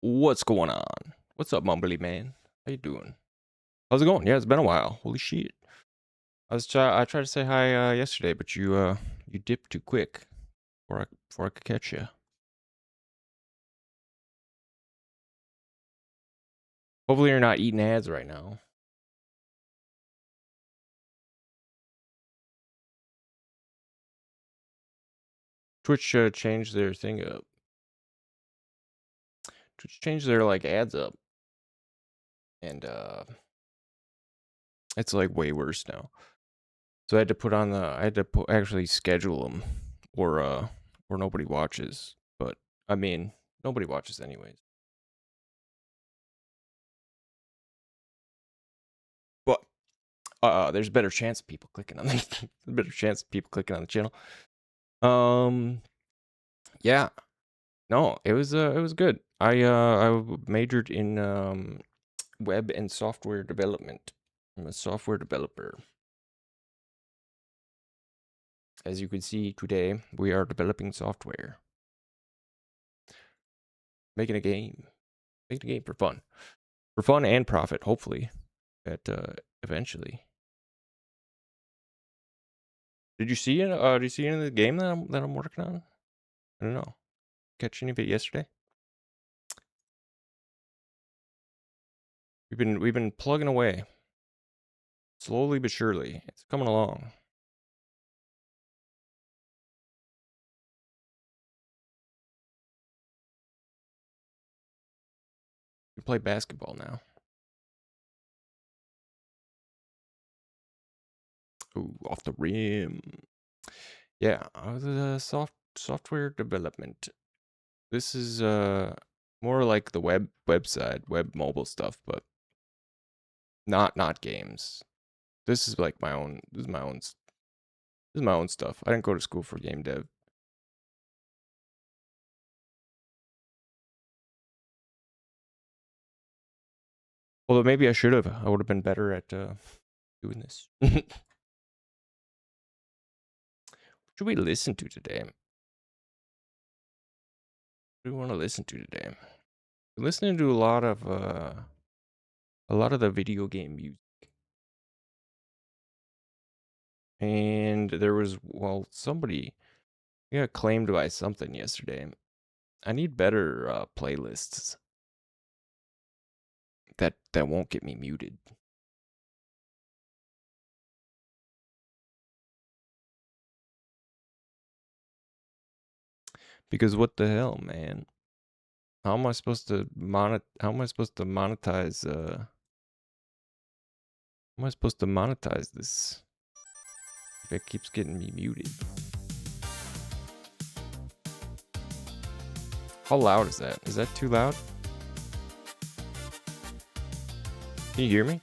What's going on? What's up, Mumbly Man? How you doing? How's it going? Yeah, it's been a while. Holy shit! I tried to say hi yesterday, but you dipped too quick before I could catch you. Hopefully, you're not eating ads right now. Twitch changed their thing up. Twitch changed their like ads up, and it's like way worse now. So I had to actually schedule them, or nobody watches. But I mean, nobody watches anyways. But there's a better chance of people clicking on the better chance of people clicking on the channel. Yeah, no, it was good. I majored in web and software development. I'm a software developer. As you can see today, we are developing software, making a game for fun and profit. Hopefully, eventually. Did you see it? Did you see any of the game that I'm working on? I don't know. Catch any of it yesterday? We've been plugging away, slowly but surely. It's coming along. We play basketball now. Ooh, off the rim. Yeah, the software development. This is more like the website, web mobile stuff, but not games. This is like my own. This is my own stuff. I didn't go to school for game dev. Although maybe I should have. I would have been better at doing this. What should we listen to today? What do we want to listen to today? We're listening to a lot of the video game music. And there was, well, somebody got claimed by something yesterday. I need better playlists that won't get me muted. Because what the hell, man? How am I supposed to monetize How am I supposed to monetize this if it keeps getting me muted? How loud is that? Is that too loud? Can you hear me?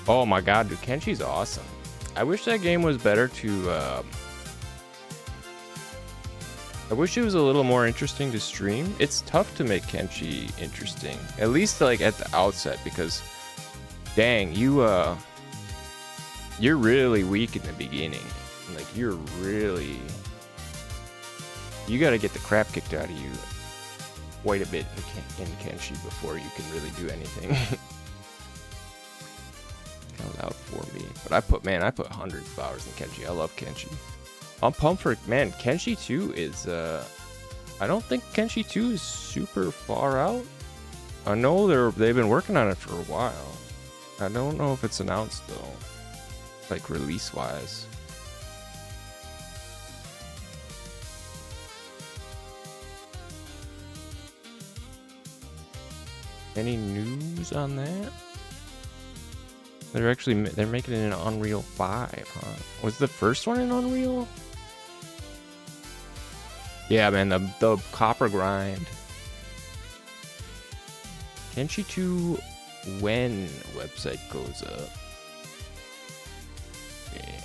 Oh my god, dude, Kenshi's awesome. I wish that game was better to I wish it was a little more interesting to stream. It's tough to make Kenshi interesting, at least like at the outset, because dang, you're really weak in the beginning. Like you got to get the crap kicked out of you quite a bit in Kenshi before you can really do anything. Kind of loud for me, but I put hundreds of hours in Kenshi. I love Kenshi. I'm pumped for, man, Kenshi 2 is I don't think Kenshi 2 is super far out. I know they've been working on it for a while. I don't know if it's announced though, like release wise. Any news on that? They're making it in Unreal 5, huh? Was the first one in Unreal? Yeah, man, the copper grind. Kenshi 2 when website goes up. Okay.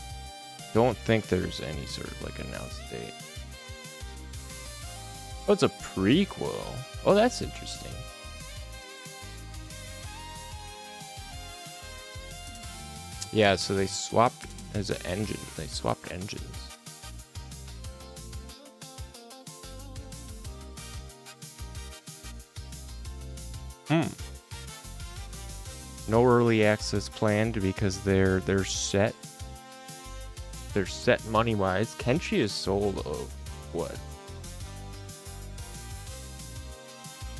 Don't think there's any sort of like announced date. Oh, it's a prequel. Oh, that's interesting. Yeah, so they swapped as an engine. They swapped engines. No early access planned because they're set. They're set money-wise. Kenshi is sold of what?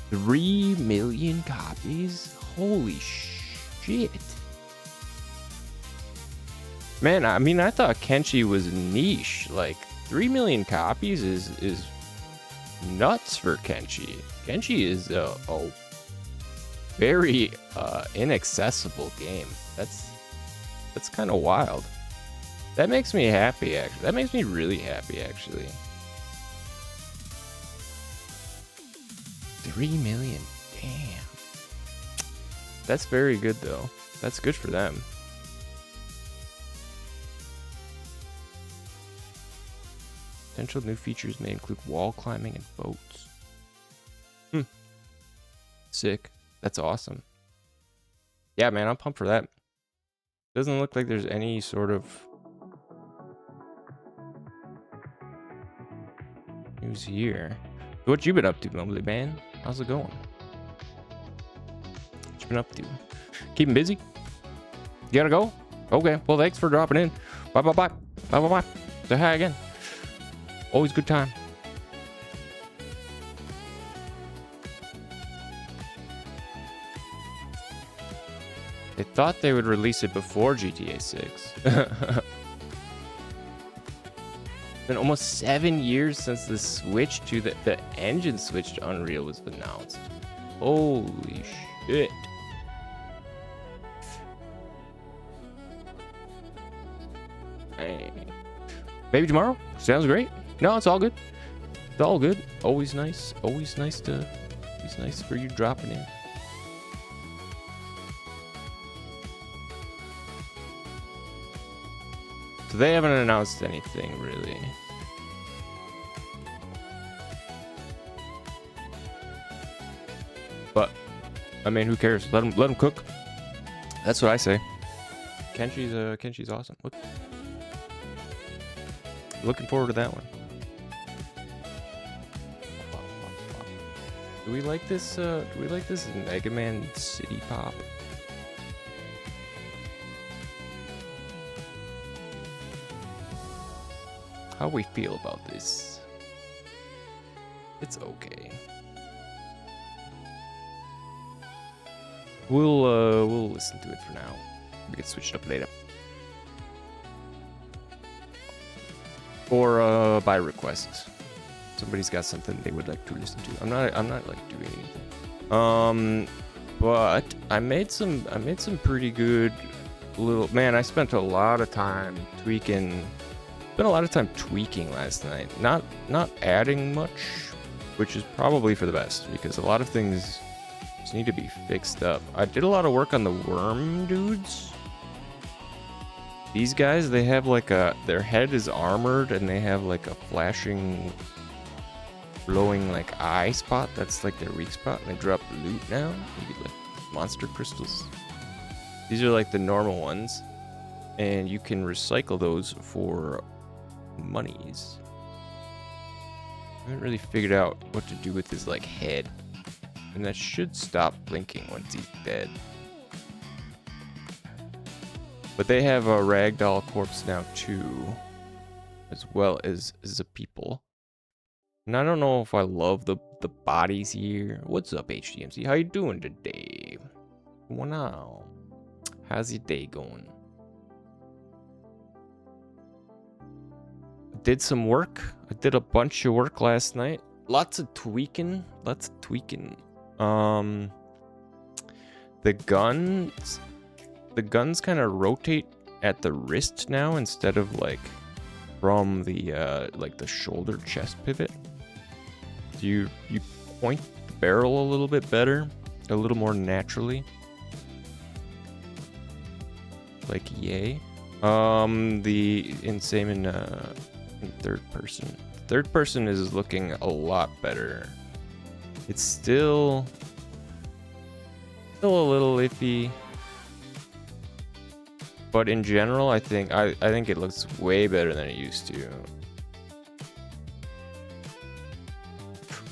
3 million copies? Holy shit. Man, I mean, I thought Kenshi was niche. Like, 3 million copies is nuts for Kenshi. Kenshi is a very inaccessible game. That's kind of wild. That makes me happy, actually. That makes me really happy, actually. 3 million, damn. That's very good, though. That's good for them. Potential new features may include wall climbing and boats. Sick. That's awesome. Yeah, man, I'm pumped for that. Doesn't look like there's any sort of news here. What you been up to, Mumbly Man? How's it going? What you been up to? Keeping busy? You gotta go? Okay, well, thanks for dropping in. Bye, bye, bye. Bye, bye, bye. Say hi again. Always good time. They thought they would release it before GTA 6. Been almost 7 years since the switch to the engine switch to Unreal was announced. Holy shit. Hey. Maybe tomorrow? Sounds great. No, it's all good. It's all good. Always nice. Always nice for you dropping in. So they haven't announced anything really. But I mean, who cares? Let them cook. That's what I say. Kenshi's awesome. Looking forward to that one. Do we like this? Do we like this Mega Man City Pop? How we feel about this? It's okay. We'll listen to it for now. We can switch it up later. Or by request. Somebody's got something they would like to listen to. I'm not like doing anything. But I made some pretty good little, man, I spent a lot of time tweaking. Spent a lot of time tweaking last night. Not adding much, which is probably for the best because a lot of things just need to be fixed up. I did a lot of work on the worm dudes. These guys, they have like their head is armored and they have like a flashing, glowing like eye spot. That's like their weak spot. And they drop loot now. You get like monster crystals. These are like the normal ones. And you can recycle those for monies. I haven't really figured out what to do with his like head. And that should stop blinking once he's dead. But they have a ragdoll corpse now too, as well as the people. And I don't know if I love the bodies here. What's up, HDMC? How you doing today? Wow. How's your day going? I did some work. I did a bunch of work last night. Lots of tweaking. The guns kind of rotate at the wrist now instead of like from the like the shoulder chest pivot. You point the barrel a little bit better, a little more naturally. Like yay. Same in third person. Third person is looking a lot better. It's still a little iffy. But in general, I think it looks way better than it used to.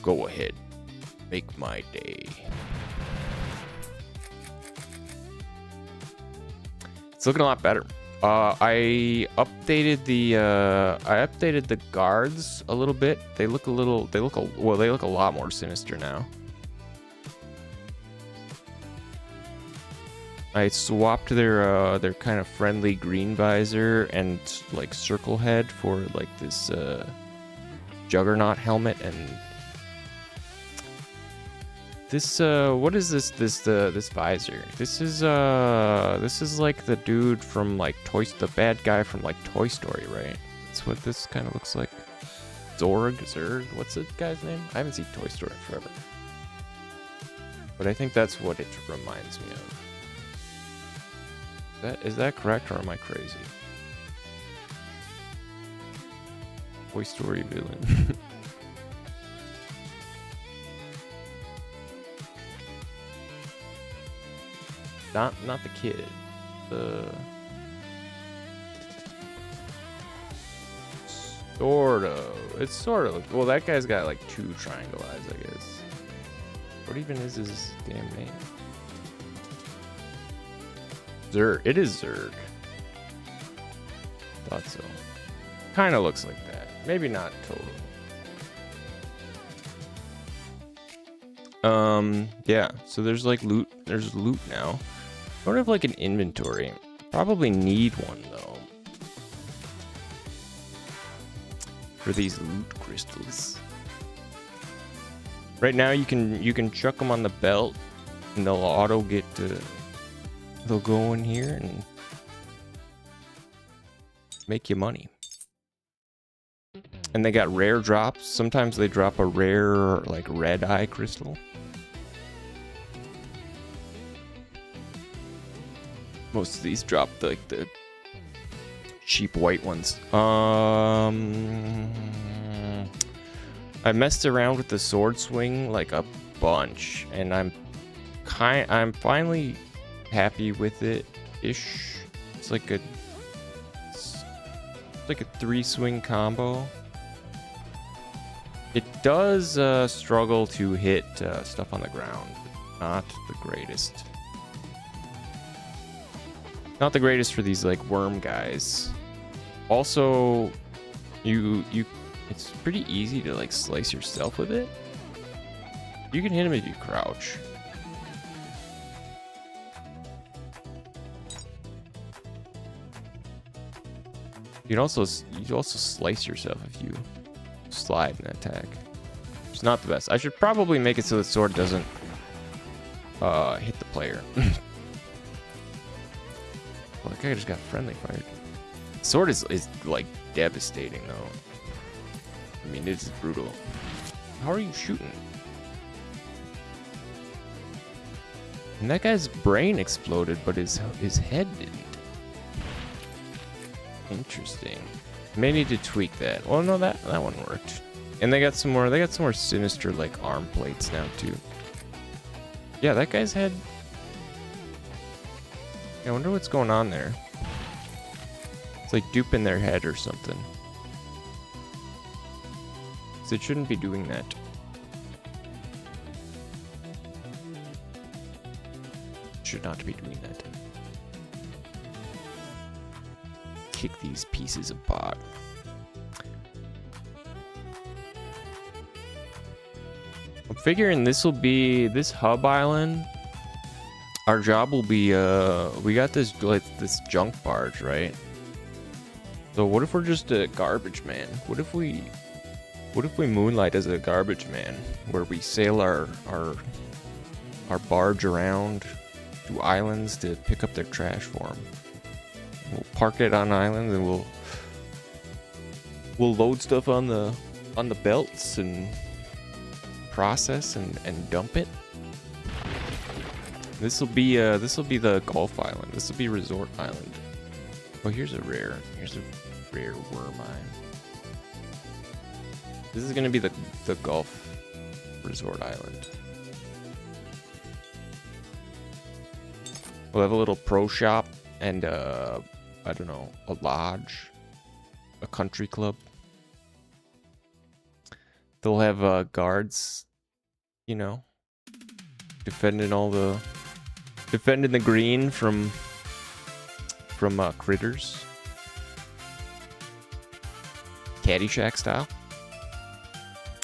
Go ahead, make my day. It's looking a lot better. I updated the guards a little bit. They look a lot more sinister now. I swapped their kind of friendly green visor and like circle head for like this juggernaut helmet, and this what is this visor? This is like the dude from like the bad guy from like Toy Story, right? That's what this kind of looks like. Zurg, what's the guy's name? I haven't seen Toy Story in forever, but I think that's what it reminds me of. Is that correct, or am I crazy? Toy Story villain. Not the kid. Sort of. It's sort of. Well, that guy's got like 2 triangle eyes, I guess. What even is his damn name? Zurg. It is Zurg. Thought so. Kind of looks like that. Maybe not totally. Yeah. So there's like loot. There's loot now. I don't have like an inventory. Probably need one though. For these loot crystals. Right now you can chuck them on the belt, and they'll auto get to. They'll go in here and make you money. And they got rare drops. Sometimes they drop a rare, like, red eye crystal. Most of these drop, like, the cheap white ones. I messed around with the sword swing, like, a bunch. And I'm finally happy with it ish. It's like a 3-swing combo. It does struggle to hit stuff on the ground. Not the greatest. Not the greatest for these like worm guys. Also, it's pretty easy to like slice yourself with it. You can hit him if you crouch. You also slice yourself if you slide and attack. It's not the best. I should probably make it so the sword doesn't hit the player. Well, that guy just got friendly fired. Sword is like devastating though. I mean, it's brutal. How are you shooting? And that guy's brain exploded, but his head didn't. Interesting. May need to tweak that. Well, no, that one worked. And they got some more sinister like arm plates now too. Yeah, that guy's head. I wonder what's going on there. It's like duping their head or something. So it shouldn't be doing that. Should not be doing that. Kick these pieces apart. I'm figuring this hub island. Our job will be we got this junk barge, right? So what if we're just a garbage man? What if we moonlight as a garbage man, where we sail our barge around to islands to pick up their trash for them? We'll park it on islands and we'll load stuff on the belts and process and dump it. This will be the Gulf Island. This will be Resort Island. Oh, here's a rare worm eye. This is gonna be the Gulf Resort Island. We'll have a little pro shop and I don't know, a lodge, a country club. They'll have guards, you know, defending the green from critters. Caddyshack style.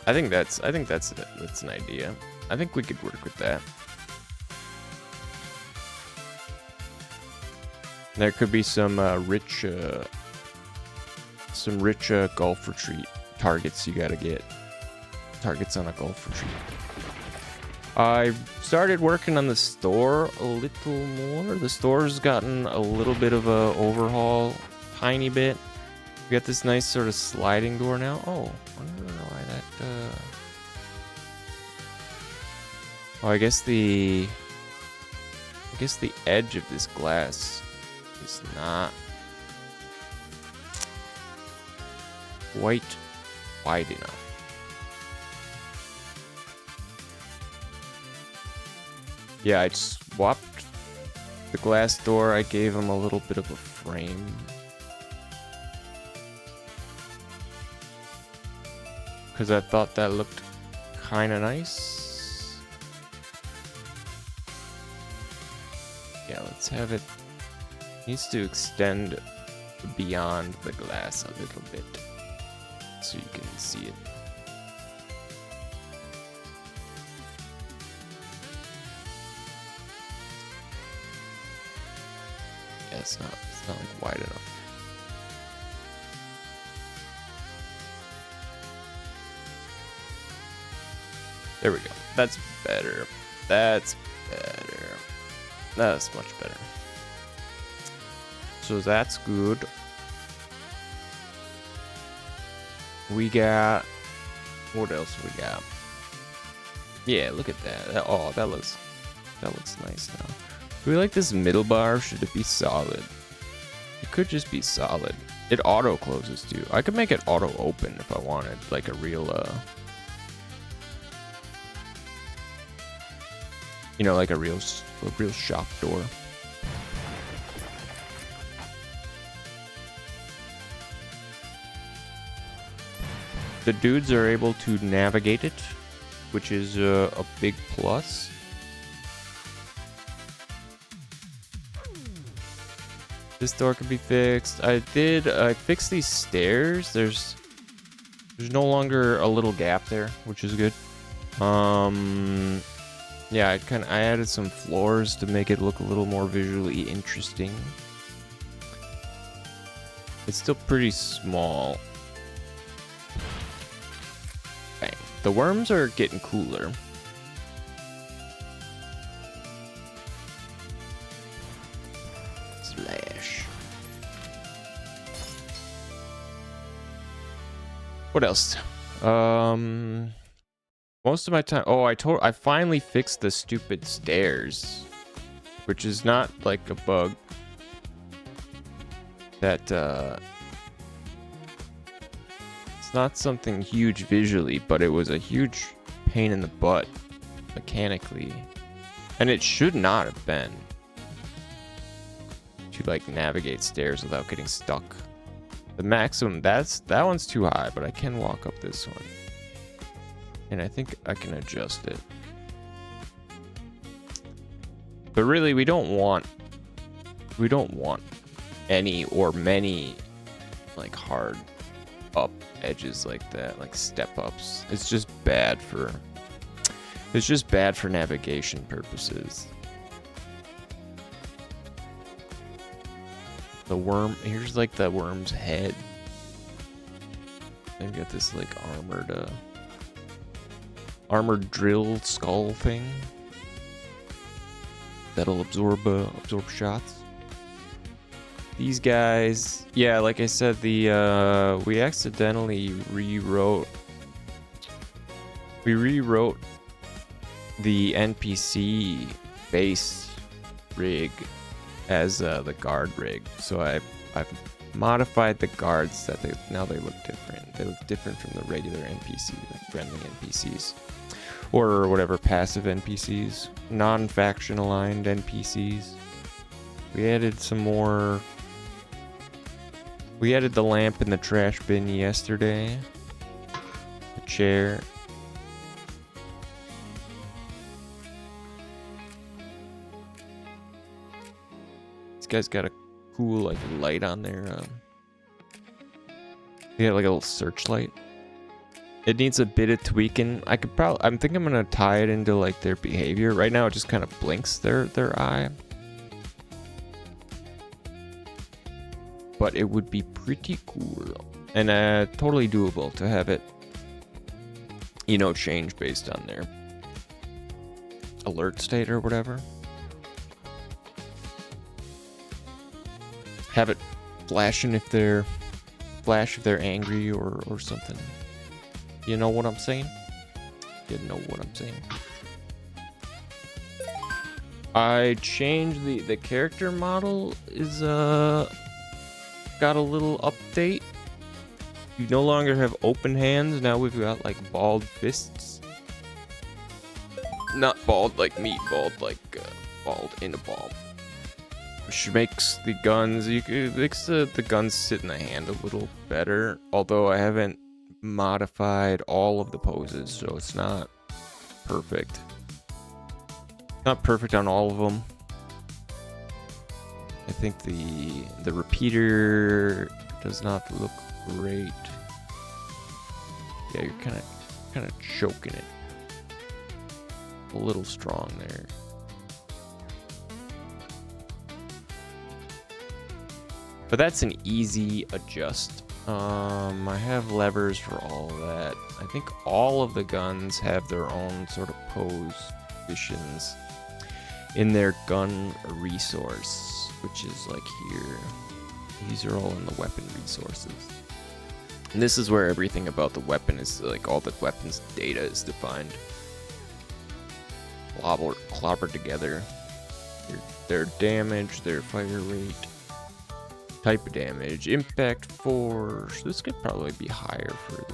I think that's an idea. I think we could work with that. There could be some rich golf retreat targets you gotta get. Targets on a golf retreat. I started working on the store a little more. The store's gotten a little bit of a overhaul, tiny bit. We got this nice sort of sliding door now. Oh, I wonder why that. Oh, I guess the edge of this glass is not quite wide enough. Yeah, I swapped the glass door. I gave him a little bit of a frame. Because I thought that looked kind of nice. Yeah, let's have it. Needs to extend beyond the glass a little bit so you can see it. Yeah, it's not like wide enough. There we go. That's better. That's better. That's much better. So that's good. We got... What else we got? Yeah, look at that. Oh, that looks nice now. Do we like this middle bar, or should it be solid? It could just be solid. It auto closes too. I could make it auto open if I wanted, like a real you know, like a real shop door. The dudes are able to navigate it, which is a big plus. This door can be fixed. I fixed these stairs. There's no longer a little gap there, which is good. Yeah, I added some floors to make it look a little more visually interesting. It's still pretty small. Bang. The worms are getting cooler. Slash. What else? Most of my time... Oh, I finally fixed the stupid stairs. Which is not like a bug. That, it's not something huge visually, but it was a huge pain in the butt mechanically. And it should not have been. To, like, navigate stairs without getting stuck. The maximum, that one's too high, but I can walk up this one. And I think I can adjust it. But really, we don't want any or many, like, hard up edges like that, like step ups. It's just bad for navigation purposes. The worm, here's like the worm's head. They've got this like armored drill skull thing that'll absorb shots. These guys, yeah, like I said, we accidentally rewrote the NPC base rig as the guard rig. So I've modified the guards that now they look different. They look different from the regular NPC, like friendly NPCs. Or whatever, passive NPCs. Non-faction aligned NPCs. We added some more. We added the lamp in the trash bin yesterday. The chair. This guy's got a cool like light on there. He had like a little searchlight. It needs a bit of tweaking. I could probably. I'm thinking I'm gonna tie it into like their behavior. Right now, it just kind of blinks their eye. But it would be pretty cool and totally doable to have it, you know, change based on their alert state or whatever. Have it flashing if they're angry or something. You know what I'm saying? You know what I'm saying. I changed the character model is got a little update. You no longer have open hands. Now we've got like balled fists. Not bald like meat, bald like bald in a ball. Which makes the guns, makes the guns sit in the hand a little better. Although I haven't modified all of the poses, so it's not perfect. Not perfect on all of them. I think the repeater does not look great. Yeah, you're kind of choking it. A little strong there. But that's an easy adjust. I have levers for all of that. I think all of the guns have their own sort of pose positions in their gun resource, which is like here. These are all in the weapon resources. And this is where everything about the weapon is, like all the weapons data is defined. Clobbered together. Their damage, their fire rate, type of damage, impact force. This could probably be higher for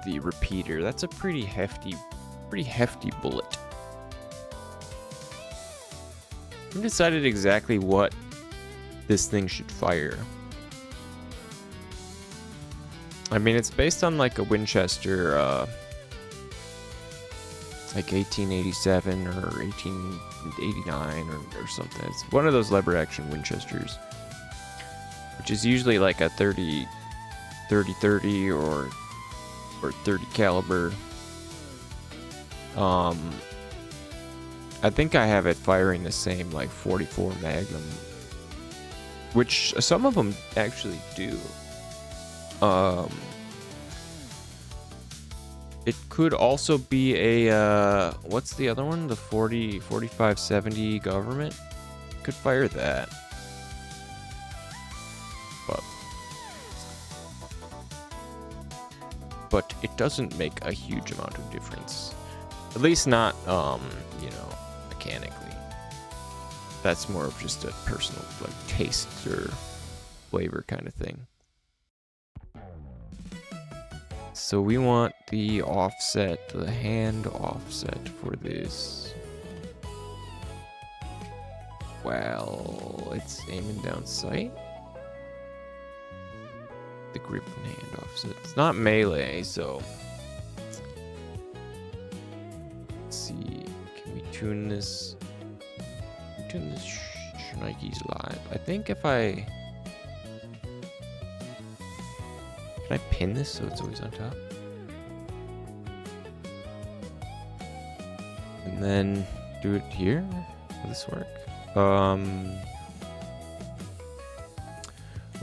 the repeater. That's a pretty hefty bullet. I haven't decided exactly what this thing should fire. I mean, it's based on like a Winchester, like 1887 or 1889 or something. It's one of those lever action Winchesters, which is usually like a 30 or 30 caliber. I think I have it firing the same like 44 Magnum, which some of them actually do. It could also be a, what's the other one? The 4570 government? Could fire that. But it doesn't make a huge amount of difference. At least not, you know, mechanically. That's more of just a personal, like, taste or flavor kind of thing. So we want the offset, the hand offset for this. Well, it's aiming down sight. The grip and hand offset. It's not melee, so let's see. Can we tune this? Can we tune this Schneike's live? I think if I can I pin this so it's always on top? And then do it here? Will this work? Oh,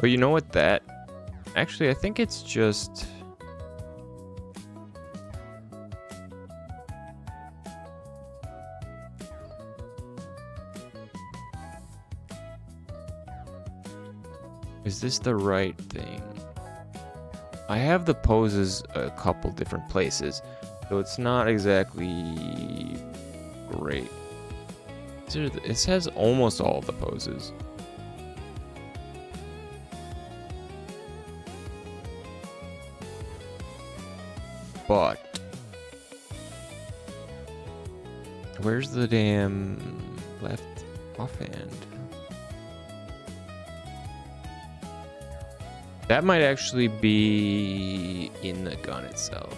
you know what that? Actually, I think it's just is this the right thing? I have the poses a couple different places, so it's not exactly great. It says almost all of the poses. But where's the damn left? offhand. That might actually be in the gun itself.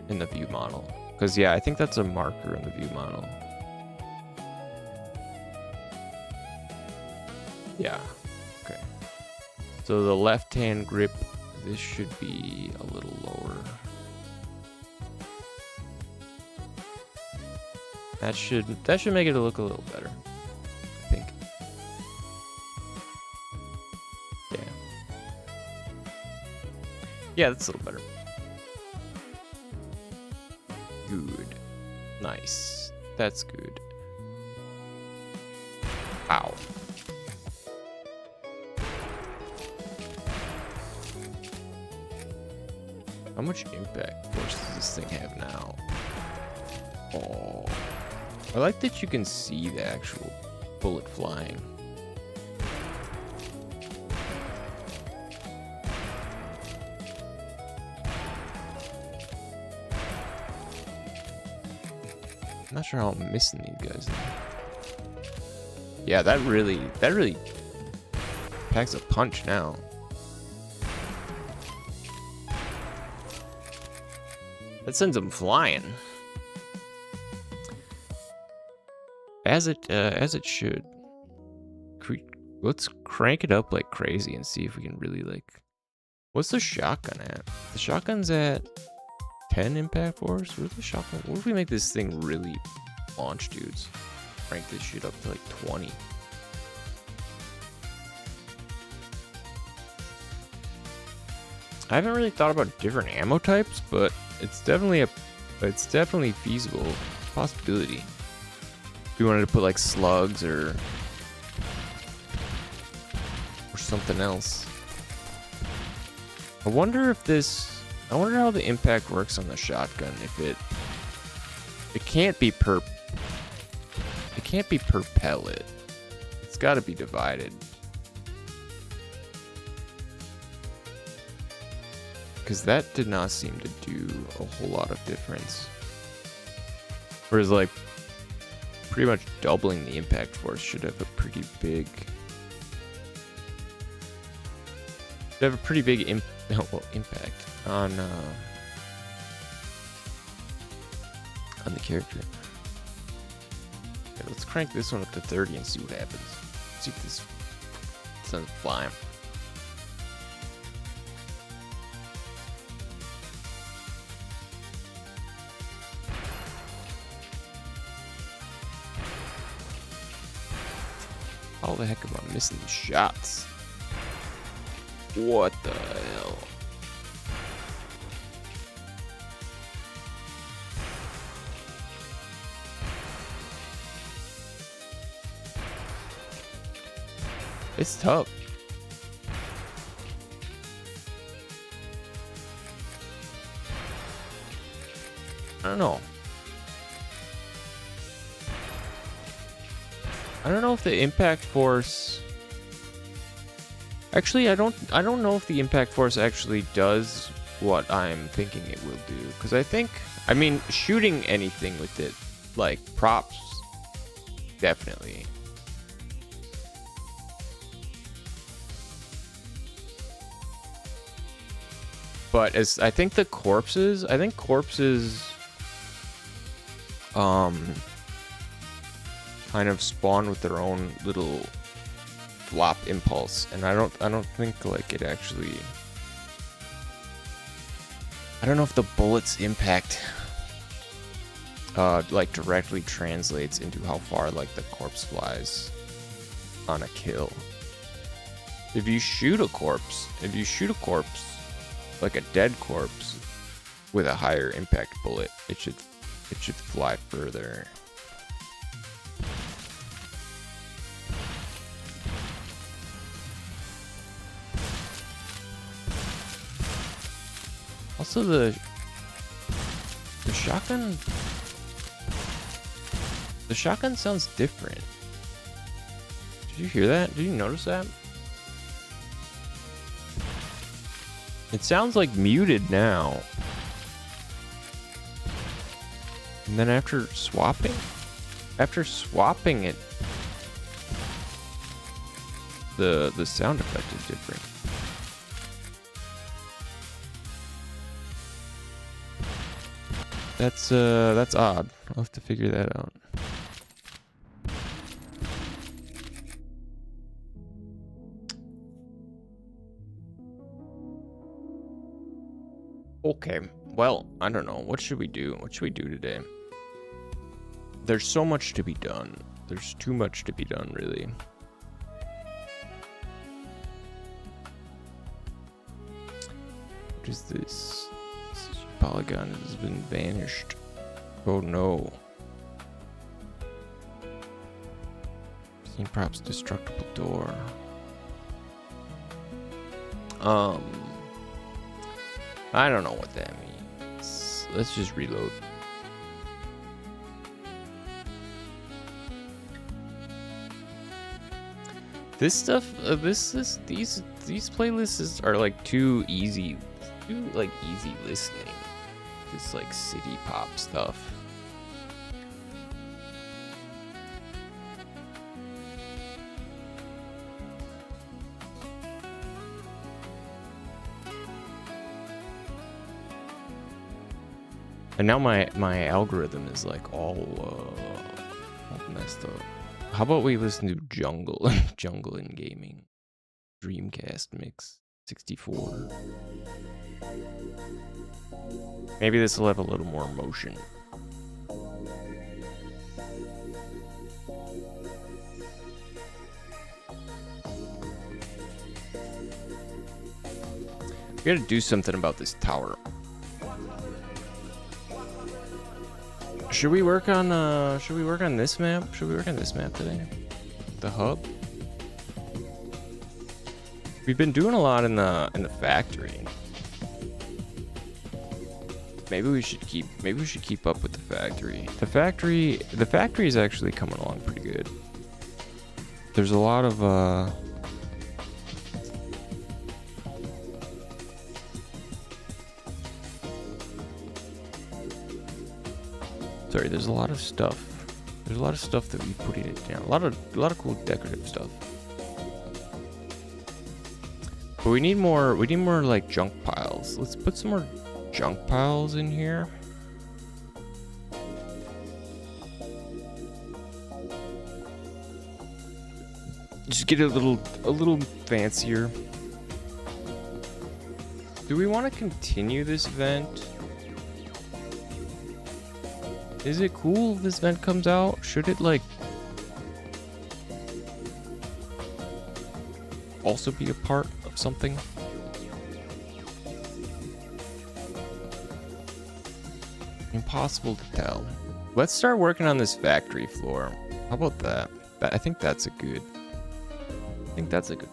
In the view model. Because, yeah, I think that's a marker in the view model. Yeah. Okay. So the left-hand grip, this should be a little lower. That should make it look a little better, I think. Yeah. Yeah, that's a little better. Good. Nice. That's good. Ow. How much impact force does this thing have now? Oh. I like that you can see the actual bullet flying. I'm not sure how I'm missing these guys. Yeah, that really packs a punch now. That sends them flying. As it should. Let's crank it up like crazy and see if we can really like. What's the shotgun at? The shotgun's at 10 impact force. Where's the shotgun? What if we make this thing really launch, dudes? Crank this shit up to like 20. I haven't really thought about different ammo types, but it's definitely feasible possibility. If you wanted to put like slugs or something else. I wonder how the impact works on the shotgun. If it can't be per pellet. It's got to be divided. Because that did not seem to do a whole lot of difference. Whereas like pretty much doubling the impact force should have a pretty big impact on the character. Okay, let's crank this one up to 30 and see what happens. See if this sun's flying. How the heck am I missing these shots? What the hell? It's tough. I don't know. I don't know if the impact force. Actually, I don't know if the impact force actually does what I'm thinking it will do. Because I mean, shooting anything with it, like props, definitely. But I think corpses, kind of spawn with their own little flop impulse, and I don't think like it actually. I don't know if the bullet's impact like directly translates into how far like the corpse flies on a kill. If you shoot a corpse, like a dead corpse with a higher impact bullet, it should fly further. Also, the shotgun sounds different. Did you hear that? Did you notice that? It sounds like muted now. And then after swapping, After swapping it, the sound effect is different. That's odd. I'll have to figure that out. Okay, well, I don't know. What should we do? What should we do today? There's so much to be done. There's too much to be done, really. What is this? This polygon has been vanished. Oh no. Scene props destructible door. I don't know what that means. Let's just reload. This stuff, these playlists are like too easy listening. This like city pop stuff. And now my algorithm is like all messed up. How about we listen to Jungle Jungle in Gaming Dreamcast mix 64. Maybe this will have a little more emotion. We gotta do something about this tower. Should we work on this map? Should we work on this map today? The hub? We've been doing a lot in the factory. Maybe we should keep up with the factory. The factory is actually coming along pretty good. There's a lot of sorry, there's a lot of stuff. There's a lot of stuff that we put in it down. A lot of cool decorative stuff. But we need more like junk piles. Let's put some more junk piles in here. Just get a little fancier. Do we want to continue this event? Is it cool if this event comes out? Should it like also be a part of something? Impossible to tell. Let's start working on this factory floor. How about that? I think that's a good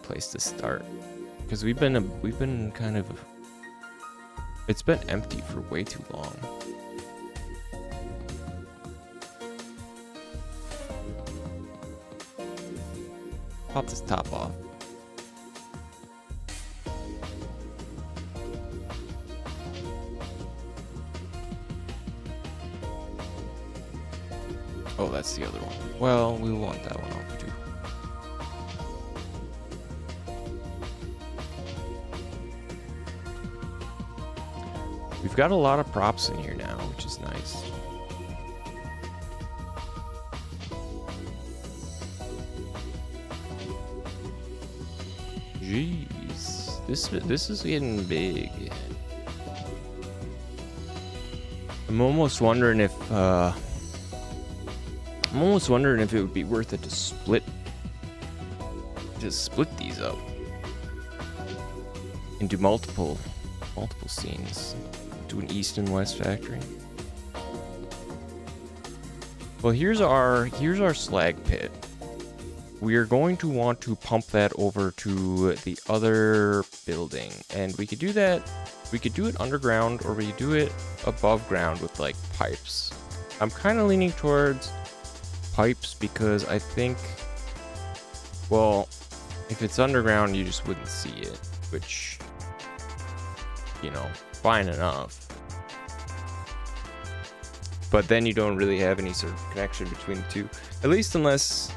place to start. Because we've been kind of, it's been empty for way too long. Pop this top off. Oh, that's the other one. Well, we want that one off too. We've got a lot of props in here now, which is nice. Jeez, this is getting big. I'm almost wondering if it would be worth it to split these up and do multiple scenes. Do an east and west factory. Well, here's our slag pit. We are going to want to pump that over to the other building, and we could do that. We could do it underground, or we could do it above ground with like pipes. I'm kind of leaning towards pipes because I think, well, if it's underground, you just wouldn't see it, which, you know, fine enough. but then you don't really have any sort of connection between the two. At least unless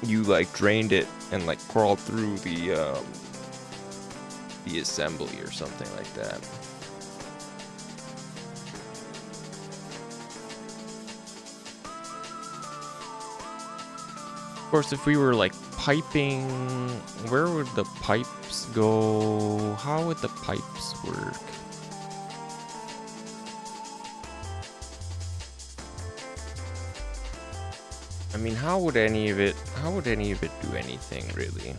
you like drained it and like crawled through the assembly or something like that. Of course, if we were like piping, where would the pipes go? How would the pipes work? I mean, how would any of it do anything really?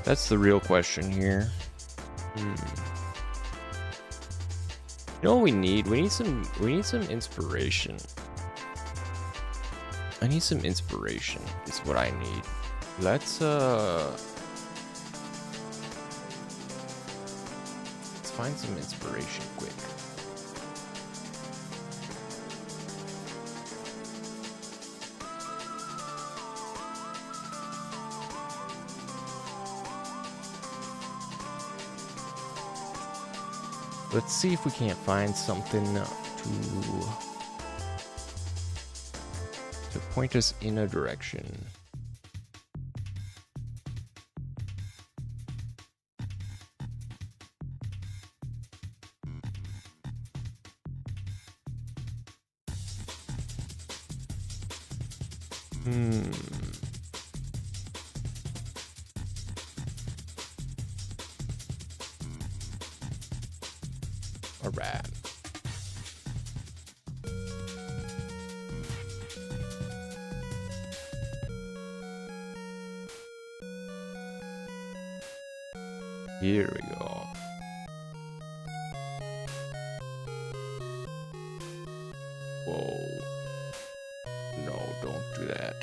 That's the real question here. You know what we need? We need some inspiration. I need some inspiration is what I need. Let's find some inspiration quick. Let's see if we can't find something to point us in a direction. All right. Here we go. Whoa. No, don't do that.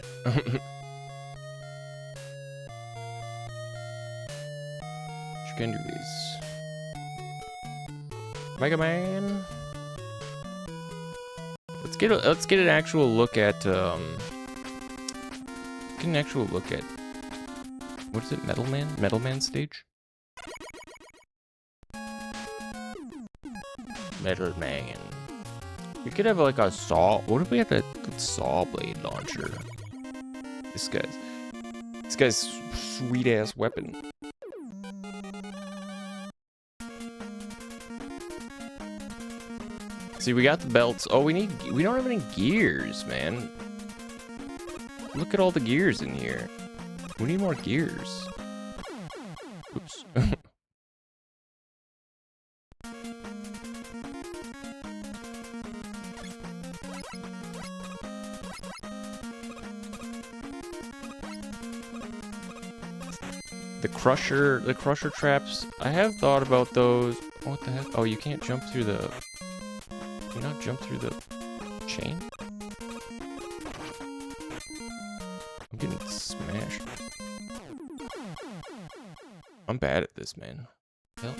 You can do this. Mega Man. Let's get an actual look at what is it? Metal Man stage? Metal Man. We could have like a saw. What if we had a saw blade launcher? This guy's sweet ass weapon. See, we got the belts. Oh, we don't have any gears, man. Look at all the gears in here. We need more gears. Oops. The crusher traps. I have thought about those. What the heck? Oh, you can't jump through the... Can you not jump through the chain? I'm getting smashed. I'm bad at this, man. Hell.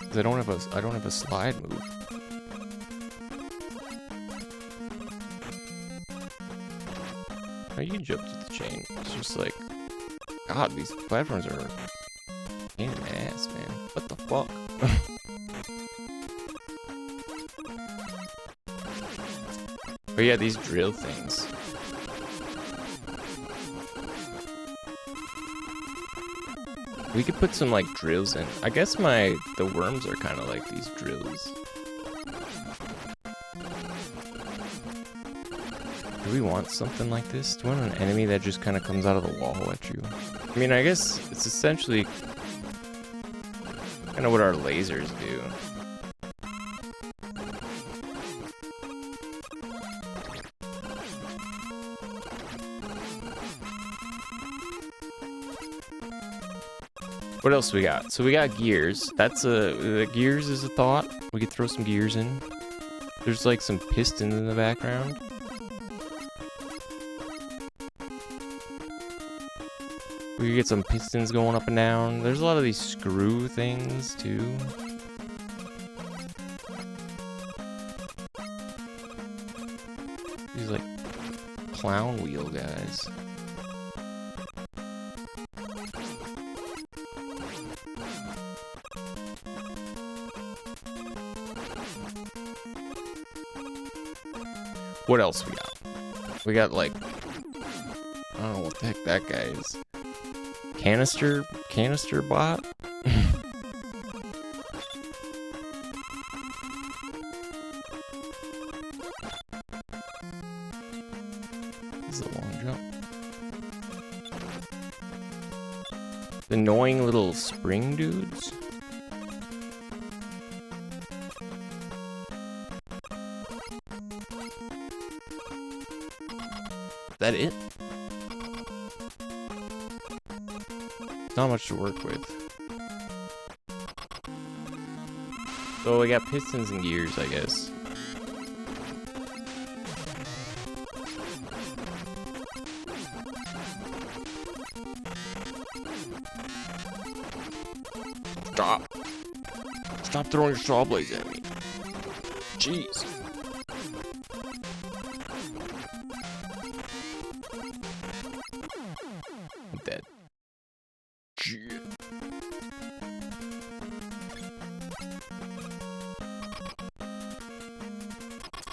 'Cause I don't have a slide move. How you can jump through the chain? It's just like, God, these platforms are pain in the ass, man. What the fuck? But yeah, these drill things. We could put some like drills in. I guess the worms are kind of like these drills. Do we want something like this? Do we want an enemy that just kind of comes out of the wall at you? I mean, I guess it's essentially kind of what our lasers do. What else we got? So we got gears. The gears is a thought. We could throw some gears in. There's like some pistons in the background. We could get some pistons going up and down. There's a lot of these screw things too. These like clown wheel guys. What else we got? We got like, I don't know what the heck that guy is. Canister bot? This is a long jump. The annoying little spring dudes. Is that it? Not much to work with. So we got pistons and gears, I guess. Stop. Stop throwing your saw blades at me. Jeez. I'm dead. Shit.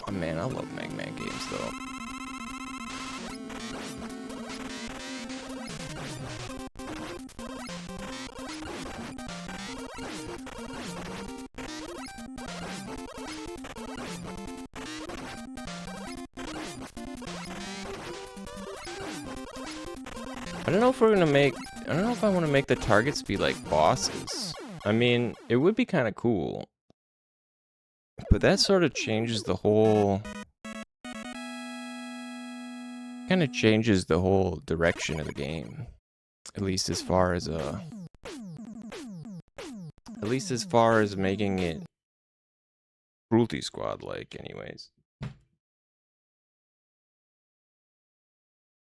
Oh man, I love Mega Man games though. I don't know if we're gonna make, I don't know if I want to make the targets be like bosses. I mean, it would be kind of cool. But that sort of changes the whole, kind of changes the whole direction of the game. At least as far as making it Cruelty Squad like anyways.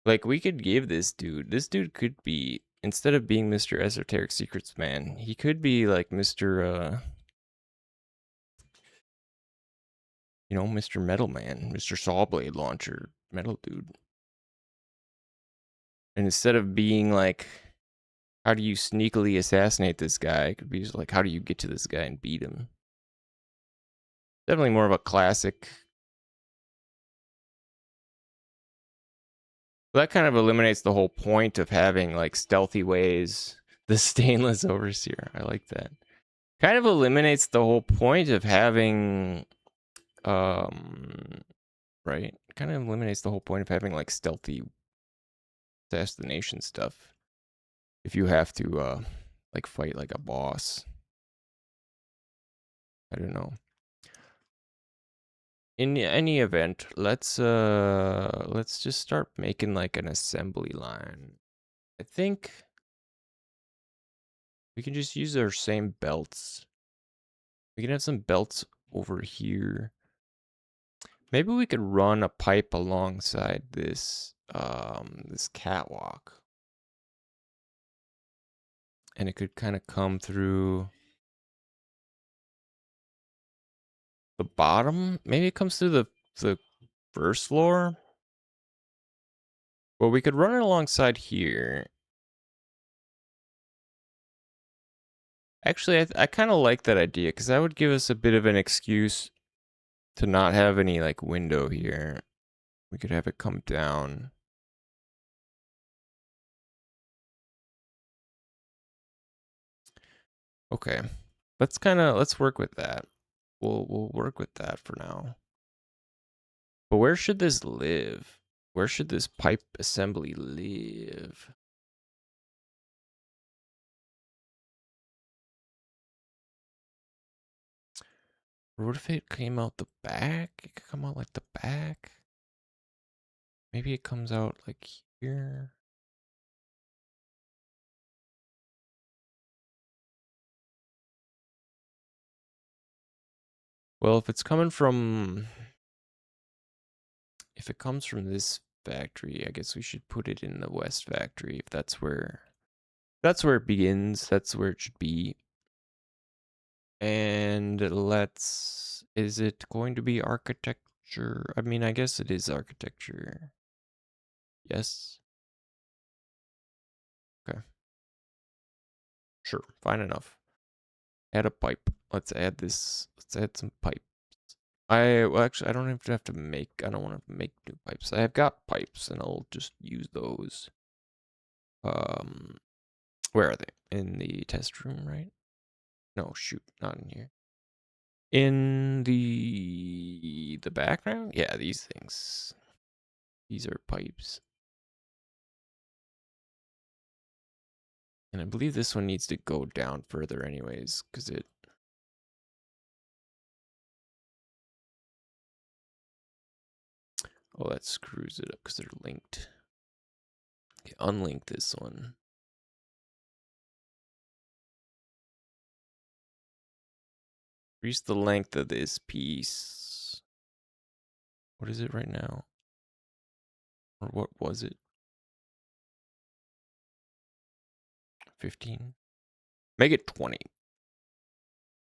Like, we could give this dude could be, instead of being Mr. Esoteric Secrets Man, he could be like Mr. You know, Mr. Metal Man, Mr. Sawblade Launcher, Metal Dude. And instead of being like, how do you sneakily assassinate this guy, it could be just like, how do you get to this guy and beat him? Definitely more of a classic. That kind of eliminates the whole point of having like stealthy ways. The Stainless Overseer, I like that. Kind of eliminates the whole point of having, right? Kind of eliminates the whole point of having like stealthy assassination stuff. If you have to like fight like a boss. I don't know. In any event, let's just start making like an assembly line. I think we can just use our same belts. We can have some belts over here. Maybe we could run a pipe alongside this this catwalk. And it could kind of come through the bottom. Maybe it comes through the first floor. Well, we could run it alongside here. Actually, I kind of like that idea because that would give us a bit of an excuse to not have any like window here. We could have it come down. Okay. Let's work with that. We'll work with that for now. But where should this live? Where should this pipe assembly live? Or what if it came out the back? It could come out like the back. Maybe it comes out like here. Well, if it comes from this factory, I guess we should put it in the west factory if that's where it begins, that's where it should be. And is it going to be architecture? I mean, I guess it is architecture. Yes. Okay. Sure, fine enough. Add a pipe. Let's add this. Let's add some pipes. Well, actually, I don't even have to make. I don't want to make new pipes. I have got pipes, and I'll just use those. Where are they? In the test room, right? No, shoot, not in here. In the background? Yeah, these things. These are pipes. And I believe this one needs to go down further anyways, because it... Oh, that screws it up because they're linked. Okay, unlink this one. Increase the length of this piece. What is it right now? Or what was it? 15? Make it 20.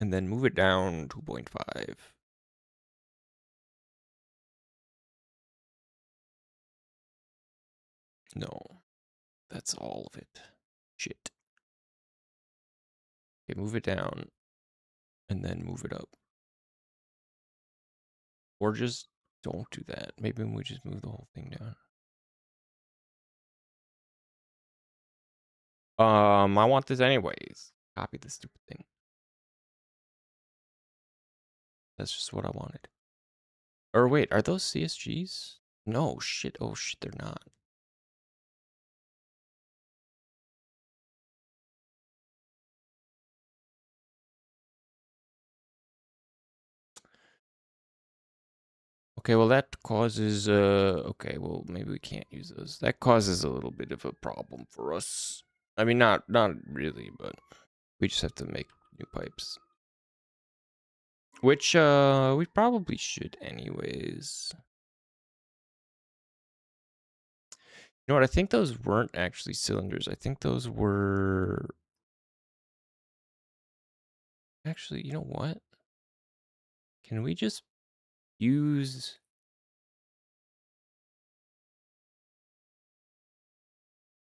And then move it down 2.5. No. That's all of it. Shit. Okay, move it down. And then move it up. Or just don't do that. Maybe we just move the whole thing down. I want this anyways. Copy this stupid thing. That's just what I wanted. Or wait, are those CSGs? No, shit. Oh, shit, they're not. Okay, well, that causes, okay, well, maybe we can't use those. That causes a little bit of a problem for us. I mean, not really, but we just have to make new pipes. Which, we probably should anyways. You know what? I think those weren't actually cylinders. I think those were... Actually, you know what? Can we just use...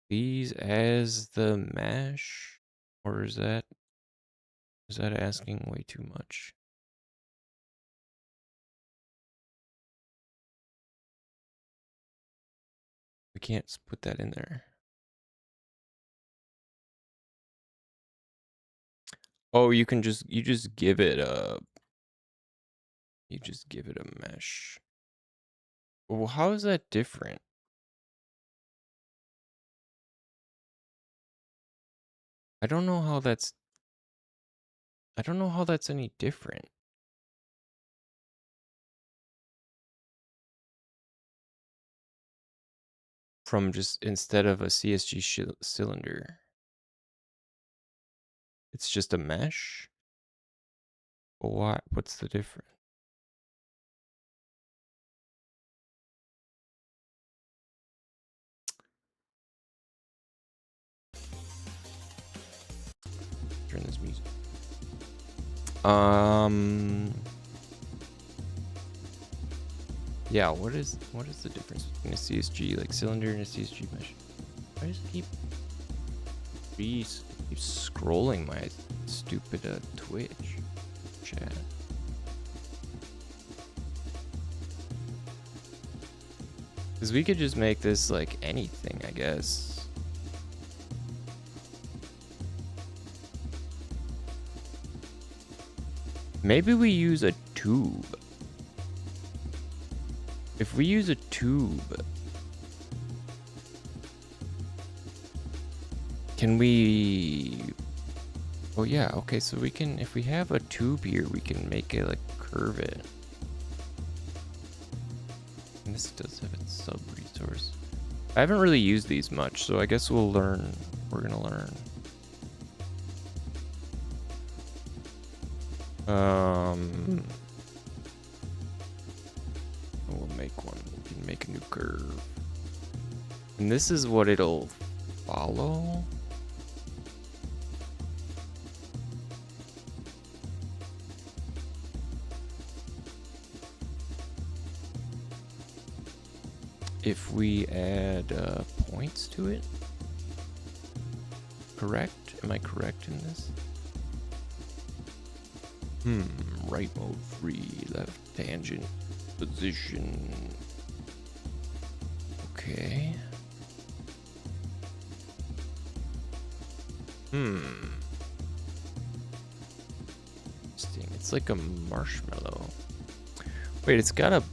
these as the mesh? Or is that asking way too much? We can't put that in there. Oh, you just give it a mesh. Well, how is that different? I don't know how that's any different. From just instead of a CSG cylinder. It's just a mesh? Well, why? What's the difference? Turn this music. Yeah, what is the difference between a CSG like cylinder and a CSG mesh? I just keep scrolling my stupid Twitch chat. Because we could just make this like anything, I guess. Maybe we use a tube. If we use a tube, can we... Oh yeah, okay, so we can, if we have a tube here, we can make it like curve it. And this does have its sub-resource. I haven't really used these much, so I guess we'll learn. We're gonna learn. We'll make one. We can make a new curve. And this is what it'll follow. If we add points to it. correct? Am I correct in this? Right mode free, left tangent, position. Okay. Interesting. It's like a marshmallow. Wait, it's got a...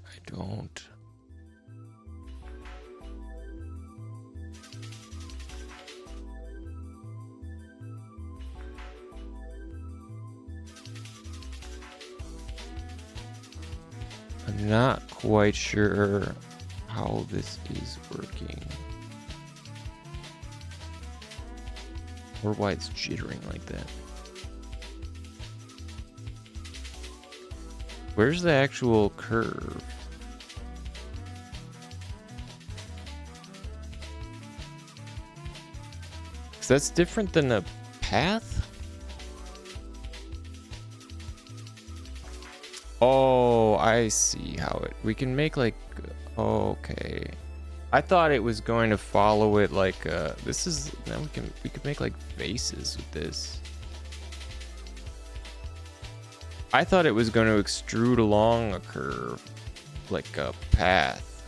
I don't... I'm not quite sure how this is working. Or why it's jittering like that. Where's the actual curve? Because that's different than a path? Oh, I see how it... We can make like... Okay. I thought it was going to follow it like... This is... Now we could make like faces with this. I thought it was going to extrude along a curve. Like a path.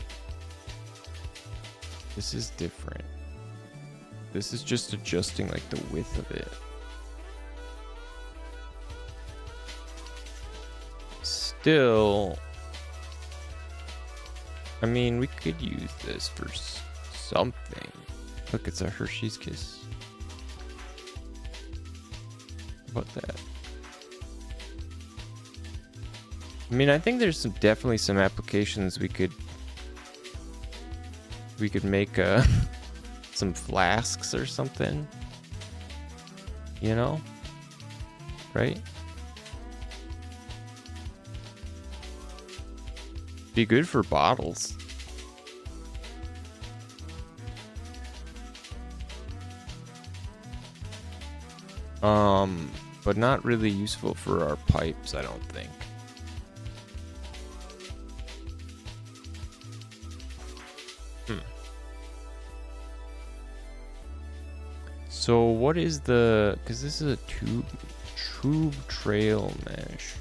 This is different. This is just adjusting like the width of it. Still, I mean, we could use this for something. Look, it's a Hershey's Kiss. How about that? I mean, I think there's definitely some applications we could make some flasks or something. You know? Right? Be good for bottles. But not really useful for our pipes, I don't think. So what is the... Because this is a tube trail mesh.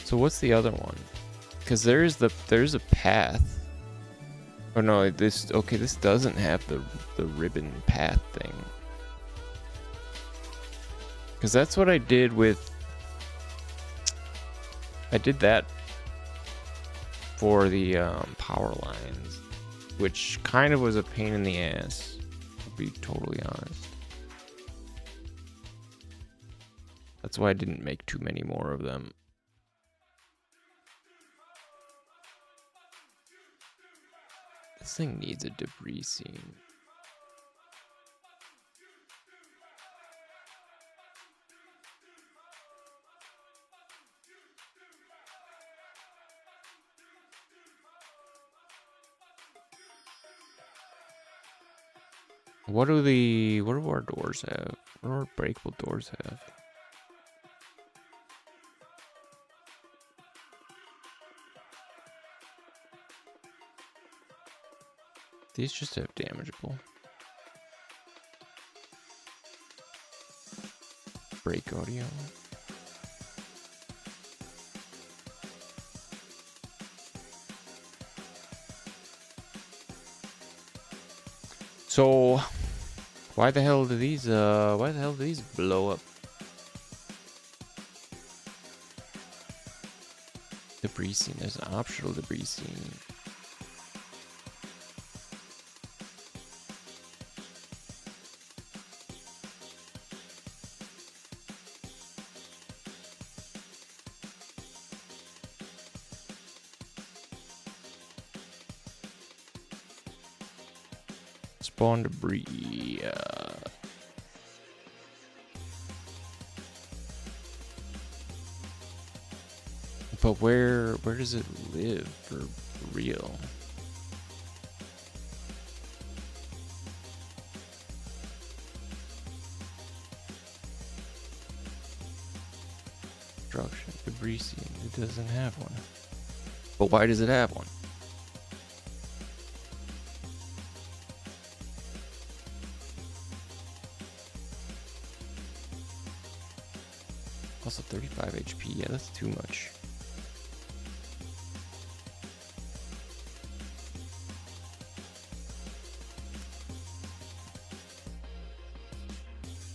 So what's the other one? Because there's a path. Oh no, this doesn't have the ribbon path thing. Because that's what I did with... I did that for the power lines, which kind of was a pain in the ass, to be totally honest. That's why I didn't make too many more of them. This thing needs a debris scene. What do our doors have? What do our breakable doors have? These just have damageable. Break audio. So why the hell do these blow up? Debris scene. There's an optional debris scene. Spawn debris. But where does it live for real? destruction. Debris scene. It doesn't have one. But why does it have one? Also 35 HP. Yeah, that's too much.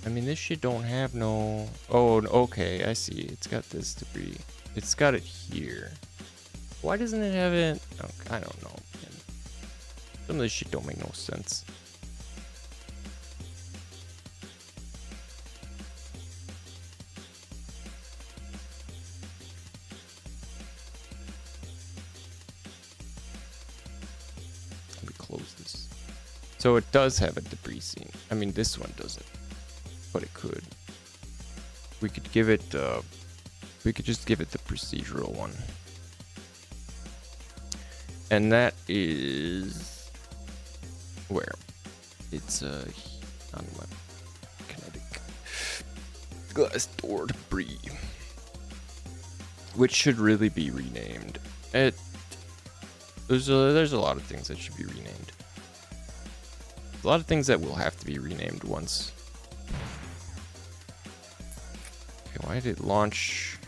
I mean, this shit don't have no... Oh, okay, I see. It's got this debris. It's got it here. Why doesn't it have it? Oh, I don't know, man. Some of this shit don't make no sense. Let me close this. So it does have a debris scene. I mean, this one doesn't. But it could. We could give it, we could just give it the procedural one. And that is where? It's, on what? Kinetic. Glass door debris. Which should really be renamed. There's a lot of things that should be renamed. A lot of things that will have to be renamed once. Why did it launch?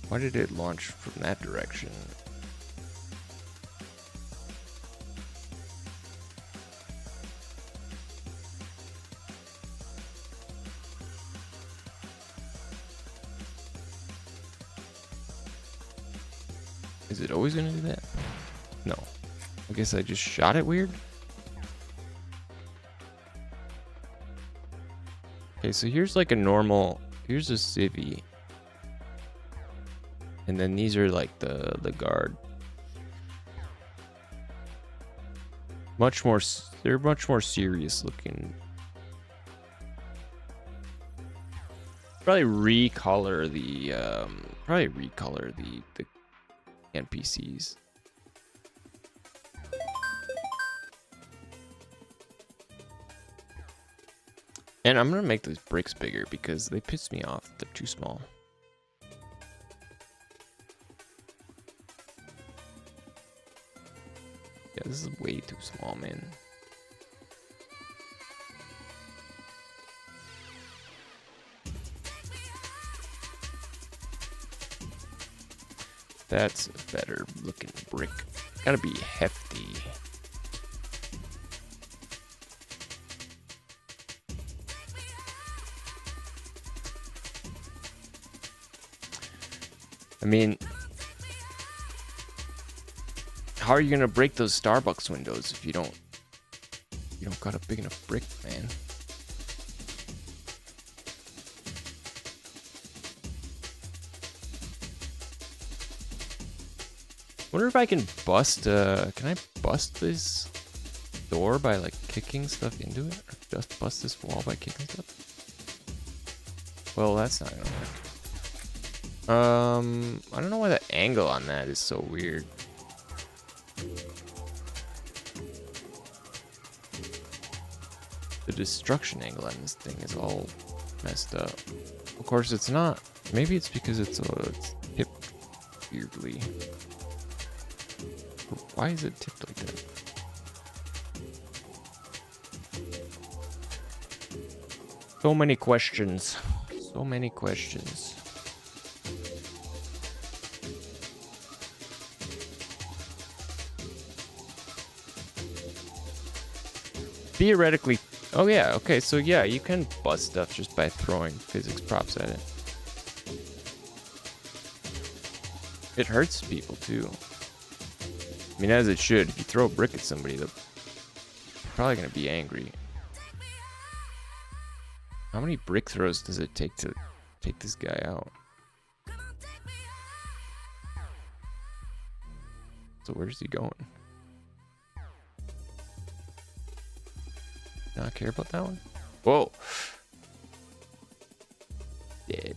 Why did it launch from that direction? Is it always gonna do that? No. I guess I just shot it weird. Okay, so here's like a normal, here's a civvy. And then these are like the guard. They're much more serious looking. Probably recolor the NPCs. And I'm gonna make those bricks bigger because they piss me off. They're too small. Yeah, this is way too small, man. That's a better looking brick. Gotta be hefty. I mean, how are you gonna break those Starbucks windows if you don't got a big enough brick, man? Wonder if I can bust can I bust this door by like kicking stuff into it? Or just bust this wall by kicking stuff? Well, that's not gonna work. I don't know why the angle on that is so weird. The destruction angle on this thing is all messed up. Of course, it's not. Maybe it's because it's tipped weirdly. Why is it tipped like that? So many questions. So many questions. Theoretically, oh yeah, okay, so yeah, you can bust stuff just by throwing physics props at it. It hurts people too. I mean, as it should. If you throw a brick at somebody, they're probably gonna be angry. How many brick throws does it take to take this guy out? So where's he going? Not care about that one? Whoa. Dead.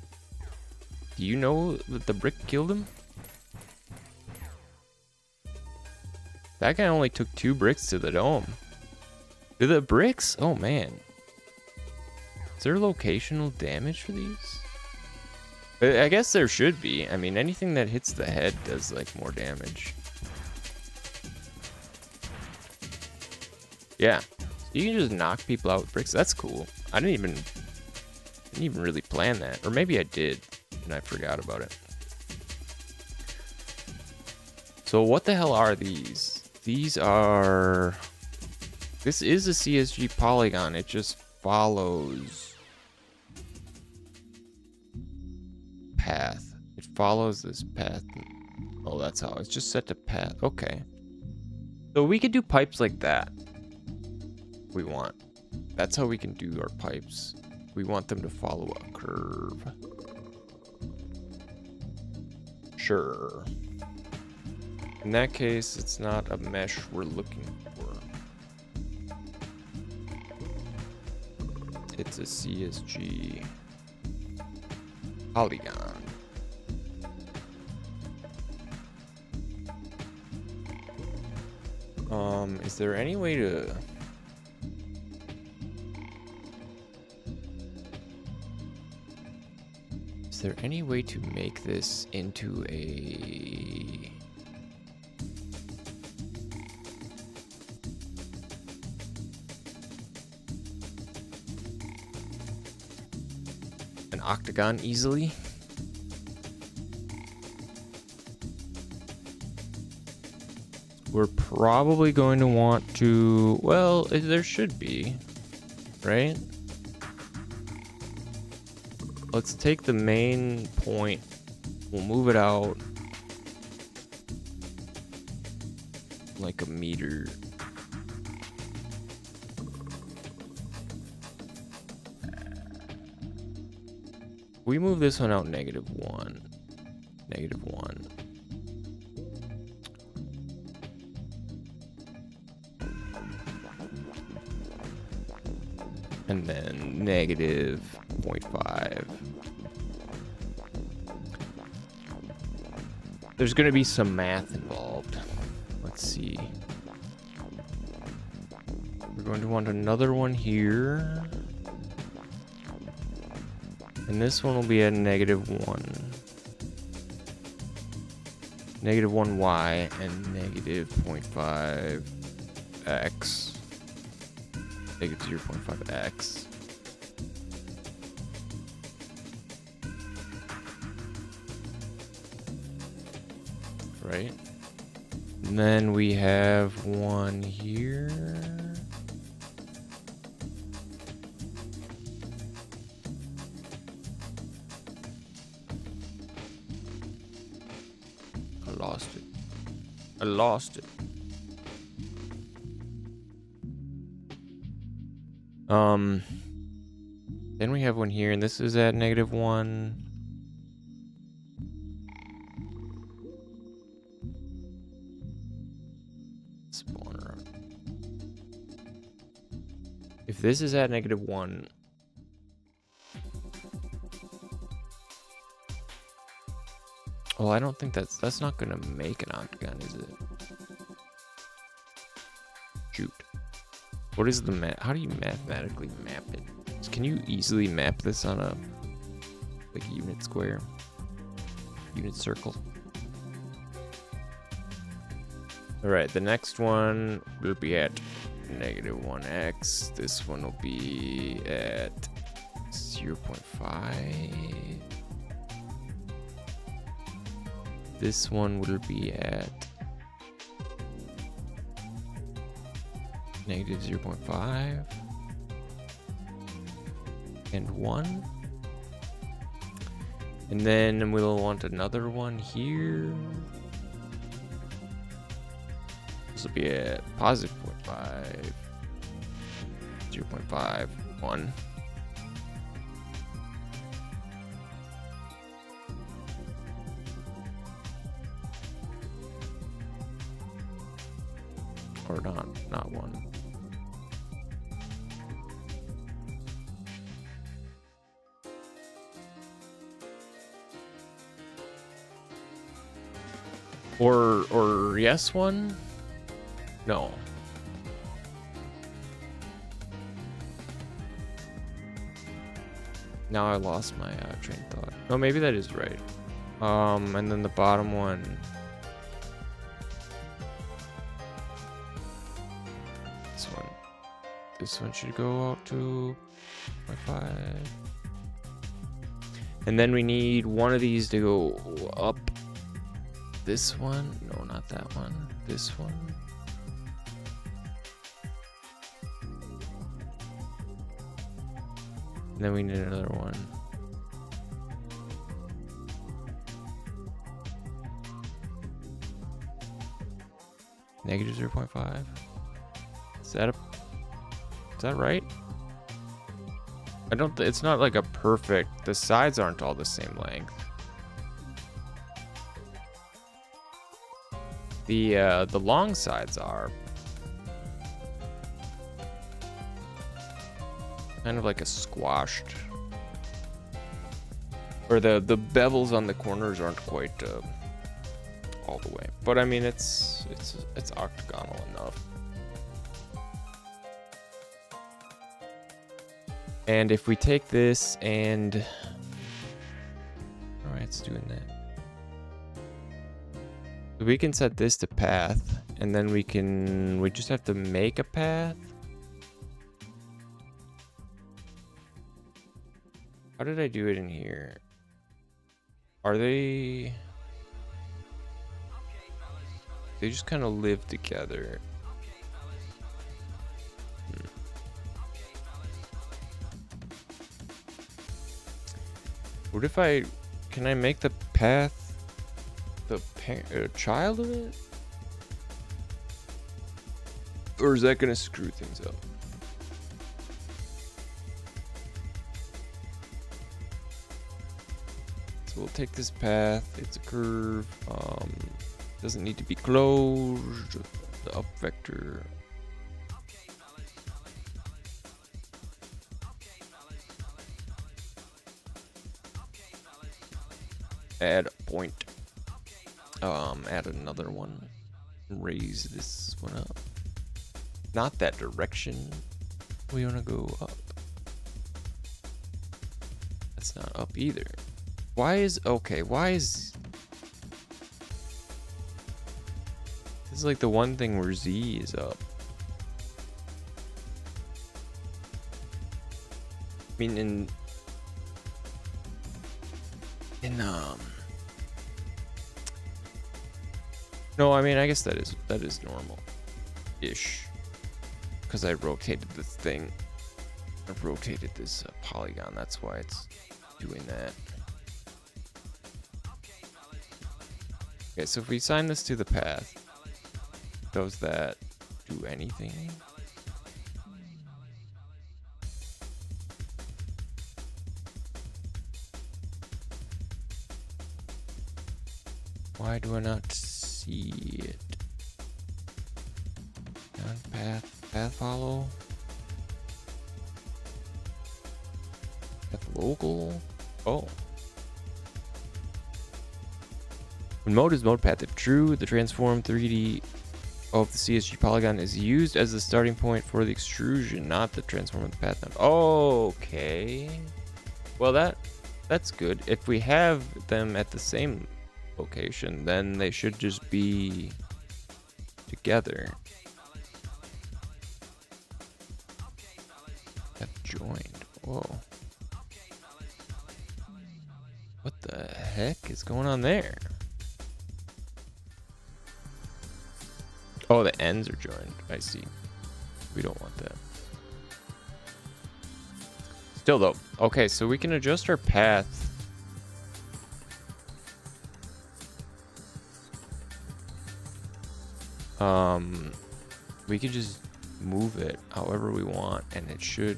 Do you know that the brick killed him? That guy only took 2 bricks to the dome. To the bricks? Oh man. Is there locational damage for these? I guess there should be. I mean, anything that hits the head does like more damage. Yeah, so you can just knock people out with bricks. That's cool. I didn't even really plan that, or maybe I did and I forgot about it. So what the hell are these? These are. This is a CSG polygon. It just follows path. It follows this path. Oh, that's how it's just set to path. Okay. So we could do pipes like that. We want. That's how we can do our pipes. We want them to follow a curve. Sure. In that case, it's not a mesh we're looking for. It's a CSG polygon. Is there any way to... Is there any way to make this into a... an octagon easily? We're probably going to want to, well, there should be, right? Let's take the main point, we'll move it out like a meter. We move this one out -1, -1. And then -0.5. There's going to be some math involved. Let's see. We're going to want another one here. And this one will be at -1. -1y and -0.5x. -0.5x. Right? And then we have one here. I lost it. Then we have one here, and this is at -1. Spawner. If this is at -1. Well, I don't think that's not gonna make an octagon, is it? Shoot. What is the map? How do you mathematically map it? Can you easily map this on a like unit square? Unit circle? Alright, the next one will be at -1x. This one will be at 0.5. This one will be at -0.5 and 1. And then we'll want another one here. This will be at +0.5, 0.5, 1. Or not 1. Or yes 1? No. Now I lost my train of thought. No, maybe that is right. And then the bottom one. This one. This one should go out to 0.5. And then we need one of these to go up. This one? No, not that one. This one. And then we need another one. Negative 0.5. Is that right? I don't. It's not like a perfect. The sides aren't all the same length. The long sides are. Kind of like a squashed. Or the bevels on the corners aren't quite all the way. But I mean, it's octagonal enough. And if we take this and... Alright, it's doing that. So we can set this to path, and then we just have to make a path. How did I do it in here? Are they... They just kind of live together. What if can I make the path the child of it? Or is that gonna screw things up? So we'll take this path, it's a curve, doesn't need to be closed, the up vector. Add a point. Add another one. Raise this one up. Not that direction. We want to go up. That's not up either. Why is... Okay, why is... This is like the one thing where Z is up. I mean, in no, I mean, I guess that is normal-ish. Because I rotated this thing. I rotated this polygon, that's why it's doing that. Okay, so if we assign this to the path, does that do anything? Why do I not see it? Path follow? Path local? Oh. When mode is mode path, if true, the transform 3D of the CSG polygon is used as the starting point for the extrusion, not the transform of the path node. Okay. Well, that's good. If we have them at the same location, then they should just be together. Path joined. Whoa. What the heck is going on there? Oh, the ends are joined. I see. We don't want that. Still though. Okay, so we can adjust our path. We can just move it however we want, and it should...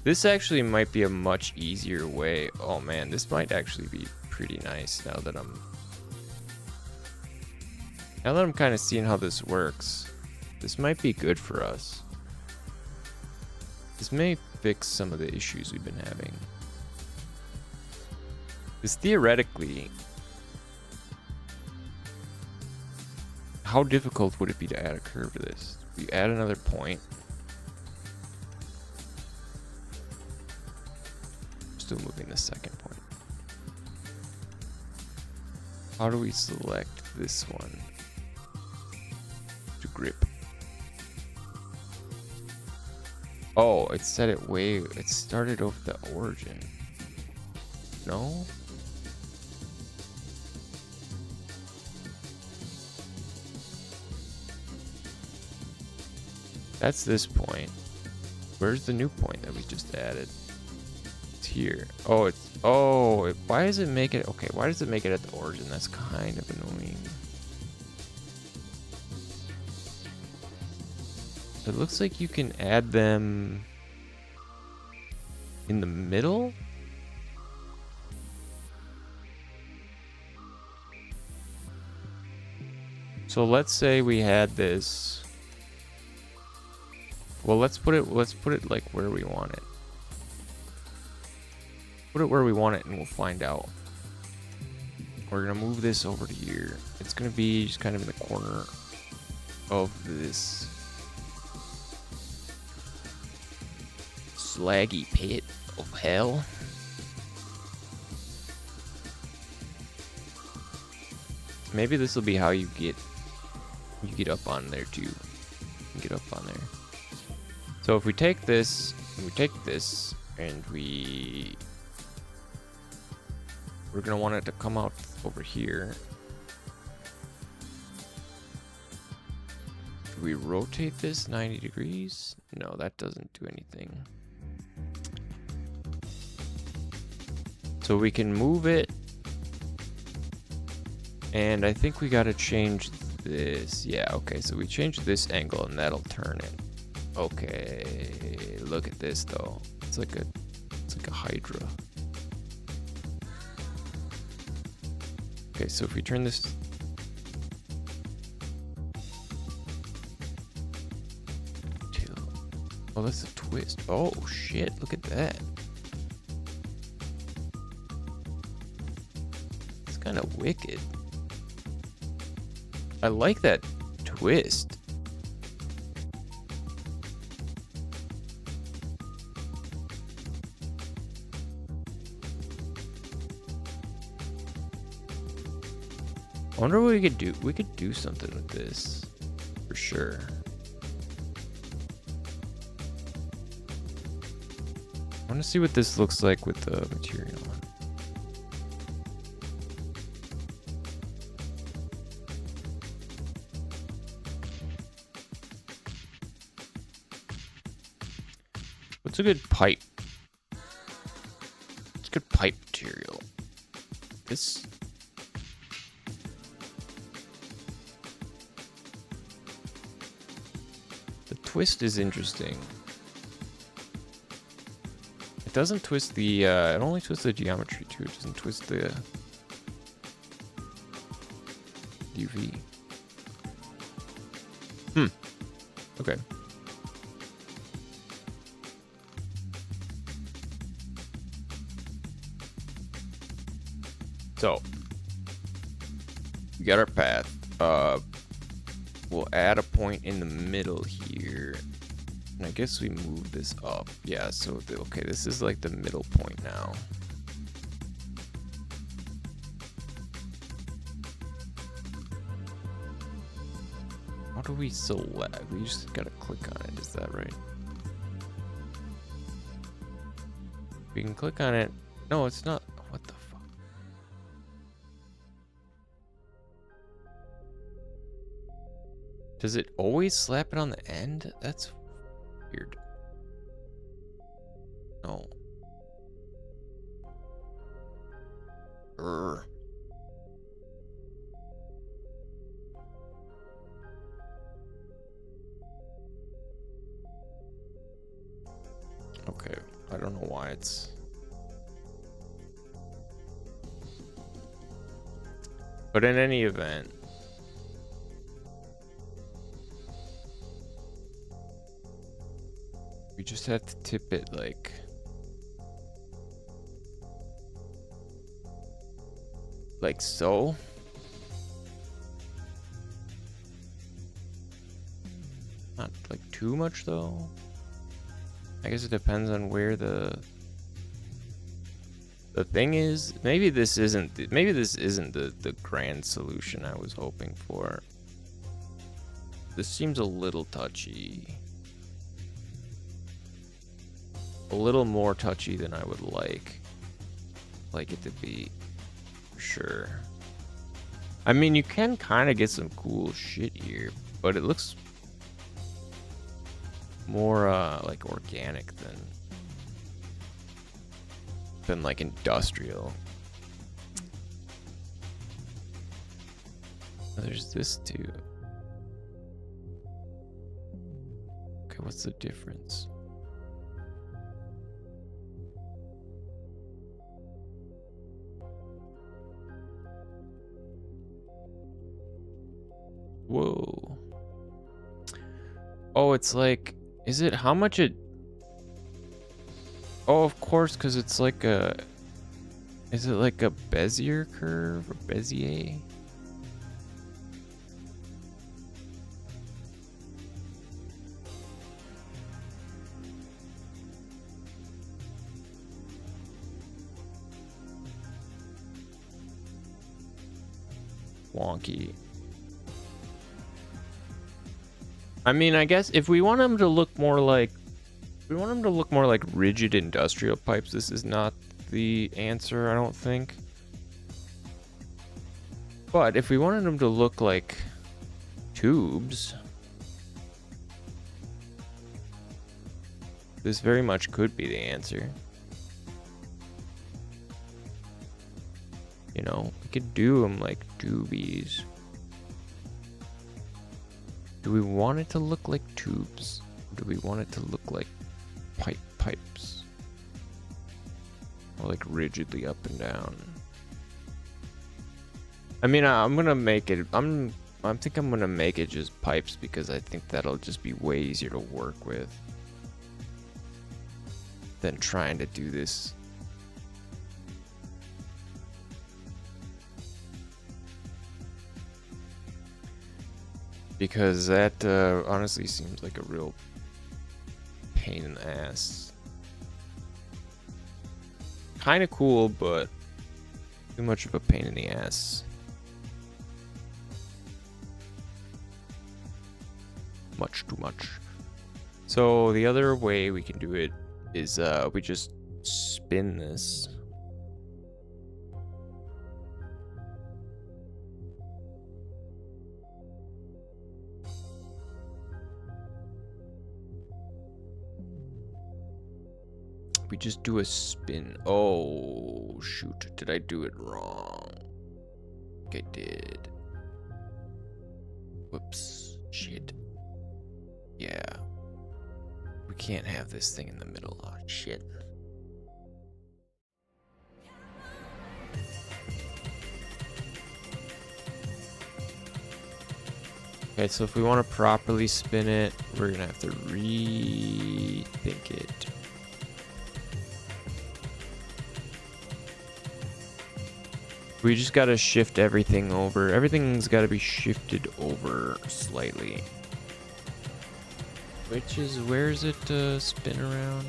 This actually might be a much easier way. Oh man, this might actually be pretty nice now that I'm kind of seeing how this works. This might be good for us. This may fix some of the issues we've been having. Because theoretically, how difficult would it be to add a curve to this? You add another point. still moving the second point. How do we select this one to grip? Oh, it said it it started off the origin. No? That's this point. Where's the new point that we just added? It's here. Oh, why does it make it? Okay, why does it make it at the origin? That's kind of annoying. It looks like you can add them in the middle. So let's say we had this. Well, let's put it like where we want it. Put it where we want it and we'll find out. We're gonna move this over to here. It's gonna be just kind of in the corner of this slaggy pit of hell. Maybe this will be how you get up on there too. Get up on there. So if we take this and we take this and we're gonna want it to come out over here. Do we rotate this 90 degrees? No, that doesn't do anything. So we can move it. And I think we gotta change this. Yeah, okay, so we change this angle and that'll turn it. Okay, look at this though. It's like a hydra. Okay, so if we turn this to, oh, that's a twist. Oh shit, look at that. It's kind of wicked. I like that twist. I wonder what we could do. We could do something with this, for sure. I want to see what this looks like with the material on. What's a good pipe? What's good pipe material? This. Twist is interesting. It doesn't twist the, it only twists the geometry too. It doesn't twist the UV. Okay. So, we got our path. We'll add a point in the middle here. And I guess we move this up. Yeah, so, okay, this is like the middle point now. How do we select? We just gotta click on it, is that right? We can click on it. No, it's not. What the fuck? Does it always slap it on the end? That's weird. No. Okay, I don't know why it's... But in any event... We just have to tip it like so. Not like too much though. I guess it depends on where the The thing is, maybe this isn't the grand solution I was hoping for. This seems a little touchy. A little more touchy than I would like it to be, for sure. I mean, you can kind of get some cool shit here, but it looks more like organic than like industrial. There's this too. Okay, what's the difference? Whoa. Oh, it's like, is it how much it? Oh, of course, because it's like a, is it like a Bezier curve or Bezier? Wonky. I mean, I guess if we want them to look more like, rigid industrial pipes, this is not the answer, I don't think. But if we wanted them to look like tubes, this very much could be the answer. You know, we could do them like tubies. Do we want it to look like tubes? Or do we want it to look like pipes? Or like rigidly up and down? I mean, I'm gonna make it, I think I'm gonna make it just pipes because I think that'll just be way easier to work with than trying to do this. Because that honestly seems like a real pain in the ass. Kind of cool, but too much of a pain in the ass. Much too much. So the other way we can do it is we just spin this. We just do a spin. Oh, shoot. Did I do it wrong? I think I did. Whoops. Shit. Yeah. We can't have this thing in the middle. Oh, shit. Okay, so if we want to properly spin it, we're going to have to rethink it. We just gotta shift everything over. Everything's gotta be shifted over slightly. Which is, where's it spin around?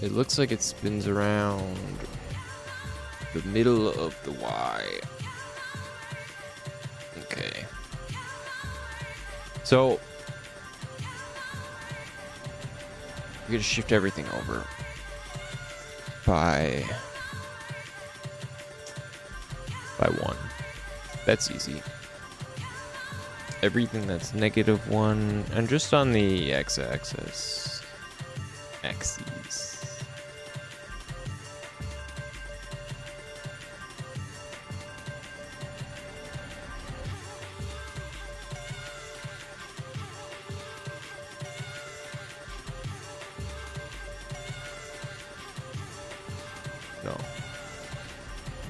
It looks like it spins around the middle of the Y. Okay. So we're gonna shift everything over by 1. That's easy. Everything that's -1, and just on the x-axis. Axes. No,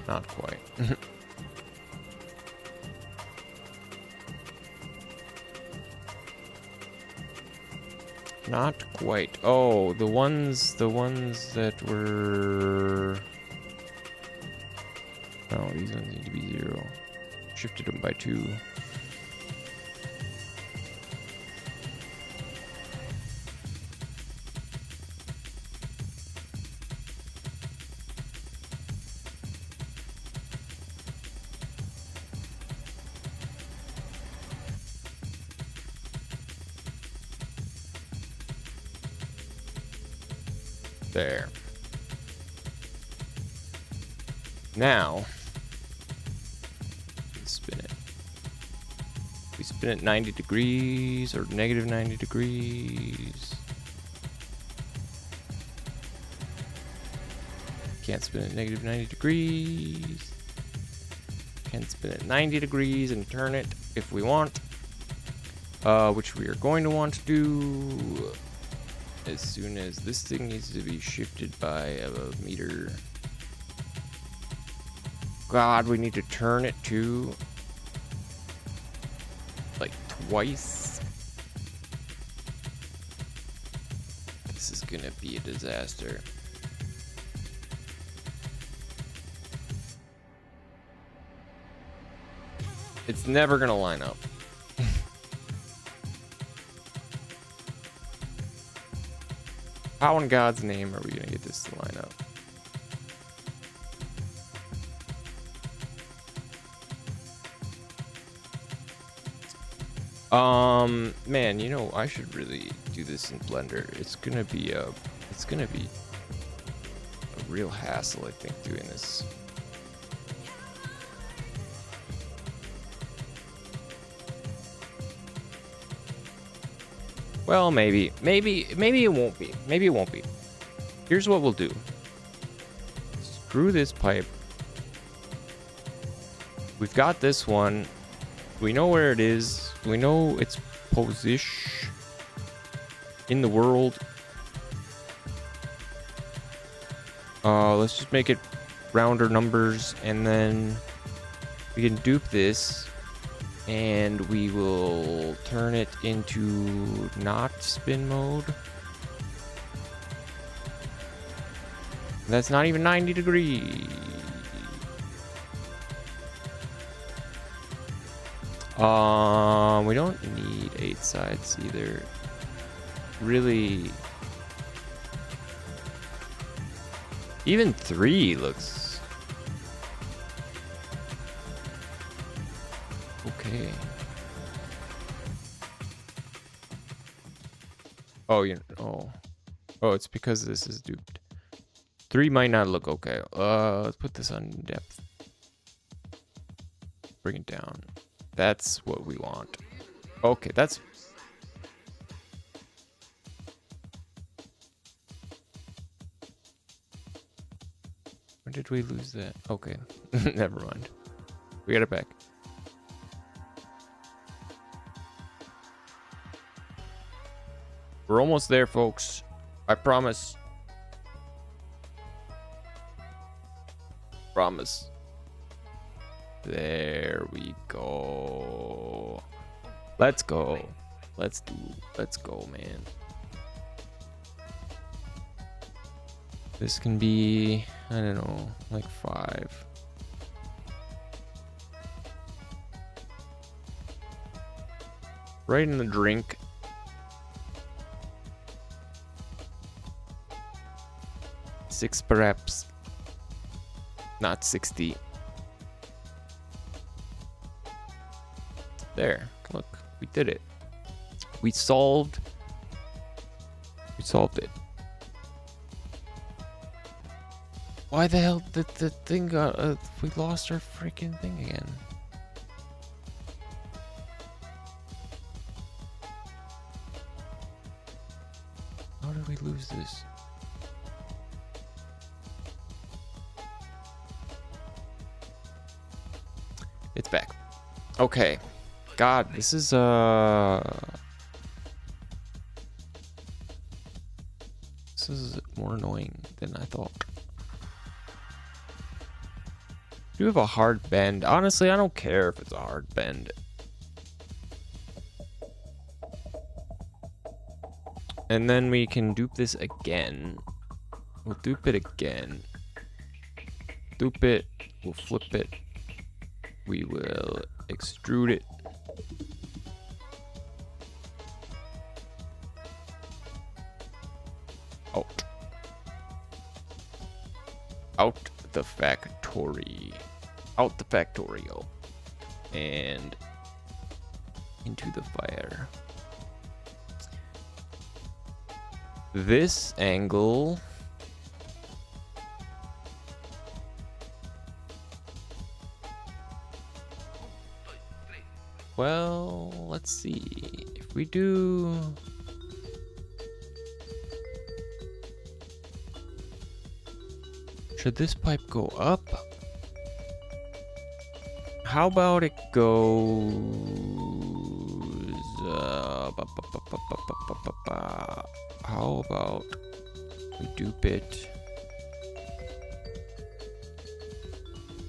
not quite. Not quite. Oh, the ones that were... No, these ones need to be 0. Shifted them by 2. There. Now, let's spin it. We spin it 90 degrees or negative 90 degrees. Can't spin it negative 90 degrees. Can spin it 90 degrees and turn it if we want. Which we are going to want to do as soon as this thing needs to be shifted by a meter. God, we need to turn it to like twice. This is gonna be a disaster. It's never gonna line up. How in God's name are we gonna get this to line up? Man, you know, I should really do this in Blender. It's gonna be a real hassle, I think, doing this. Well, maybe it won't be. Maybe it won't be. Here's what we'll do. Screw this pipe. We've got this one. We know where it is. We know its position in the world. Let's just make it rounder numbers, and then we can dupe this, and we will turn it into not spin mode. That's not even 90 degrees. We don't need 8 sides either. Really, even 3 looks okay. Oh, oh, it's because this is duped. 3 might not look okay. Let's put this on depth. Bring it down. That's what we want. Okay, that's... When did we lose that? Okay, never mind. We got it back. We're almost there, folks. I promise. Promise. There we go. Let's go. Let's go, man. This can be, I don't know, like 5. Right in the drink. Six perhaps. Not 60. There, look, we did it. We solved it. Why the hell did the thing we lost our freaking thing again? How did we lose this? It's back. Okay. God, this is more annoying than I thought. Do you have a hard bend? Honestly, I don't care if it's a hard bend. And then we can dupe this again. We'll dupe it again. Dupe it. We'll flip it. We will extrude it. Out. Out the factory. Out the factorio. And into the fire. This angle. Well, let's see. If we do. Should this pipe go up? How about it goes... how about we dupe it?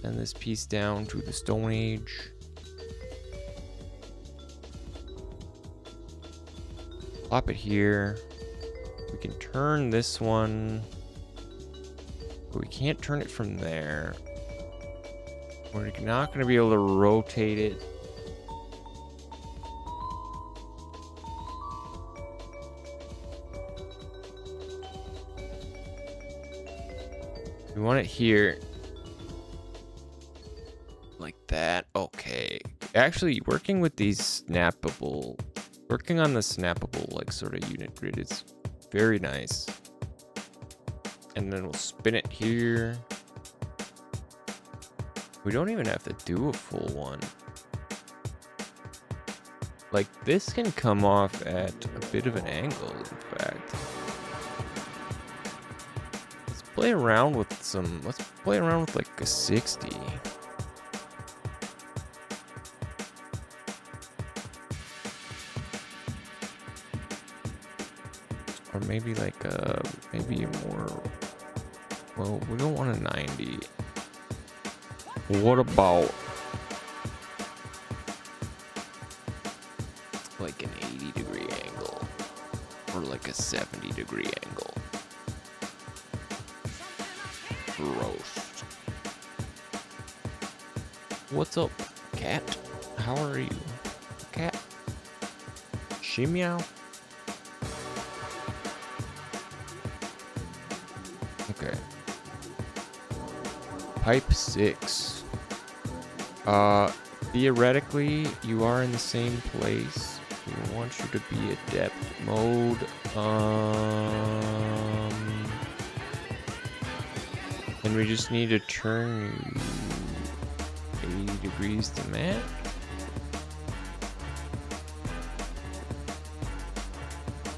Send this piece down to the Stone Age. Plop it here. We can turn this one, but we can't turn it from there. We're not going to be able to rotate it. We want it here. Like that. Okay. Actually, working with these snappable... working on the snappable, like, sort of unit grid is very nice. And then we'll spin it here. We don't even have to do a full one. Like, this can come off at a bit of an angle, in fact. Let's play around with some... let's play around with, like, a 60. Or maybe like maybe a more, well, we don't want a 90. What about like an 80-degree angle or like a 70-degree angle? Roast. What's up, cat? How are you, cat? Shimmeow. Okay. Pipe 6. Theoretically, you are in the same place. We want you to be at depth mode. And we just need to turn you 80 degrees to match.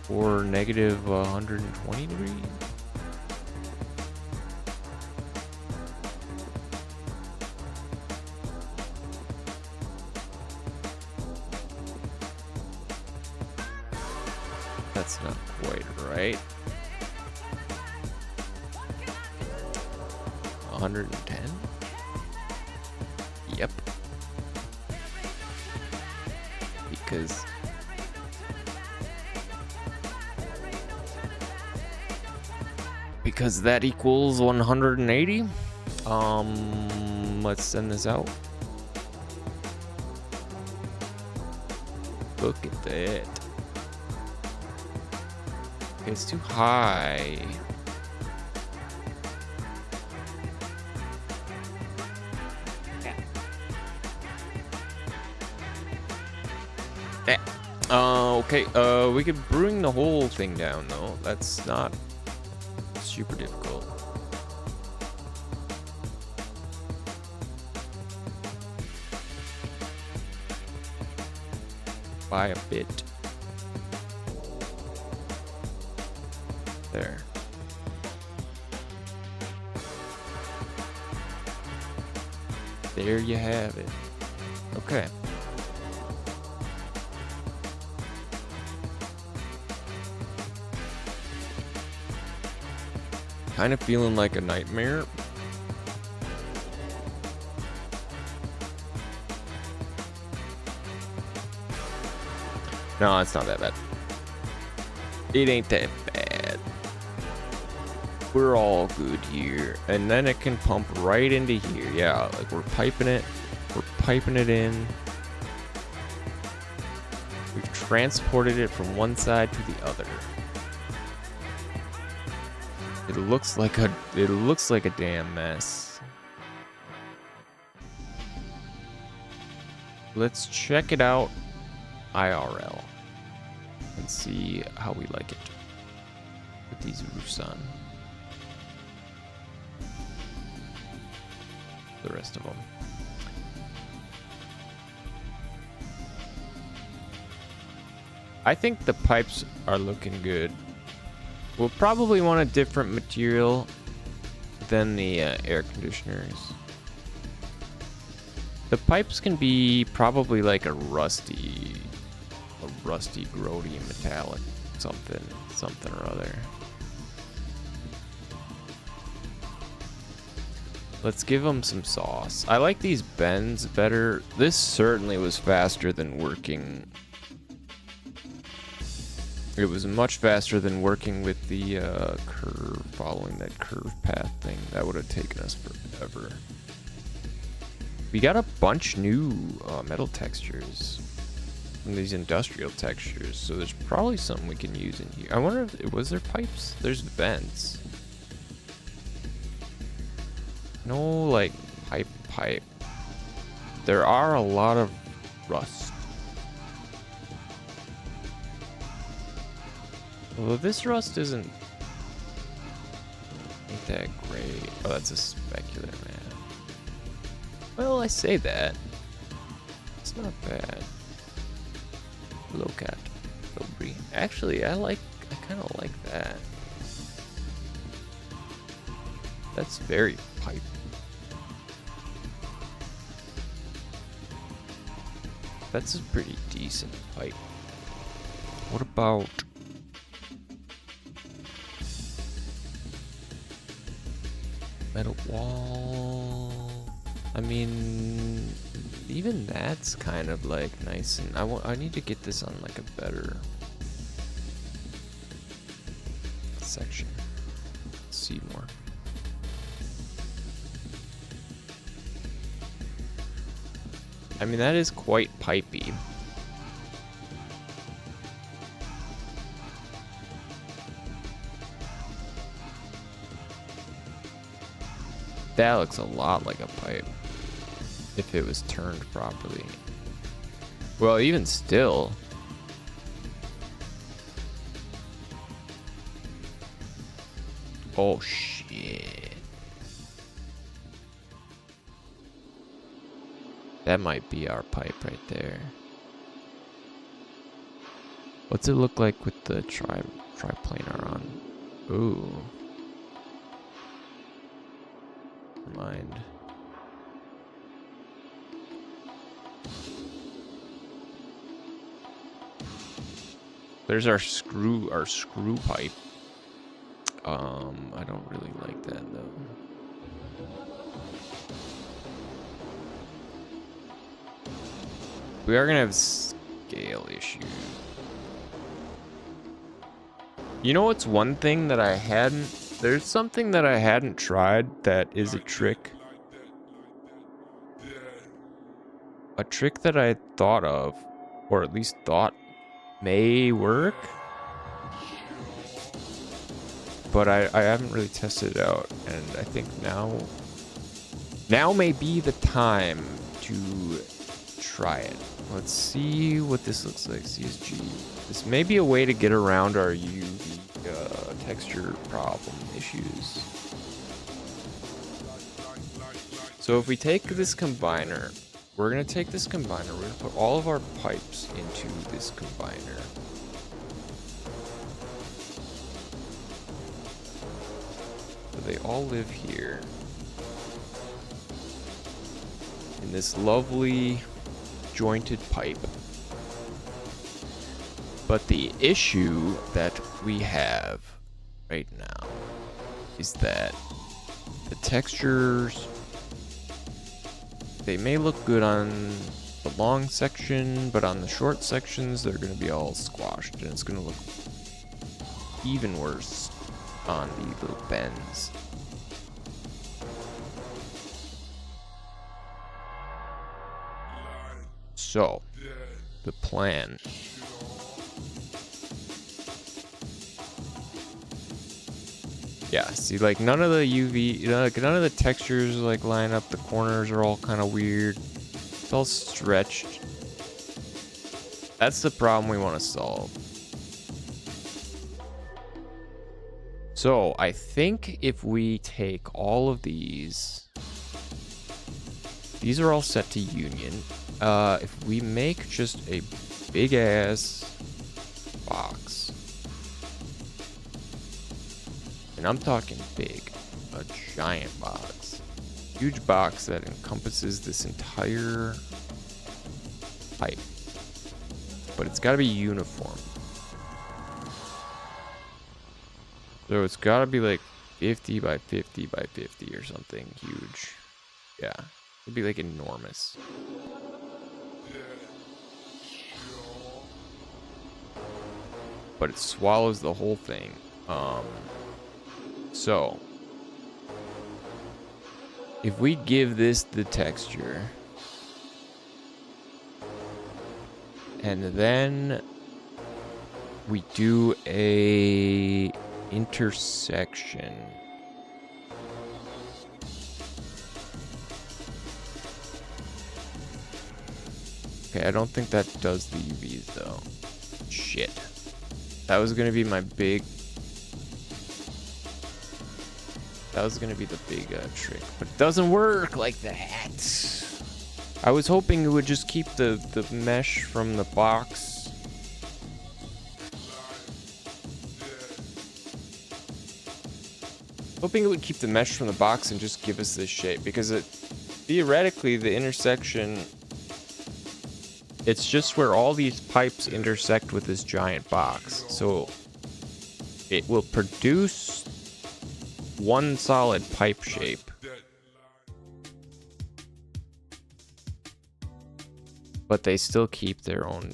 Or negative 120 degrees. That's not quite right. 110? Yep. Because that equals 180. Let's send this out. Look at that. Okay, it's too high. Okay, we could bring the whole thing down though. That's not super difficult. By a bit. There. There you have it. Okay. Kind of feeling like a nightmare. No, it's not that bad. It ain't that bad. We're all good here. And then it can pump right into here. Yeah, like we're piping it. We're piping it in. We've transported it from one side to the other. It looks like a damn mess. Let's check it out IRL and see how we like it with these roofs on. The rest of them. I think the pipes are looking good. We'll probably want a different material than the air conditioners. The pipes can be probably like a rusty, grody metallic something or other. Let's give them some sauce. I like these bends better. This certainly was faster than working. It was much faster than working with the curve, following that curve path thing. That would have taken us forever. We got a bunch new metal textures. And these industrial textures. So there's probably something we can use in here. I wonder if, was there pipes? There's vents. No, like, pipe. There are a lot of rust. Although this rust ain't that great. Oh, that's a specular, man. Well, I say that. It's not bad. Low cat. Actually, I kind of like that. That's very pipe. That's a pretty decent pipe. What about metal wall? I mean, even that's kind of like nice, and I need to get this on like a better section. Let's see more. I mean, that is quite pipey. That looks a lot like a pipe if it was turned properly. Well, even still. Oh, shit. That might be our pipe right there. What's it look like with the triplanar on? Ooh. Never mind. There's our screw pipe. I don't really like that though. We are gonna have scale issues. You know what's one thing that I hadn't... There's something that I hadn't tried that is a trick. A trick that I thought of, or at least thought may work. But I haven't really tested it out, and I think now may be the time to try it. Let's see what this looks like. CSG. This may be a way to get around our UV texture problem issues. So if we take this combiner, we're gonna take this combiner. We're gonna put all of our pipes into this combiner. So they all live here in this lovely jointed pipe. But the issue that we have right now is that the textures, they may look good on the long section, but on the short sections they're going to be all squashed, and it's going to look even worse on the little bends. So, the plan. Yeah, see, like, none of the UV, you know, like, none of the textures, like, line up. The corners are all kind of weird. It's all stretched. That's the problem we want to solve. So, I think if we take all of these are all set to union. If we make just a big-ass box, and I'm talking big, a giant box, huge box that encompasses this entire pipe, but it's got to be uniform. So it's got to be like 50 by 50 by 50 or something huge. Yeah, it'd be like enormous. But it swallows the whole thing. So if we give this the texture, and then we do a intersection. Okay, I don't think that does the UVs though. Shit. That was gonna be my big... That was gonna be the big trick, but it doesn't work like that. I was hoping it would just keep the mesh from the box. Hoping it would keep the mesh from the box and just give us this shape, because it theoretically the intersection, it's just where all these pipes intersect with this giant box. So it will produce one solid pipe shape. But they still keep their own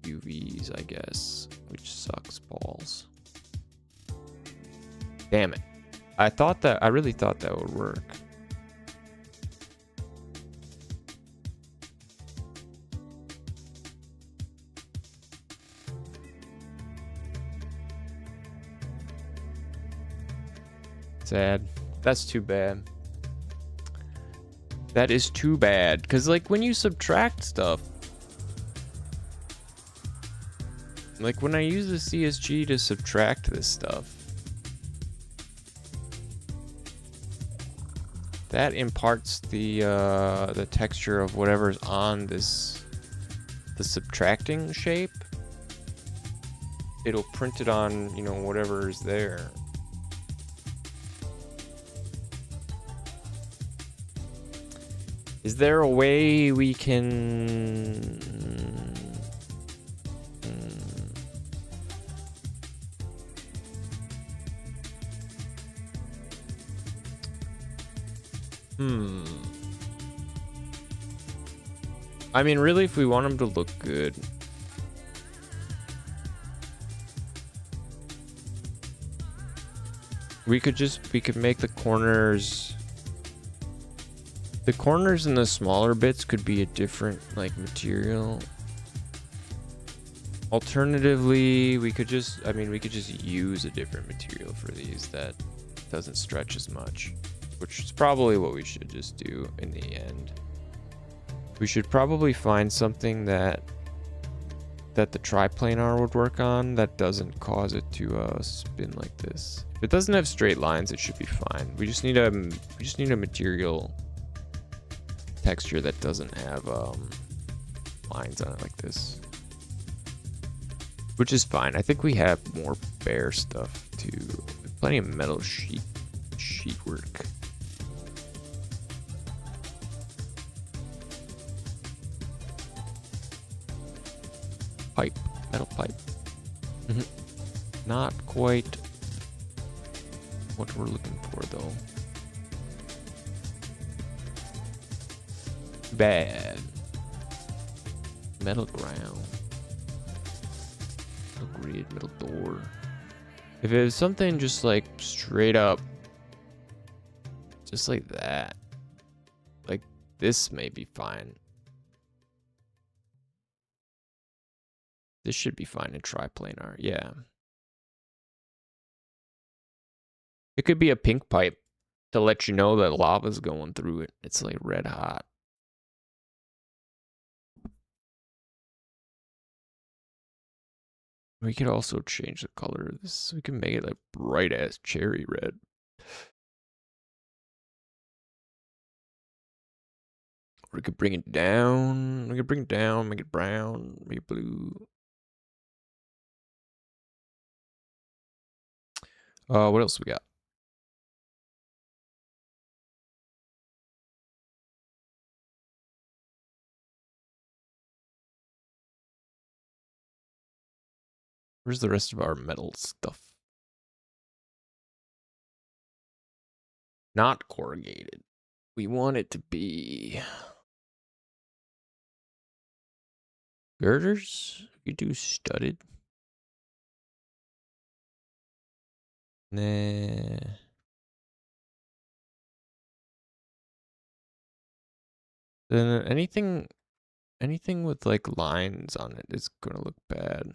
UVs, I guess, which sucks balls. Damn it. I really thought that would work. Sad. That's too bad. That is too bad. Because, like, when you subtract stuff, like, when I use the CSG to subtract this stuff, that imparts the texture of whatever's on this, the subtracting shape. It'll print it on, you know, whatever is there. Is there a way we can... I mean, really, if we want them to look good, we could make the corners... The corners and the smaller bits could be a different, like, material. Alternatively, we could just use a different material for these that doesn't stretch as much, which is probably what we should just do in the end. We should probably find something that the triplanar would work on that doesn't cause it to spin like this. If it doesn't have straight lines, it should be fine. We just need a material texture that doesn't have lines on it like this, which is fine. I think we have more bare stuff too. Plenty of metal sheet work. Pipe, metal pipe. Not quite what we're looking for though. Bad. Metal ground. Metal grid. rotated middle door. If it was something just like straight up, just like that, like this may be fine. This should be fine in triplanar, yeah. It could be a pink pipe to let you know that lava's going through it. It's like red hot. We could also change the color of this. We can make it like bright ass cherry red. Or we could bring it down. We could bring it down, make it brown, make it blue. What else we got? Where's the rest of our metal stuff? Not corrugated. We want it to be girders. We do studded. Nah. Then anything with like lines on it is gonna look bad.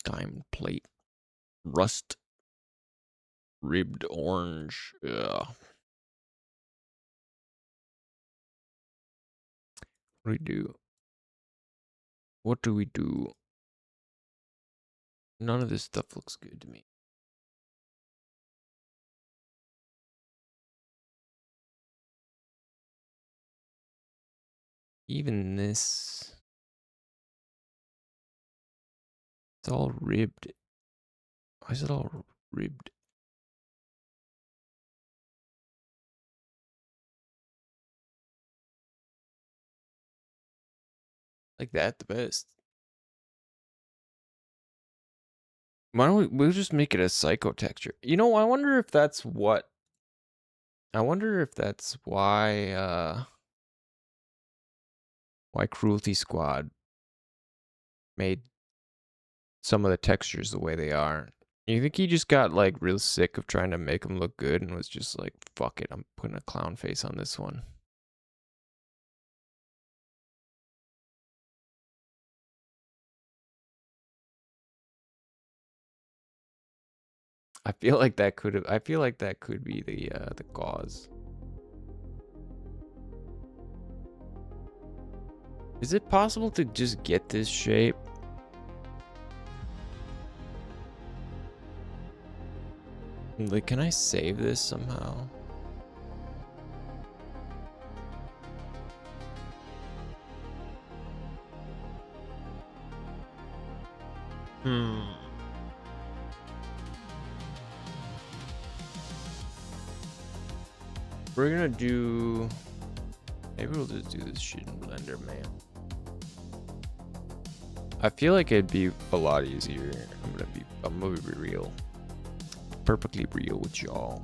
Diamond plate. Rust. Ribbed orange. Ugh. What do we do? What do we do? None of this stuff looks good to me. Even this. It's all ribbed. Why is it all ribbed? Like that the best. Why don't we'll just make it a psycho texture? You know, I wonder if that's what. I wonder if that's why Cruelty Squad made some of the textures the way they are. You think he just got like real sick of trying to make them look good and was just like, fuck it, I'm putting a clown face on this one. I feel like that could be the cause. Is it possible to just get this shape? Like, can I save this somehow? We're gonna do... Maybe we'll just do this shit in Blender, man. I feel like it'd be a lot easier. I'm gonna be real. Perfectly real with y'all.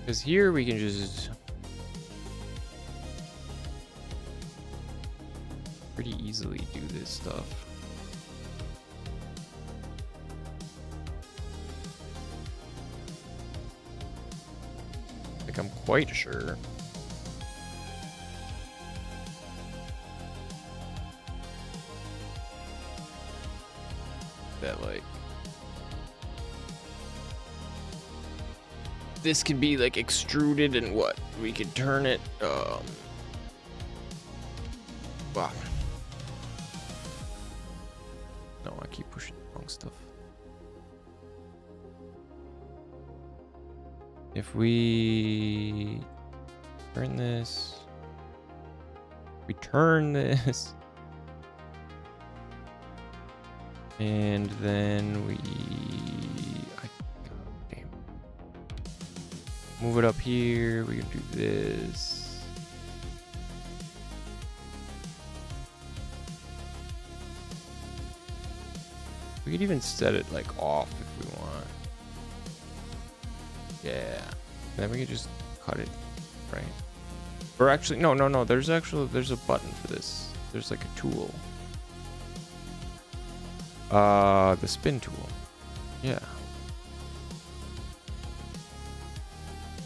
Because here we can just pretty easily do this stuff. Like, I'm quite sure. That, like, this can be, like, extruded and what? We could turn it, wow. No, I keep pushing the wrong stuff. If we turn this, we turn this, and then we, damn, move it up here. We can do this. We could even set it like off if we want. Yeah. Then we could just cut it, right? Or actually, no. There's a button for this. There's like a tool. The spin tool. Yeah.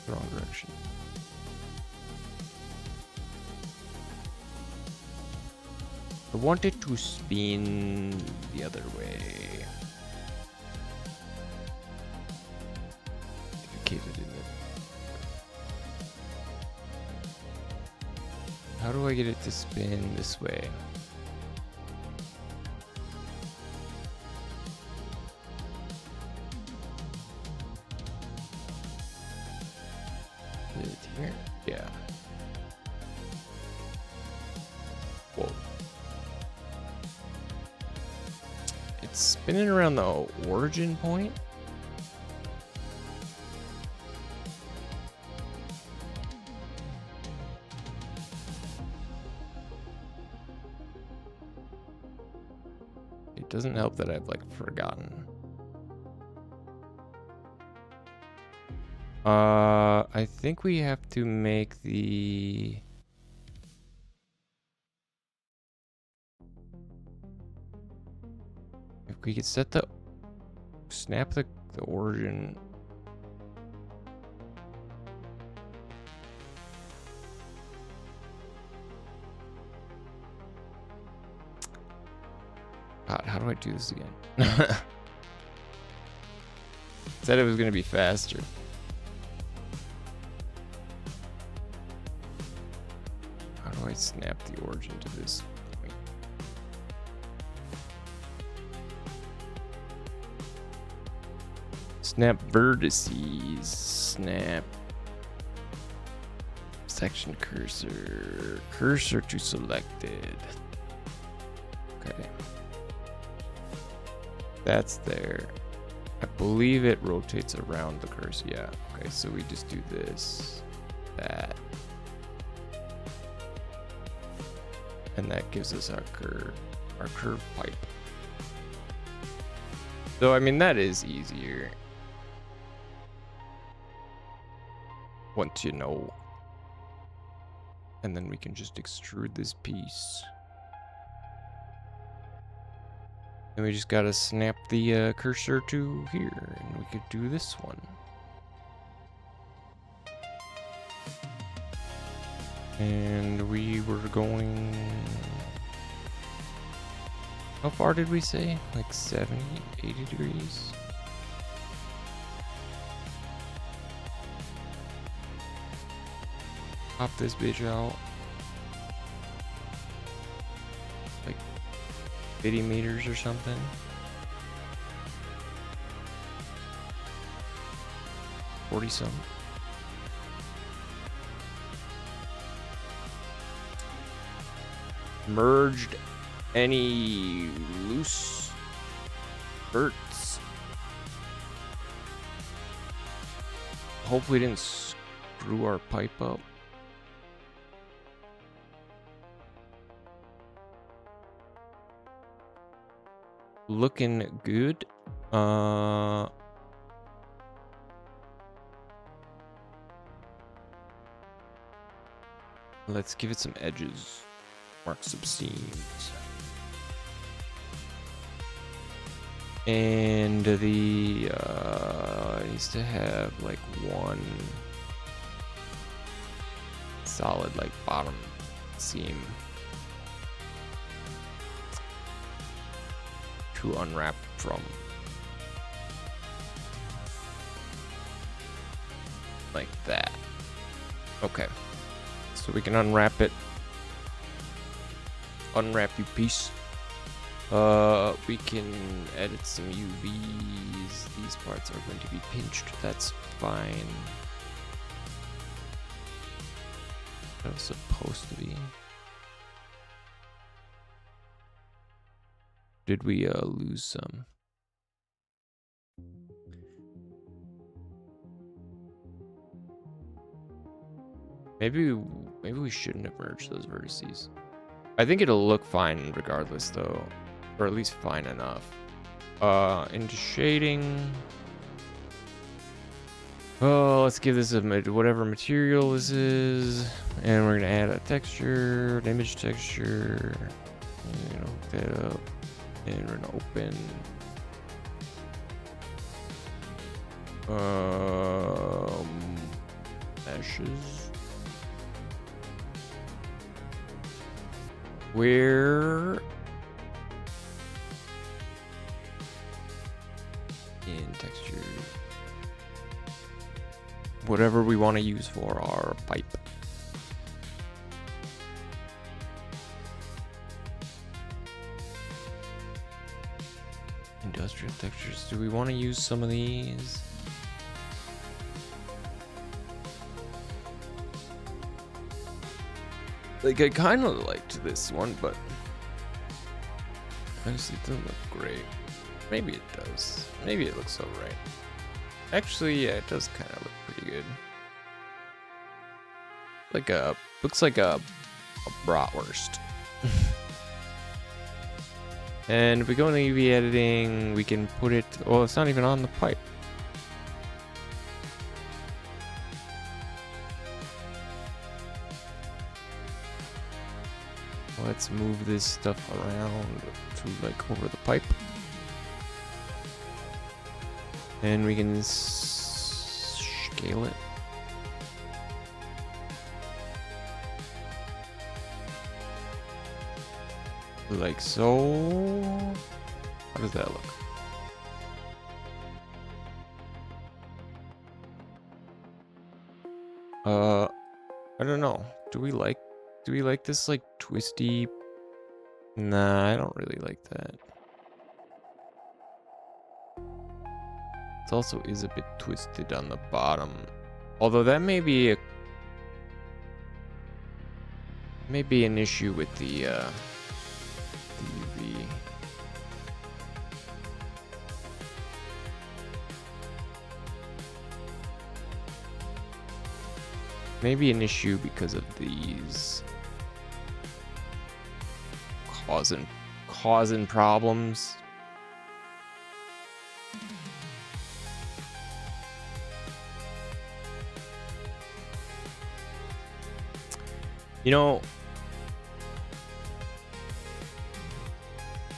Wrong direction. I want it to spin the other way. Indicated in it. How do I get it to spin this way? Is it here? Yeah. Whoa. It's spinning around the origin point. It doesn't help that I've like forgotten. I think we have to make the... If we could set the... Snap the origin... God, how do I do this again? Said it was gonna be faster. How do I snap the origin to this point? Snap vertices. Snap section cursor. Cursor to selected. Okay. That's there. I believe it rotates around the cursor. Yeah. Okay, so we just do this, that. And that gives us our curve pipe. So, I mean, that is easier. Once you know. And then we can just extrude this piece. And we just gotta snap the cursor to here, and we could do this one. And we were going... How far did we say? Like 70, 80 degrees? Pop this bitch out. Like 50 meters or something. Some. Merged any loose verts. Hopefully didn't screw our pipe up. Looking good. Let's give it some edges. Mark some seams. And the needs to have like one solid like bottom seam to unwrap from. Like that. Okay. So we can unwrap it. Unwrap you piece. We can edit some UVs. These parts are going to be pinched. That's fine. That was supposed to be. Did we lose some? Maybe we shouldn't have merged those vertices. I think it'll look fine regardless though, or at least fine enough. Into shading. Oh, let's give this a whatever material this is, and we're gonna add a texture, an image texture, and hook that up, and we're gonna open. Meshes. Where in texture, whatever we want to use for our pipe. Industrial textures. Do we want to use some of these? Like, I kind of liked this one, but honestly, it doesn't look great. Maybe it does. Maybe it looks alright. Actually, yeah, it does kind of look pretty good. Looks like a bratwurst. And if we go into UV editing, we can put it. Oh, it's not even on the pipe. Let's move this stuff around to like over the pipe. And we can scale it. Like so. How does that look? I don't know. Do we like this like twisty? Nah, I don't really like that. It also is a bit twisted on the bottom. Although that may be an issue with the UV. Maybe an issue because of these causing problems. You know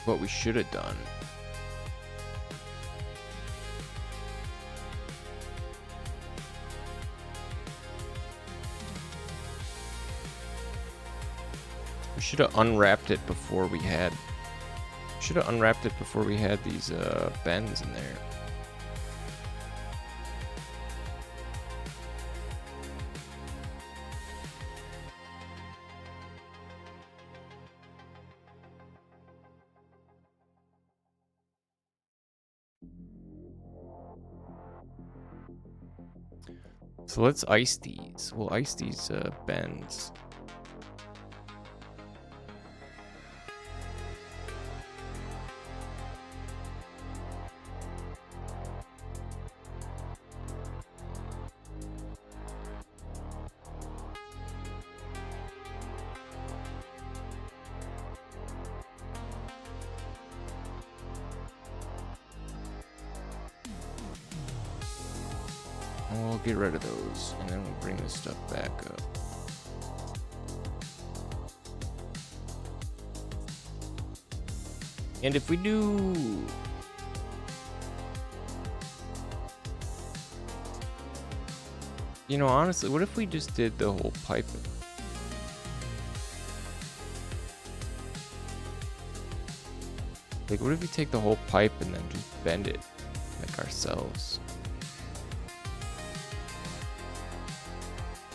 what we should have done? We should have unwrapped it before we had. Should have unwrapped it before we had these bends in there. So let's ice these. We'll ice these bends. We'll get rid of those, and then we'll bring this stuff back up. And if we do... You know, honestly, what if we just did the whole pipe? Like, what if we take the whole pipe and then just bend it, like ourselves?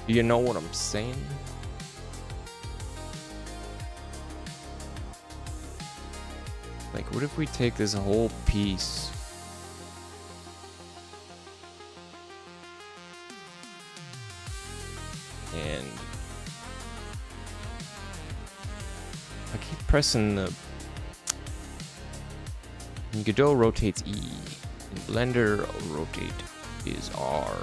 You know what I'm saying? Like, what if we take this whole piece and I keep pressing the... In Godot rotates E. In Blender, rotate is R.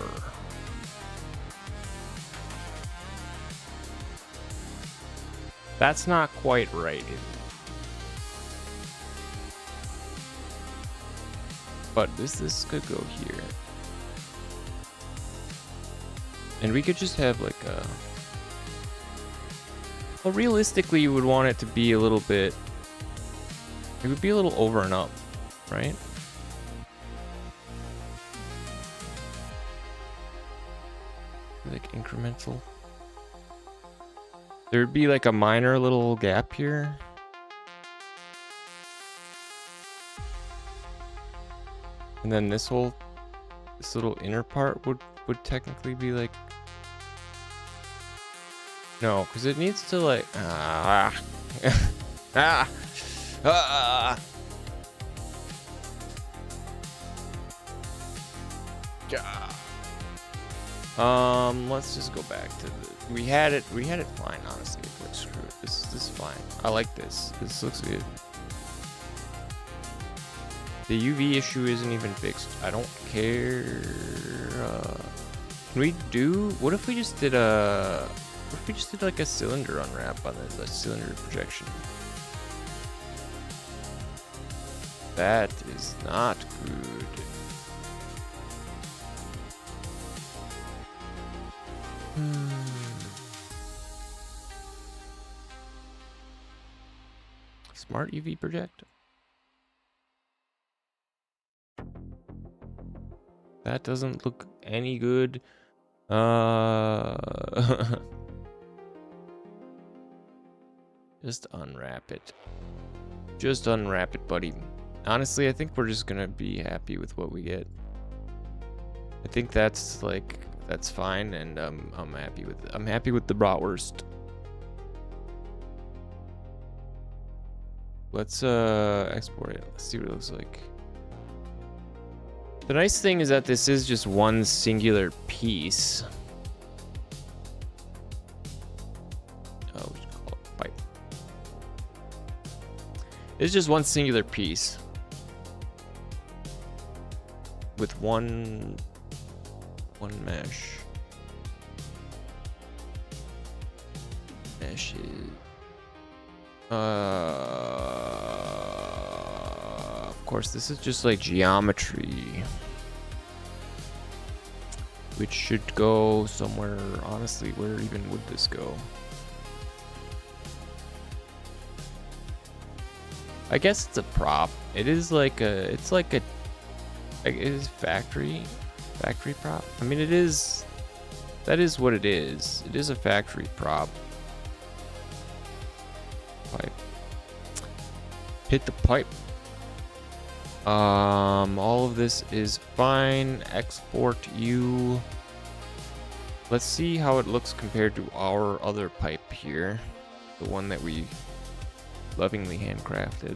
That's not quite right, is it? But this could go here. And we could just have like a... Well, realistically, you would want it to be a little bit... It would be a little over and up, right? Like incremental. There'd be like a minor little gap here. And then this little inner part would technically be like... No, because it needs to like... Let's just go back to the... We had it fine, honestly. Like, screw it. This is fine. I like this. This looks good. The UV issue isn't even fixed. I don't care. Can we do... What if we just did a... What if we just did like a cylinder unwrap on the cylinder projection? That is not good. Smart UV project? That doesn't look any good. Just unwrap it. Just unwrap it, buddy. Honestly, I think we're just gonna be happy with what we get. I think that's like, that's fine, and I'm happy with the bratwurst. Let's export it. Let's see what it looks like. The nice thing is that this is just one singular piece. Oh, we should call it pipe. It's just one singular piece with one mesh. Of course, this is just like geometry, which should go somewhere. Honestly, where even would this go? I guess it's a prop. It is like a, it's like a, it is factory prop. I mean, it is, that is what it is. It is a factory prop. Pipe. Hit the pipe. All of this is fine. Export you. Let's see how it looks compared to our other pipe here. The one that we lovingly handcrafted.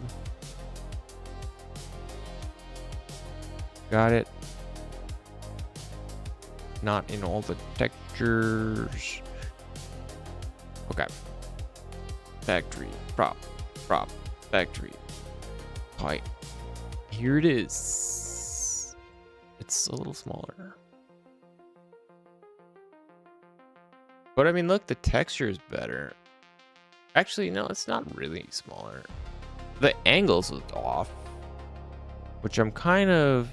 Got it. Not in all the textures. Okay. Factory, prop, factory, pipe. Here it is. It's a little smaller. But I mean, look, the texture is better. Actually, no, it's not really smaller. The angles look off, which I'm kind of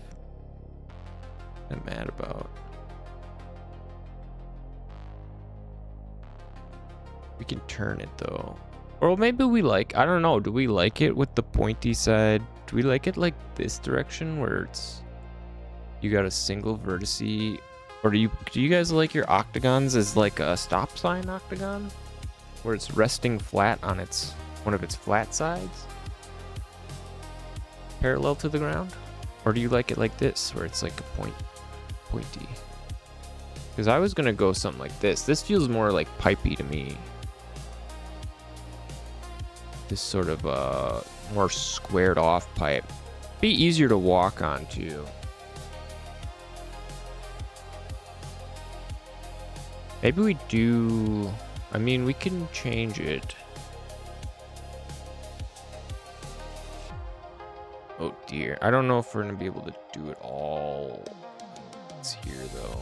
mad about. We can turn it though. Or maybe we like, I don't know, do we like it with the pointy side? Do we like it like this direction where it's, you got a single vertice? Or do you guys like your octagons as like a stop sign octagon? Where it's resting flat on its, one of its flat sides? Parallel to the ground? Or do you like it like this, where it's like a pointy? Because I was gonna go something like this. This feels more like pipey to me. This sort of more squared off pipe. Be easier to walk on too. Maybe we do, I mean, we can change it. Oh dear, I don't know if we're gonna be able to do it all. It's here though.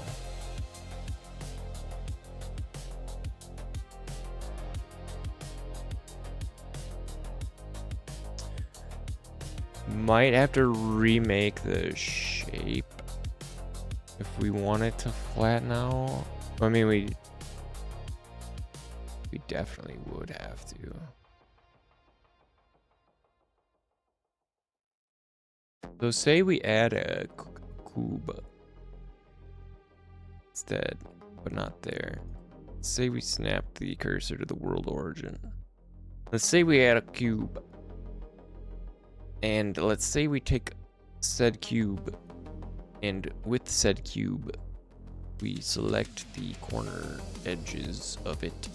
Might have to remake the shape if we want it to flatten out. I mean, we definitely would have to. So say we add a cube instead, but not there. Say we snap the cursor to the world origin. Let's say we add a cube. And let's say we take said cube, and with said cube, we select the corner edges of it.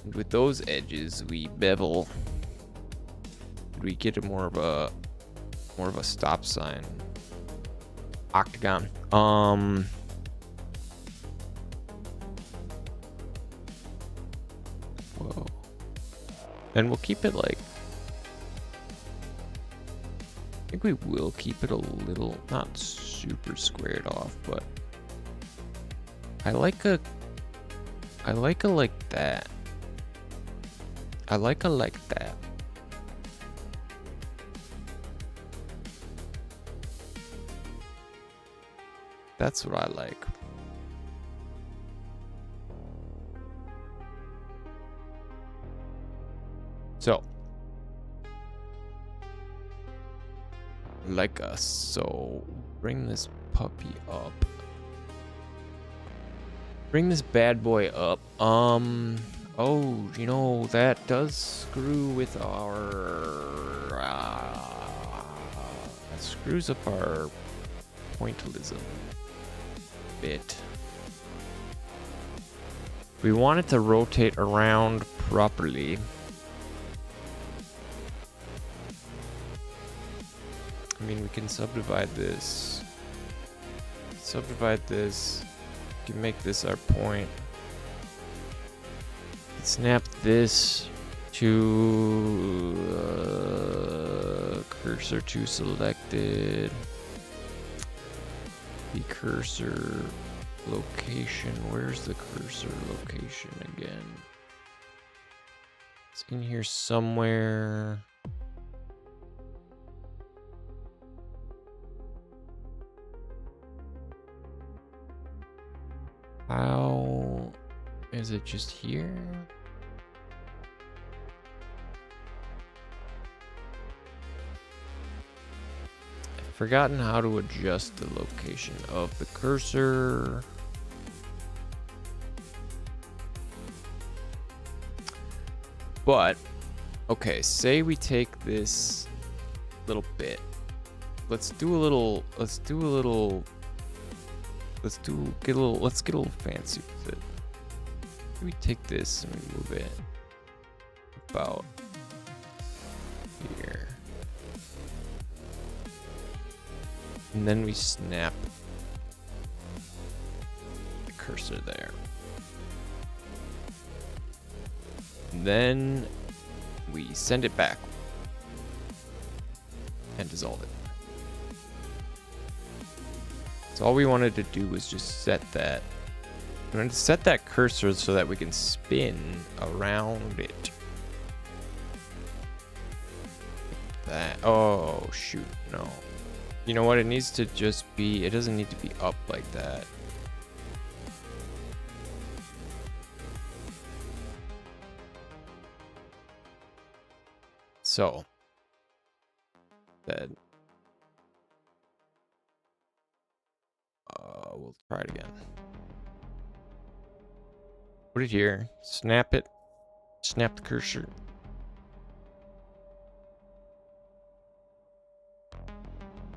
And with those edges, we bevel. We get a more of a stop sign. Octagon. Whoa. And we'll keep it like, I think we will keep it a little, not super squared off, but I like a like that. I like a like that. That's what I like. So, like us. So, bring this puppy up. Bring this bad boy up. Oh, you know, that does screw with our... that screws up our pointillism bit. We want it to rotate around properly. I mean, we can subdivide this. We can make this our point. Snap this to cursor to selected. The cursor location. Where's the cursor location again? It's in here somewhere. How is it just here? I've forgotten how to adjust the location of the cursor. But okay, say we take this little bit. Let's get a little fancy with it. We take this and we move it about here. And then we snap the cursor there. And then we send it back and dissolve it. So all we wanted to do was just set that. We wanted to set that cursor so that we can spin around it. That. Oh, shoot. No. You know what? It needs to just be. It doesn't need to be up like that. So. That. We'll try it again. Put it here. Snap it. Snap the cursor.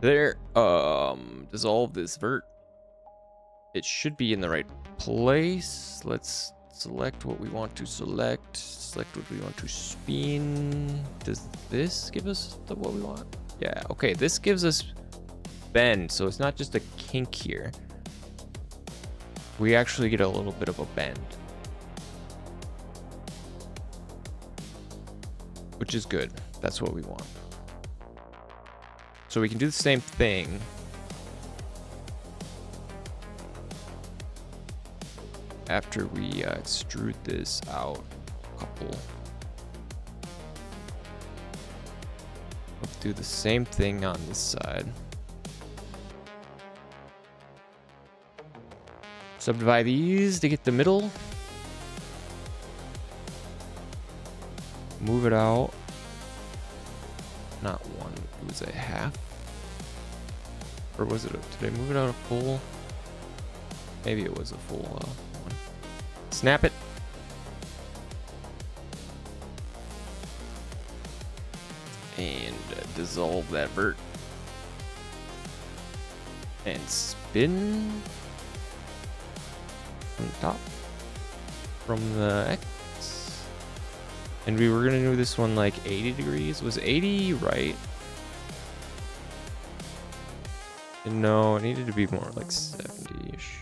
There. Dissolve this vert. It should be in the right place. Let's select what we want to select. Select what we want to spin. Does this give us what we want? Yeah. Okay. This gives us bend, so it's not just a kink here. We actually get a little bit of a bend, which is good. That's what we want. So we can do the same thing. After we extrude this out a couple. do the same thing on this side. Subdivide these to get the middle. Move it out. Not one, it was a half. Or was it, did I move it out a full? Maybe it was a full one. Snap it. And dissolve that vert. And spin on top from the X. And we were gonna do this one like 80 degrees. Was 80 right? No, it needed to be more like 70-ish.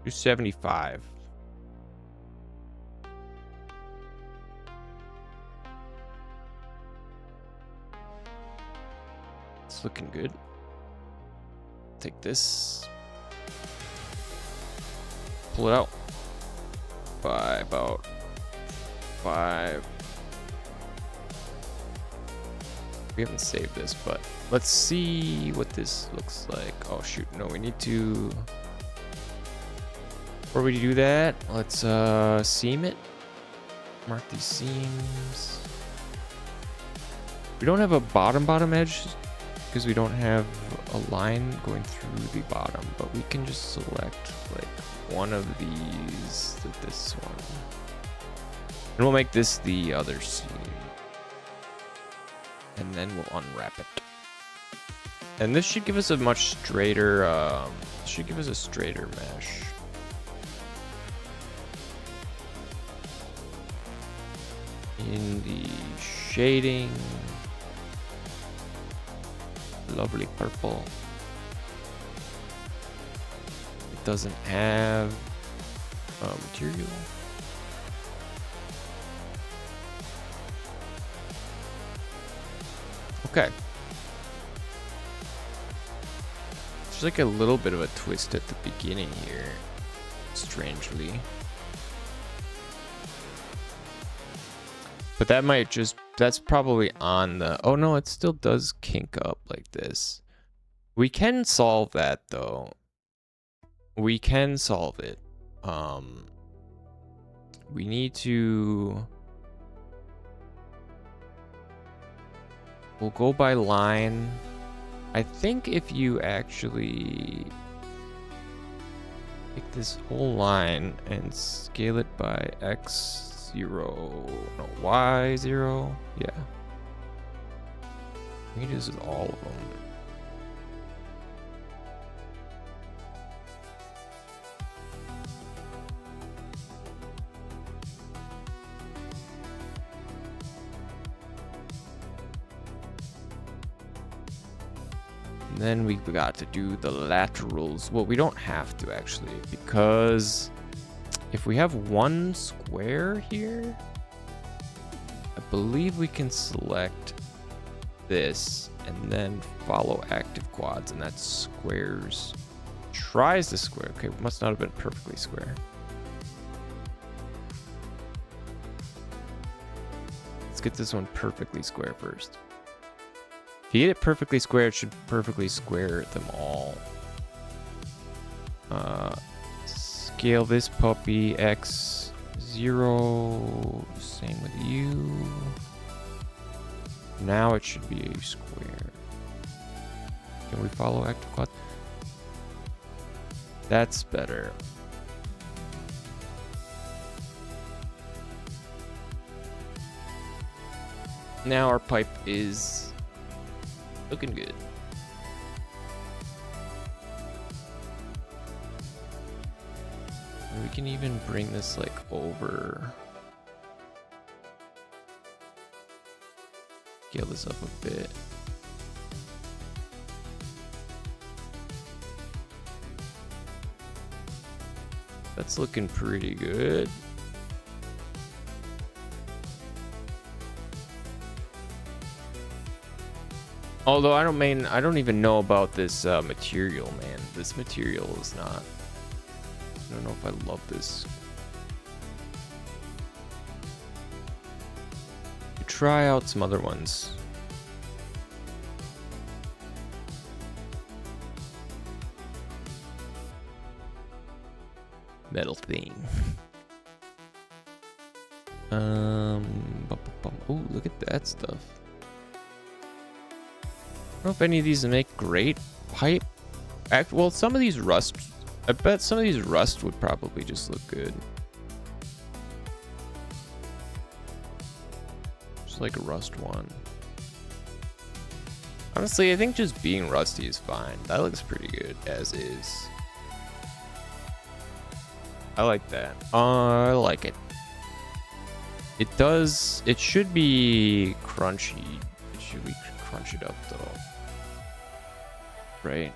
Do 75. It's looking good. Take this. Pull it out by about 5. We haven't saved this, but let's see what this looks like. Oh shoot, no, we need to, before we do that, let's seam it. Mark these seams. We don't have a bottom edge because we don't have a line going through the bottom, but we can just select like one of these, this one, and we'll make this the other seam. And then we'll unwrap it. And this should give us a much straighter, mesh. In the shading, lovely purple. It doesn't have material. Okay. There's like a little bit of a twist at the beginning here, strangely. But that might just, that's probably on the, oh no, it still does kink up like this. We can solve that though. We can solve it. We need to, we'll go by line. I think if you actually take this whole line and scale it by X0, no, Y0, yeah. We can do this with all of them. Then we got to do the laterals. Well, we don't have to actually, because if we have one square here, I believe we can select this and then follow active quads, and that's squares. Tries the square. Okay, must not have been perfectly square. Let's get this one perfectly square first. If you get it perfectly square, it should perfectly square them all. Scale this puppy X0. Same with you. Now it should be a square. Can we follow active quad? That's better. Now our pipe is looking good. And we can even bring this like over. Scale this up a bit. That's looking pretty good. Although I don't even know about this material, man. This material is not, I don't know if I love this. try out some other ones. Metal thing. Oh, look at that stuff. I don't know if any of these make great pipe. Well, some of these rust. I bet some of these rust would probably just look good. Just like a rust one. Honestly, I think just being rusty is fine. That looks pretty good as is. I like that. I like it. It should be crunchy. It should be crunch it up though. Right.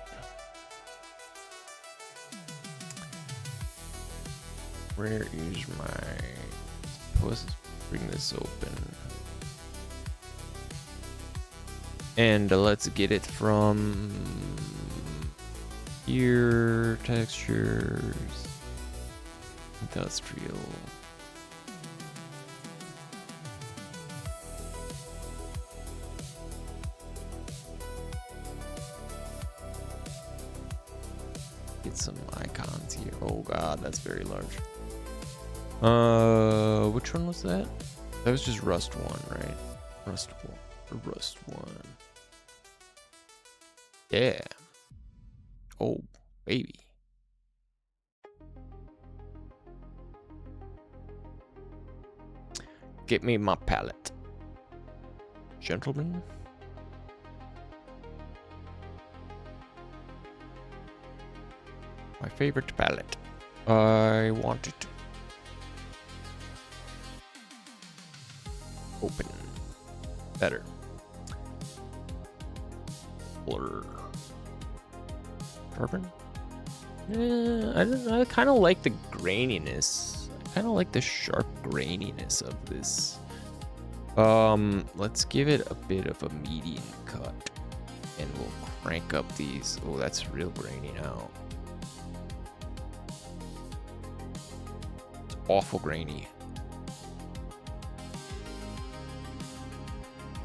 Where is my... Let's bring this open. And let's get it from here, textures, industrial. Get some icons here. Oh god, that's very large. Which one was that? That was just Rust 1, right? Rust 1. Yeah. Oh, baby. Get me my palette. Gentlemen. My favorite palette. I want it. Open. Better. Blur. Carbon? I kind of like the graininess. I kind of like the sharp graininess of this. Let's give it a bit of a median cut. And we'll crank up these. Oh, that's real grainy now. It's awful grainy.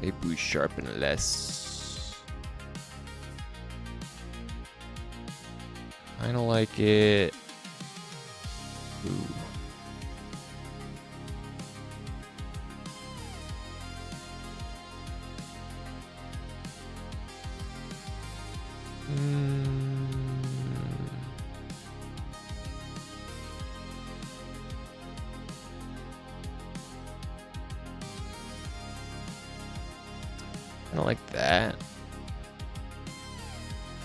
Maybe we sharpen less. Kinda like it. Ooh. Kinda like that.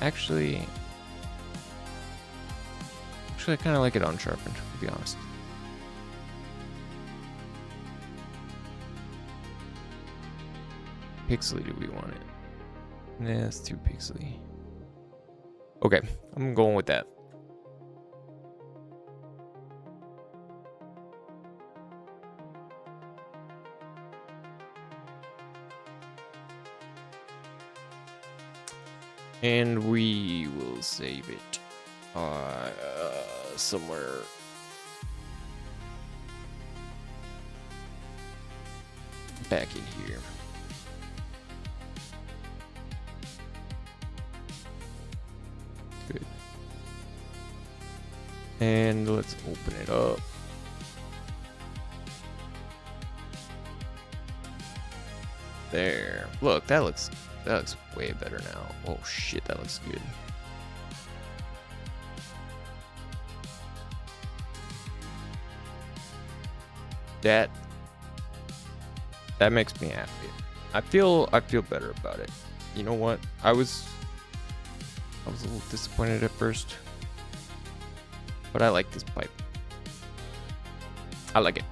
Actually, I kind of like it unsharpened, to be honest. Pixely do we want it? Nah, it's too pixely. Okay, I'm going with that. And we will save it. Somewhere back in here. Good. And let's open it up. There. Look, that looks way better now. Oh shit, that looks good. That makes me happy. I feel better about it. You know what? I was a little disappointed at first, but I like this pipe. I like it.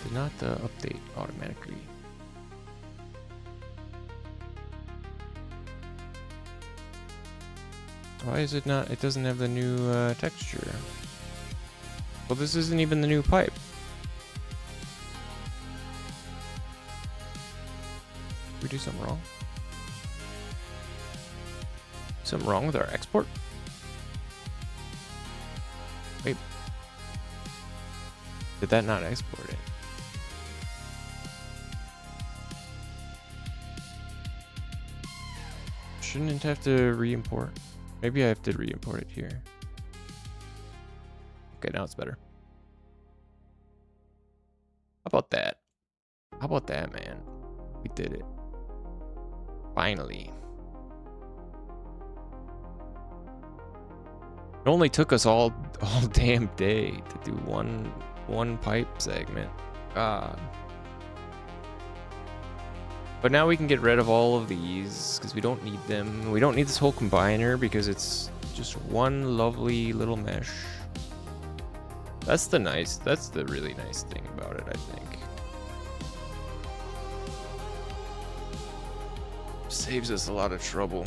Did not update automatically. Why is it not? It doesn't have the new texture. Well, this isn't even the new pipe. Did we do something wrong? something wrong with our export? Wait. Did that not export it? Shouldn't it have to re-import? Maybe I have to re-import it here. Okay, now it's better. How about that? How about that, man? We did it. Finally. It only took us all damn day to do one pipe segment. God. But now we can get rid of all of these because we don't need them. We don't need this whole combiner because it's just one lovely little mesh. That's the really nice thing about it, I think. Saves us a lot of trouble.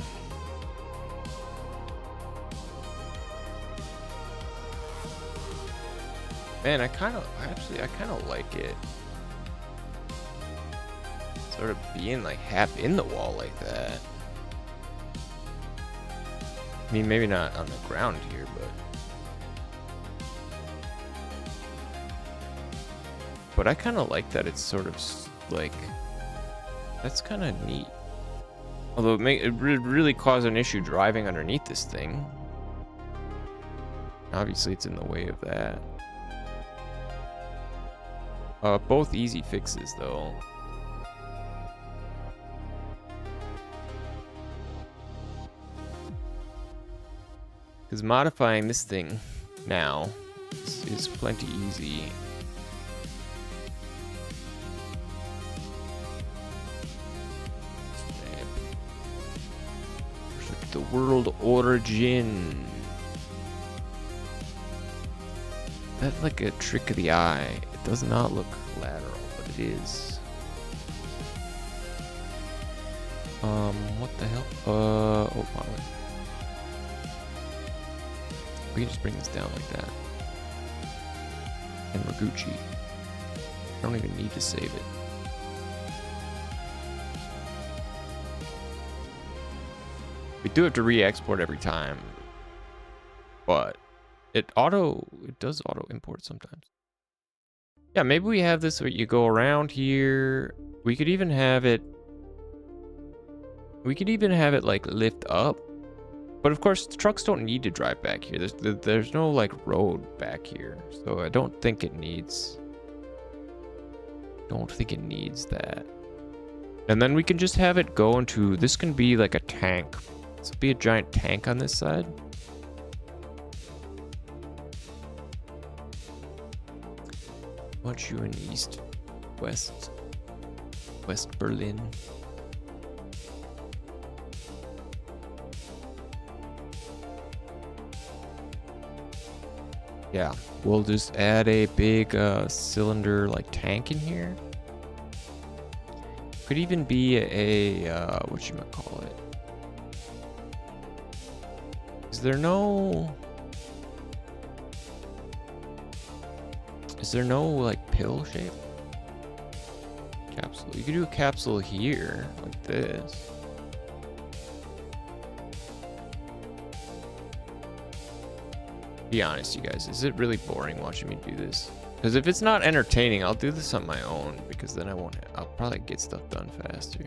Man, I kind of like it. Sort of being like half in the wall like that. I mean, maybe not on the ground here, but I kind of like that it's sort of like, that's kind of neat. Although it would really cause an issue driving underneath this thing. Obviously, it's in the way of that. Both easy fixes, though. Because modifying this thing now is plenty easy. The world origin. That's like a trick of the eye. It does not look lateral, but it is. What the hell? Oh, finally. We can just bring this down like that. And we're Gucci. I don't even need to save it. We do have to re-export every time, but it does auto import sometimes. Yeah, maybe we have this where you go around here. We could even have it like lift up. But of course, the trucks don't need to drive back here. There's no like road back here, so I don't think it needs that. And then we can just have it go into, this can be like a tank. This will be a giant tank on this side. Want you in West Berlin. Yeah, we'll just add a big cylinder like tank in here. Could even be a whatchamacallit. Is there no like pill shape? Capsule. You could do a capsule here, like this. Be honest, you guys, is it really boring watching me do this? Because if it's not entertaining, I'll do this on my own, because then I'll probably get stuff done faster.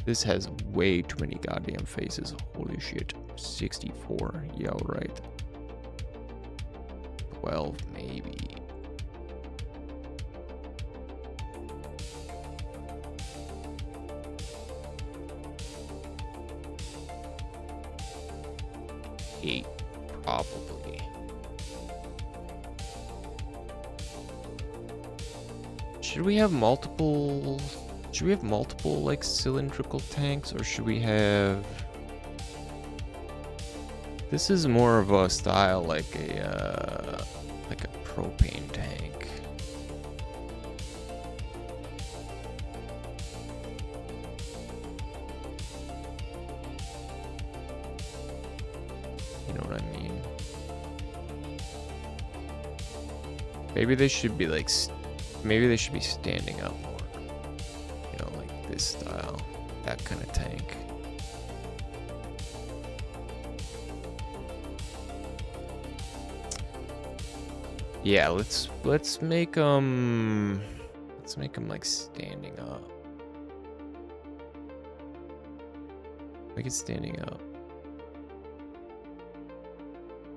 This has way too many goddamn faces. Holy shit. 64. Yeah, right. 12, maybe. Eight, probably. Should we have multiple like cylindrical tanks, or should we have? This is more of a style like a propane tank. You know what I mean? Maybe they should be like, maybe they should be standing up more. You know, like this style, that kind of tank. Yeah, let's make him like standing up. Make it standing up.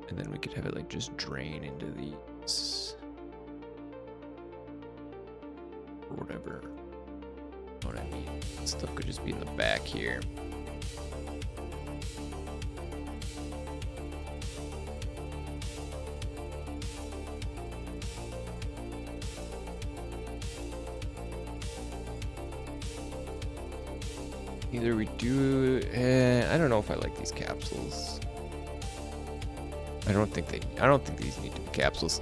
And then we could have it like just drain into these. Or whatever. What I mean. Stuff could just be in the back here. Either we do, I don't know if I like these capsules. I don't think these need to be capsules.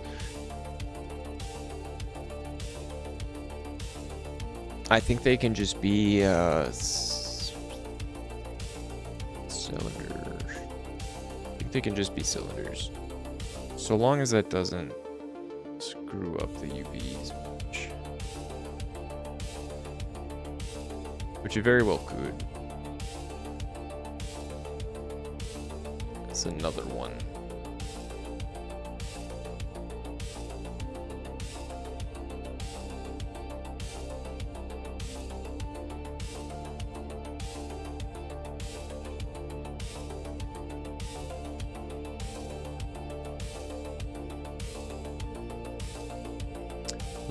I think they can just be cylinders. I think they can just be cylinders. So long as that doesn't screw up the UVs much. Which it very well could. That's another one.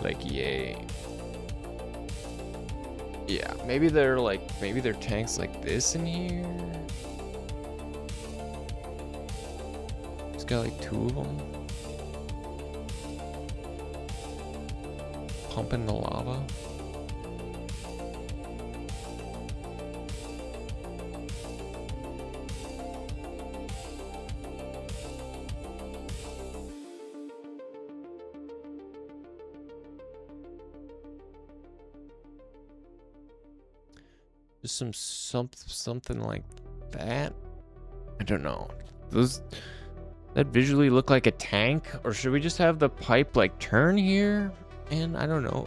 Like, yay. Yeah, maybe they're tanks like this in here. It's got like 2 of them. Pumping the lava. Just something like that. I don't know. Does that visually look like a tank, or should we just have the pipe like turn here? And I don't know.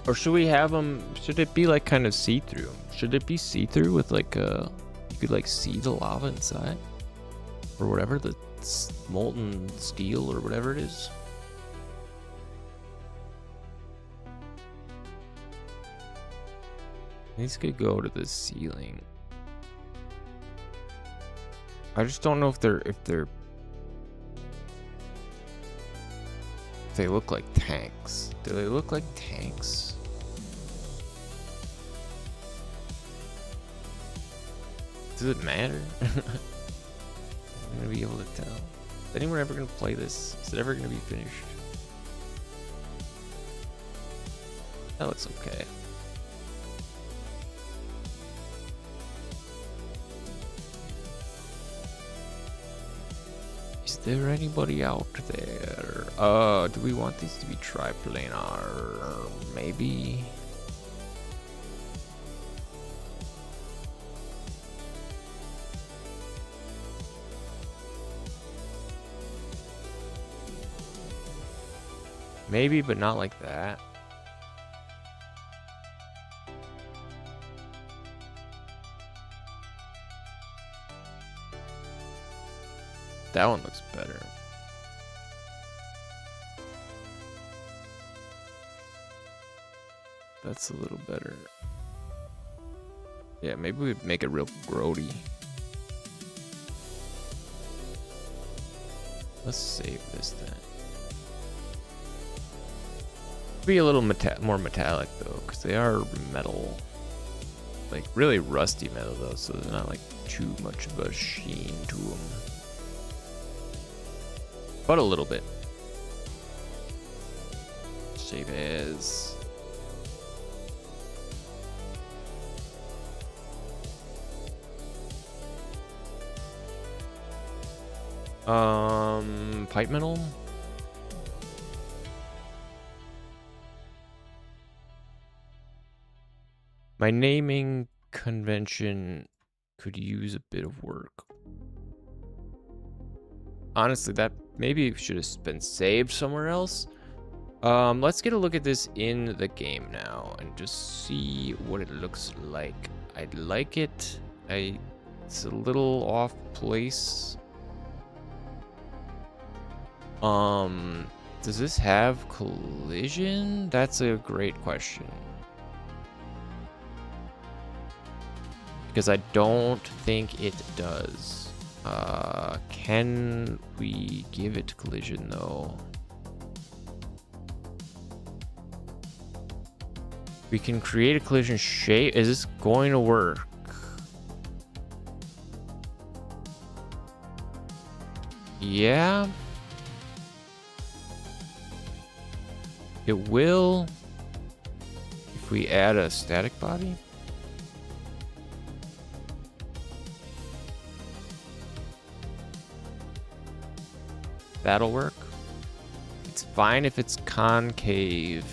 Or should we have them, should it be like kind of see-through? Should it be see-through with like you could like see the lava inside? Or whatever, the molten steel or whatever it is? These could go to the ceiling. I just don't know if they look like tanks. Do they look like tanks? Does it matter? I'm gonna be able to tell. Is anyone ever gonna play this? Is it ever gonna be finished? That looks okay. Is there anybody out there? Do we want these to be triplanar? Maybe. Maybe, but not like that. That one looks better. That's a little better. Yeah, maybe we make it real grody. Let's save this then. Be a little more metallic though, because they are metal. Like really rusty metal though, so there's not like too much of a sheen to them. But a little bit. Save as. Pipe metal. My naming convention could use a bit of work. Honestly, that maybe should have been saved somewhere else. Let's get a look at this in the game now and just see what it looks like. I like it. It's a little off place. Does this have collision? That's a great question. Because I don't think it does. Can we give it collision though? We can create a collision shape. Is this going to work? Yeah. It will if we add a static body. That'll work. It's fine if it's concave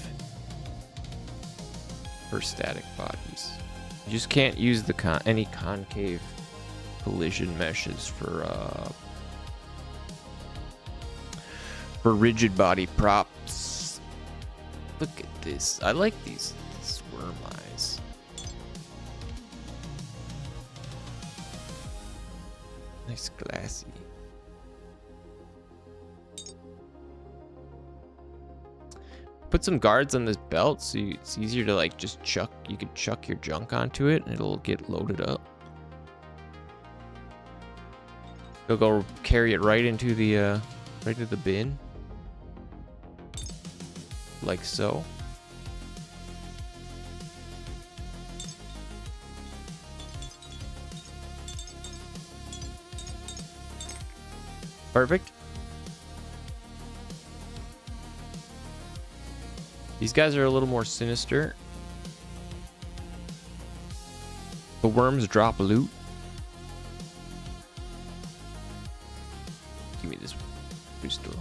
for static bodies. You just can't use the any concave collision meshes for rigid body props. Look at this. I like these worm eyes. Nice glassy. Put some guards on this belt so it's easier to like just chuck. You can chuck your junk onto it and it'll get loaded up. You'll go carry it right into the bin, like so. Perfect. These guys are a little more sinister. The worms drop loot. Give me this pistol.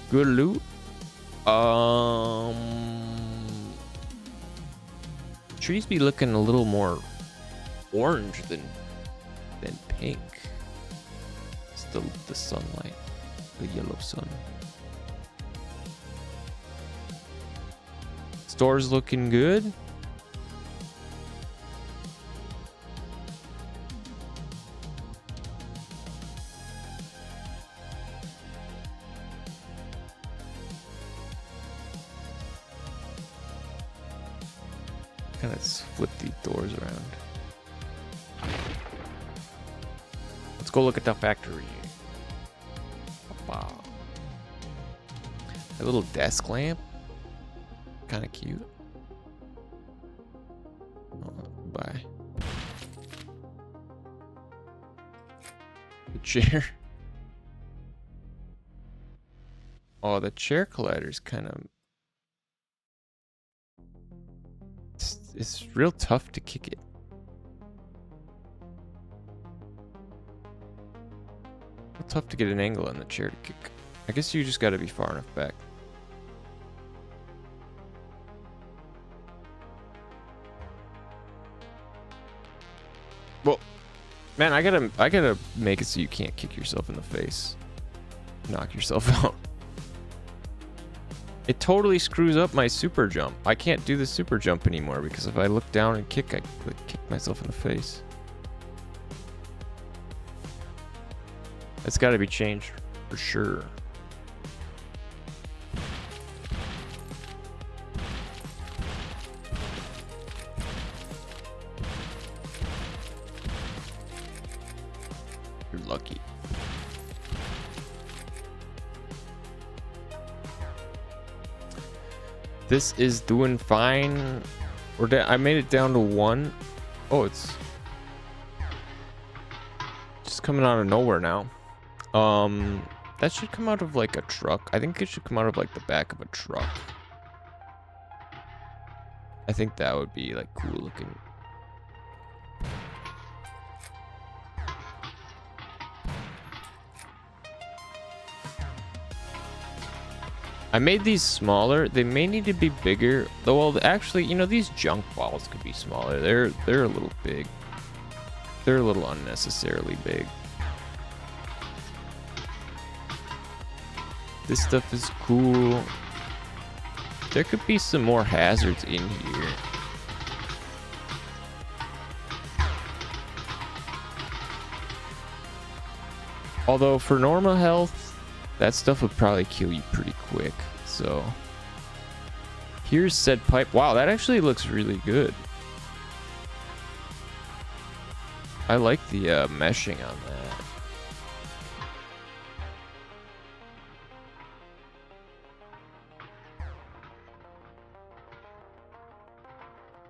Good loot. Trees be looking a little more orange than pink. The sunlight, the yellow sun. Store's looking good. Kind of flip these doors around. Let's go look at the factory. Wow. A little desk lamp. Kind of cute. Oh, bye. The chair. Oh, the chair collider's kind of... It's real tough to kick it. Tough to get an angle on the chair to kick. I guess you just got to be far enough back. Well, man, I gotta make it so you can't kick yourself in the face, knock yourself out. It totally screws up my super jump. I can't do the super jump anymore because if I look down and kick, I kick myself in the face. It's got to be changed for sure. You're lucky. This is doing fine. I made it down to 1. Oh, it's just coming out of nowhere now. That should come out of like a truck. I think it should come out of like the back of a truck. I think that would be like cool looking. I made these smaller. They may need to be bigger. Though, well, actually, you know, these junk balls could be smaller. They're a little big. They're a little unnecessarily big. This stuff is cool. There could be some more hazards in here. Although for normal health, that stuff would probably kill you pretty quick. So here's said pipe. Wow, that actually looks really good. I like the meshing on that.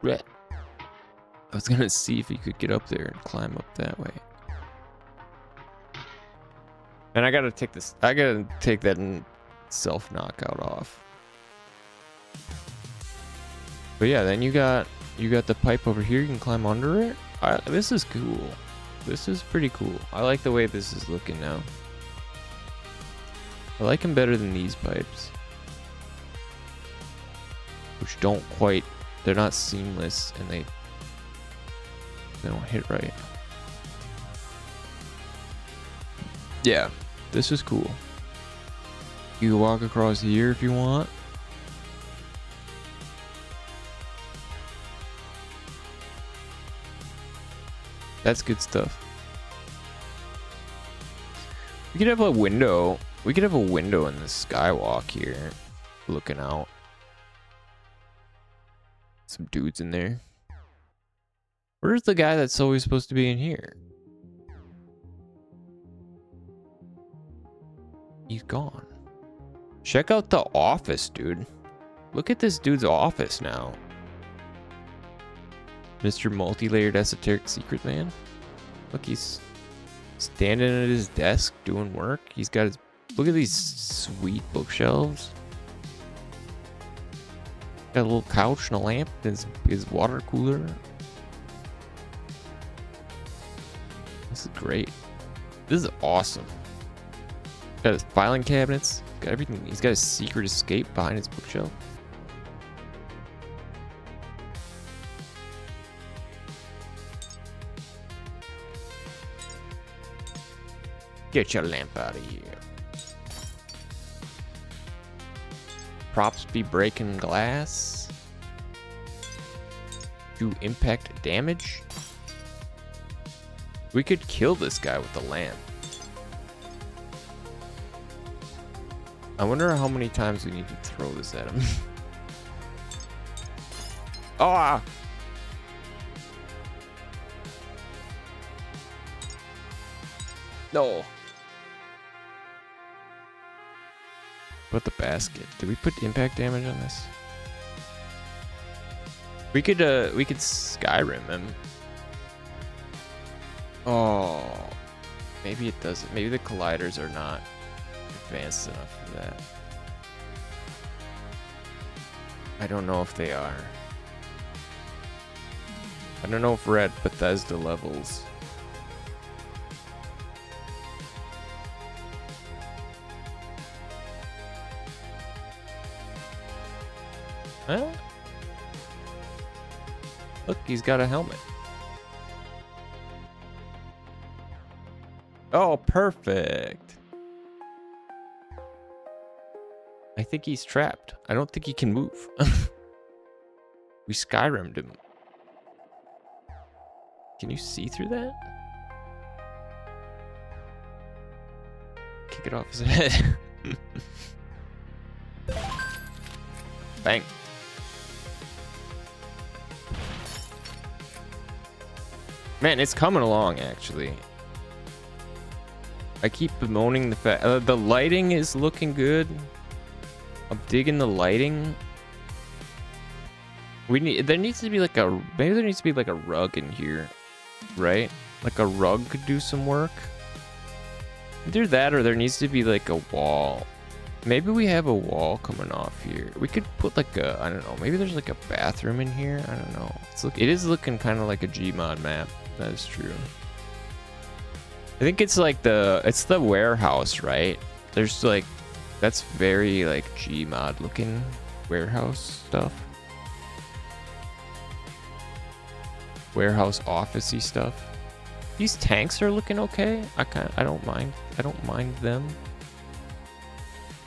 Right. I was gonna see if he could get up there and climb up that way. And I gotta take this. I gotta take that self knockout off. But yeah, then you got the pipe over here. You can climb under it. This is cool. This is pretty cool. I like the way this is looking now. I like them better than these pipes, which don't quite. They're not seamless, and they don't hit right. Yeah, this is cool. You can walk across here if you want. That's good stuff. We could have a window. We could have a window in the skywalk here, looking out. Some dudes in there. Where's the guy that's always supposed to be in here? He's gone. Check out the office, dude. Look at this dude's office now. Mr. Multi-layered esoteric secret man. Look, he's standing at his desk doing work. He's got his... Look at these sweet bookshelves. Got a little couch and a lamp and his water cooler. This is great. This is awesome. Got his filing cabinets. Got everything. He's got a secret escape behind his bookshelf. Get your lamp out of here. Props be breaking glass. Do impact damage. We could kill this guy with the lamp. I wonder how many times we need to throw this at him. Ah! No. Put the basket. Did we put impact damage on this? We could Skyrim him. Oh, maybe it doesn't. Maybe the colliders are not advanced enough for that. I don't know if they are. I don't know if we're at Bethesda levels. Huh? Look, he's got a helmet. Oh, perfect. I think he's trapped. I don't think he can move. We Skyrim'd him. Can you see through that? Kick it off his head. Bang. Man, it's coming along, actually. I keep bemoaning the fact the lighting is looking good. I'm digging the lighting. There needs to be like a, maybe there needs to be like a rug in here, right? Like a rug could do some work. Either that or there needs to be like a wall. Maybe we have a wall coming off here. We could put like a, I don't know, maybe there's like a bathroom in here. I don't know. It is looking kind of like a Gmod map. That is true. I think it's like it's the warehouse, right? There's like That's very like Gmod looking warehouse stuff. Warehouse officey stuff. These tanks are looking okay. I don't mind. I don't mind them.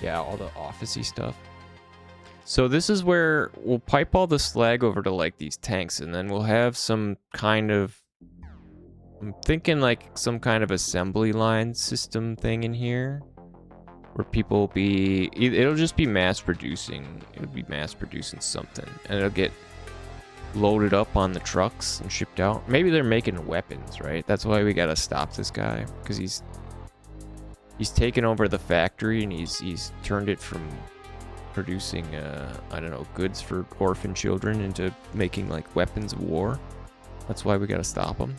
Yeah, all the officey stuff. So this is where we'll pipe all the slag over to like these tanks, and then we'll have some kind of, I'm thinking like some kind of assembly line system thing in here where people will be, it'll just be mass producing. It'll be mass producing something, and it'll get loaded up on the trucks and shipped out. Maybe they're making weapons, right? That's why we gotta stop this guy, because he's taken over the factory and he's turned it from producing I don't know, goods for orphan children into making like weapons of war. That's why we gotta stop him.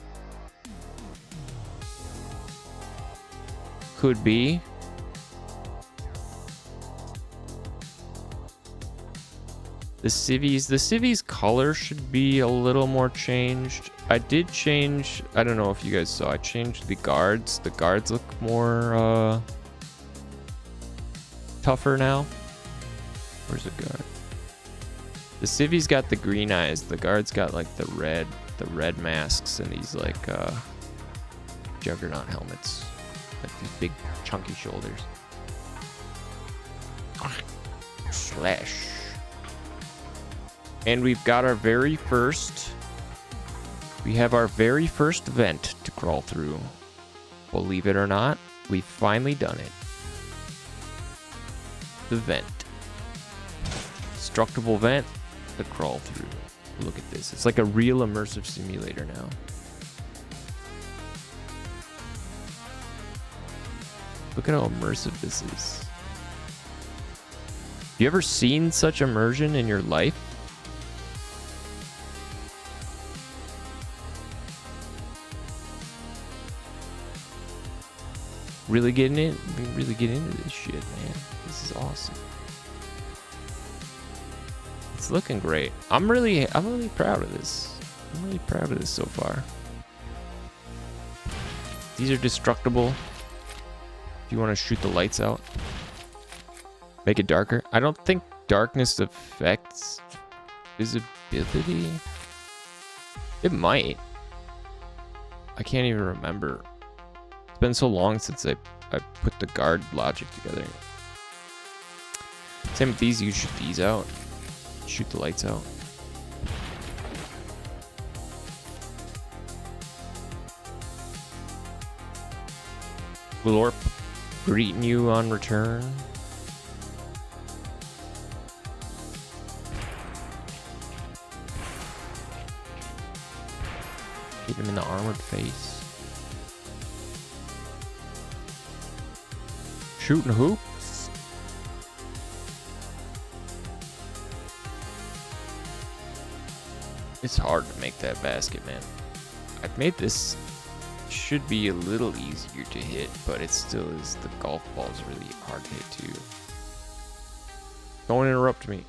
Could be. The civvies color should be a little more changed. I did change, I don't know if you guys saw, I changed the guards. The guards look more tougher now. Where's the guard? The civvies got the green eyes. The guards got like the red masks and these like juggernaut helmets. Like these big chunky shoulders. Slash. And we've got our very first, we have our very first vent to crawl through. Believe it or not, we've finally done it. The vent. Destructible vent to crawl through. Look at this. It's like a real immersive simulator now. Look at how immersive this is. You ever seen such immersion in your life? Really getting in, really get into this shit, man. This is awesome. It's looking great. I'm really proud of this. I'm really proud of this so far. These are destructible. If you want to shoot the lights out, make it darker. I don't think darkness affects visibility. It might. I can't even remember. It's been so long since I put the guard logic together. Same with these, you shoot these out. Shoot the lights out. Glorp greeting you on return. Hit him in the armored face. Shooting hoops. It's hard to make that basket, man. I've made this, should be a little easier to hit, but it still is. The golf ball's really hard to hit too. Don't interrupt me.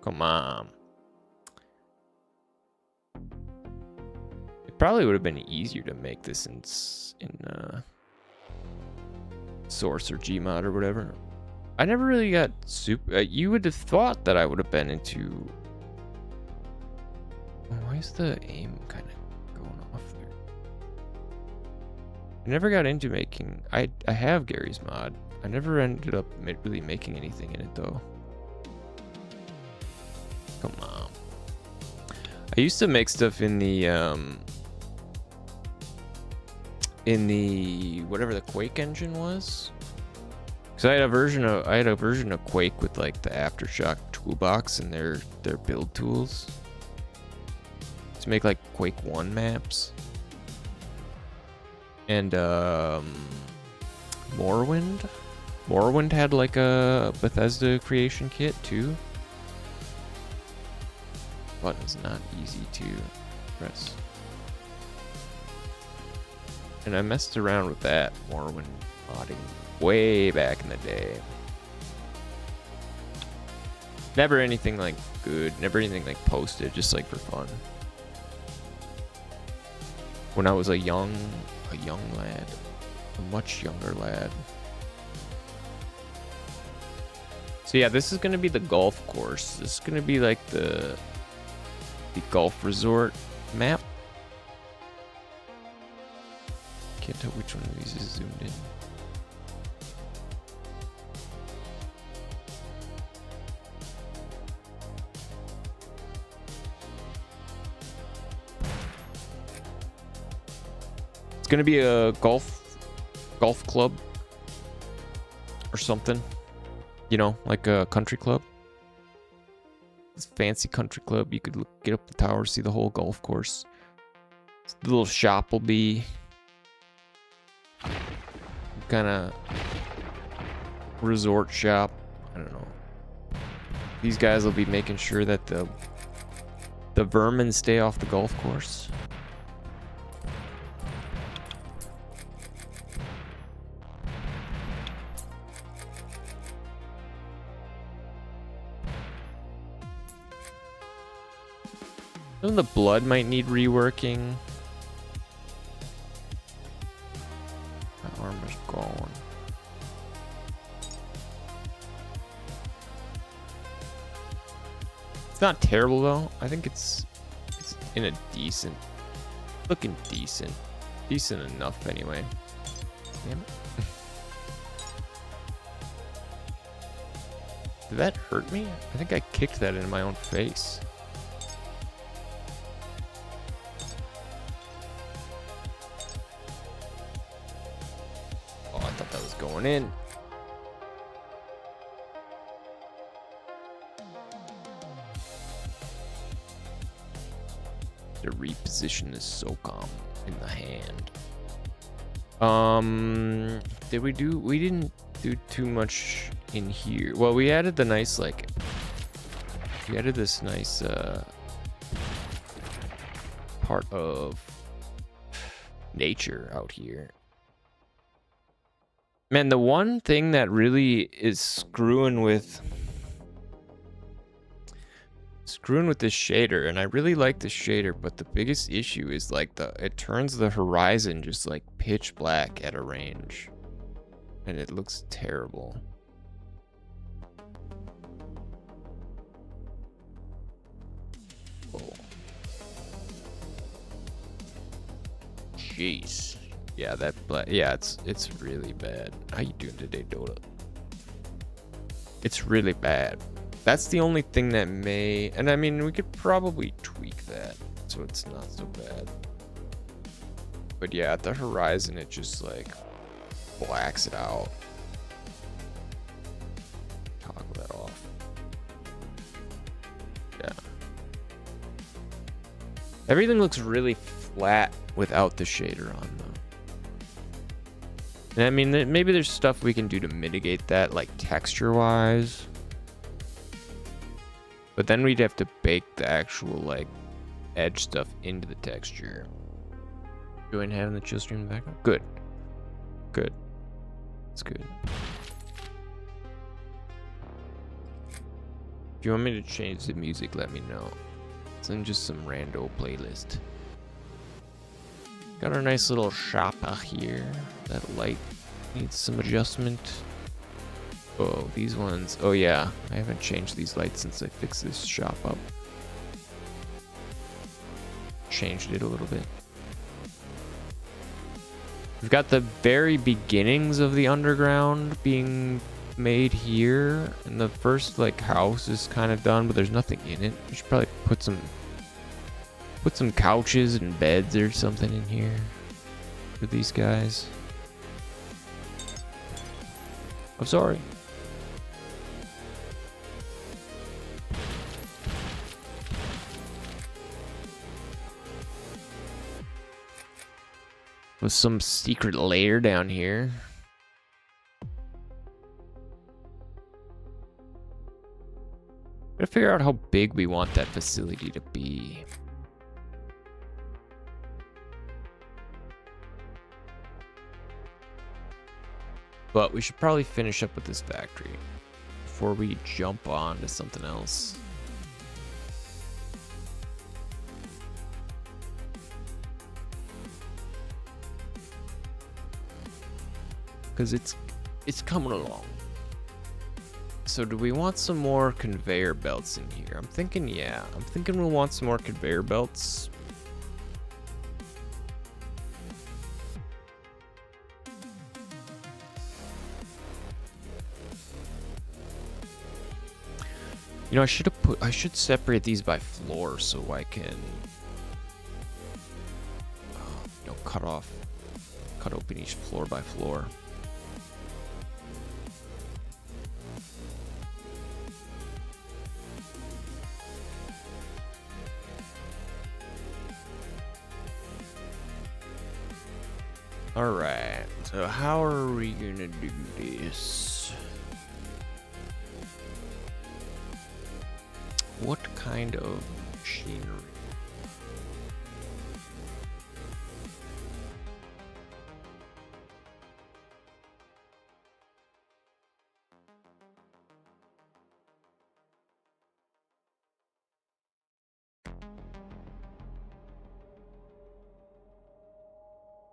Come on. It probably would have been easier to make this in Source or Gmod or whatever. I never really got super. You would have thought that I would have been into. Why is the aim kind of going off there? I never got into making. I have Gary's mod. I never ended up really making anything in it though. Come on. I used to make stuff in the whatever the Quake engine was. Cause I had a version of Quake with like the Aftershock toolbox and their build tools to make like Quake 1 maps. And Morrowind had like a Bethesda creation kit too. Button's not easy to press. And I messed around with that Morrowind modding way back in the day. Never anything like good, never anything like posted, just like for fun. when I was a young lad, a much younger lad. So yeah, this is gonna be the golf course. This is gonna be like the golf resort map. Can't tell which one of these is zoomed in. It's gonna be a golf club or something, you know, like a country club. It's a fancy country club. You could get up the tower, see the whole golf course. The little shop will be kind of resort shop. I don't know. These guys will be making sure that the vermin stay off the golf course. Some of the blood might need reworking. My armor's gone. It's not terrible though. I think it's in a looking decent enough anyway. Damn it. Did that hurt me? I think I kicked that into my own face. Going in. To reposition this SOCOM in the hand. Did we do? We didn't do too much in here. Well, we added the nice we added this nice part of nature out here. Man, the one thing that really is screwing with this shader, and I really like the shader, but the biggest issue is like it turns the horizon just like pitch black at a range, and it looks terrible. Oh. Jeez. Yeah, it's really bad. How you doing today, Dota? It's really bad. That's the only thing that may, and I mean, we could probably tweak that so it's not so bad. But yeah, at the horizon, it just like blacks it out. Toggle that off. Yeah. Everything looks really flat without the shader on, though. And I mean, maybe there's stuff we can do to mitigate that, like texture-wise. But then we'd have to bake the actual, like, edge stuff into the texture. Go ahead and have the chill stream in the background. Good. Good. That's good. If you want me to change the music, let me know. It's in just some rando playlist. Got our nice little shop out here. That light needs some adjustment. Oh, these ones. Oh yeah, I haven't changed these lights since I fixed this shop up. Changed it a little bit. We've got the very beginnings of the underground being made here, and the first like house is kind of done, but there's nothing in it. We should probably put some couches and beds or something in here for these guys. I'm sorry. With some secret lair down here. Gotta figure out how big we want that facility to be. But we should probably finish up with this factory before we jump on to something else. because it's coming along. So do we want some more conveyor belts in here? I'm thinking, yeah. I'm thinking we'll want some more conveyor belts. You know, I should separate these by floor so I can, you know, cut open each floor by floor. All right, so how are we gonna do this? What kind of machinery?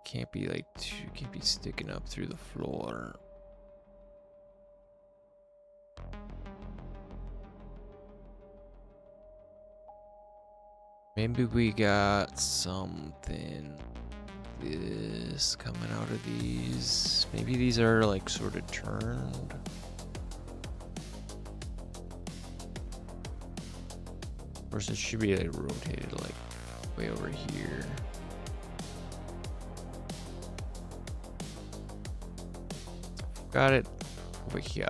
Can't be like can't be sticking up through the floor. Maybe we got something this coming out of these. Maybe these are like sort of turned. Or it should be like rotated like way over here. Got it over here.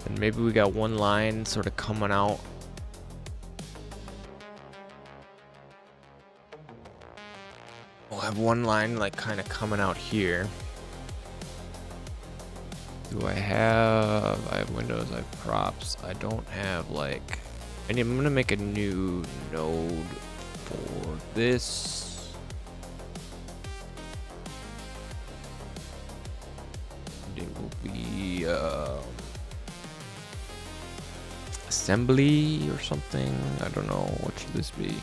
And maybe we got one line sort of coming out. We'll have one line like kind of coming out here. Do I have windows, I have props. I don't have like, I'm gonna make a new node for this. It will be assembly or something. I don't know, what should this be?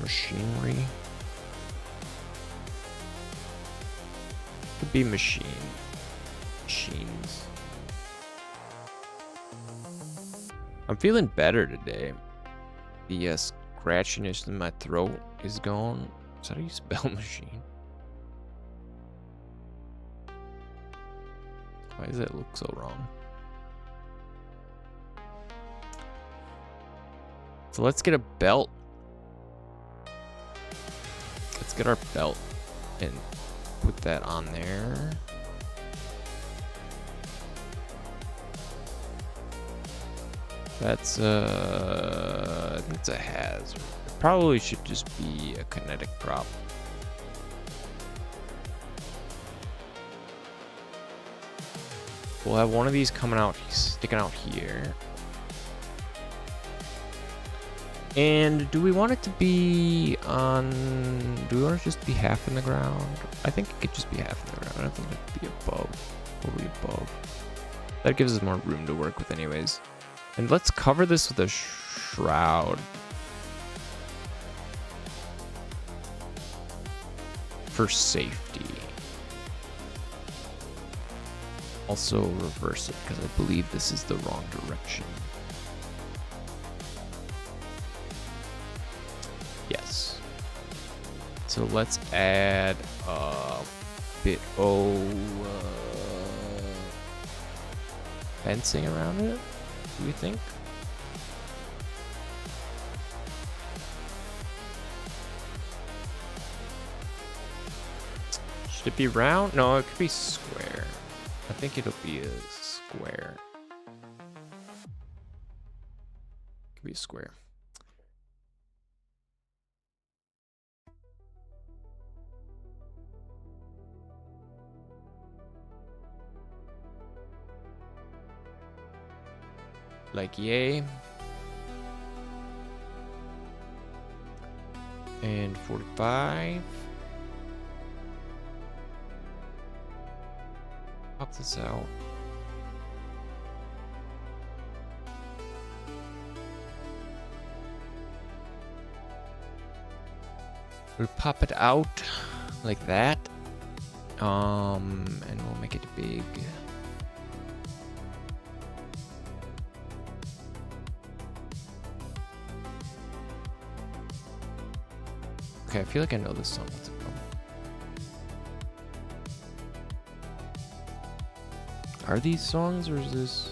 Machinery. Could be machines. I'm feeling better today. The scratchiness in my throat is gone. Is that how you spell machine? Why does that look so wrong? So let's get a belt. Let's get our belt and put that on there. That's I think it's a hazard. It probably should just be a kinetic prop. We'll have one of these coming out, sticking out here. And do we want it to be on, do we want it to just be half in the ground? I think it could just be half in the ground. I don't think it could be above, totally above. That gives us more room to work with anyways. And let's cover this with a shroud. For safety. Also reverse it because I believe this is the wrong direction. Yes. So let's add a bit fencing around it. Do we think? Should it be round? No, it could be square. I think it'll be a square. Could be a square. Like yay. And 45. Pop this out. We'll pop it out like that. And we'll make it big. Okay, I feel like I know this song. What's it from? Are these songs, or is this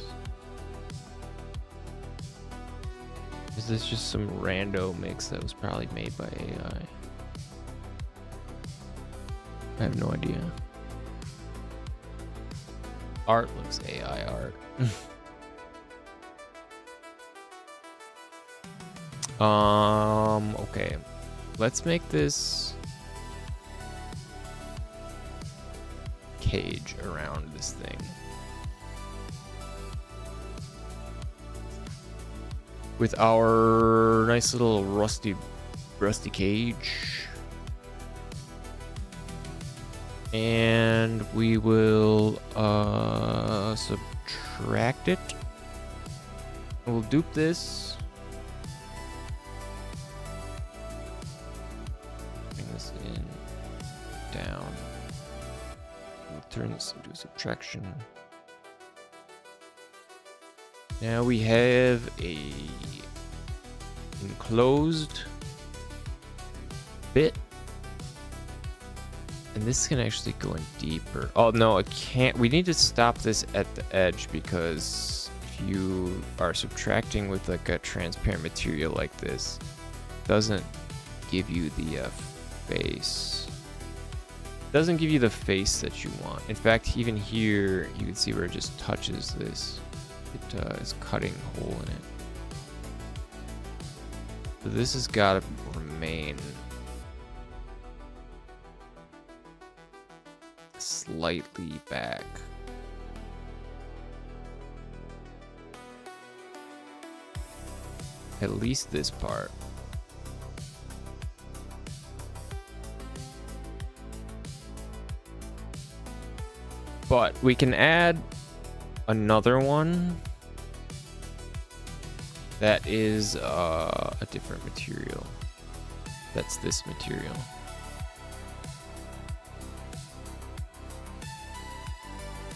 just some rando mix that was probably made by AI? I have no idea. Art looks AI art. Okay. Let's make this cage around this thing. With our nice little rusty cage. And we will subtract it. We'll dupe this. Bring this in, down. We'll turn this into a subtraction. Now we have a enclosed bit. And this can actually go in deeper. Oh, no, it can't. We need to stop this at the edge, because if you are subtracting with like a transparent material like this, it doesn't give you the face. It doesn't give you the face that you want. In fact, even here, you can see where it just touches this. It is cutting a hole in it. So this has got to remain slightly back. At least this part. But we can add another one that is a different material. That's this material.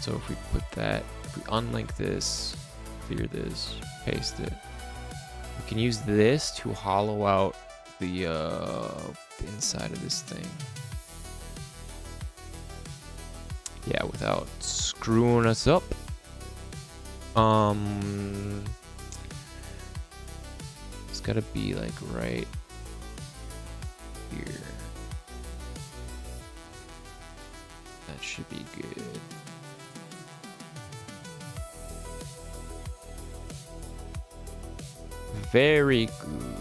So if we put that, if we unlink this, clear this, paste it, we can use this to hollow out the inside of this thing. Yeah, without screwing us up. It's gotta be like right here. That should be good. Very good.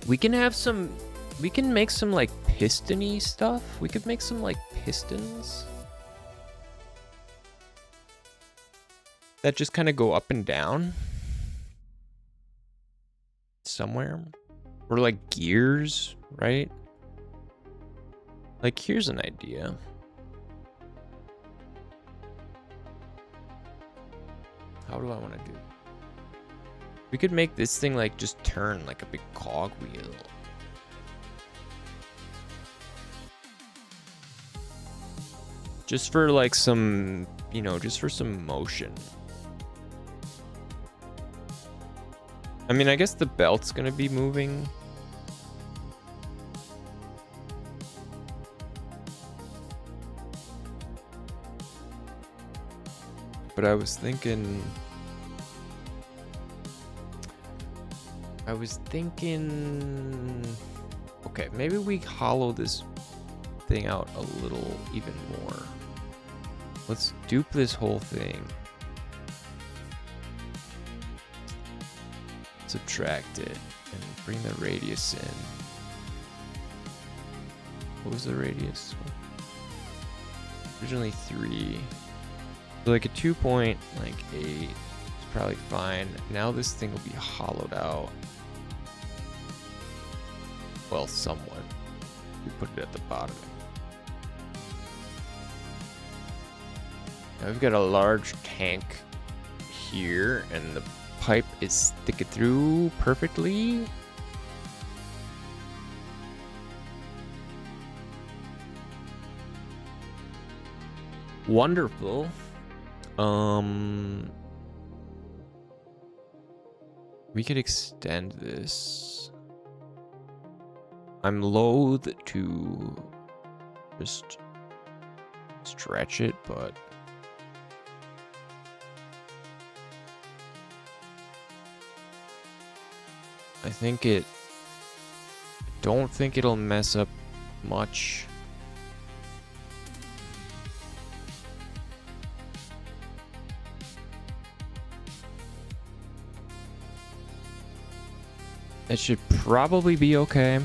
We can have some, we can make some like piston-y stuff. We could make some like pistons that just kind of go up and down somewhere. Or like gears, right? Like, here's an idea. How do I want to do it? We could make this thing like just turn like a big cogwheel. Just for like some, you know, just for some motion. I mean, I guess the belt's gonna be moving. But I was thinking, okay, maybe we hollow this thing out a little even more. Let's dupe this whole thing. Subtract it and bring the radius in. What was the radius? Originally 3. So like a 2.8 is probably fine. Now this thing will be hollowed out. Well, somewhat. We put it at the bottom. Now we've got a large tank here, and the pipe is sticking through perfectly. Wonderful. We could extend this. I'm loath to just stretch it, but I don't think it'll mess up much. It should probably be okay.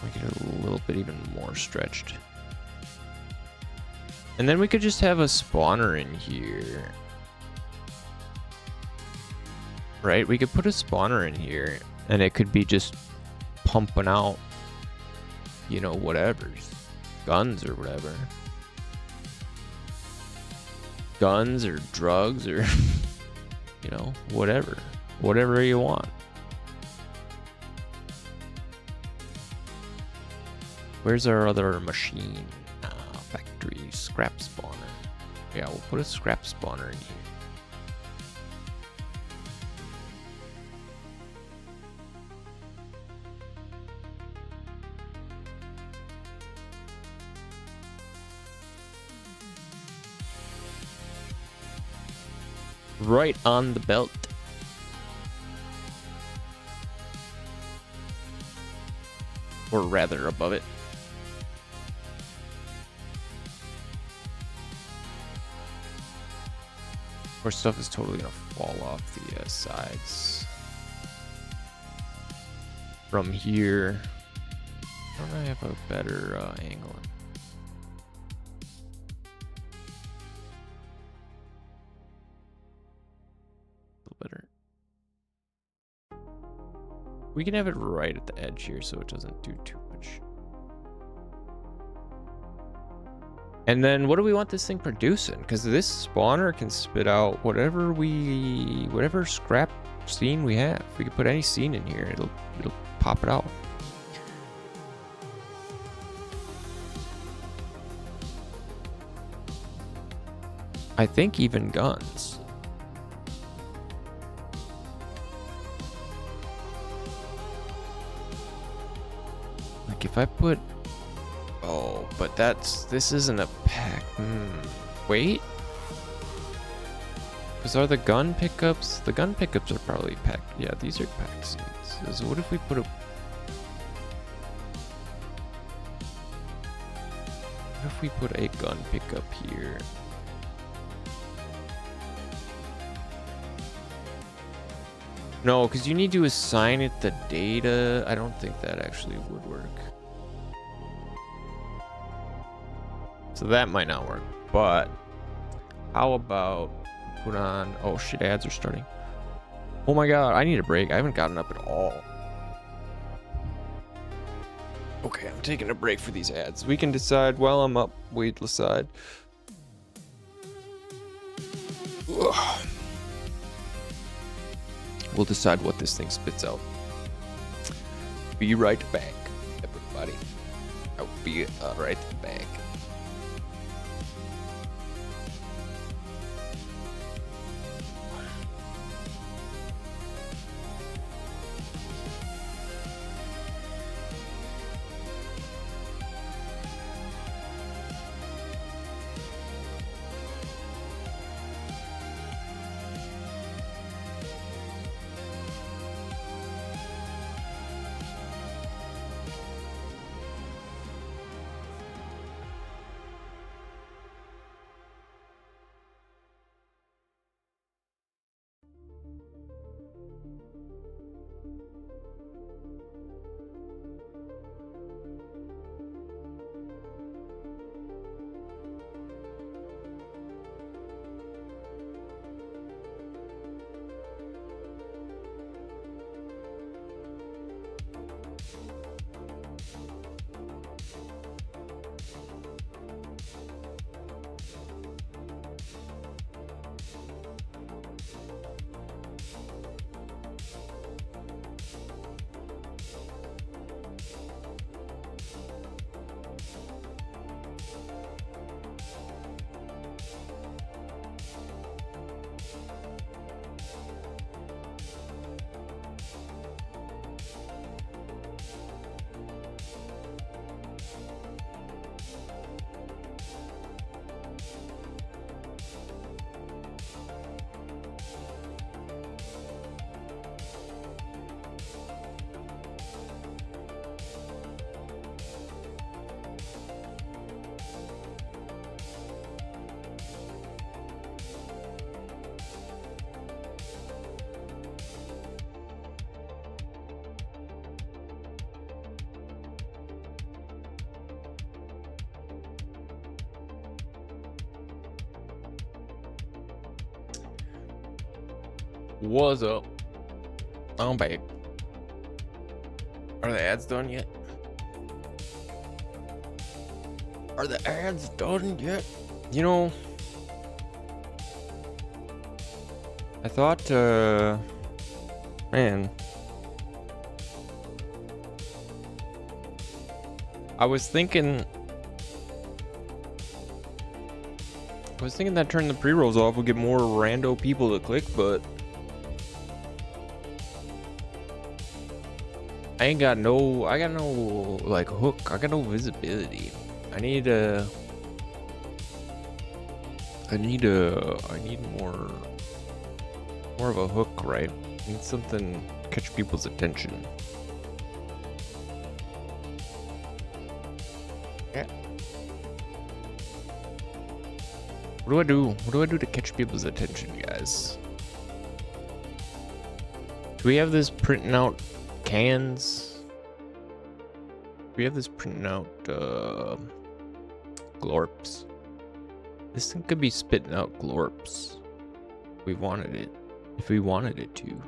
Make it a little bit even more stretched. And then we could just have a spawner in here. Right? We could put a spawner in here, and it could be just pumping out, you know, whatever's. Guns or whatever. Guns or drugs or, you know, whatever. Whatever you want. Where's our other machine? Factory scrap spawner. Yeah, we'll put a scrap spawner in here. Right on the belt. Or rather above it. Our stuff is totally gonna fall off the sides. From here, don't I have a better angle? Better. We can have it right at the edge here so it doesn't do too much. And then what do we want this thing producing? Because this spawner can spit out whatever scrap scene we have. If we could put any scene in here, it'll pop it out. I think even guns. If I put, oh, but this isn't a pack. Wait, because are the gun pickups? The gun pickups are probably packed. Yeah, these are packed seats. So what if we put a? What if we put a gun pickup here? No, because you need to assign it the data. I don't think that actually would work. So that might not work, but how about put on, oh shit, ads are starting. Oh my god, I need a break. I haven't gotten up at all. Okay, I'm taking a break for these ads. We can decide while I'm up, we decide. Ugh. We'll decide what this thing spits out. Be right back, everybody. I'll be right back. What's up? I'm back. Are the ads done yet? Are the ads done yet? You know, I thought, man, I was thinking that turning the pre-rolls off would get more rando people to click, but I got no like hook. I got no visibility. I need more of a hook, right? I need something to catch people's attention. Yeah. What do I do? What do I do to catch people's attention, guys? Do we have this printing out cans? Do we have this printing out glorps? This thing could be spitting out glorps if we wanted it. If we wanted it to.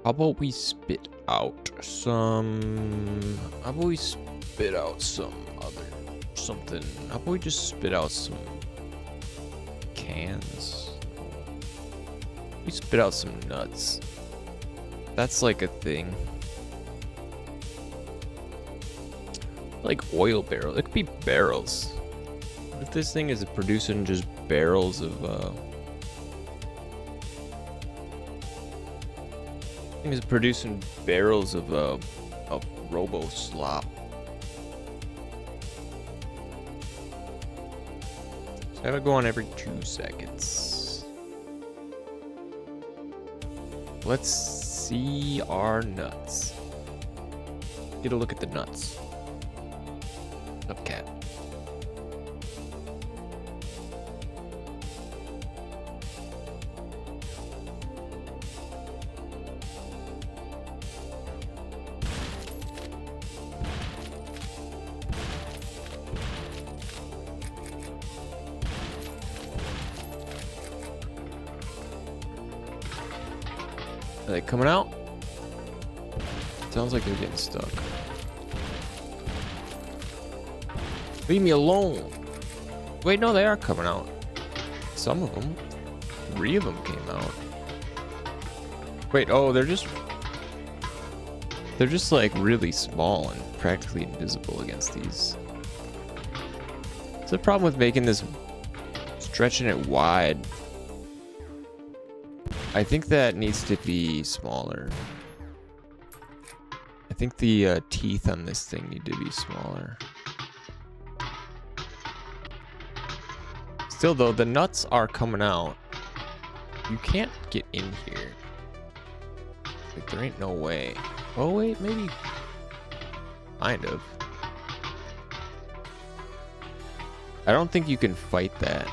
How about we spit out some... How about we spit out some other... something? How about we just spit out some... cans? We spit out some nuts. That's like a thing. Like oil barrel. It could be barrels. What if this thing is producing just barrels of thing is producing barrels of robo slop. So I gotta go on every 2 seconds. Let's see our nuts. Get a look at the nuts. Up cat. Are they coming out? Sounds like they're getting stuck. Leave me alone. Wait, no, they are coming out. Some of them. 3 of them came out. Wait, oh, they're just like really small and practically invisible against these. It's the problem with making this, stretching it wide. I think that needs to be smaller. I think the teeth on this thing need to be smaller. Still though, the nuts are coming out. You can't get in here. Like, there ain't no way. Oh wait, maybe. Kind of. I don't think you can fight that.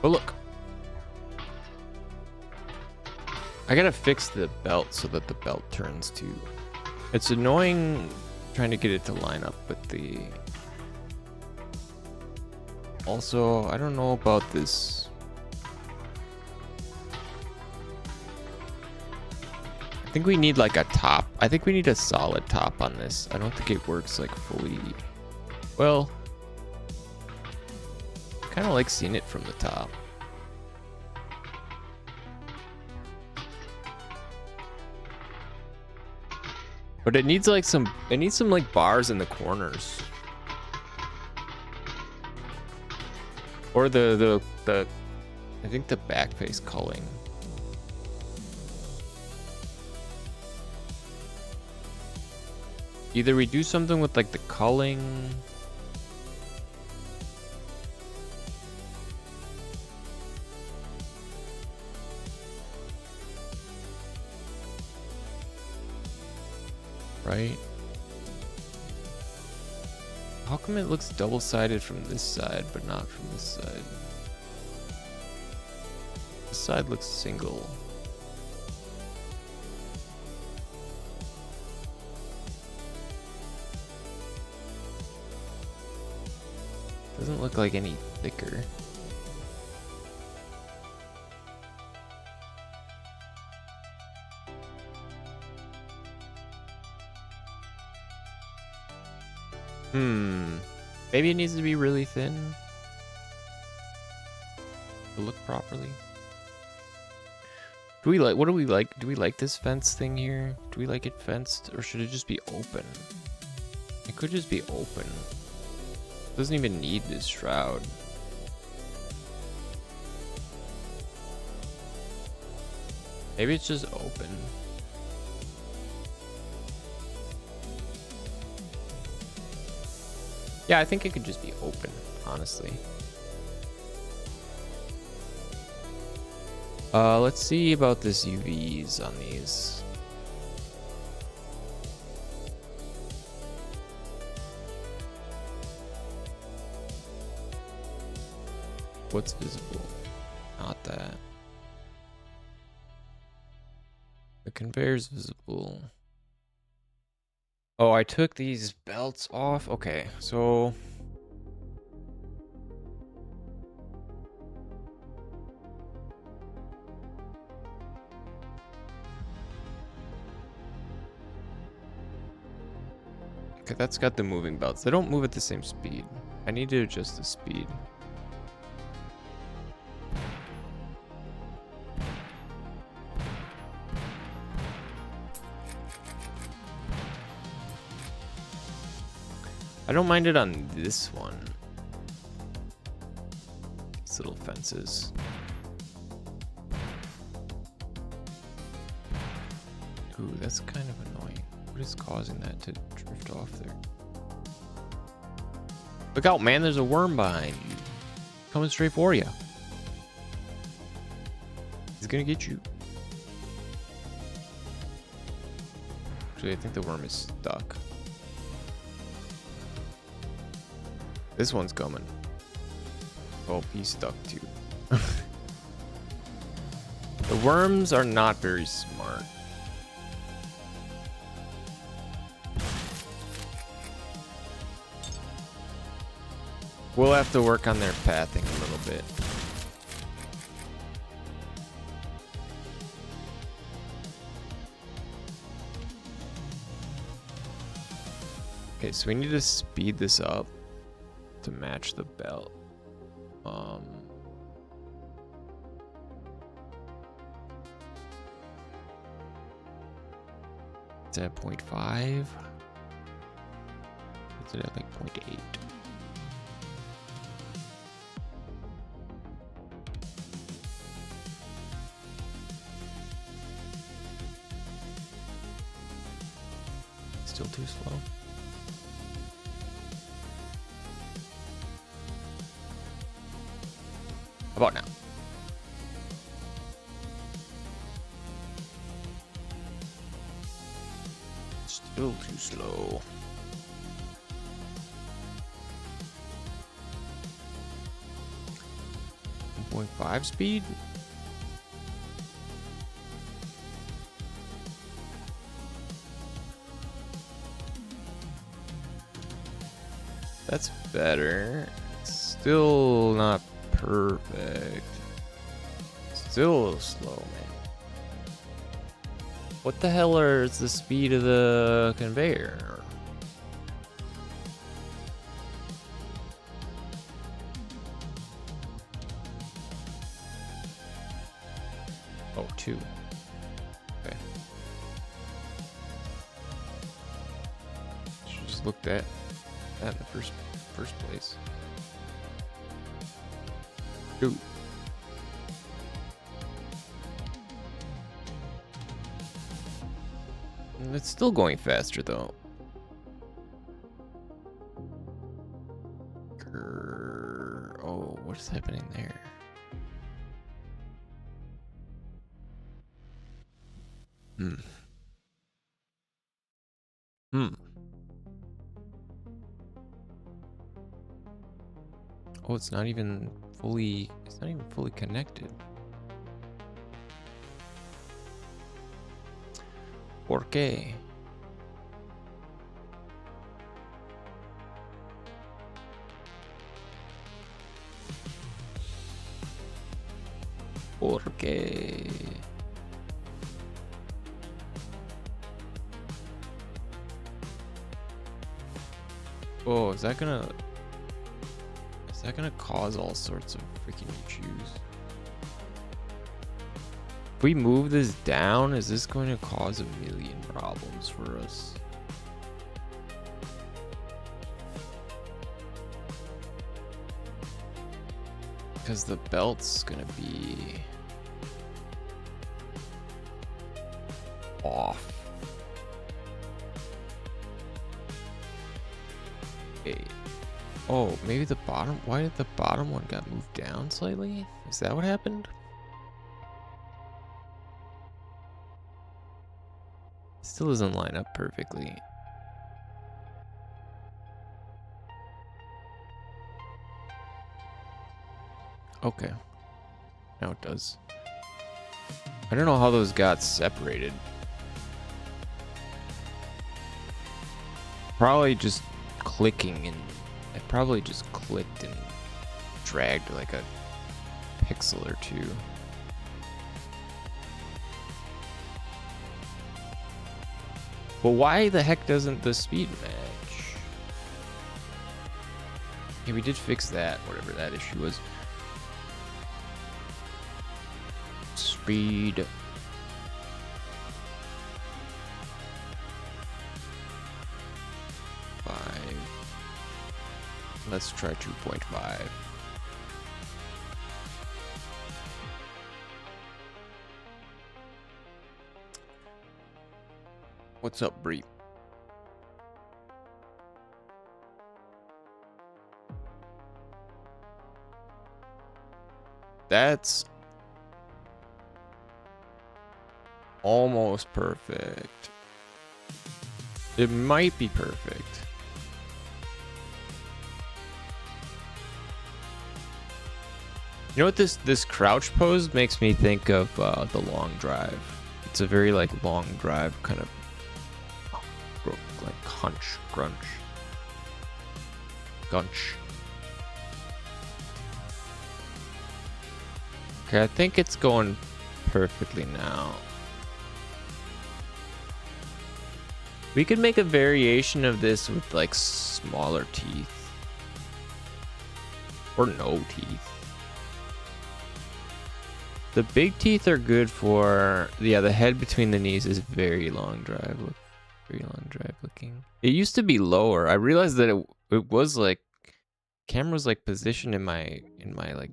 But look. I gotta fix the belt so that the belt turns too. It's annoying trying to get it to line up with the... Also, I don't know about this. I think we need like a top. I think we need a solid top on this. I don't think it works like fully. Well, kind of like seeing it from the top. But it needs like some like bars in the corners. Or the I think the back face culling. Either we do something with like the culling. Right? How come it looks double-sided from this side, but not from this side? This side looks single. Doesn't look like any thicker. Maybe it needs to be really thin to look properly. Do we like, what do we like? Do we like this fence thing here? Do we like it fenced, or should it just be open? It could just be open. It doesn't even need this shroud. Maybe it's just open. Yeah, I think it could just be open, honestly. Let's see about this UVs on these. What's visible? Not that. The conveyor's visible. Oh, I took these belts off. Okay, so okay, that's got the moving belts. They don't move at the same speed. I need to adjust the speed. I don't mind it on this one. These little fences. Ooh, that's kind of annoying. What is causing that to drift off there? Look out, man, there's a worm behind you. Coming straight for you. He's gonna get you. Actually, I think the worm is stuck. This one's coming. Oh, he's stuck too. The worms are not very smart. We'll have to work on their pathing a little bit. Okay, so we need to speed this up to match the belt. It's at 0.5. It's at like 0.8. Still too slow. How about now? Still too slow. 1.5 speed? That's better. Still not perfect. Still a little slow, man. What the hell is the speed of the conveyor? Oh, 2. Okay. Should just looked at that in the first place. Ooh. It's still going faster though. Oh, what's happening there? Oh, it's not even fully connected. ¿Por qué? Porque. Oh, is that gonna cause all sorts of freaking issues? If we move this down, is this going to cause a million problems for us? Because the belt's gonna be off. Okay. Oh, maybe the bottom. Why did the bottom one got moved down slightly? Is that what happened? Still doesn't line up perfectly. Okay. Now it does. I don't know how those got separated. Probably just clicking, and it probably just clicked and dragged like a pixel or two. But why the heck doesn't the speed match? Yeah, we did fix that, whatever that issue was. Speed. Let's try 2.5. What's up, Bree? That's almost perfect. It might be perfect. You know what this crouch pose makes me think of the long drive. It's a very like long drive kind of like gunch. Okay, I think it's going perfectly now. We could make a variation of this with like smaller teeth. Or no teeth. The big teeth are good for, yeah, the head between the knees is very long drive. Look, very long drive looking. It used to be lower. I realized that it was like, camera was like positioned in my like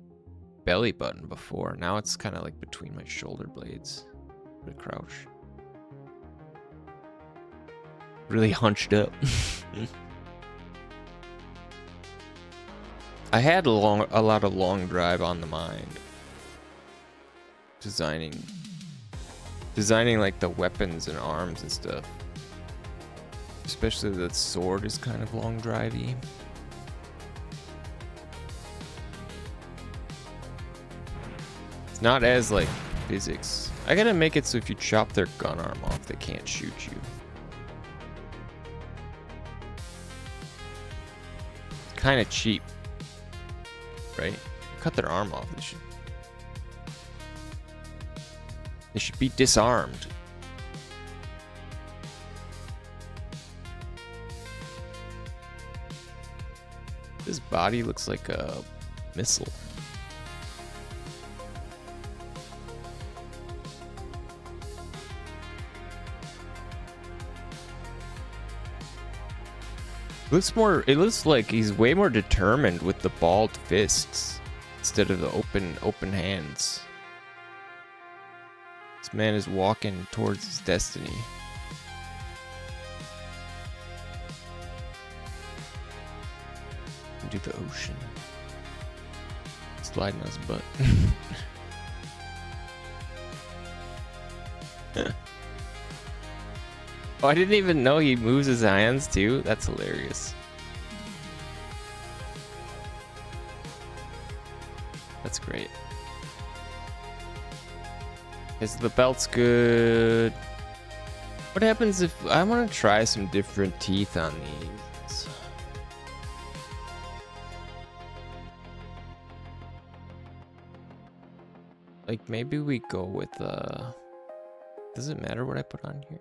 belly button before. Now it's kind of like between my shoulder blades. The crouch. Really hunched up. I had a lot of long drive on the mind. Designing like the weapons and arms and stuff. Especially the sword is kind of long drivey. It's not as like physics. I gotta make it so if you chop their gun arm off, they can't shoot you. Kind of cheap, right? Cut their arm off. They should be disarmed. His body looks like a missile. It looks like he's way more determined with the balled fists instead of the open hands. This man is walking towards his destiny. Into the ocean. Sliding on his butt. Oh, I didn't even know he moves his hands too. That's hilarious. That's great. Is the belt's good? What happens if I want to try some different teeth on these? Like maybe we go with does it matter what I put on here?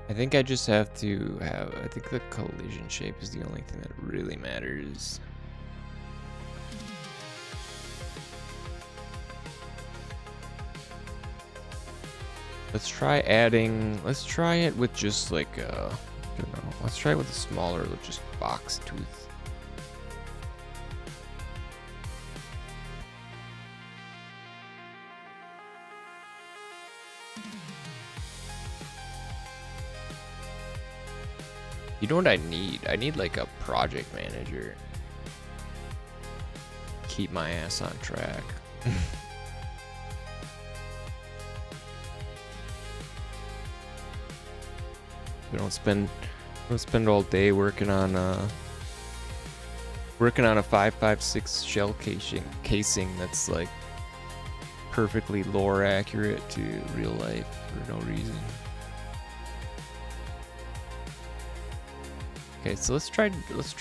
I think I just have to have, I think the collision shape is the only thing that really matters. Let's try it with just like I don't know, let's try it with a smaller, just box tooth. You know what I need? I need like a project manager. Keep my ass on track. We don't spend all day working on a 5.56 shell casing that's like perfectly lore accurate to real life for no reason. Okay, so let's try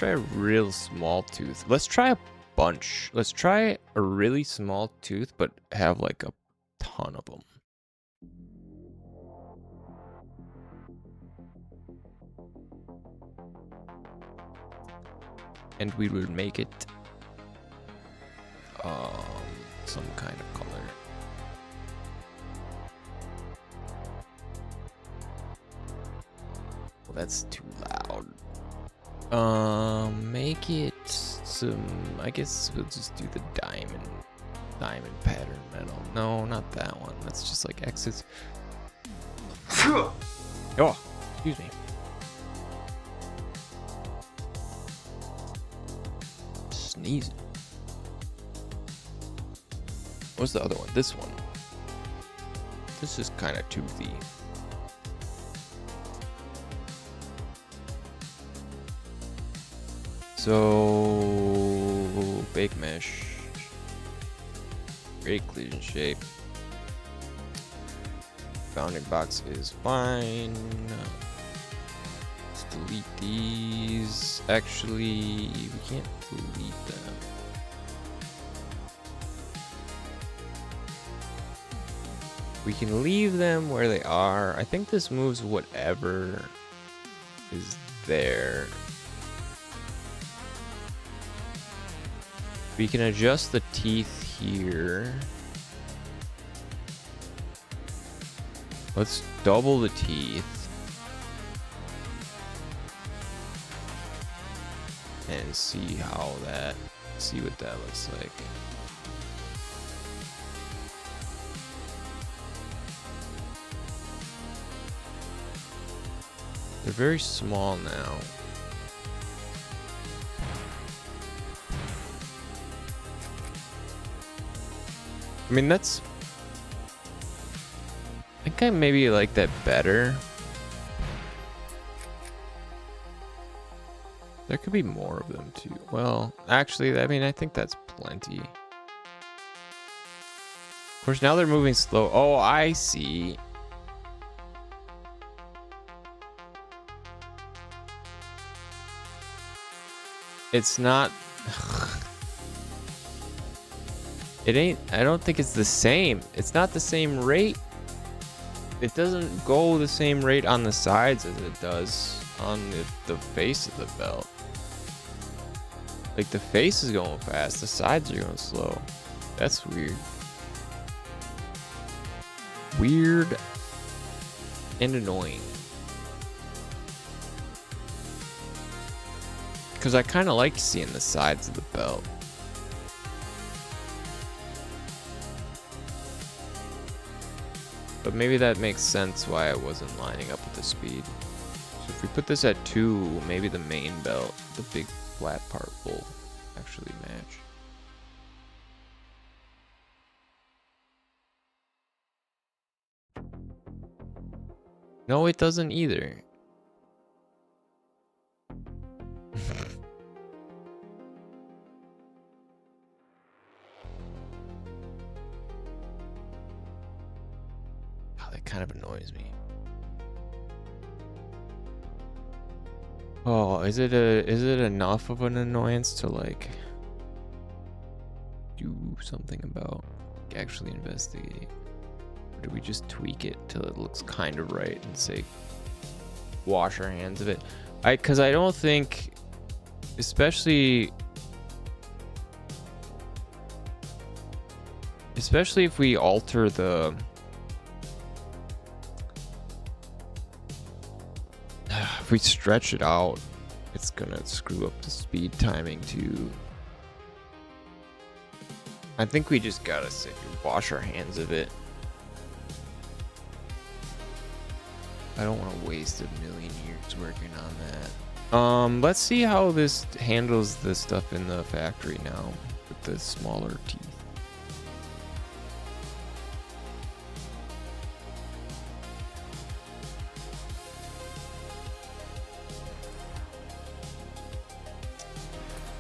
a real small tooth. Let's try a bunch. Let's try a really small tooth, but have like a ton of them. And we will make it some kind of color. Well, that's too loud. Make it some, I guess we'll just do the diamond pattern metal. No, not that one. That's just like X's. Oh, excuse me. Sneezing. What's the other one? This one. This is kind of toothy. So, bake mesh, great collision shape. Bounding box is fine. Let's delete these. Actually, we can't delete them. We can leave them where they are. I think this moves whatever is there. We can adjust the teeth here. Let's double the teeth. And see what that looks like. They're very small now. I mean, I think I maybe like that better. There could be more of them too. Well, actually, I mean, I think that's plenty. Of course, now they're moving slow. Oh, I see. It's not... It ain't, I don't think it's the same. It's not the same rate. It doesn't go the same rate on the sides as it does on the face of the belt. Like the face is going fast, the sides are going slow. That's weird. Weird and annoying. Because I kind of like seeing the sides of the belt. But maybe that makes sense why I wasn't lining up with the speed. So if we put this at 2, maybe the main belt, the big flat part, will actually match. No, it doesn't either. That kind of annoys me. Oh, is it enough of an annoyance to like do something about, like, actually investigate? Or do we just tweak it till it looks kind of right and say wash our hands of it? Because I don't think, especially if we alter the if we stretch it out, it's gonna screw up the speed timing too. I think we just gotta say wash our hands of it. I don't want to waste a million years working on that. Let's see how this handles the stuff in the factory now with the smaller teeth.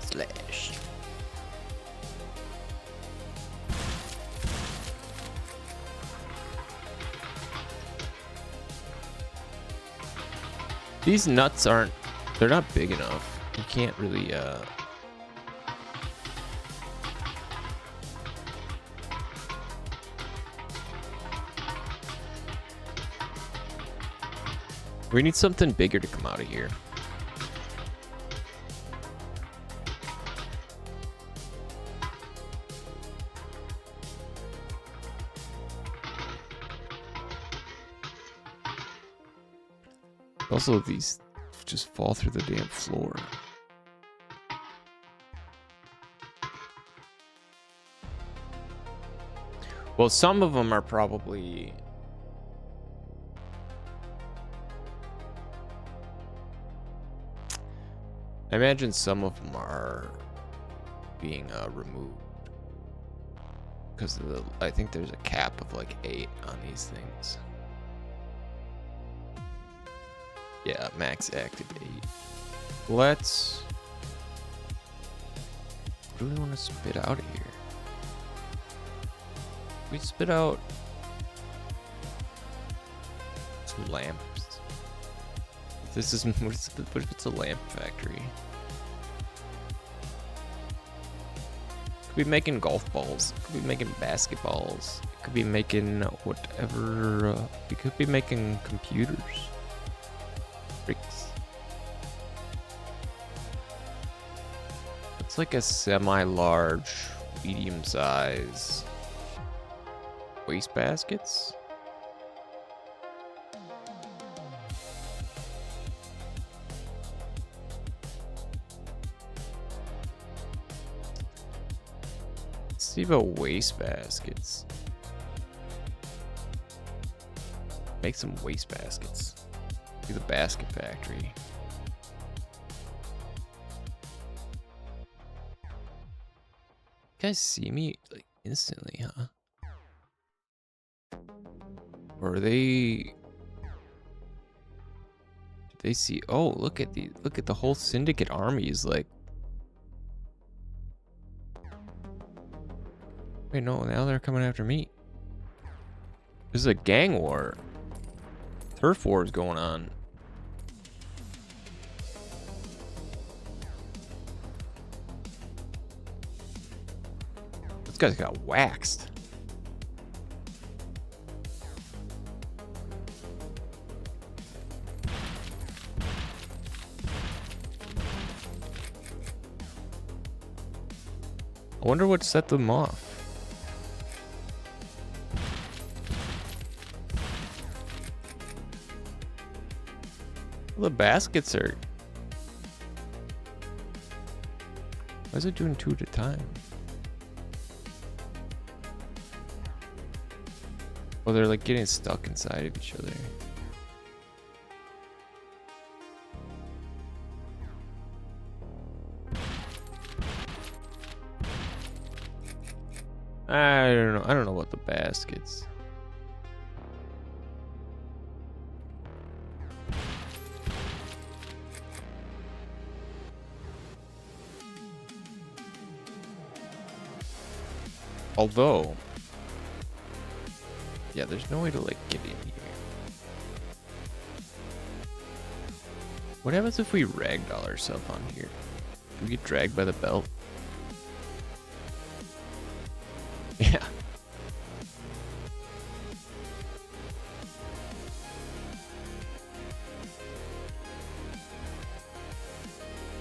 Slash. These nuts they're not big enough. You can't really, we need something bigger to come out of here. Also, these just fall through the damn floor. Well, some of them are probably... I imagine some of them are being removed. Because I think there's a cap of like 8 on these things. Yeah, max active 8. Let's... What do we want to spit out of here? We spit out some lamps. This is... What if it's a lamp factory? Could be making golf balls. Could be making basketballs. Could be making whatever... we could be making computers. Bricks. It's like a semi-large, medium-size waste baskets. Let's see about waste baskets. Make some waste baskets. The basket factory. You guys see me like instantly, huh? Or are they... Did they see... Oh, look at the whole syndicate army is like... Wait, no, now they're coming after me. This is a gang war. Turf war is going on. This guy's got waxed. I wonder what set them off. Well, the baskets are... Why is it doing 2 at a time? Oh, they're like getting stuck inside of each other. I don't know. I don't know what the baskets. Although, yeah, there's no way to like get in here. What happens if we ragdoll ourselves on here? Do we get dragged by the belt? Yeah.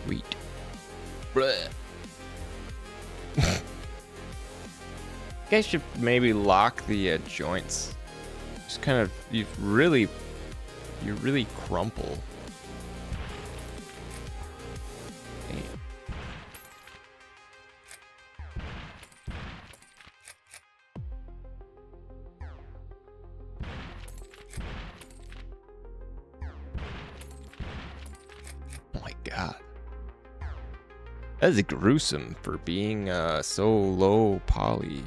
Sweet. Bruh. You guys should maybe lock the joints. Just kind of, you really crumple. Damn. Oh my god. That is gruesome for being so low poly.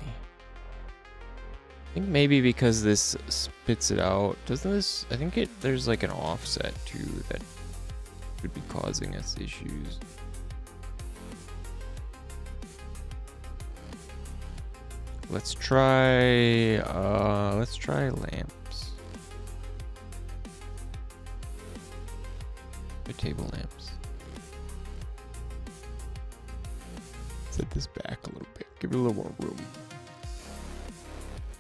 I think maybe because this spits it out. Doesn't this? I think there's like an offset too that could be causing us issues. Let's try lamps. Or table lamps. Set this back a little bit. Give it a little more room.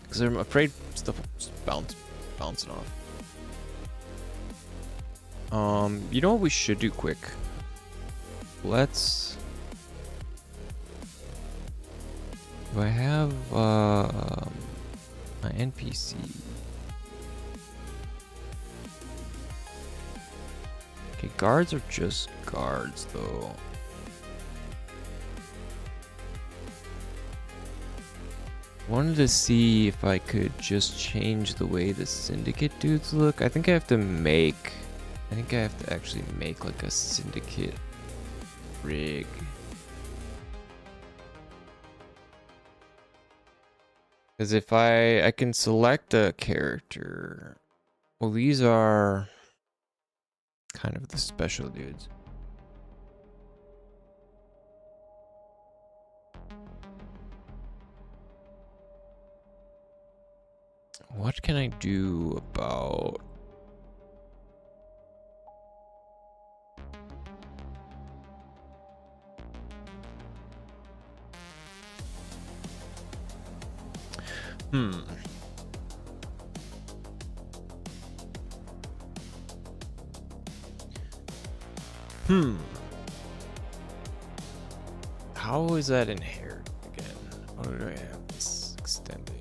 Because I'm afraid stuff will just bouncing off. You know what we should do quick? Let's... Do I have my NPC? Okay, guards are just guards though. Wanted to see if I could just change the way the syndicate dudes look. I think I have to actually make like a syndicate rig. Because if I can select a character. Well, these are kind of the special dudes. What can I do about... How is that inherent again? What do I have this extending?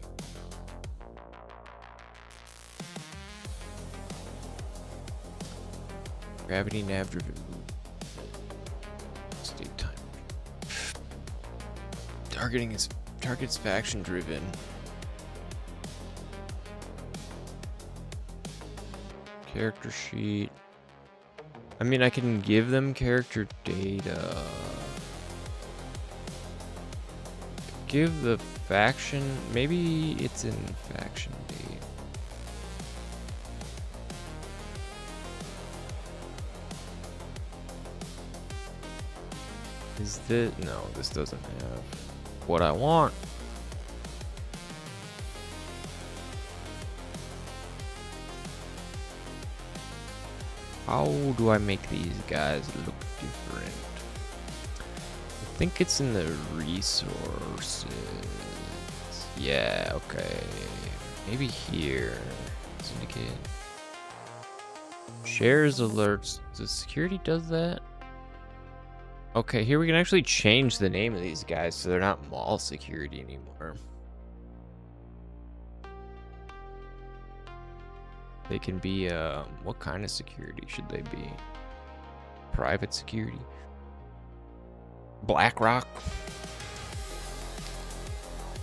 Gravity nav driven. State time. Target's faction driven. Character sheet. I mean, I can give them character data. Give the faction. Maybe it's in faction data. Is this... No, this doesn't have what I want. How do I make these guys look different? I think it's in the resources. Yeah, okay. Maybe here. Syndicate. Shares alerts. Does security does that? Okay, here we can actually change the name of these guys so they're not mall security anymore. They can be, what kind of security should they be? Private security? BlackRock?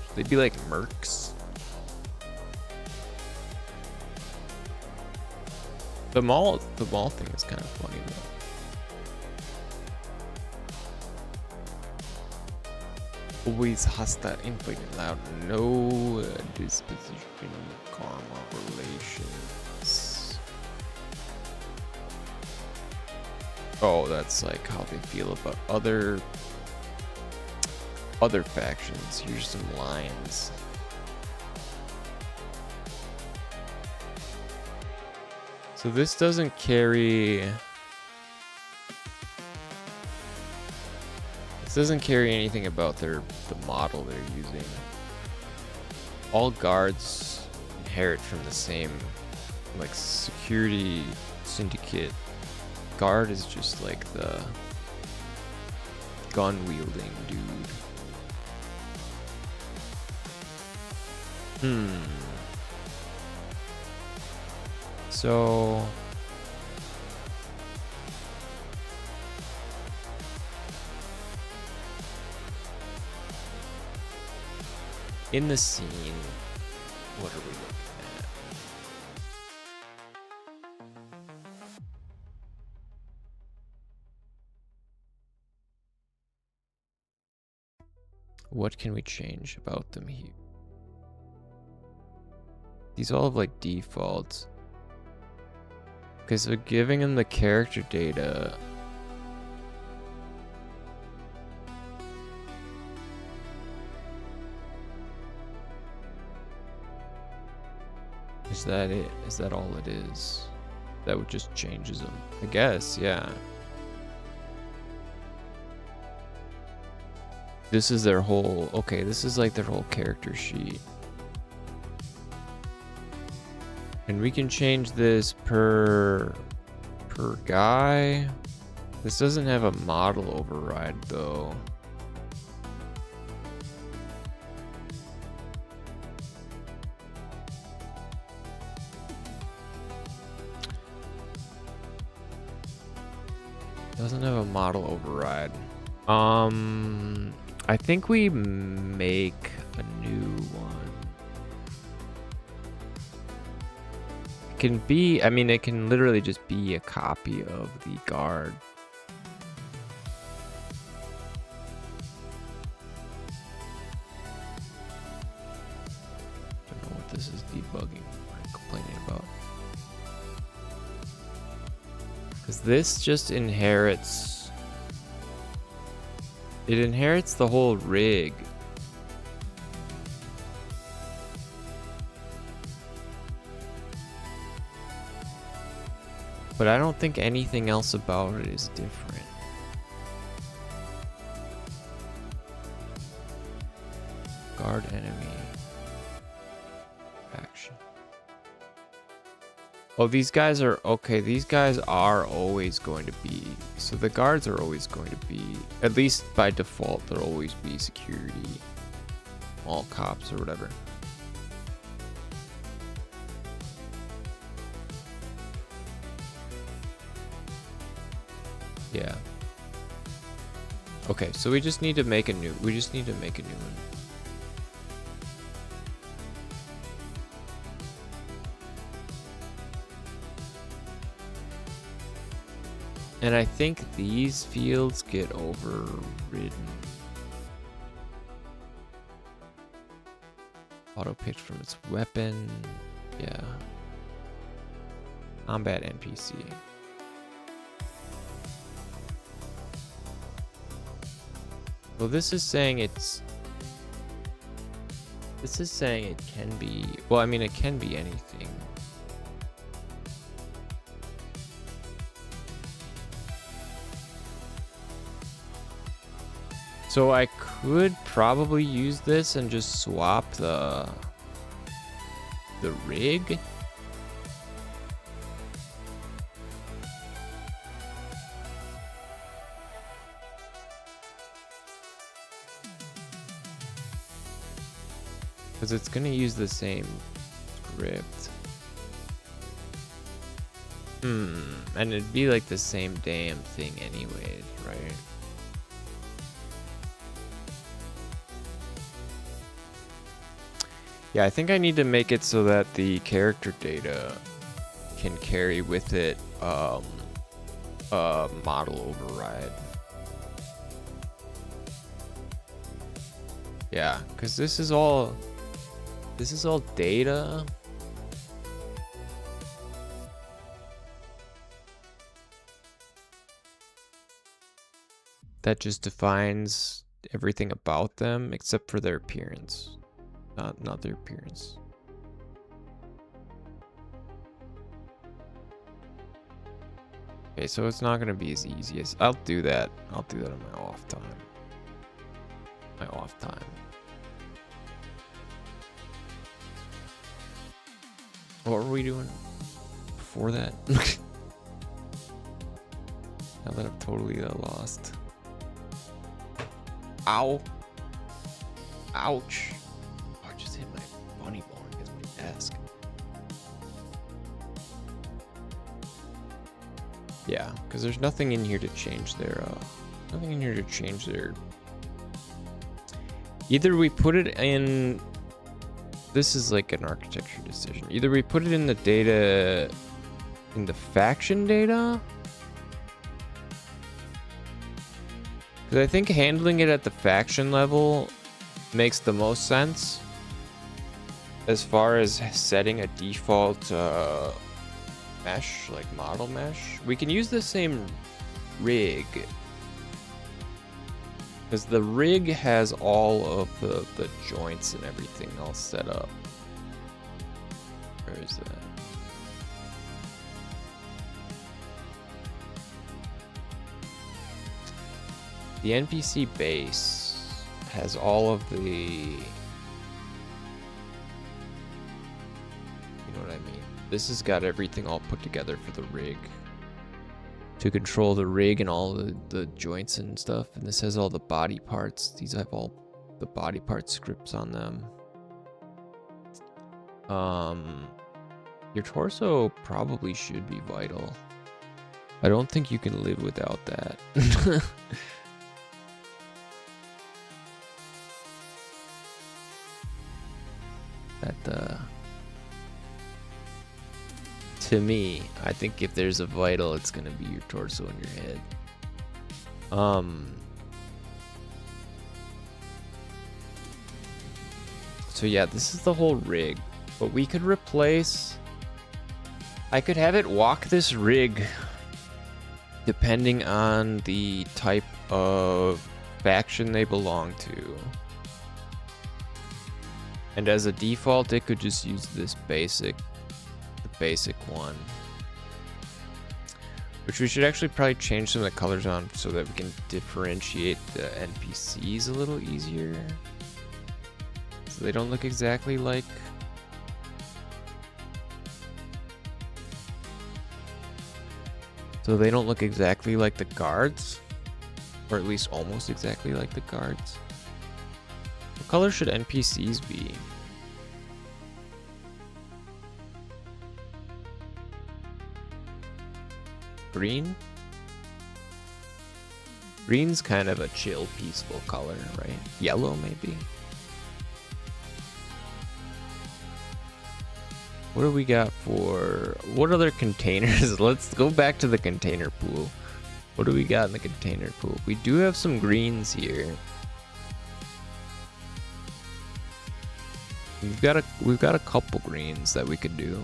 Should they be like mercs? The mall thing is kind of funny though. Always hostile input allowed. No disposition, karma, relations. Oh, that's like how they feel about other factions. Here's some lines. So this doesn't carry This doesn't carry anything about the model they're using. All guards inherit from the same, like, security syndicate. Guard is just like the gun-wielding dude. So in the scene, what are we looking at? What can we change about them here? These all have like defaults. Okay, so giving them the character data. Is that it? Is that all it is? That would just changes them. I guess, yeah. This is their whole, okay, this is like their whole character sheet. And we can change this per guy. This doesn't have a model override though. Doesn't have a model override. I think we make a new one. It can be, I mean, it can literally just be a copy of the guard. Don't know what this is debugging or complaining about. Because this just inherits, it inherits the whole rig. But I don't think anything else about it is different. Guard enemy. Action. Oh, these guys are, okay, these guys are always going to be, so the guards are always going to be, at least by default, they'll always be security, all cops or whatever. Yeah. Okay, so we just need to make a new one. And I think these fields get overridden. Auto picked from its weapon. Yeah. Combat NPC. Well, this is saying it's... This is saying it can be... Well, I mean, it can be anything. So I could probably use this and just swap the rig. Because it's going to use the same script. And it'd be like the same damn thing anyways, right? Yeah, I think I need to make it so that the character data can carry with it a model override. Yeah, because this is all data. That just defines everything about them except for their appearance. Not their appearance. Okay, so it's not gonna be as easy as I'll do that on my off time. my off time. What were we doing before that? Now that I'm totally lost. Ow. Ouch. Oh, I just hit my funny bone against my desk. Yeah, because there's nothing in here to change their, Either we put it in, this is like an architecture decision. Either we put it in the data, in the faction data, because I think handling it at the faction level makes the most sense as far as setting a default mesh, like model mesh. We can use the same rig because the rig has all of the joints and everything all set up. Where is that? The NPC base has all of the, you know what I mean? This has got everything all put together for the rig. To control the rig and all the joints and stuff. And this has all the body parts. These have all the body part scripts on them. Your torso probably should be vital. I don't think you can live without that. To me, I think if there's a vital, it's gonna be your torso and your head. So yeah, this is the whole rig, but we could replace, I could have it walk this rig depending on the type of faction they belong to. And as a default, it could just use this basic one, which we should actually probably change some of the colors on so that we can differentiate the NPCs a little easier, so they don't look exactly like the guards, or at least almost exactly like the guards. What color should NPCs be? Green? Green's kind of a chill, peaceful color, right? Yellow, maybe? What do we got for... What other containers? Let's go back to the container pool. What do we got in the container pool? We do have some greens here. We've got a couple greens that we could do.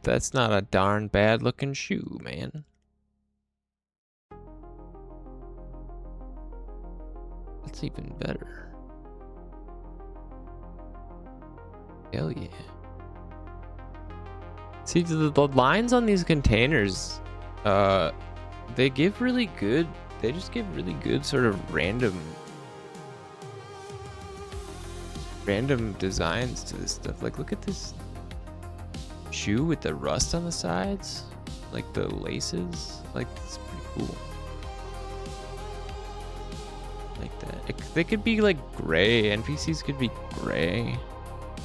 That's not a darn bad looking shoe, man. That's even better. Hell yeah. See, the lines on these containers, they give really good, they just give really good sort of random designs to this stuff. Like, look at this shoe with the rust on the sides, like the laces. Like, it's pretty cool. Like that. They could be like gray. NPCs could be gray,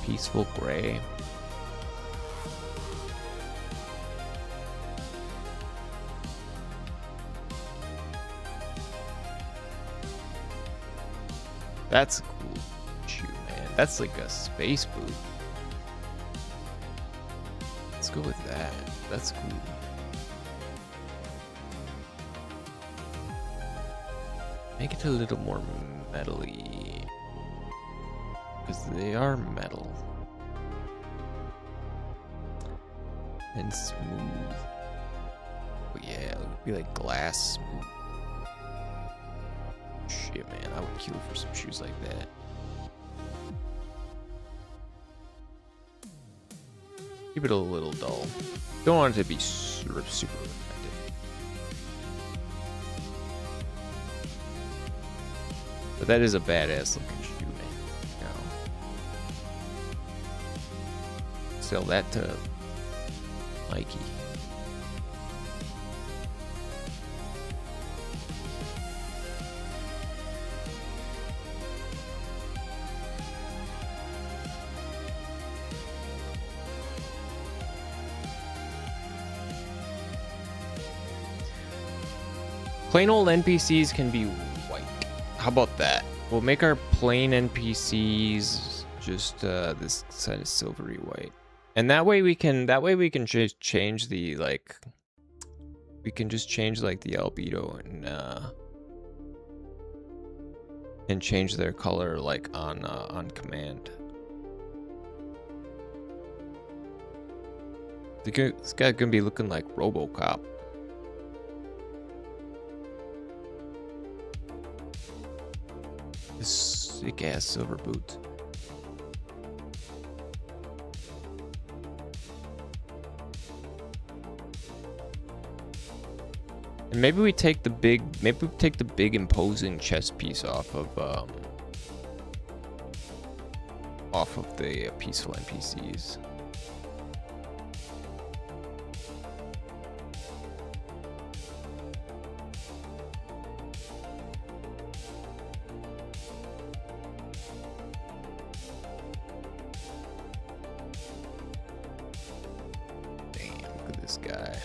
peaceful gray. That's a cool shoe, man. That's like a space boot. Let's go with that. That's cool. Make it a little more metal-y, because they are metal and smooth. But yeah, it would be like glass smooth. Shit, man, I would kill for some shoes like that. Keep it a little dull. Don't want it to be super reflective. But that is a badass looking shoe, man. You know. Sell that to Nike. Plain old NPCs can be white. How about that? We'll make our plain NPCs just this kind of silvery white, and that way we can just change the like. We can just change like the albedo and change their color like on command. This guy's gonna be looking like RoboCop. Sick ass silver boots. And maybe we take the big imposing chest piece off of the peaceful NPCs. Guy.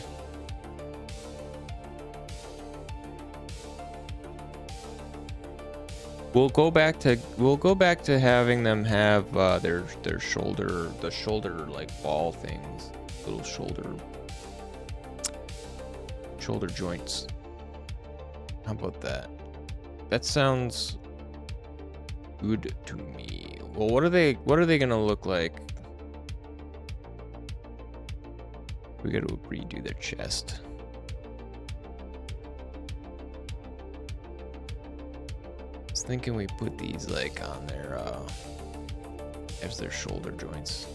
We'll go back to having them have their shoulder like ball things, little shoulder joints. How about that? That sounds good to me. Well, what are they gonna look like? We got to redo their chest. I was thinking we put these like on their as their shoulder joints.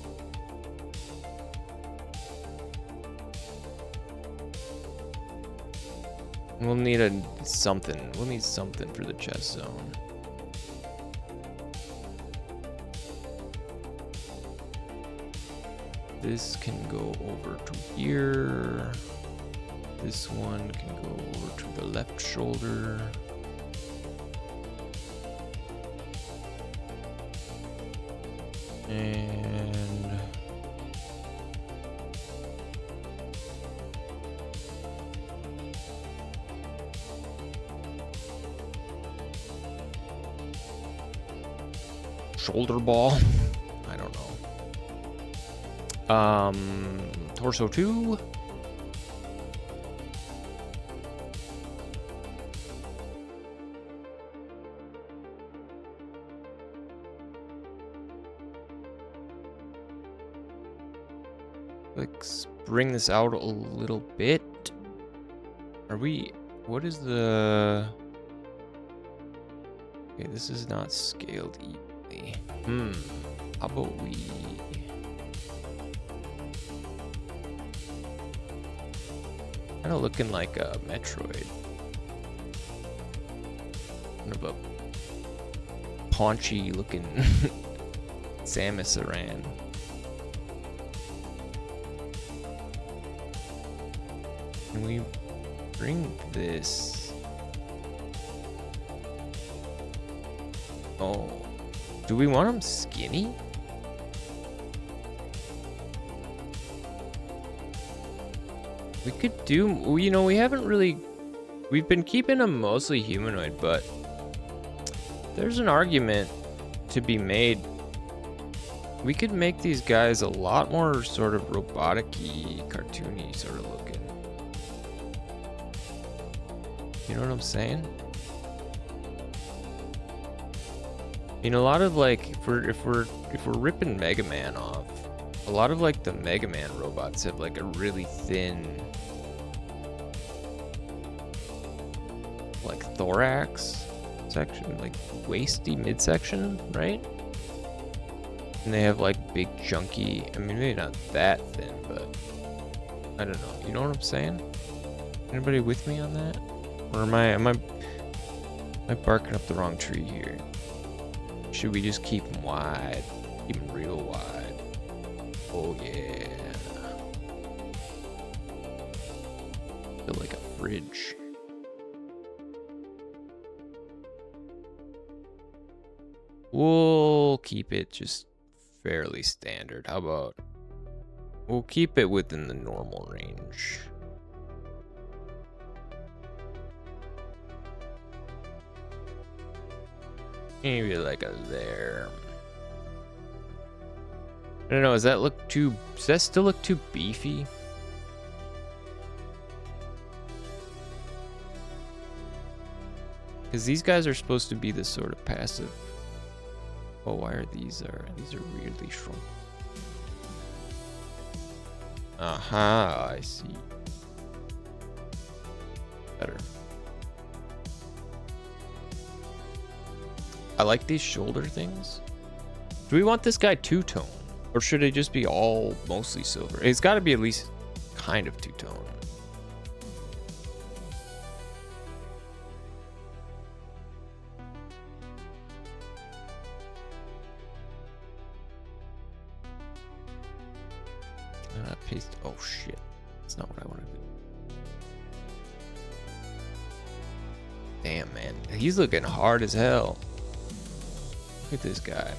We'll need something. We'll need something for the chest zone. This can go over to here. This one can go over to the left shoulder. And shoulder ball. I don't know. Torso 2. Like, bring this out a little bit. What is the... Okay, this is not scaled evenly. How about we... Kind of looking like a Metroid. Kind of a paunchy looking Samus Aran. Can we bring this? Oh, do we want him skinny? We could do, you know, we've been keeping them mostly humanoid, but there's an argument to be made. We could make these guys a lot more sort of robotic-y, cartoony sort of looking. You know what I'm saying? You know, a lot of like, if we're ripping Mega Man off, a lot of like the Mega Man robots have like a really thin like thorax section, like waisty midsection, right? And they have like big chunky, I mean maybe not that thin, but I don't know. You know what I'm saying? Anybody with me on that? Or am I barking up the wrong tree here? Should we just keep them wide? Keep them real wide. Oh yeah. Feel like a fridge. We'll keep it just fairly standard. How about we'll keep it within the normal range. Maybe like a there. I don't know, does that still look too beefy? Because these guys are supposed to be this sort of passive. Oh, why are these weirdly shrunk? Aha, I see. Better. I like these shoulder things. Do we want this guy two-tone? Or should it just be all mostly silver? It's got to be at least kind of two-tone. Paste. Oh shit. That's not what I want to do. Damn, man. He's looking hard as hell. Look at this guy.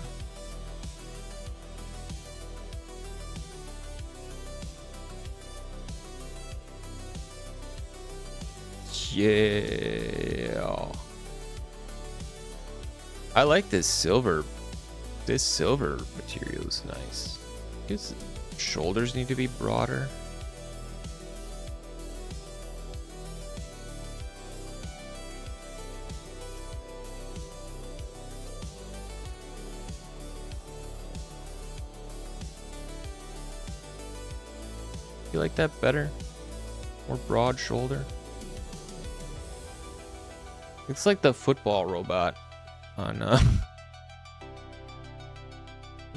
Yeah. I like this silver. This silver material is nice. His shoulders need to be broader. You like that better? More broad shoulder? It's like the football robot on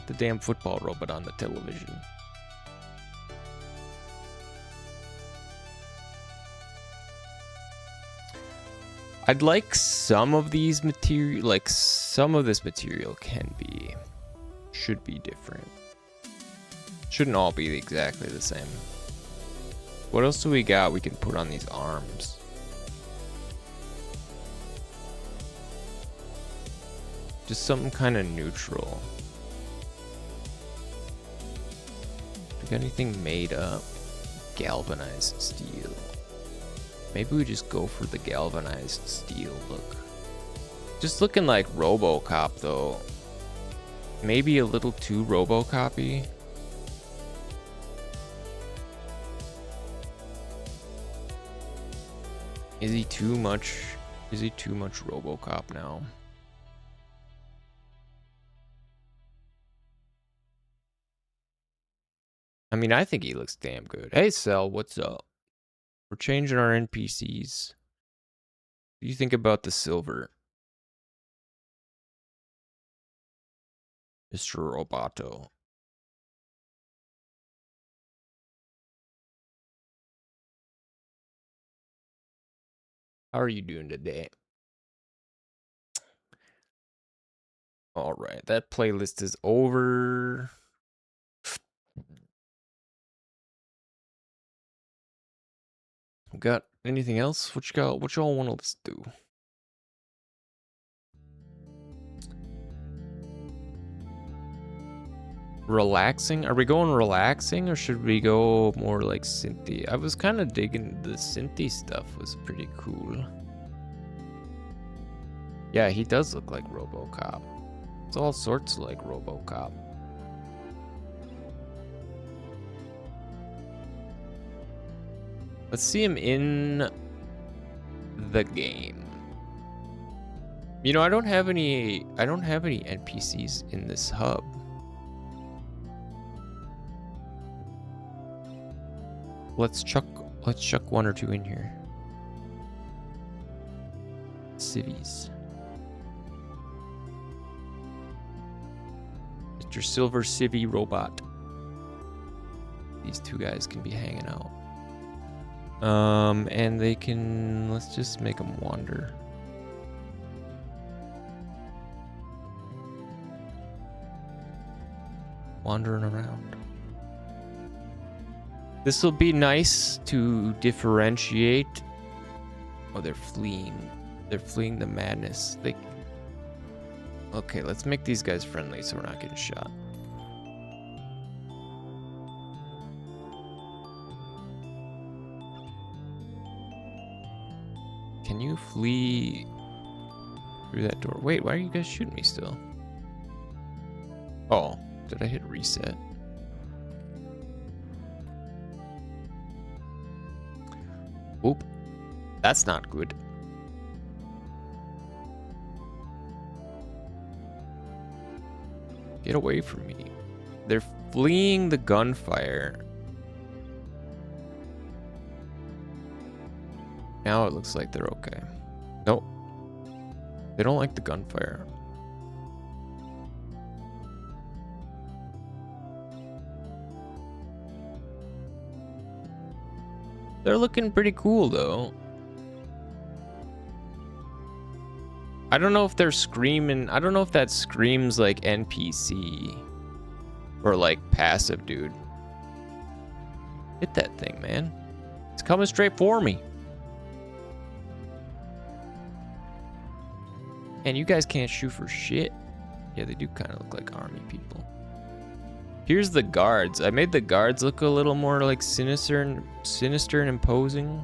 the damn football robot on the television. I'd like some of these material, like some of this material should be different. Shouldn't all be exactly the same. What else do we got we can put on these arms? Just something kind of neutral. We got anything made up? Galvanized steel. Maybe we just go for the galvanized steel look. Just looking like RoboCop though. Maybe a little too RoboCop-y. Is he too much RoboCop now? I mean, I think he looks damn good. Hey, Cell, what's up? We're changing our NPCs. What do you think about the silver? Mr. Roboto. How are you doing today? All right, that playlist is over. Got anything else? What y'all want to do? Relaxing? Are we going relaxing or should we go more like synthy? I was kind of digging the synthy stuff, was pretty cool. Yeah, he does look like RoboCop. It's all sorts like RoboCop. Let's see him in the game. You know, I don't have any NPCs in this hub. Let's chuck one or two in here. Civies. Your silver civvy robot. These two guys can be hanging out. And they can, let's just make them wander. Wandering around. This will be nice to differentiate. Oh, they're fleeing. They're fleeing the madness. Okay, let's make these guys friendly so we're not getting shot. Can you flee through that door? Wait, why are you guys shooting me still? Oh, did I hit reset? Oop, that's not good. Get away from me. They're fleeing the gunfire. Now it looks like they're okay. Nope. They don't like the gunfire. They're looking pretty cool, though. I don't know if they're screaming. I don't know if that screams like NPC or like passive, dude. Hit that thing, man. It's coming straight for me. And you guys can't shoot for shit. Yeah, they do kind of look like army people. Here's the guards. I made the guards look a little more like sinister and imposing.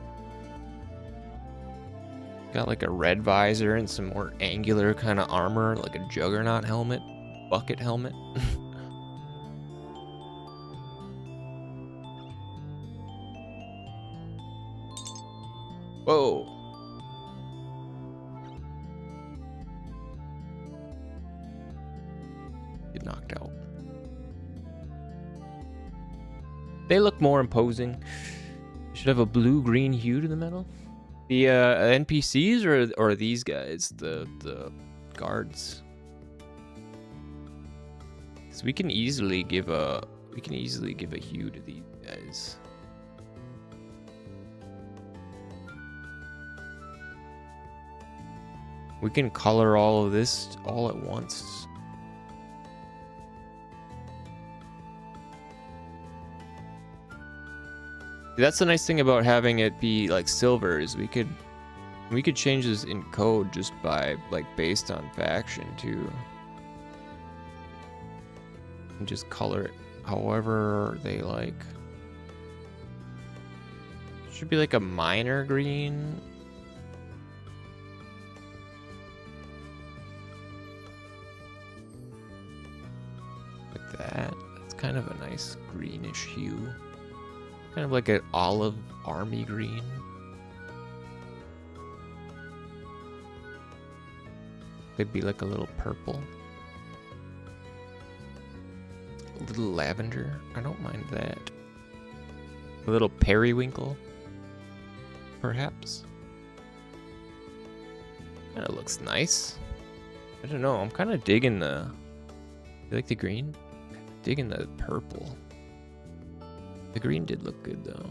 Got like a red visor and some more angular kind of armor, like a juggernaut helmet, bucket helmet. Whoa. Get knocked out. They look more imposing. Should have a blue-green hue to the metal. The NPCs or these guys, the guards. So we can easily give a hue to these guys. We can color all of this all at once. That's the nice thing about having it be like silver is we could change this in code just by like based on faction too. And just color it however they like. Should be like a minor green. Like that. That's kind of a nice greenish hue. Kind of like an olive army green. Could be like a little purple. A little lavender. I don't mind that. A little periwinkle. Perhaps. Kind of looks nice. I don't know. I'm kind of digging the... You like the green? Digging the purple. The green did look good though.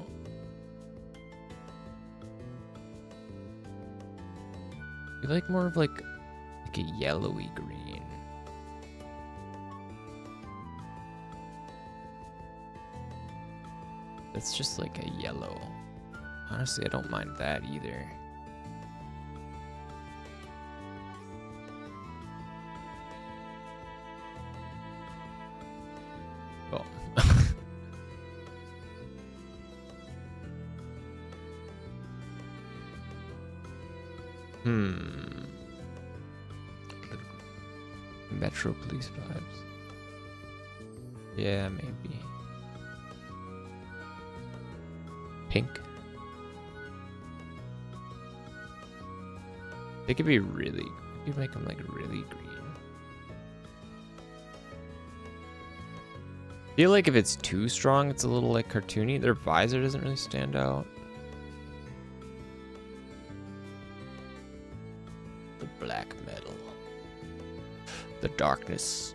You like more of like a yellowy green. That's just like a yellow. Honestly, I don't mind that either. Oh. Metro police vibes. Yeah, maybe. Pink. They could be really... You could make them like really green. I feel like if it's too strong, it's a little like cartoony. Their visor doesn't really stand out. The black metal. The darkness.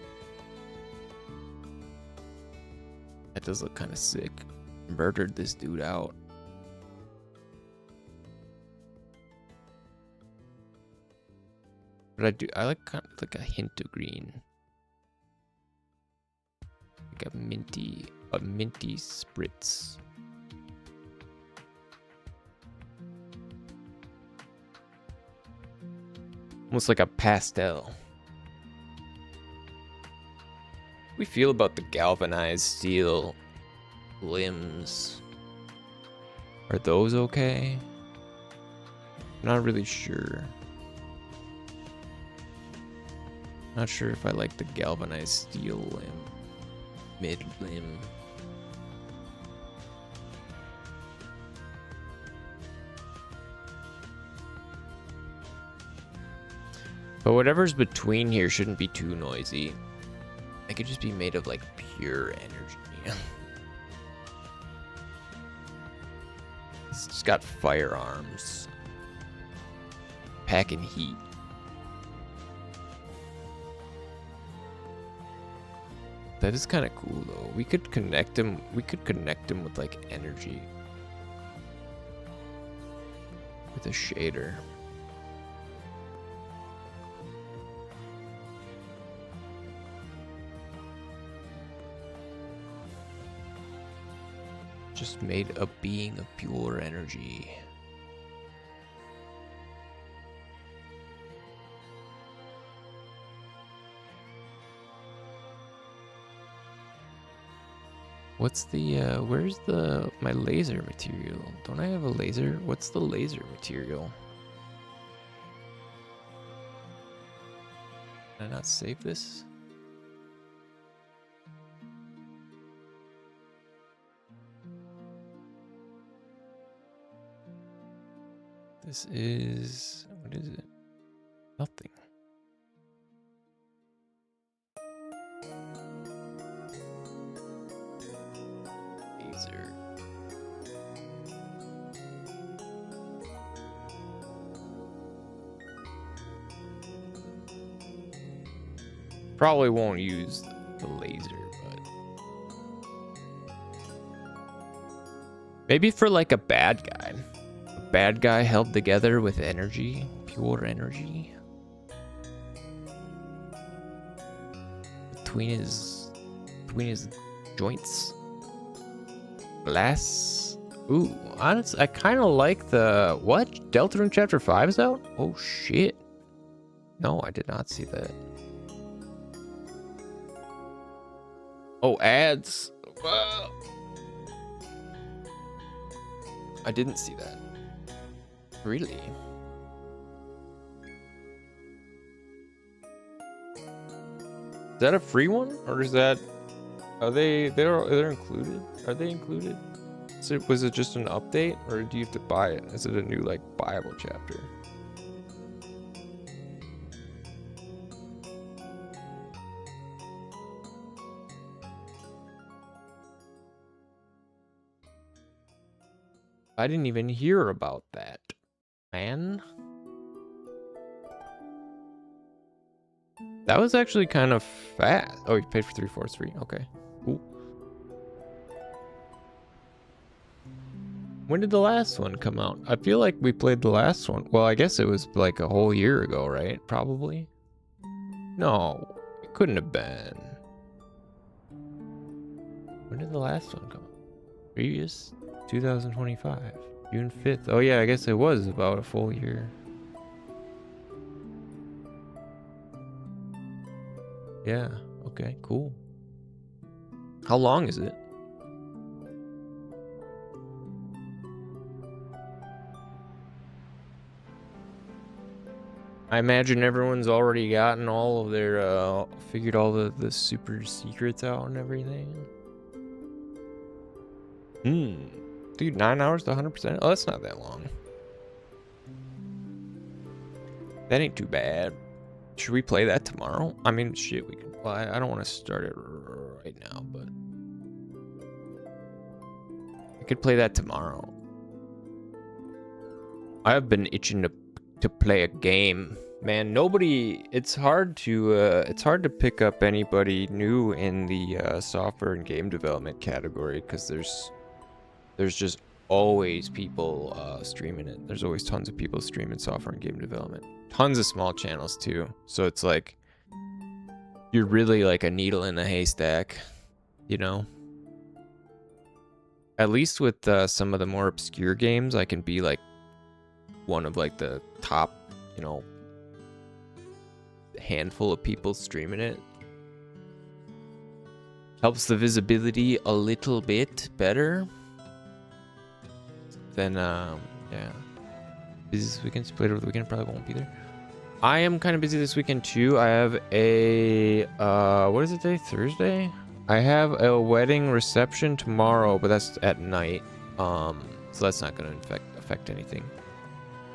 That does look kind of sick. Murdered this dude out. What I do? I like kind of like a hint of green. Like a minty spritz. Almost like a pastel. We feel about the galvanized steel limbs. Are those okay? Not really sure. Not sure if I like the galvanized steel limb. Mid limb. But whatever's between here shouldn't be too noisy. It could just be made of like pure energy. It's just got firearms. Packing heat. That is kind of cool though. We could connect him. We could connect him with like energy. With a shader. Just made a being of pure energy. What's the, where's my laser material? Don't I have a laser? What's the laser material? Can I not save this? This is, what is it? Nothing. Laser. Probably won't use the laser, but maybe for like a bad guy. Bad guy held together with energy, pure energy. Between his joints. Glass. Ooh, honestly, I kind of like the, what? Deltarune Chapter 5 is out? Oh shit. No, I did not see that. Oh, ads. Whoa. I didn't see that. Really? Is that a free one, or is that? Are they're included? Are they included? Was it just an update, or do you have to buy it? Is it a new like buyable chapter? I didn't even hear about that. Man, that was actually kind of fast. Oh, you paid for 3/4 free. Okay, cool. When did the last one come out? I feel like we played the last one. Well, I guess it was like a whole year ago, right? Probably. No, it couldn't have been. When did the last one come out? Previous 2025. June 5th. Oh yeah, I guess it was about a full year. Yeah, okay, cool. How long is it? I imagine everyone's already gotten all of their, figured all the super secrets out and everything. Dude, 9 hours to 100%? Oh, that's not that long. That ain't too bad. Should we play that tomorrow? I mean, shit, we can. Well, I don't want to start it right now, but I could play that tomorrow. I have been itching to play a game Man, nobody. It's hard to pick up anybody new in the software and game development category because there's just always people streaming it. There's always tons of people streaming software and game development. Tons of small channels too. So it's like you're really like a needle in a haystack, you know? At least with some of the more obscure games, I can be like one of like the top, you know, handful of people streaming it. Helps the visibility a little bit better. Then, yeah. Busy this weekend, so played over the weekend, probably won't be there. I am kind of busy this weekend too. I have a, what is it today? Thursday? I have a wedding reception tomorrow, but that's at night. So that's not going to affect anything.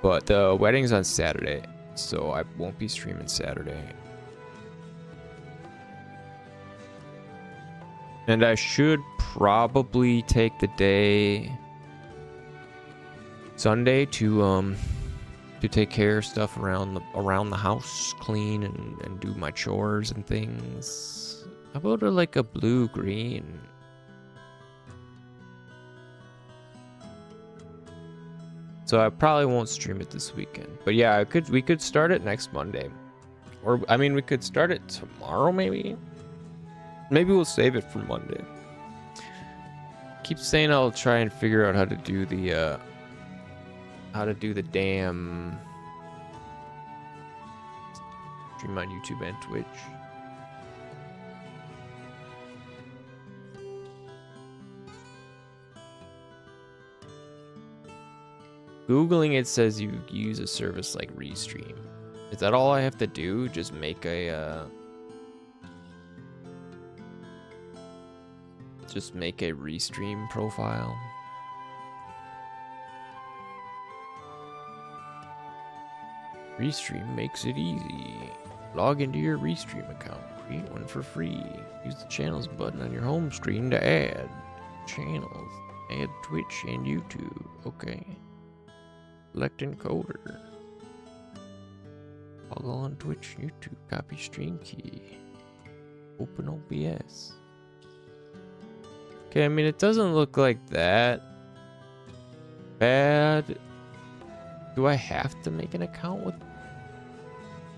But the wedding's on Saturday, so I won't be streaming Saturday. And I should probably take the day Sunday to take care of stuff around the house, clean and do my chores and things. How about like a blue-green? So I probably won't stream it this weekend. But yeah, we could start it next Monday. Or I mean we could start it tomorrow maybe. Maybe we'll save it for Monday. Keep saying I'll try and figure out how to do the damn stream on YouTube and Twitch. Googling it says you use a service like Restream. Is that all I have to do? Just make a Restream profile? Restream makes it easy. Log into your Restream account. Create one for free. Use the channels button on your home screen to add channels. Add Twitch and YouTube. Okay. Select encoder. Toggle on Twitch, YouTube. Copy stream key. Open OBS. Okay, I mean, it doesn't look like that bad. Do I have to make an account with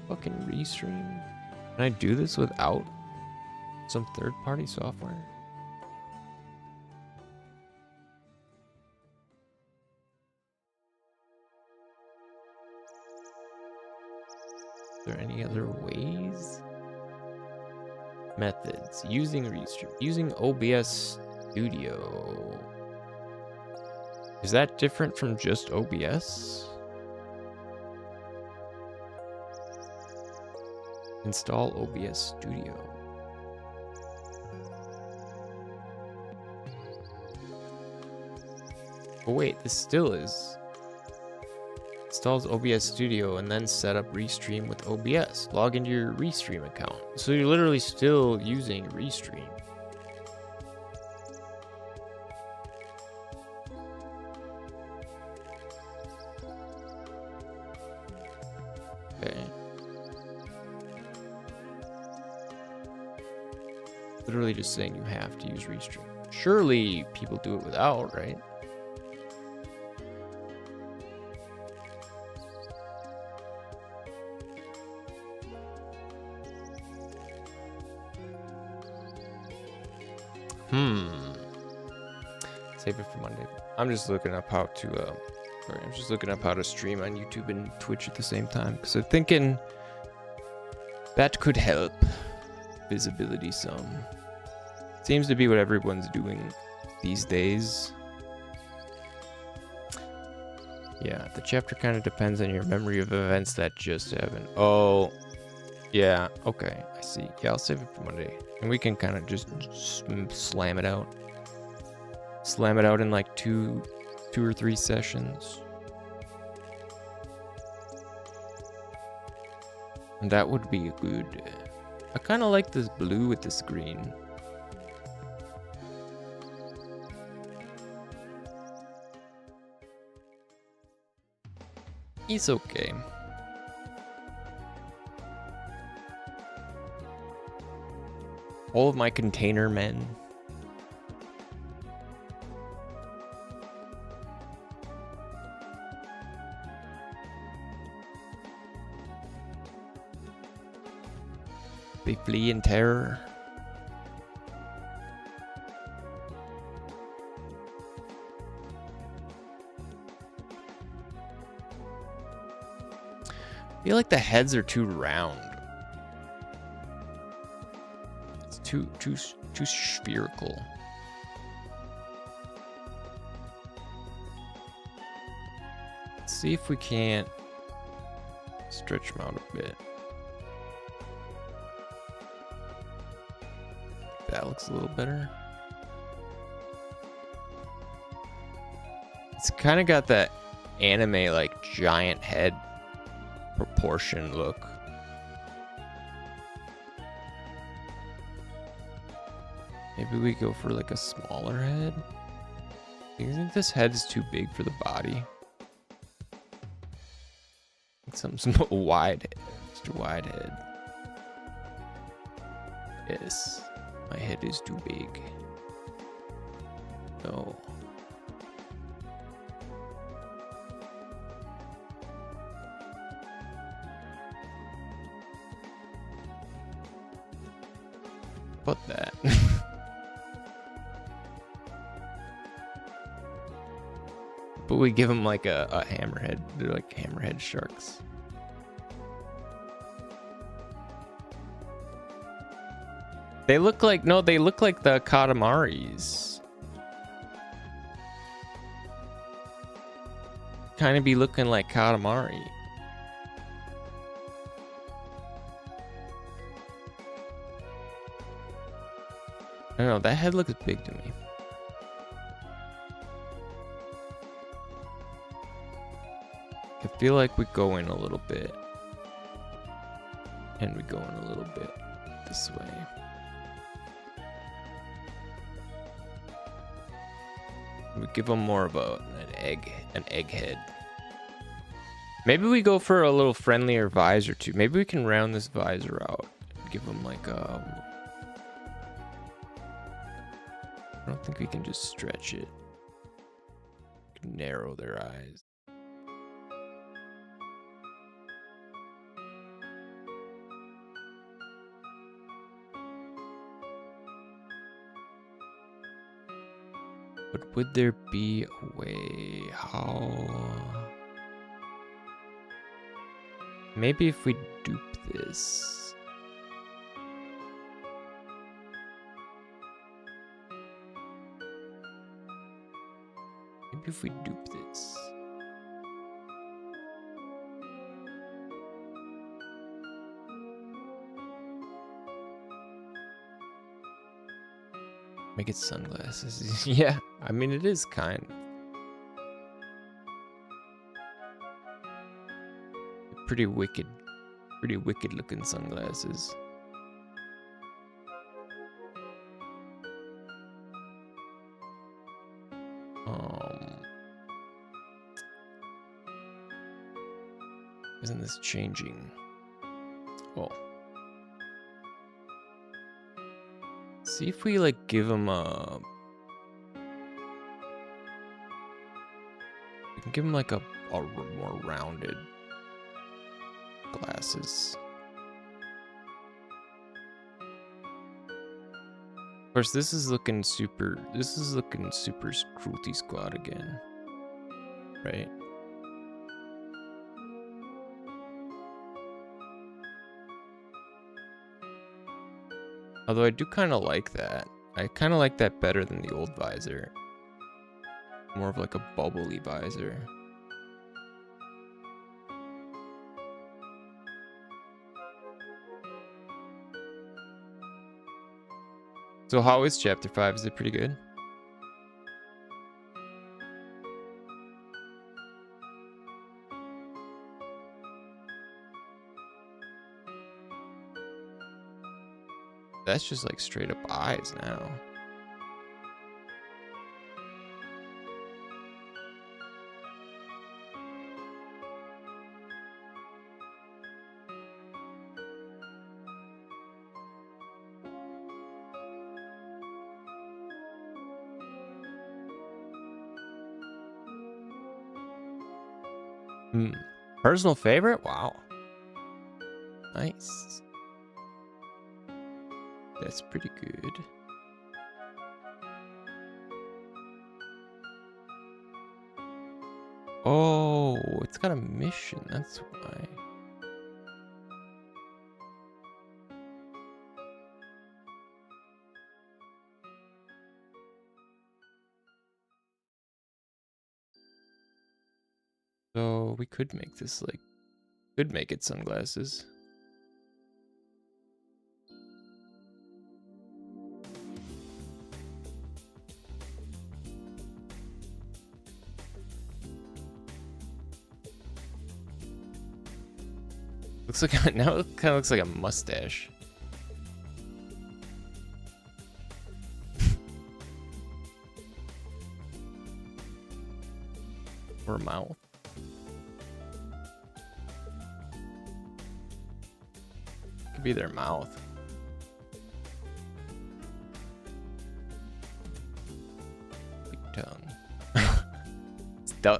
fucking Restream? Can I do this without some third-party software? Is there any other ways? Methods. Using Restream. Using OBS Studio. Is that different from just OBS? Install OBS Studio. Oh wait, this still is. Installs OBS Studio and then set up Restream with OBS. Log into your Restream account. So you're literally still using Restream. Okay. Literally just saying you have to use Restream. Surely people do it without, right? Save it for Monday. I'm just looking up how to I'm just looking up how to stream on YouTube and Twitch at the same time, because I'm thinking that could help visibility some. Seems to be what everyone's doing these days. Yeah, the chapter kind of depends on your memory of events that just happened. Oh, yeah, okay, I see. Yeah, I'll save it for Monday. And we can kind of just slam it out. Slam it out in like two or three sessions. And that would be good. I kind of like this blue with this green. It's okay. All of my container men. They flee in terror. I feel like the heads are too round. It's too spherical. Let's see if we can't stretch them out a bit. That looks a little better. It's kind of got that anime like giant head proportion look. Maybe we go for like a smaller head. I think this head is too big for the body. Some wide head. Just a wide head. Yes. My head is too big. No. What that? But we give them like a hammerhead. They're like hammerhead sharks. They look like, no, they look like the Katamaris. Kind of be looking like Katamari. I don't know, that head looks big to me. I feel like we go in a little bit. And we go in a little bit this way. We give them more of an egg head. Maybe we go for a little friendlier visor too. Maybe we can round this visor out. Give them like I don't think we can just stretch it. Narrow their eyes. But would there be a way? How? Maybe if we dupe this. Maybe if we dupe this. Make it sunglasses. Yeah, I mean, it is kind of. Pretty wicked looking sunglasses. Isn't this changing? Oh. See if we like give him a. We can give him like a more rounded glasses. Of course, this is looking super Cruelty Squad again, right? Although I do kind of like that. I kind of like that better than the old visor. More of like a bubbly visor. So how is chapter 5? Is it pretty good? That's just like straight up eyes now. Personal favorite? Wow. Nice. That's pretty good. Oh, it's got a mission. That's why. So we could make this like, could make it sunglasses. Looks like now it kind of looks like a mustache. Or a mouth. Could be their mouth. Big tongue.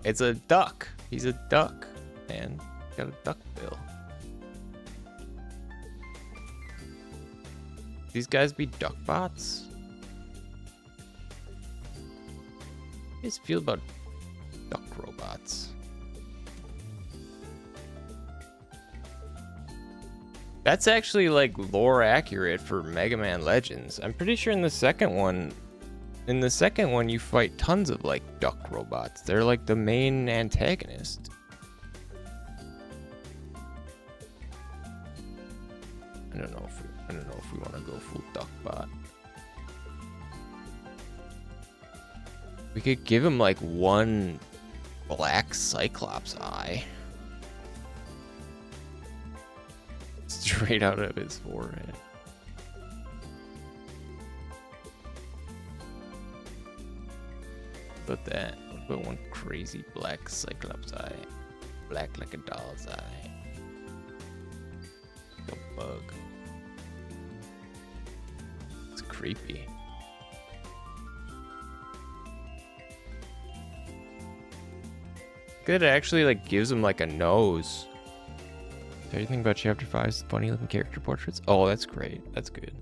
It's a duck. He's a duck, man. Got a duck bill. These guys be duck bots? How do you guys feel about duck robots? That's actually like lore accurate for Mega Man Legends. I'm pretty sure in the second one you fight tons of like duck robots. They're like the main antagonist. I don't know if we want to go full duck bot. We could give him like one black Cyclops eye. Straight out of his forehead. What about that? What about one crazy black Cyclops eye? Black like a doll's eye. Like a bug. It's creepy. Good, it actually like gives him like a nose. Everything about Chapter 5's funny looking character portraits. Oh, that's great. That's good.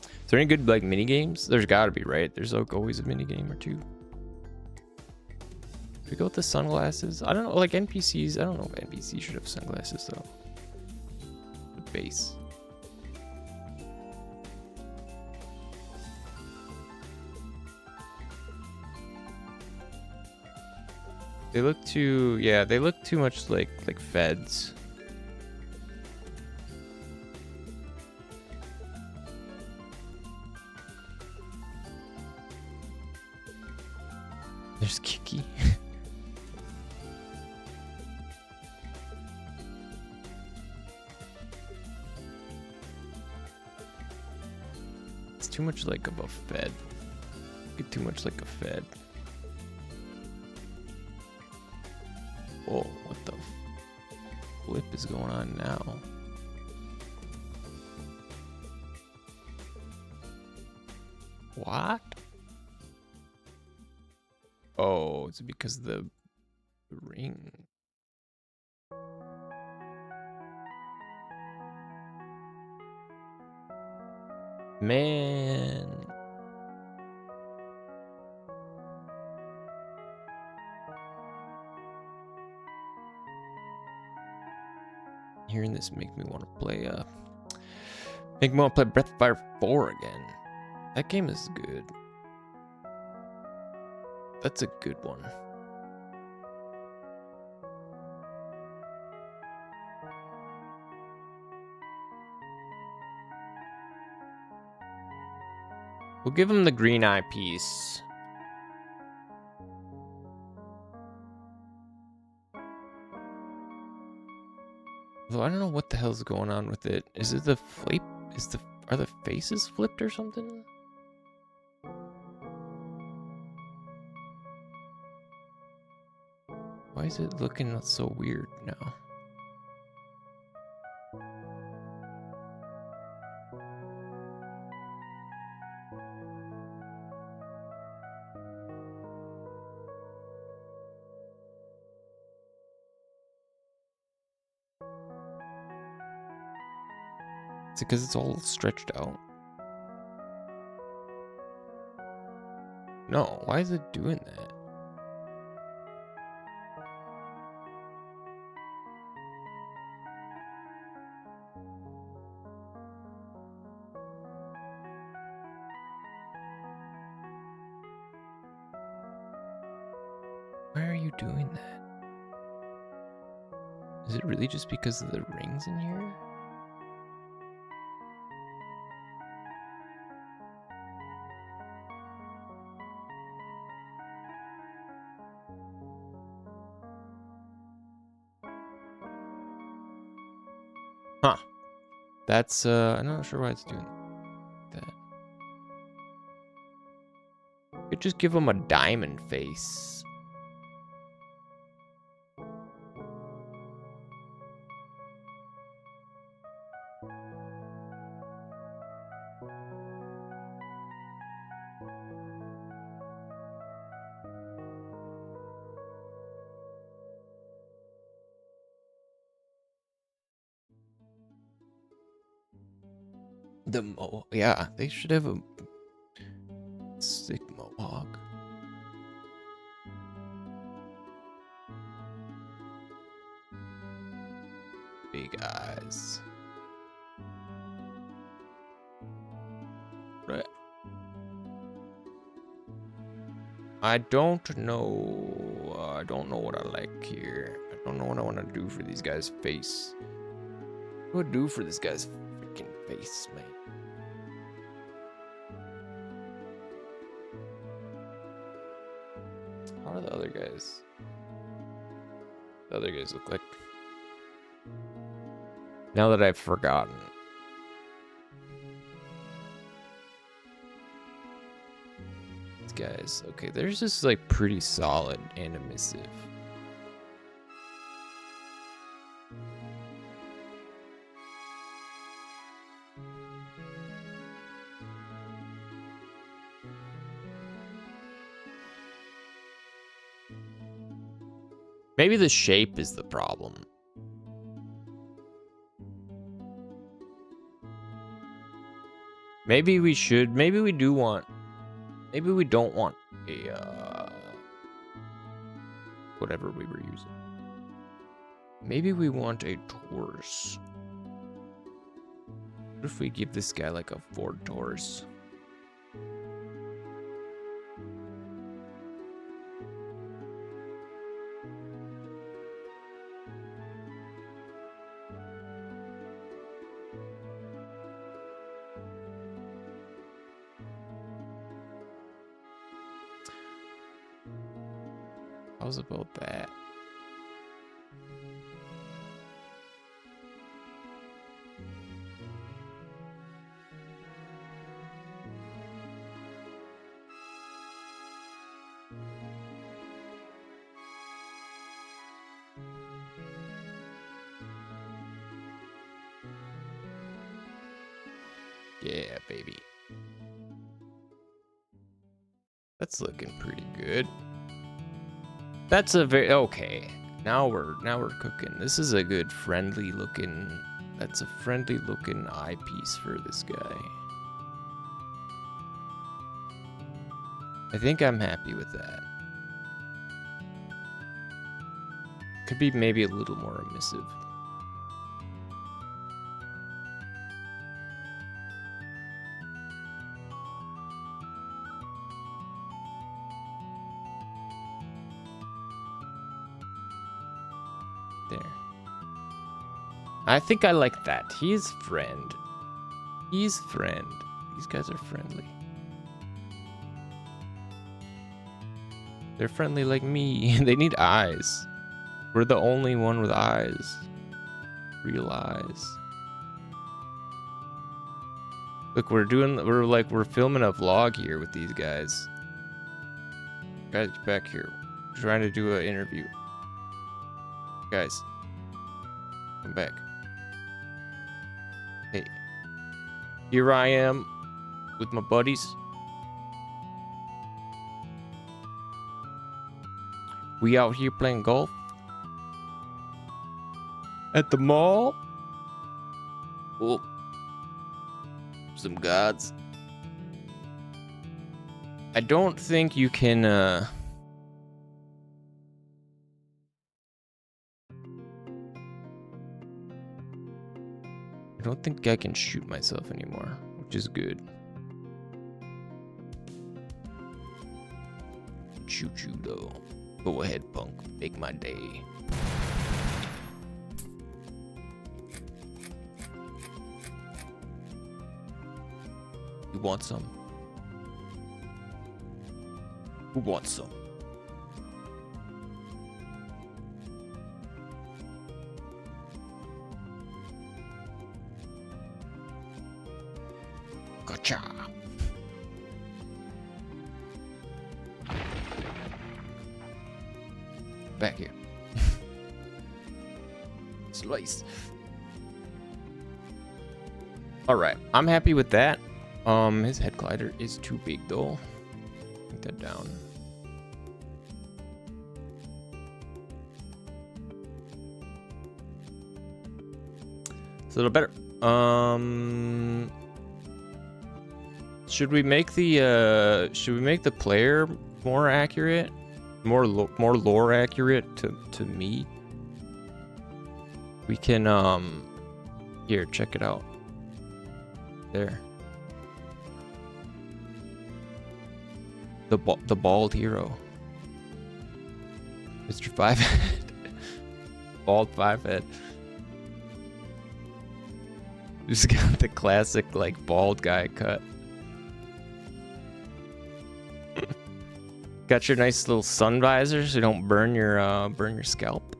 Is there any good like mini games? There's gotta be, right? There's like always a mini game or two. We go with the sunglasses. I don't know, like NPCs. I don't know if NPCs should have sunglasses though. The base. They look too, yeah, they look too much like feds. There's Kiki. It's too much like of a fed. Get too much like a fed. Whoa, what the flip is going on now? What? Oh, it's because of the ring. Man. Hearing this make me want to play Breath of Fire 4 again. That game is good. That's a good one. We'll give him the green eye piece. Though I don't know what the hell's going on with it. Is it the flip? Are the faces flipped or something? Why is it looking so weird now? Is it because it's all stretched out? No, why is it doing that? Why are you doing that? Is it really just because of the rings in here? Huh. That's, I'm not sure why it's doing that. Could just give him a diamond face. Yeah, they should have a sick mohawk. Big eyes. Right. I don't know. I don't know what I like here. I don't know what I want to do for these guys' face. What do I do for this guy's freaking face, man? How are the other guys? The other guys look like. Now that I've forgotten. These guys. Okay, theirs is like pretty solid and emissive. Maybe the shape is the problem. Maybe we should. Maybe we do want. Maybe we don't want a whatever we were using. Maybe we want a Taurus. What if we give this guy like a Ford Taurus? How's about that? Yeah, baby. That's looking pretty good. That's a very okay. Now we're cooking. This is a good friendly looking. That's a friendly looking eyepiece for this guy. I think I'm happy with that. Could be maybe a little more emissive. There. I think I like that. He's friend. He's friend. These guys are friendly. They're friendly like me. They need eyes. We're the only one with eyes. Real eyes. Look, we're filming a vlog here with these guys. Guys, back here. We're trying to do an interview. Guys, come back. Hey, here I am with my buddies. We out here playing golf at the mall. Oh, some gods. I don't think you can, I don't think I can shoot myself anymore, which is good. Shoot you though. Go ahead, punk. Make my day. You want some? Who wants some? Gotcha. Back here. Slice. All right, I'm happy with that. His head glider is too big though. Take that down. It's a little better. Should we make the player more accurate? More lore accurate to me? We can here, check it out. There. The bald hero. Mr. Fivehead. Bald Fivehead. Just got the classic like bald guy cut. Got your nice little sun visor so you don't burn your scalp.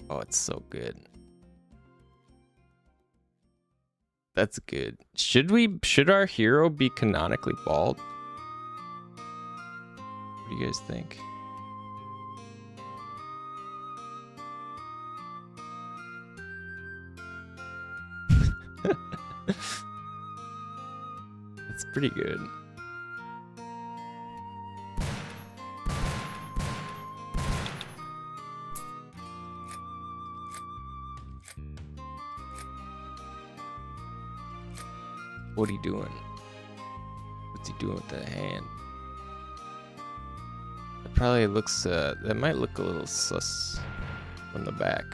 Oh, it's so good. That's good. Should our hero be canonically bald? What do you guys think? It's pretty good. What are you doing? What's he doing with that hand? It probably looks, that might look a little sus from the back.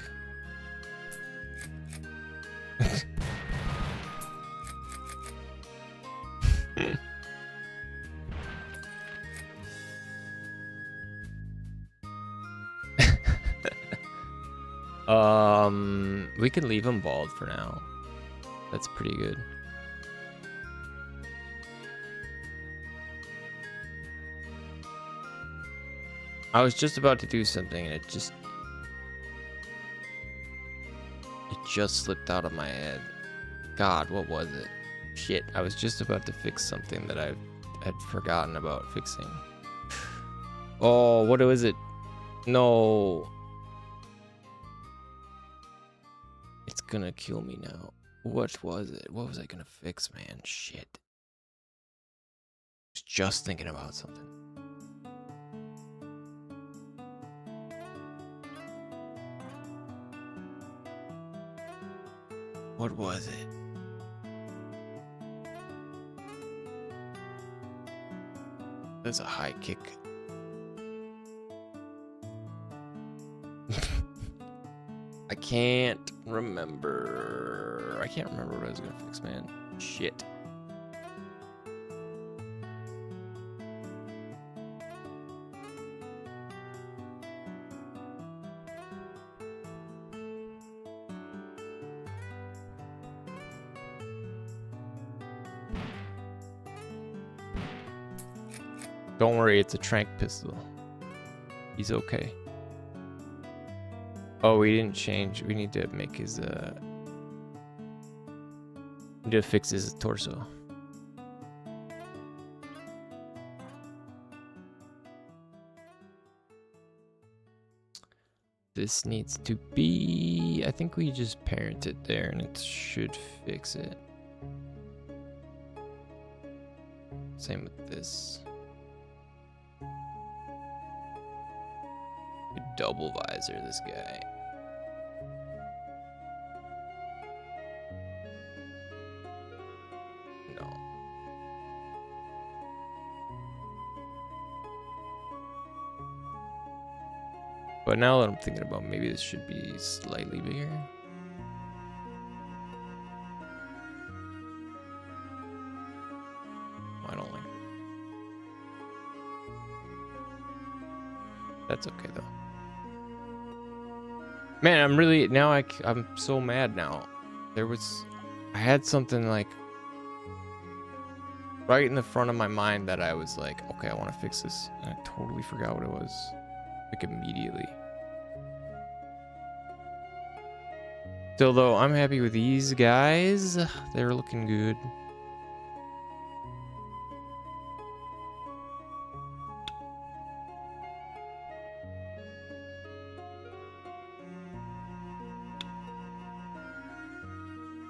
We can leave him bald for now. That's pretty good. I was just about to do something and it just slipped out of my head. God, what was it? Shit, I was just about to fix something that I had forgotten about fixing. Oh, what was it? No. It's gonna kill me now. What was it? What was I gonna fix, man? Shit. I was just thinking about something. What was it? That's a high kick. I can't remember. I can't remember what I was gonna fix, man. Shit. Don't worry, it's a tranq pistol. He's okay. Oh, we didn't change. We need to make his, we need to fix his torso. This needs to be, I think we just parent it there and it should fix it. Same with this. Double visor, this guy. But now that I'm thinking about, maybe this should be slightly bigger. I don't like it. That's okay though. Man, I'm really now I'm so mad now. I had something like right in the front of my mind that I was like, okay, I want to fix this, and I totally forgot what it was, like immediately. Still though, I'm happy with these guys. They're looking good.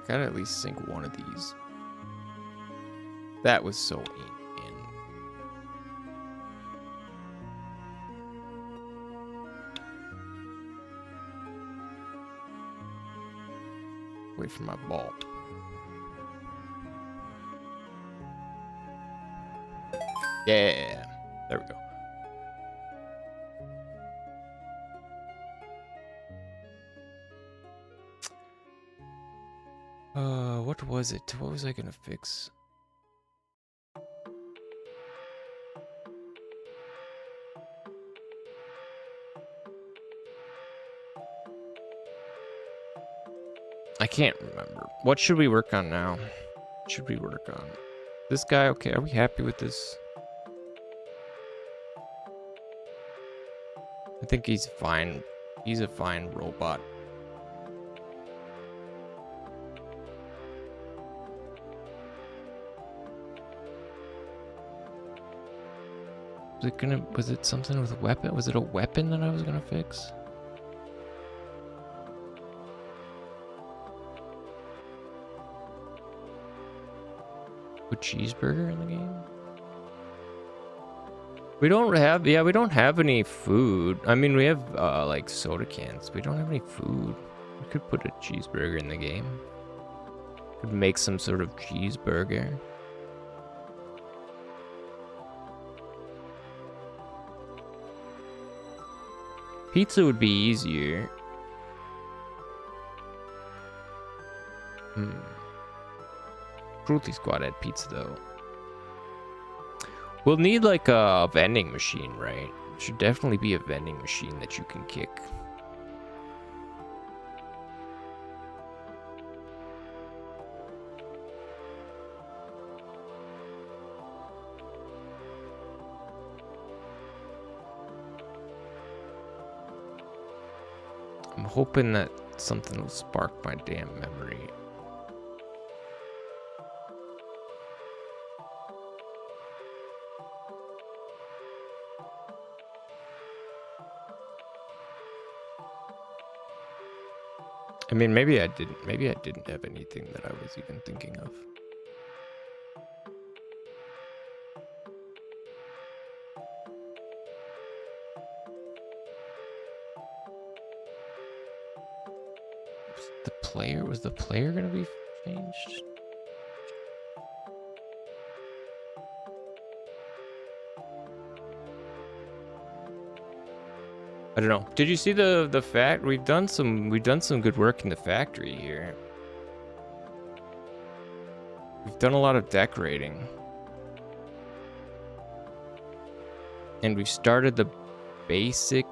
Gotta at least sink one of these. That was so in. Away from my ball. Yeah. There we go. What was it? What was I gonna fix? I can't remember. What should we work on now? What should we work on? This guy, okay, are we happy with this? I think he's fine. He's a fine robot. Was it something with a weapon? Was it a weapon that I was gonna fix? A cheeseburger in the game? We don't have any food. I mean, we have like soda cans. We don't have any food. We could put a cheeseburger in the game. Could make some sort of cheeseburger. Pizza would be easier. Cruelty Squad had pizza though. We'll need like a vending machine, right? Should definitely be a vending machine that you can kick. I'm hoping that something will spark my damn memory. I mean, maybe I didn't have anything that I was even thinking of. Was the player gonna be changed? I don't know. Did you see the fact we've done some good work in the factory here. We've done a lot of decorating. And we've started the basic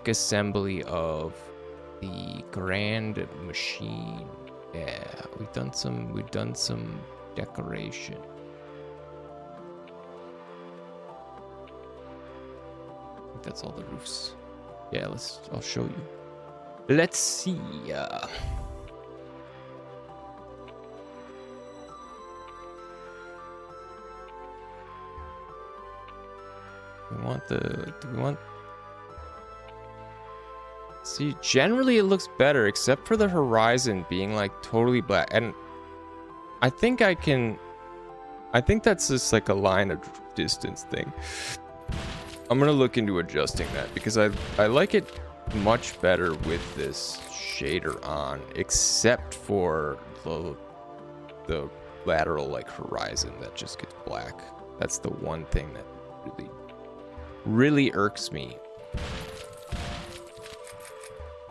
assembly of the grand machine. Yeah, we've done some decoration. I think that's all the roofs. Yeah, I'll show you. Let's see. See, generally it looks better, except for the horizon being like totally black. And I think that's just like a line of distance thing. I'm gonna look into adjusting that because I like it much better with this shader on, except for the lateral like horizon that just gets black. That's the one thing that really really irks me.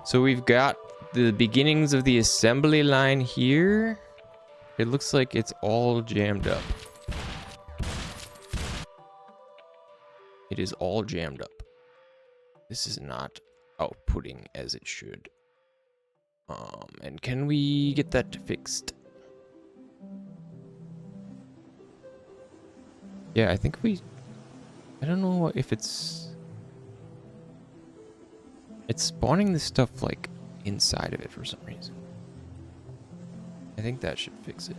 So we've got the beginnings of the assembly line here. It looks like it's all jammed up. It is all jammed up. This is not outputting as it should. And can we get that fixed? Yeah, I think I don't know if it's spawning this stuff like inside of it for some reason. I think that should fix it.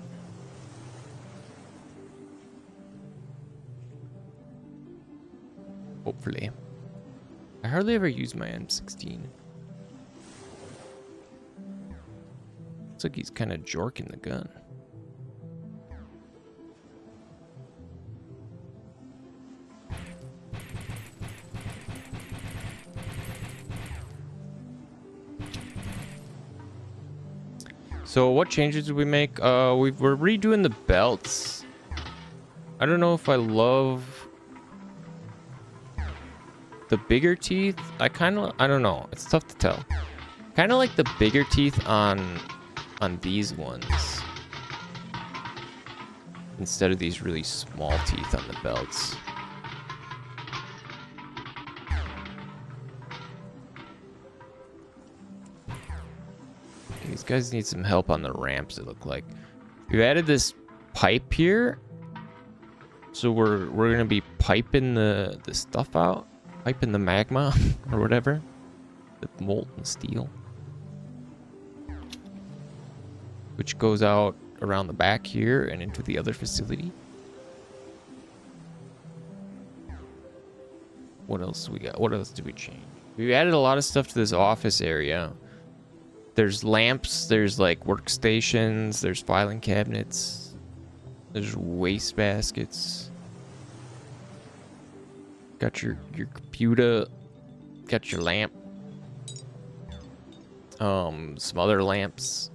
Hopefully. I hardly ever use my M16. Looks like he's kind of jorking the gun. So what changes did we make? We're redoing the belts. I don't know if I love the bigger teeth. I don't know. It's tough to tell. Kind of like the bigger teeth on these ones instead of these really small teeth on the belts. These guys need some help on the ramps, it look like. We've added this pipe here. So we're gonna be piping the stuff out. Piping the magma or whatever. The molten steel. Which goes out around the back here and into the other facility. What else we got? What else did we change? We added a lot of stuff to this office area. There's lamps, there's like workstations, there's filing cabinets, there's waste baskets. Got your computer, got your lamp. Some other lamps.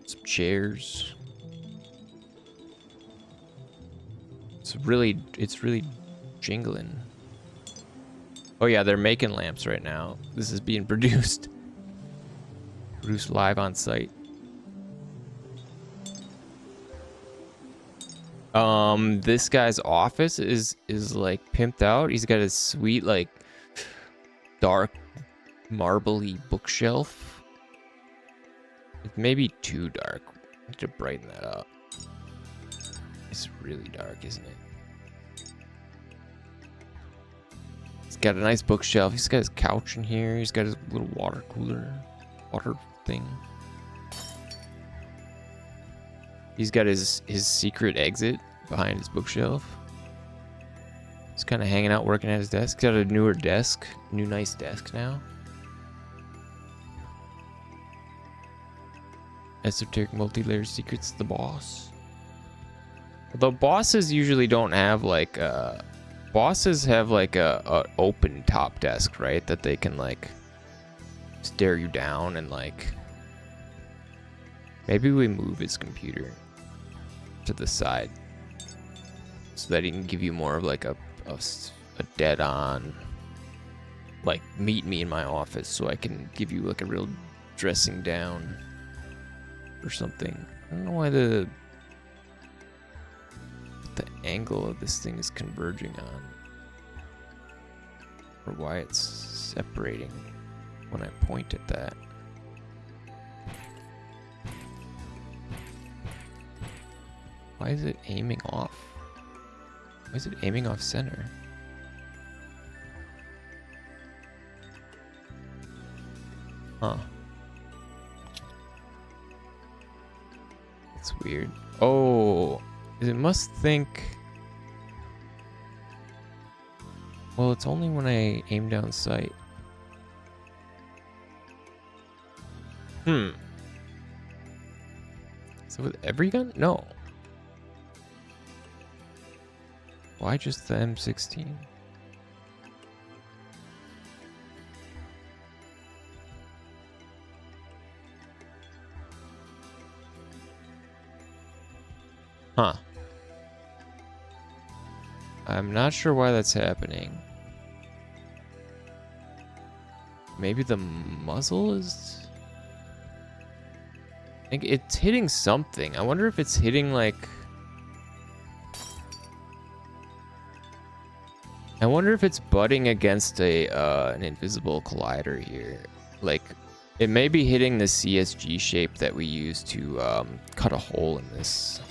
Some chairs. It's really jingling. Oh yeah, they're making lamps right now. This is being produced live on site. This guy's office is like pimped out. He's got a sweet like dark marbly bookshelf. It may be too dark. I need to brighten that up. It's really dark, isn't it? He's got a nice bookshelf. He's got his couch in here. He's got his little water cooler, water thing. He's got his secret exit behind his bookshelf. He's kind of hanging out, working at his desk. He's got a newer desk, new nice desk now. Esoteric multi-layer secrets, the boss. Although bosses usually don't have like bosses have like a open top desk, right? That they can like stare you down and like maybe we move his computer to the side so that he can give you more of like a dead on like meet me in my office so I can give you like a real dressing down or something. I don't know why the angle of this thing is converging on or why it's separating when I point at that. Why is it aiming off? Why is it aiming off center? Huh. That's weird. Oh, it must think... Well, it's only when I aim down sight. So with every gun? No. Why just the M16? Huh. I'm not sure why that's happening. Maybe the muzzle is... I think it's hitting something. I wonder if it's hitting like... I wonder if it's butting against a an invisible collider here. Like, it may be hitting the CSG shape that we use to cut a hole in this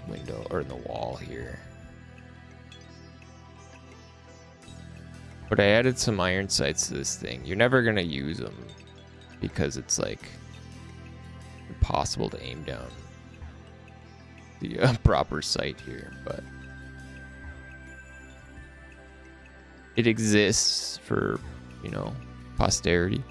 window, or in the wall here. But I added some iron sights to this thing. You're never gonna use them because it's like impossible to aim down the proper sight here, but it exists for, you know, posterity.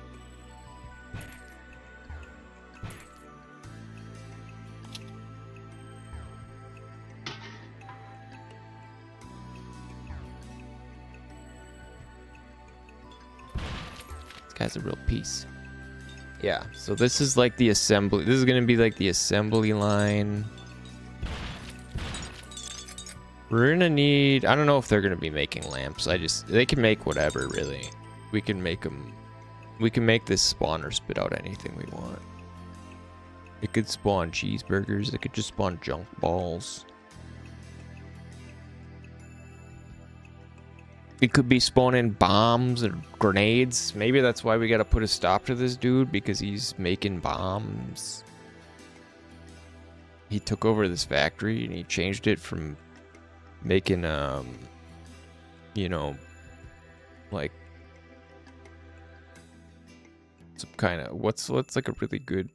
This guy's a real piece. Yeah, so this is like the assembly. This is gonna be like the assembly line. We're gonna need, I don't know if they're gonna be making lamps. They can make whatever, really. We can make them, we can make this spawner spit out anything we want. It could spawn cheeseburgers, it could just spawn junk balls. It could be spawning bombs and grenades. Maybe that's why we gotta put a stop to this dude, because he's making bombs. He took over this factory and he changed it from making you know, like some kind of what's like a really good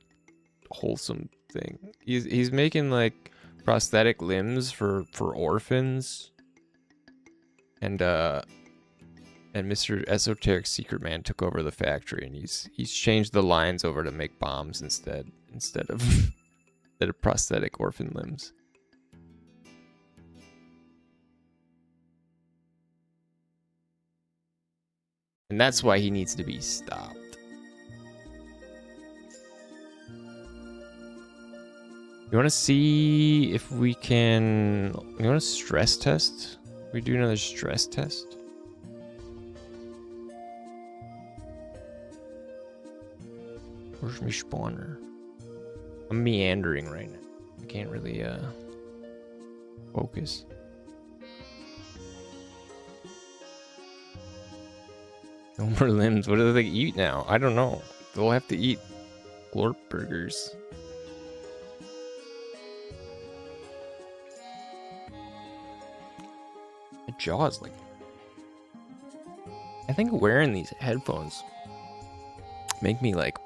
wholesome thing. He's making like prosthetic limbs for orphans, and Mr. Esoteric Secret Man took over the factory, and he's changed the lines over to make bombs instead of instead of prosthetic orphan limbs. And that's why he needs to be stopped. You want to see if we can... You want to stress test? We do another stress test? Where's my spawner? I'm meandering right now. I can't really focus. No more limbs. What do they eat now? I don't know. They'll have to eat glorp burgers. My jaw's like... I think wearing these headphones make me like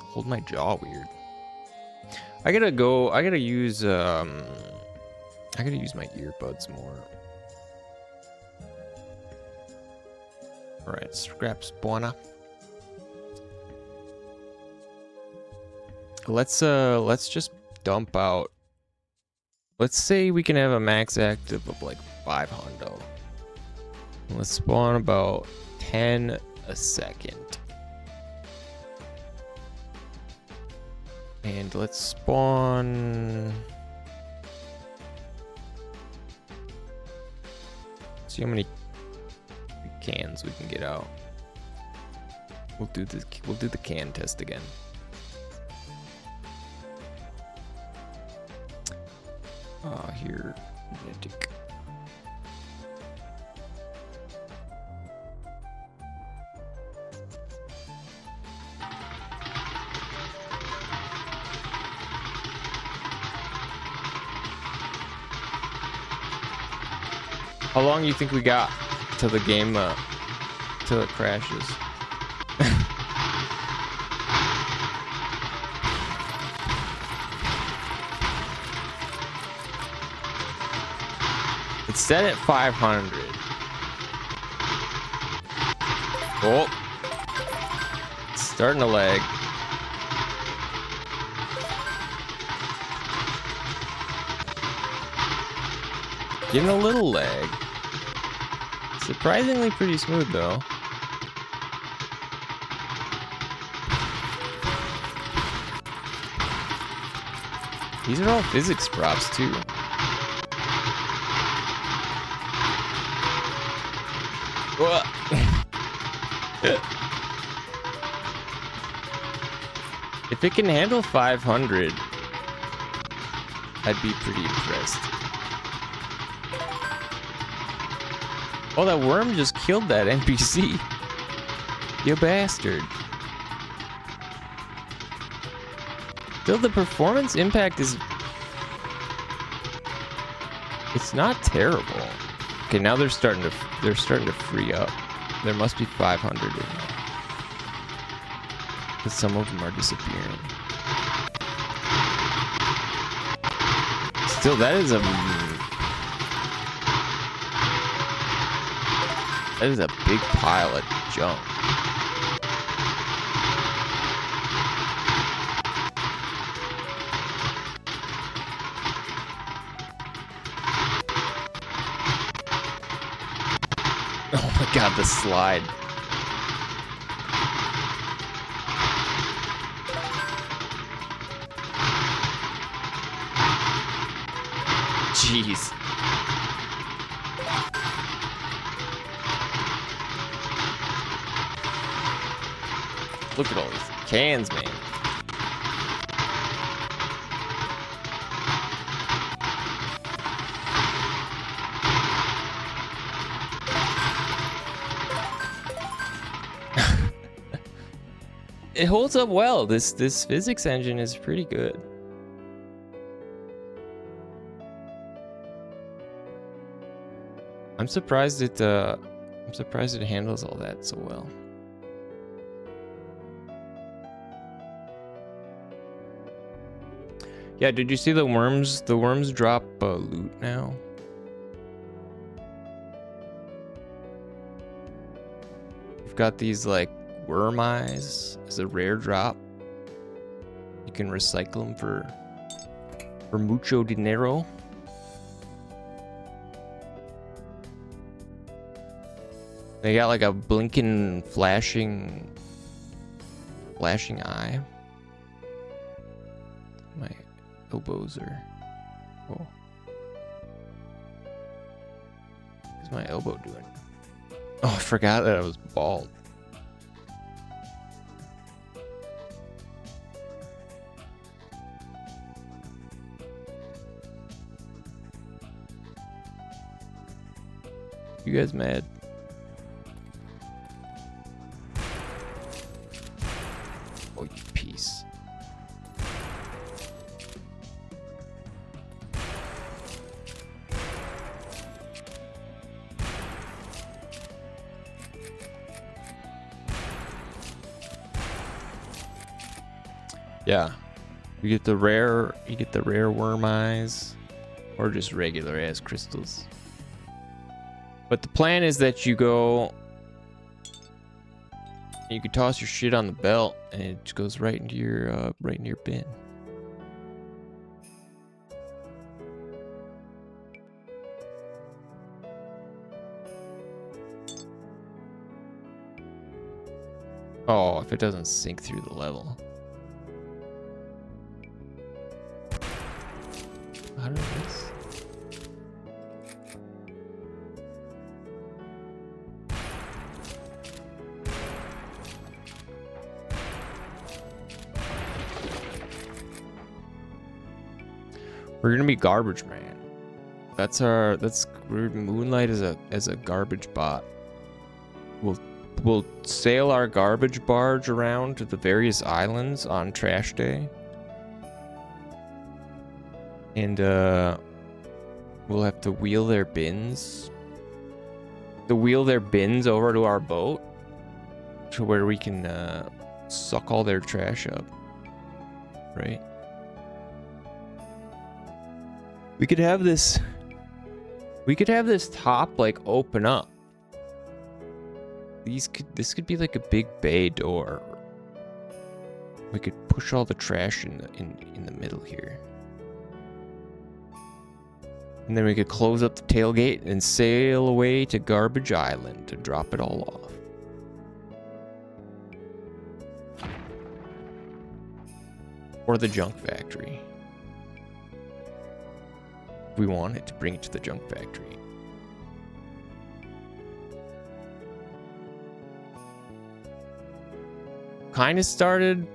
hold my jaw weird. I gotta use my earbuds more. Alright, scrap spawner. Let's just dump out. Let's say we can have a max active of like 500. Let's spawn about 10 a second. And let's spawn... See how many cans we can get out. We'll do the can test again. Here, magnetic. How long do you think we got till the game, till it crashes? It's set at 500. Oh, it's starting to lag. Getting a little lag. Surprisingly pretty smooth though. These are all physics props too. If it can handle 500, I'd be pretty impressed. Oh, that worm just killed that NPC. You bastard. Still, the performance impact is... It's not terrible. Okay, now they're starting to free up. There must be 500 in there. But some of them are disappearing. Still, that is a big pile of junk. Oh my god, the slide. Jeez. Look at all these cans, man. It holds up well. This physics engine is pretty good. I'm surprised it handles all that so well. Yeah, did you see the worms? The worms drop loot now. You've got these like worm eyes as a rare drop. You can recycle them for mucho dinero. They got like a blinking, flashing eye. My elbows are... Whoa. What's my elbow doing? Oh, I forgot that I was bald. You guys mad? Oh, you piece. Yeah. You get the rare worm eyes or just regular ass crystals. But the plan is that you go, you can toss your shit on the belt and it just goes right into your bin. Oh, if it doesn't sink through the level. How did this? We're gonna be garbage man. We're Moonlight as a garbage bot. We'll sail our garbage barge around to the various islands on trash day. And we'll have to wheel their bins over to our boat to where we can suck all their trash up. Right? We could have this top like open up. This could be like a big bay door. We could push all the trash in the middle here. And then we could close up the tailgate and sail away to Garbage Island to drop it all off. Or the junk factory. We wanted to bring it to the junk factory. kind of started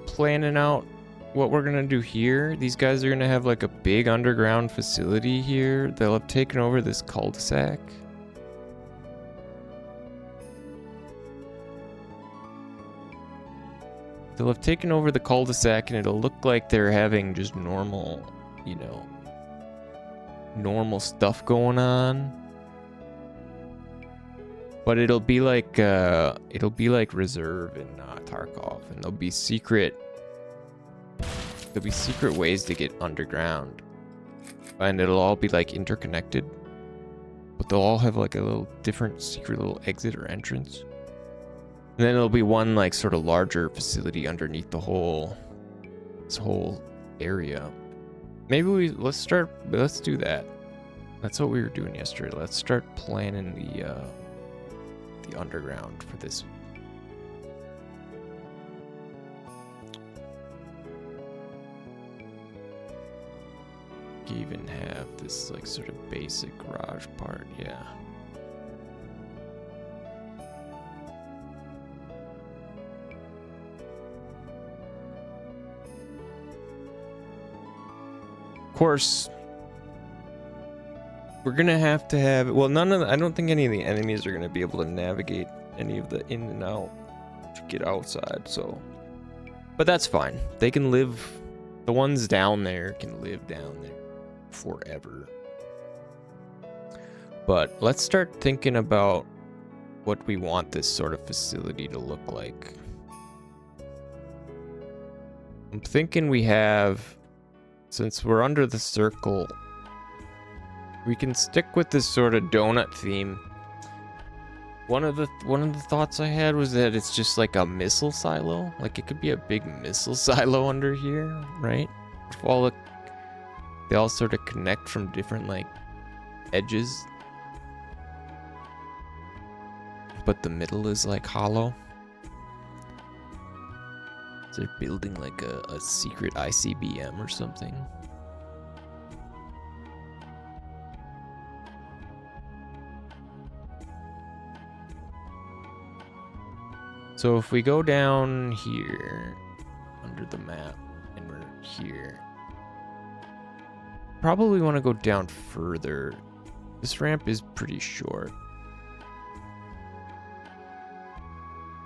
planning out what we're gonna do here. These guys are gonna have like a big underground facility here. They'll have taken over this cul-de-sac. They'll have taken over the cul-de-sac and it'll look like they're having just normal, you know, normal stuff going on. But it'll be like Reserve in Tarkov, and there'll be secret ways to get underground. And it'll all be like interconnected. But they'll all have like a little different secret little exit or entrance. And then it'll be one like sort of larger facility underneath this whole area. Maybe let's do that. That's what we were doing yesterday. Let's start planning the underground for this. Even have this like sort of basic garage part, yeah. Of course, we're gonna have to have, well, I don't think any of the enemies are gonna be able to navigate any of the in and out to get outside, so. But that's fine. They can live, the ones down there can live down there forever. But let's start thinking about what we want this sort of facility to look like. I'm thinking we have, since we're under the circle, we can stick with this sort of donut theme. One of the thoughts I had was that it's just like a missile silo. Like it could be a big missile silo under here, right? They all sort of connect from different like edges. But the middle is like hollow. So they're building like a secret ICBM or something. So if we go down here under the map and we're here, probably want to go down further. This ramp is pretty short.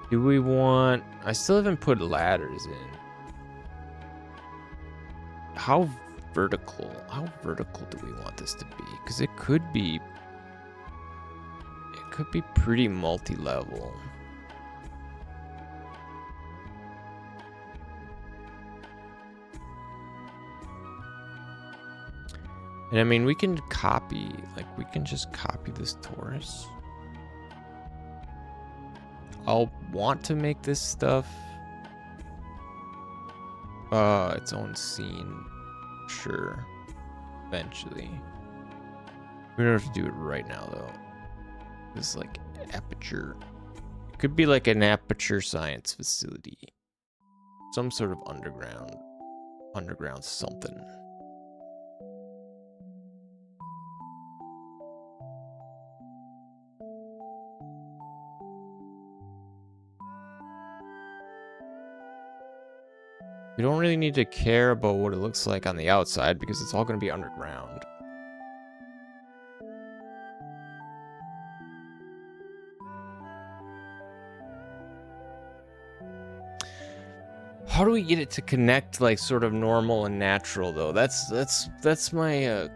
Do we want, I still haven't put ladders in. How vertical do we want this to be? Because it could be pretty multi-level. And I mean, we can just copy this Taurus. I'll want to make this stuff its own scene, sure, eventually. We don't have to do it right now though. This is like aperture. It could be like an aperture science facility. Some sort of underground something. We don't really need to care about what it looks like on the outside because it's all going to be underground. How do we get it to connect like sort of normal and natural though? That's my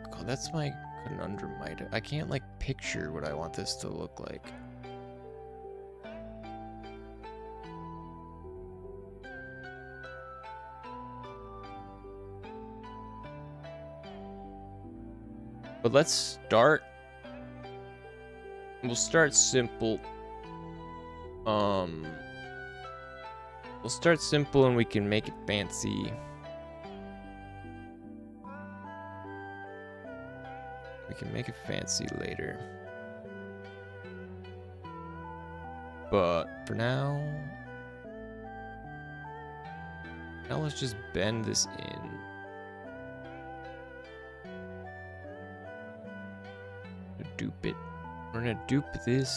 conundrum. I can't like picture what I want this to look like. But let's start. We'll start simple. We'll start simple and we can make it fancy. We can make it fancy later. But for now let's just bend this in. Dupe it. We're gonna dupe this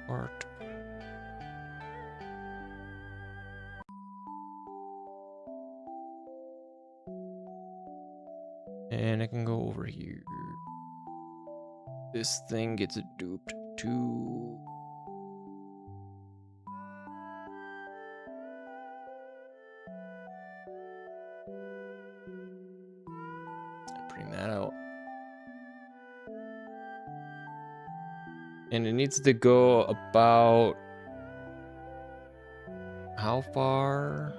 part. And I can go over here. This thing gets duped to... Bring that out. And it needs to go about... How far?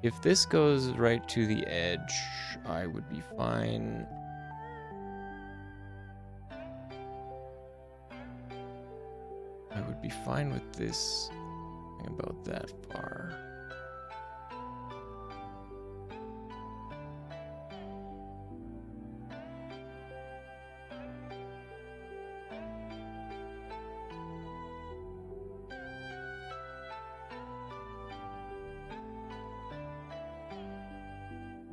If this goes right to the edge, I would be fine. I would be fine with this about that far.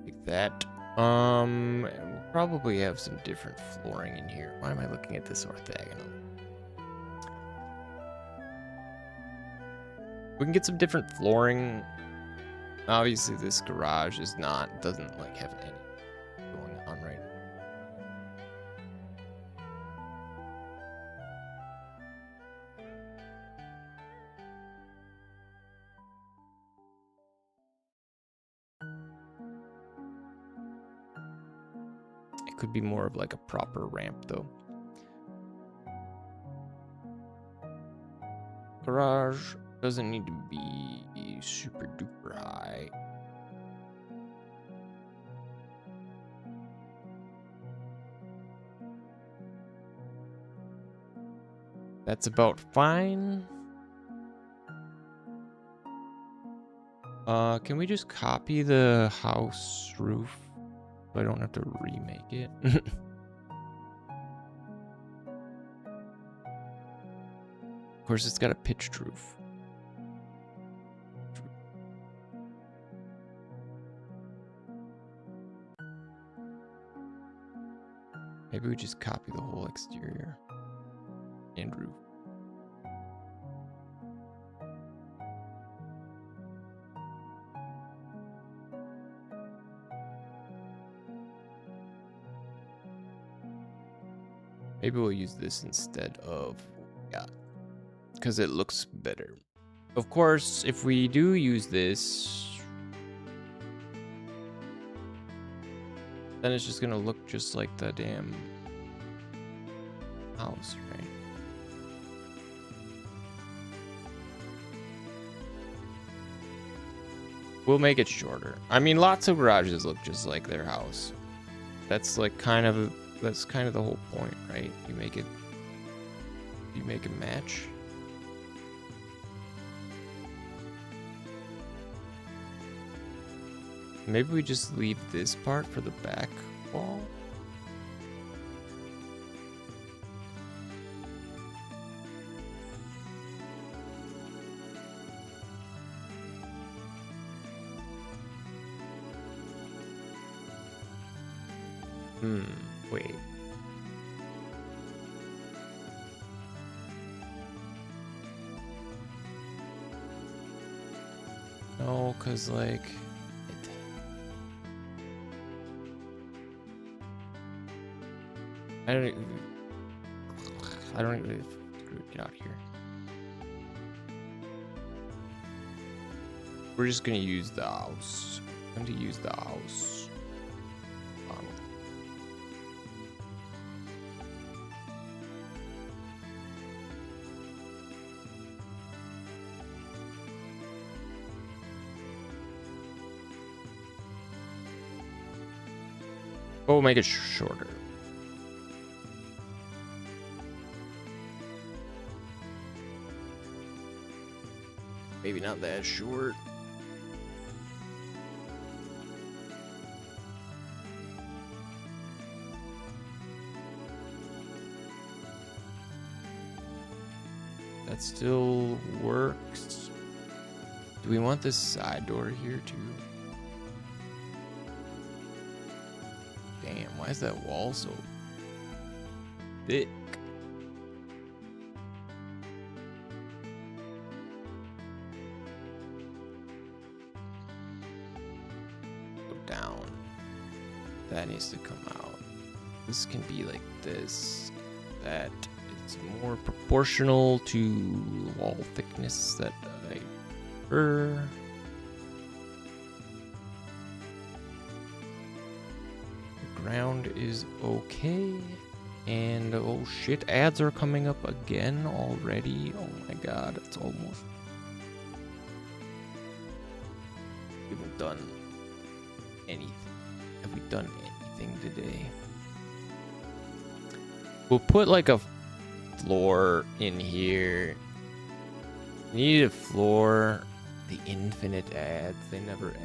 Like that. We'll probably have some different flooring in here. Why am I looking at this orthogonal? We can get some different flooring. Obviously, this garage is doesn't like have any going on right now. It could be more of like a proper ramp though. Garage doesn't need to be super duper high. That's about fine. Can we just copy the house roof so I don't have to remake it? Of course, it's got a pitched roof. Maybe we just copy the whole exterior and roof. Maybe we'll use this instead of, yeah, because it looks better. Of course, if we do use this, then it's just gonna look just like the damn house, right? We'll make it shorter. I mean, lots of garages look just like their house. That's like kind of the whole point, right? You make it match. Maybe we just leave this part for the back wall. Wait. No, cause like I don't even get out here. We're just gonna use the house. I'm going to use the house. We'll make it shorter. Maybe not that short. That still works. Do we want this side door here too? Damn, why is that wall so thick? Go down. That needs to come out. This can be like this. That is more proportional to wall thickness that I prefer. The ground is okay. And oh shit, ads are coming up again already. Oh my god, it's almost. We haven't done anything. Have we done anything today? We'll put like a floor in here. Need a floor. The infinite ads, they never end.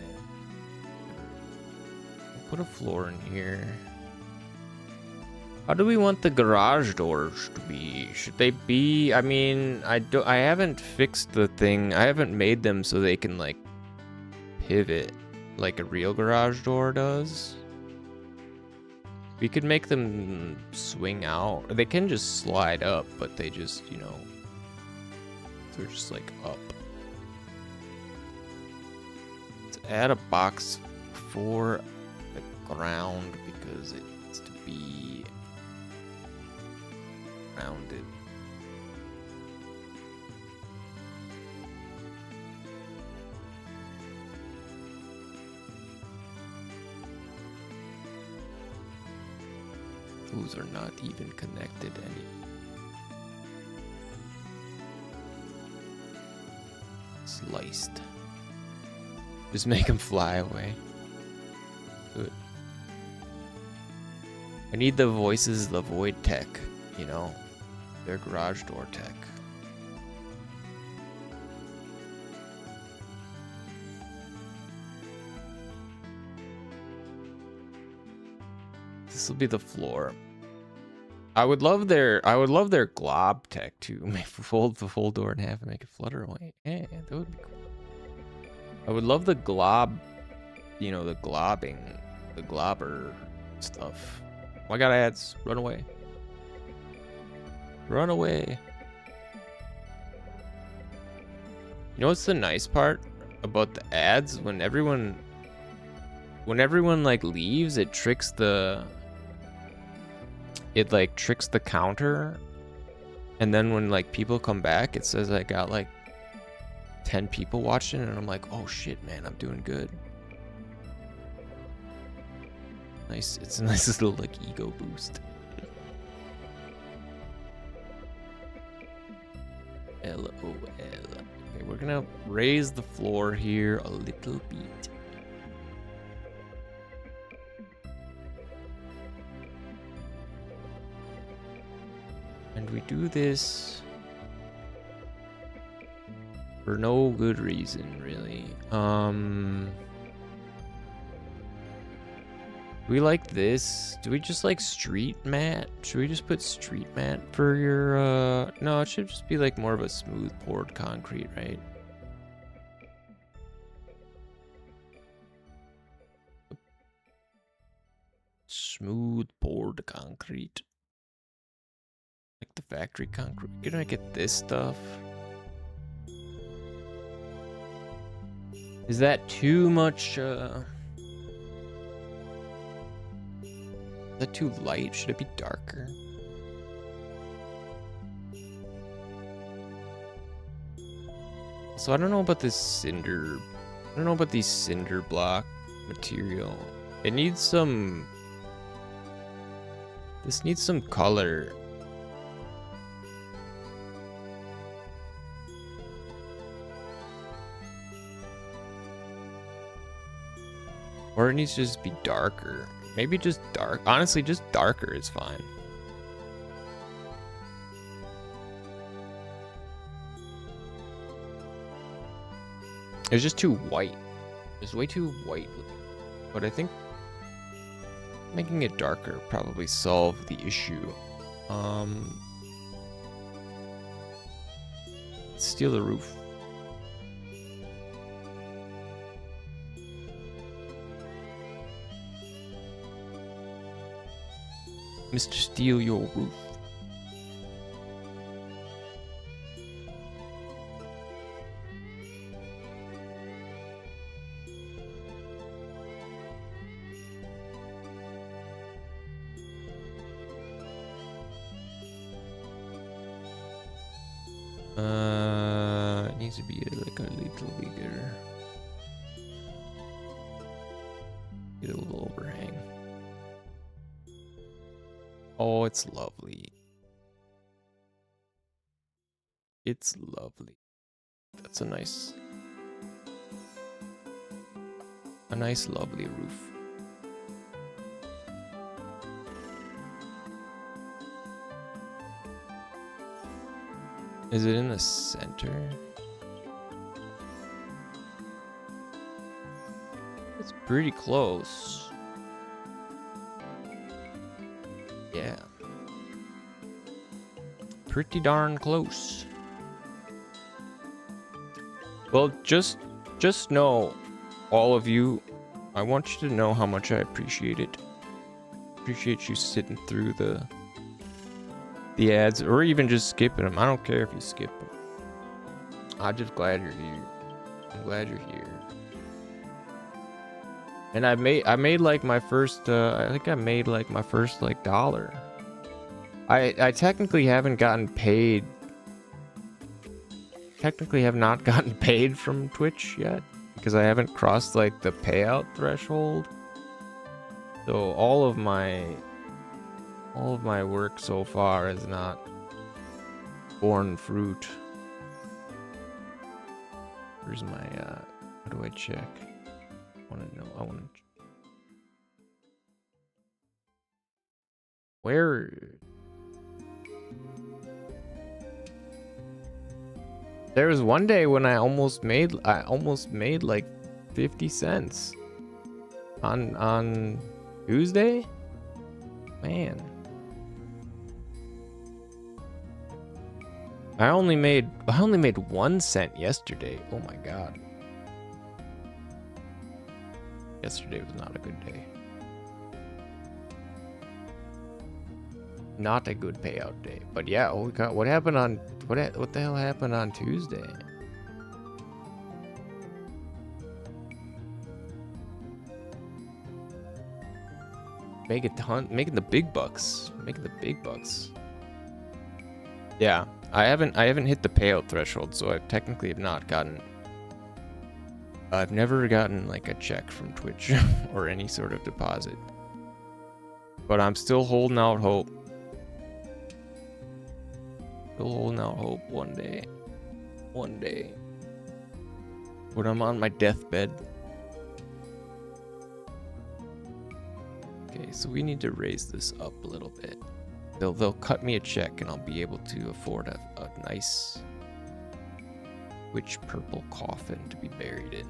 We'll put a floor in here. How do we want the garage doors to be? Should they be? I mean, I haven't fixed the thing. I haven't made them so they can like pivot like a real garage door does. We could make them swing out. They can just slide up, but they just, you know, they're just like up. Let's add a box for the ground because it needs to be rounded. Those are not even connected any. Sliced. Just make them fly away. Good. I need the voices of the void tech, you know. Their garage door tech. This will be the floor. I would love their glob tech too. Fold the full door in half and make it flutter away. Yeah, that would be cool. I would love the glob, you know, the globbing, the globber stuff. Oh my god, ads, run away. Run away. You know what's the nice part about the ads? When everyone like leaves, it tricks the counter, and then when like people come back, it says I got like 10 people watching, and I'm like, oh shit, man, I'm doing good. Nice, it's a nice little like ego boost. LOL. Okay, we're gonna raise the floor here a little bit. And we do this for no good reason, really. We like this. Do we just like street mat? Should we just put street mat for your, no, it should just be like more of a smooth poured concrete, right? Smooth poured concrete. Like the factory concrete. Can I get this stuff? Is that too much, is that too light? Should it be darker? So I don't know about this cinder. I don't know about these cinder block material. It needs some. This needs some color. Or it needs to just be darker. Maybe just dark. Honestly, just darker is fine. It's just too white. It's way too white. But I think making it darker probably solve the issue. Steal the roof. Mr. Steal your roof. It needs to be like a little bigger. Get a little overhang. Oh, it's lovely. It's lovely. That's a nice, lovely roof. Is it in the center? It's pretty close. Yeah. Pretty darn close. Well, just know, all of you, I want you to know how much I appreciate it. Appreciate you sitting through the ads, or even just skipping them. I don't care if you skip them. I'm just glad you're here. I'm glad you're here. And I made like my first I think I made like my first like $1. I technically haven't gotten paid. Technically have not gotten paid from Twitch yet because I haven't crossed like the payout threshold. So all of my work so far has not borne fruit. Where's my how do I check? I want to know. I want to. Where? There was one day when I almost made like 50 cents on Tuesday. Man. I only made 1 cent yesterday. Oh my god. Yesterday was not a good day. Not a good payout day. But yeah, holy cow, what happened on what the hell happened on Tuesday? Making the big bucks. Making the big bucks. Yeah, I haven't hit the payout threshold, so I technically have not gotten. I've never gotten like a check from Twitch or any sort of deposit. But I'm still holding out hope. Still holding out hope one day. One day. When I'm on my deathbed. Okay, so we need to raise this up a little bit. They'll cut me a check and I'll be able to afford a nice witch purple coffin to be buried in.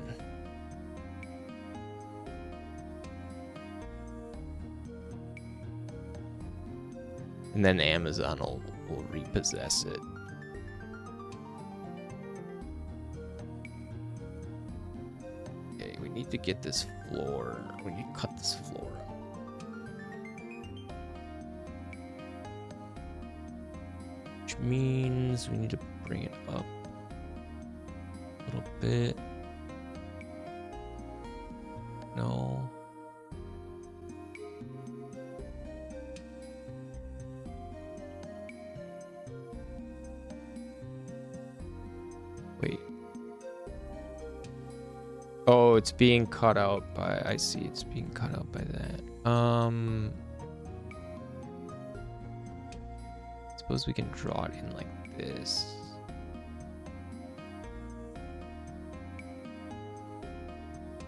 And then Amazon will repossess it. Okay, we need to get this floor. We need to cut this floor up. Which means we need to bring it up a little bit. No. Wait. Oh, it's being cut out by, I see, it's being cut out by that. Suppose we can draw it in like this.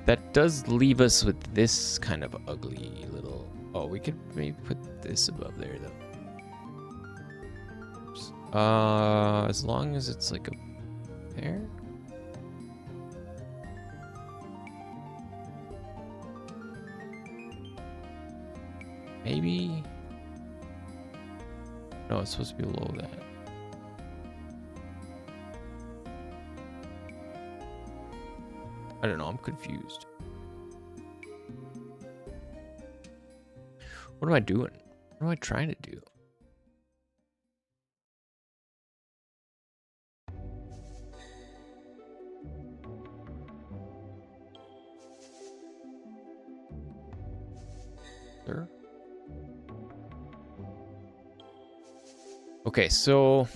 That does leave us with this kind of ugly little... Oh, we could maybe put this above there though. Oops. As long as it's like a pair. Maybe. No, it's supposed to be below that. I don't know, I'm confused. What am I doing? What am I trying to do? Sir? Okay, so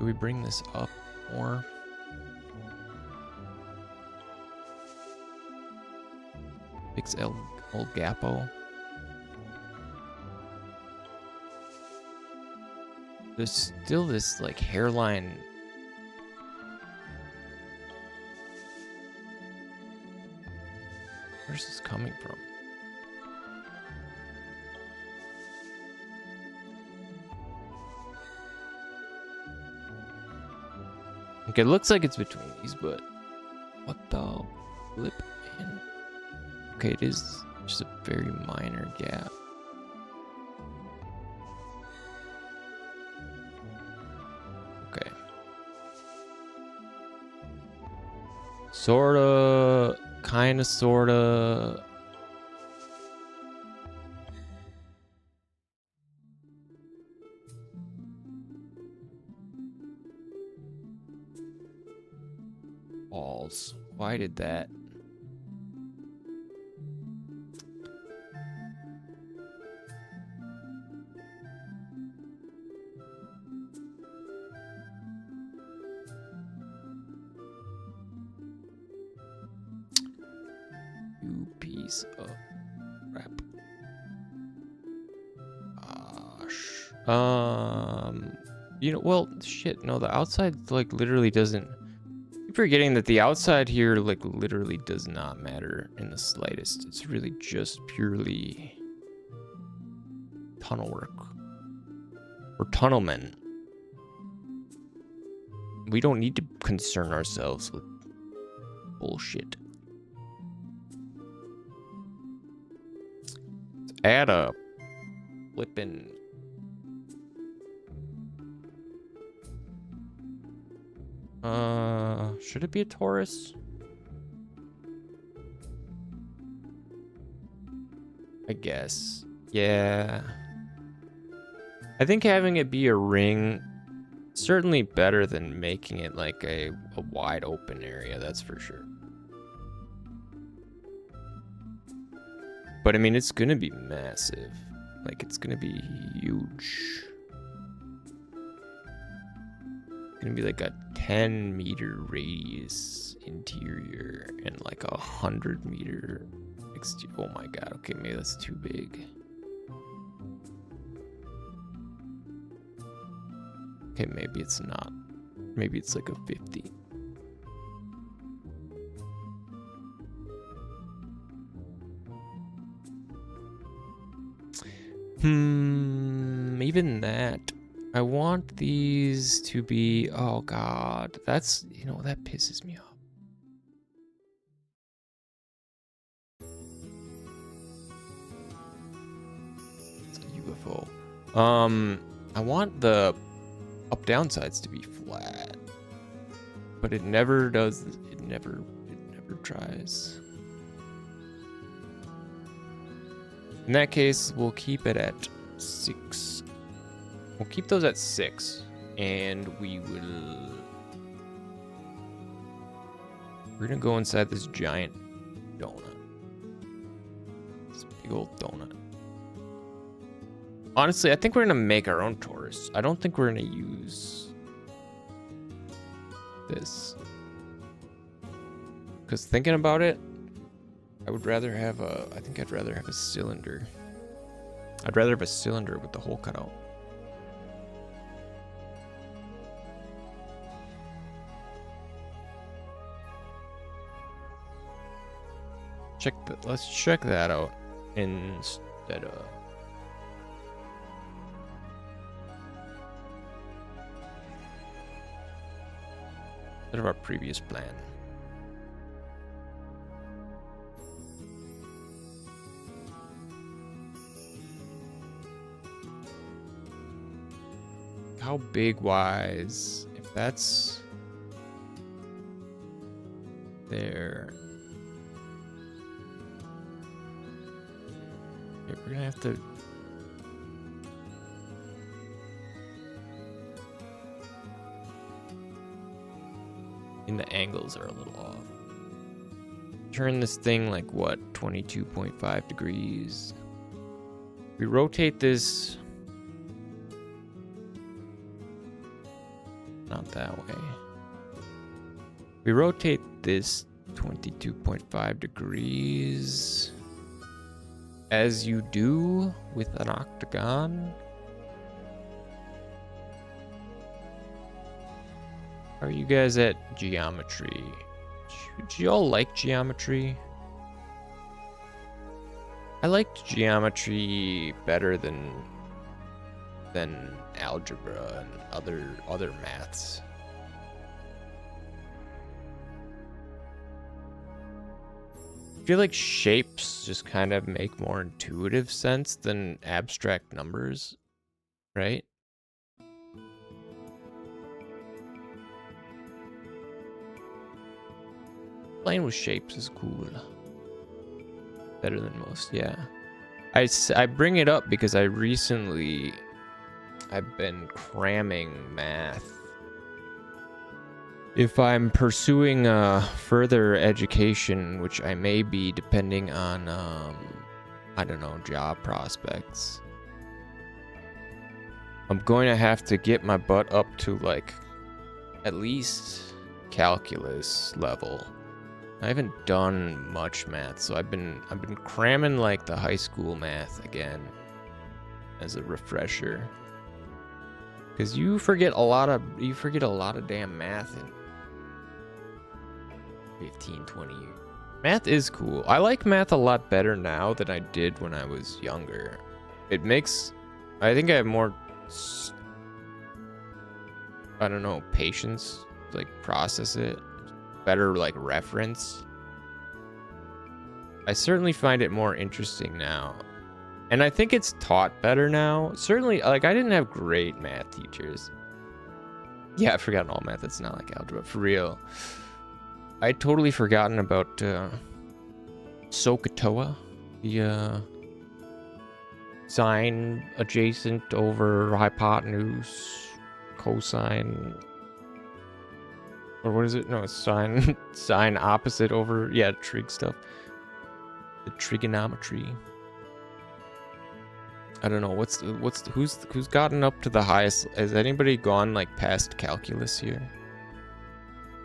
do we bring this up? more. Fix El Gapo. There's still this like hairline. Where's this coming from? Okay, it looks like it's between these, but what the flip, man? Okay, it is just a very minor gap. Okay. Sorta, kinda, sorta. Balls. Why did that? You piece of crap. Gosh. You know, well, shit. No, the outside like literally doesn't. I'm forgetting that the outside here like literally does not matter in the slightest. It's really just purely tunnel work. We're tunnelmen. We don't need to concern ourselves with bullshit. Let's add a flippin'. Should it be a Taurus? I guess. Yeah. I think having it be a ring, certainly better than making it like a wide open area, that's for sure. But I mean, it's gonna be massive. Like, it's gonna be huge. It's gonna be like a 10-meter radius interior and like a 100-meter exterior. Oh my god, okay, maybe that's too big. Okay, maybe it's not. Maybe it's like a 50. Even that. I want these to be, oh god, that's, you know, that pisses me off. It's a UFO. I want the up down sides to be flat, but it never does. It never tries. In that case, we'll keep it at 6. We'll keep those at 6, and we're gonna go inside this giant donut. This big old donut. Honestly, I think we're gonna make our own Taurus. I don't think we're gonna use this. Because thinking about it, I would rather have a, I think I'd rather have a cylinder. I'd rather have a cylinder with the hole cut out. Let's check that out instead of our previous plan. How big wise, if that's there. Okay, we're gonna have to the angles are a little off. Turn this thing like what, 22.5 degrees. We rotate this not that way. We rotate this 22.5 degrees, as you do with an octagon. How are you guys at geometry? Do y'all like geometry? I liked geometry better than algebra and other maths. I feel like shapes just kind of make more intuitive sense than abstract numbers, right? Playing with shapes is cool. Better than most, yeah. I bring it up because I've been cramming math. If I'm pursuing further education, which I may be depending on, I don't know, job prospects, I'm going to have to get my butt up to like at least calculus level. I haven't done much math, so I've been cramming like the high school math again as a refresher. Cause you forget a lot of damn math in 15, 20 years. Math is cool. I like math a lot better now than I did when I was younger. I think I have more, I don't know, patience to like process it. Better like reference. I certainly find it more interesting now. And I think it's taught better now. Certainly, like, I didn't have great math teachers. Yeah, I've forgotten all math. It's not like algebra. For real. I'd totally forgotten about SOHCAHTOA. The sine adjacent over hypotenuse, cosine, or what is it? No, it's sine opposite over, yeah, trig stuff. The trigonometry. I don't know, who's gotten up to the highest? Has anybody gone like past calculus here?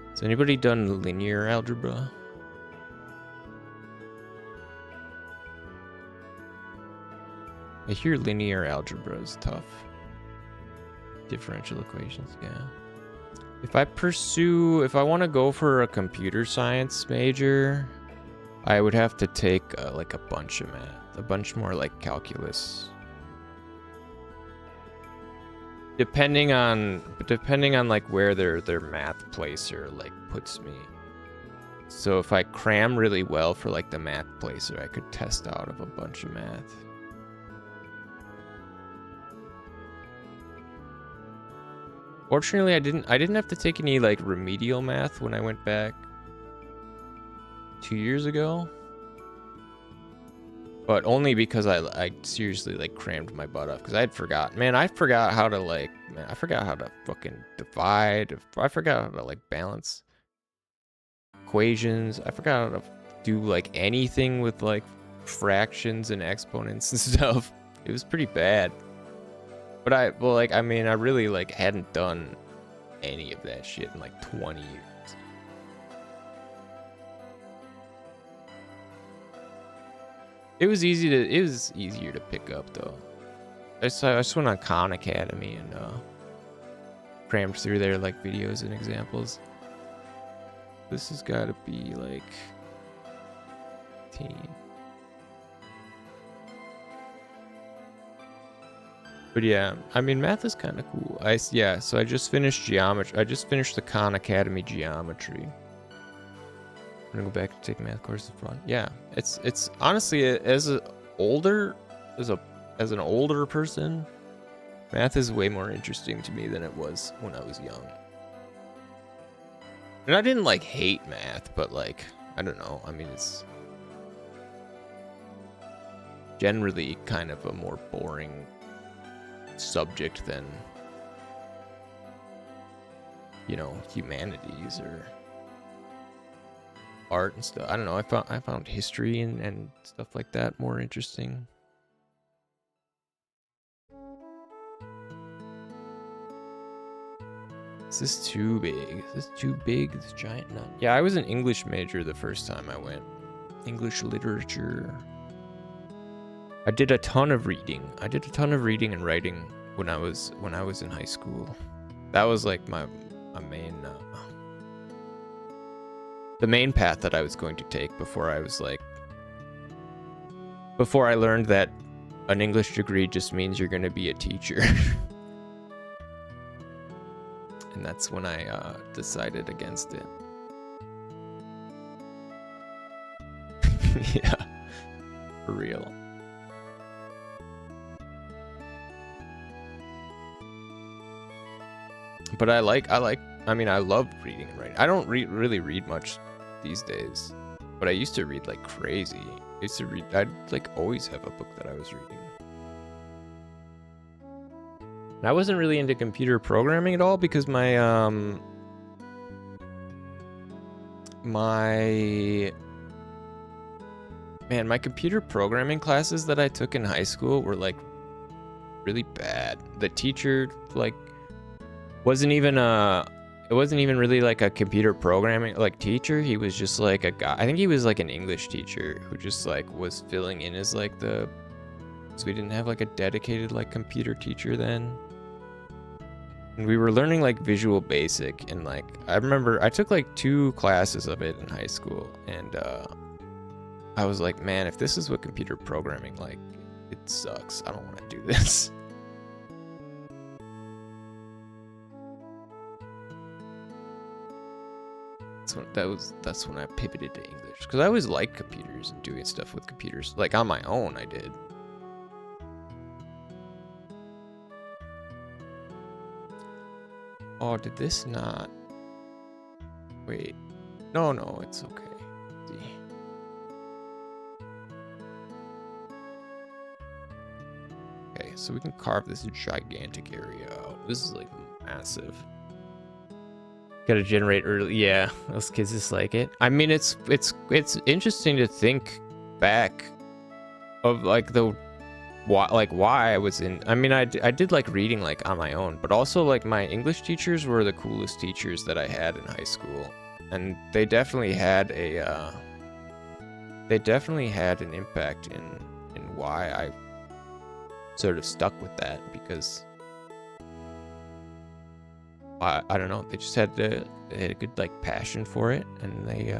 Has anybody done linear algebra? I hear linear algebra is tough. Differential equations, yeah. If I want to go for a computer science major, I would have to take like a bunch of math, a bunch more like calculus. Depending on like where their math placer like puts me. So if I cram really well for like the math placer, I could test out of a bunch of math. Fortunately, I didn't have to take any like remedial math when I went back 2 years ago. But only because I seriously like crammed my butt off because I forgot how to fucking divide. I forgot how to like balance equations. I forgot how to do like anything with like fractions and exponents and stuff. It was pretty bad. But I really like hadn't done any of that shit in like 20 years. It was easier to pick up though. I just went on Khan Academy and crammed through their like videos and examples. This has got to be like 15. But yeah, I mean, math is kind of cool. So I just finished geometry. I just finished the Khan Academy geometry. I'm gonna go back and take math courses front. Yeah, it's honestly as an older person, math is way more interesting to me than it was when I was young. And I didn't like hate math, but like I don't know. I mean, it's generally kind of a more boring subject than, you know, humanities or art and stuff. I don't know. I found history and stuff like that more interesting. Is this too big? Is this too big? This giant nut. Yeah, I was an English major the first time I went. English literature. I did a ton of reading. I did a ton of reading and writing when I was in high school. That was like my main the main path that I was going to take before I learned that an English degree just means you're going to be a teacher. And that's when I decided against it. Yeah, for real. But I mean, I love reading and writing. I don't really read much these days, but I used to read like crazy. I'd like always have a book that I was reading. And I wasn't really into computer programming at all because my computer programming classes that I took in high school were like really bad. The teacher like wasn't even really like a computer programming like teacher. He was just like a guy. I think he was like an English teacher who just like was filling in as like so we didn't have like a dedicated like computer teacher then. And we were learning like Visual Basic, and like I remember I took like 2 classes of it in high school, and I was like, man, if this is what computer programming like, it sucks. I don't want to do this. That's when I pivoted to English, because I always liked computers and doing stuff with computers. Like on my own, I did. Oh, did this not? Wait. No, it's okay. Let's see. Okay, so we can carve this gigantic area out. This is like massive. Gotta generate early. Yeah, those kids just like it. I mean, it's interesting to think back of like why I was in. I mean, I did like reading like on my own, but also like my English teachers were the coolest teachers that I had in high school, and they definitely had an impact in why I sort of stuck with that, because I don't know, they just had a good like passion for it, and they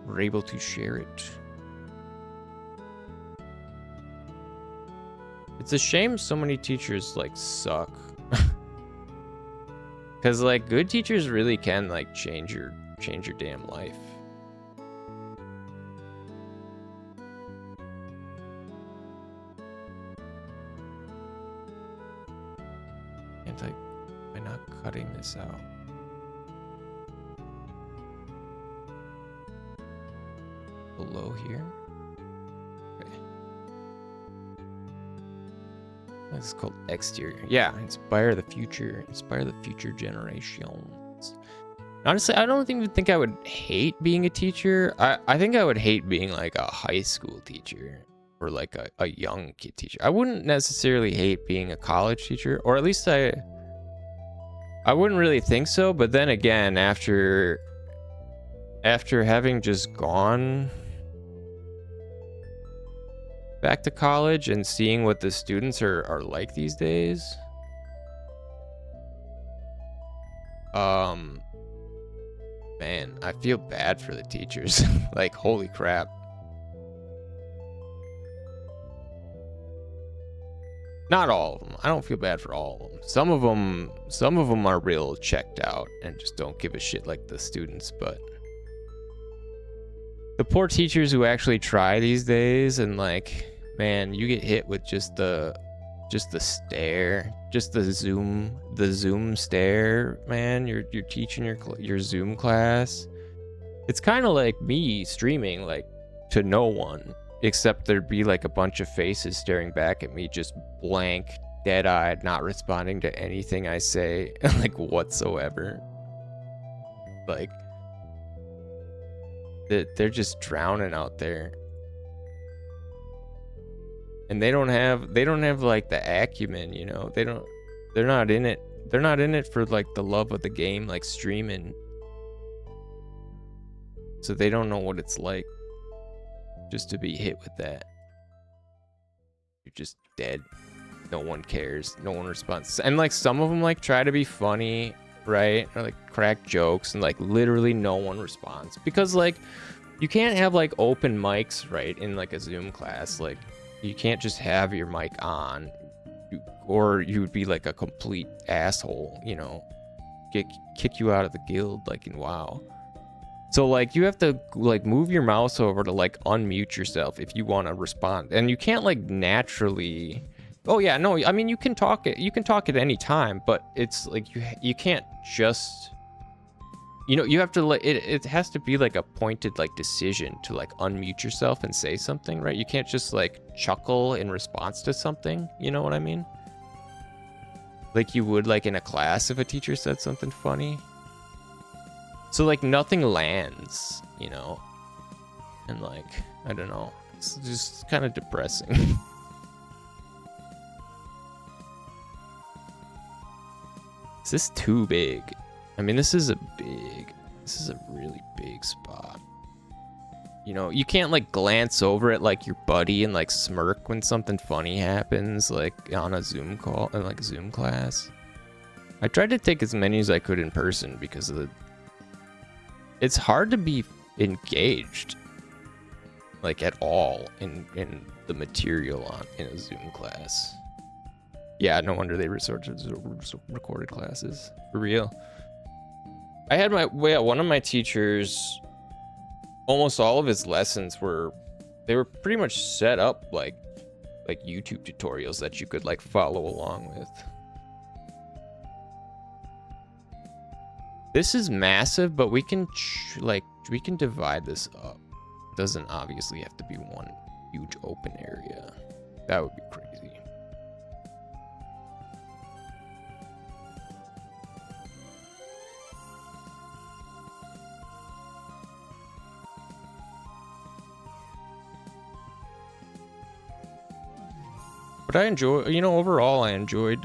were able to share it. It's a shame so many teachers like suck. Cause like good teachers really can like change your damn life. And like, am I not cutting this out? Below here? This is called exterior. Yeah, inspire the future generations. Honestly, I don't even think I would hate being a teacher. I think I would hate being like a high school teacher or like a young kid teacher. I wouldn't necessarily hate being a college teacher, or at least I wouldn't really think so. But then again, after having just gone back to college and seeing what the students are like these days, man, I feel bad for the teachers. Like, holy crap. Not all of them. I don't feel bad for all of them. Some of them are real checked out and just don't give a shit like the students, but the poor teachers who actually try these days, and like, man, you get hit with just the stare, just the Zoom stare, man. You're teaching your Zoom class. It's kind of like me streaming like to no one, except there'd be like a bunch of faces staring back at me, just blank, dead-eyed, not responding to anything I say, like whatsoever. Like they're just drowning out there, and they don't have like the acumen, you know. They're not in it They're not in it for like the love of the game, like streaming. So they don't know what it's like just to be hit with that. You're just dead. No one cares. No one responds. And like some of them like try to be funny, right? Or like crack jokes, and like literally no one responds. Because like you can't have like open mics, right? In like a Zoom class. Like you can't just have your mic on, or you would be like a complete asshole, you know? Kick you out of the guild like in WoW. So like you have to like move your mouse over to like unmute yourself if you want to respond, and you can't like naturally. Oh yeah, no, I mean you can talk at any time, but it's like you can't just, you know, you have to like it has to be like a pointed like decision to like unmute yourself and say something, right? You can't just like chuckle in response to something, you know what I mean? Like you would like in a class if a teacher said something funny. So like nothing lands, you know? And like, I don't know. It's just kind of depressing. Is this too big? I mean, this is a really big spot. You know, you can't like glance over at like your buddy and like smirk when something funny happens, like on a Zoom call, in like a Zoom class. I tried to take as many as I could in person because of the, it's hard to be engaged like at all in the material in a Zoom class. Yeah, no wonder they resort to recorded classes. For real. I had one of my teachers, almost all of his lessons they were pretty much set up like YouTube tutorials that you could like follow along with. This is massive, but we can divide this up. It doesn't obviously have to be one huge open area. That would be crazy. But I enjoy, you know, overall I enjoyed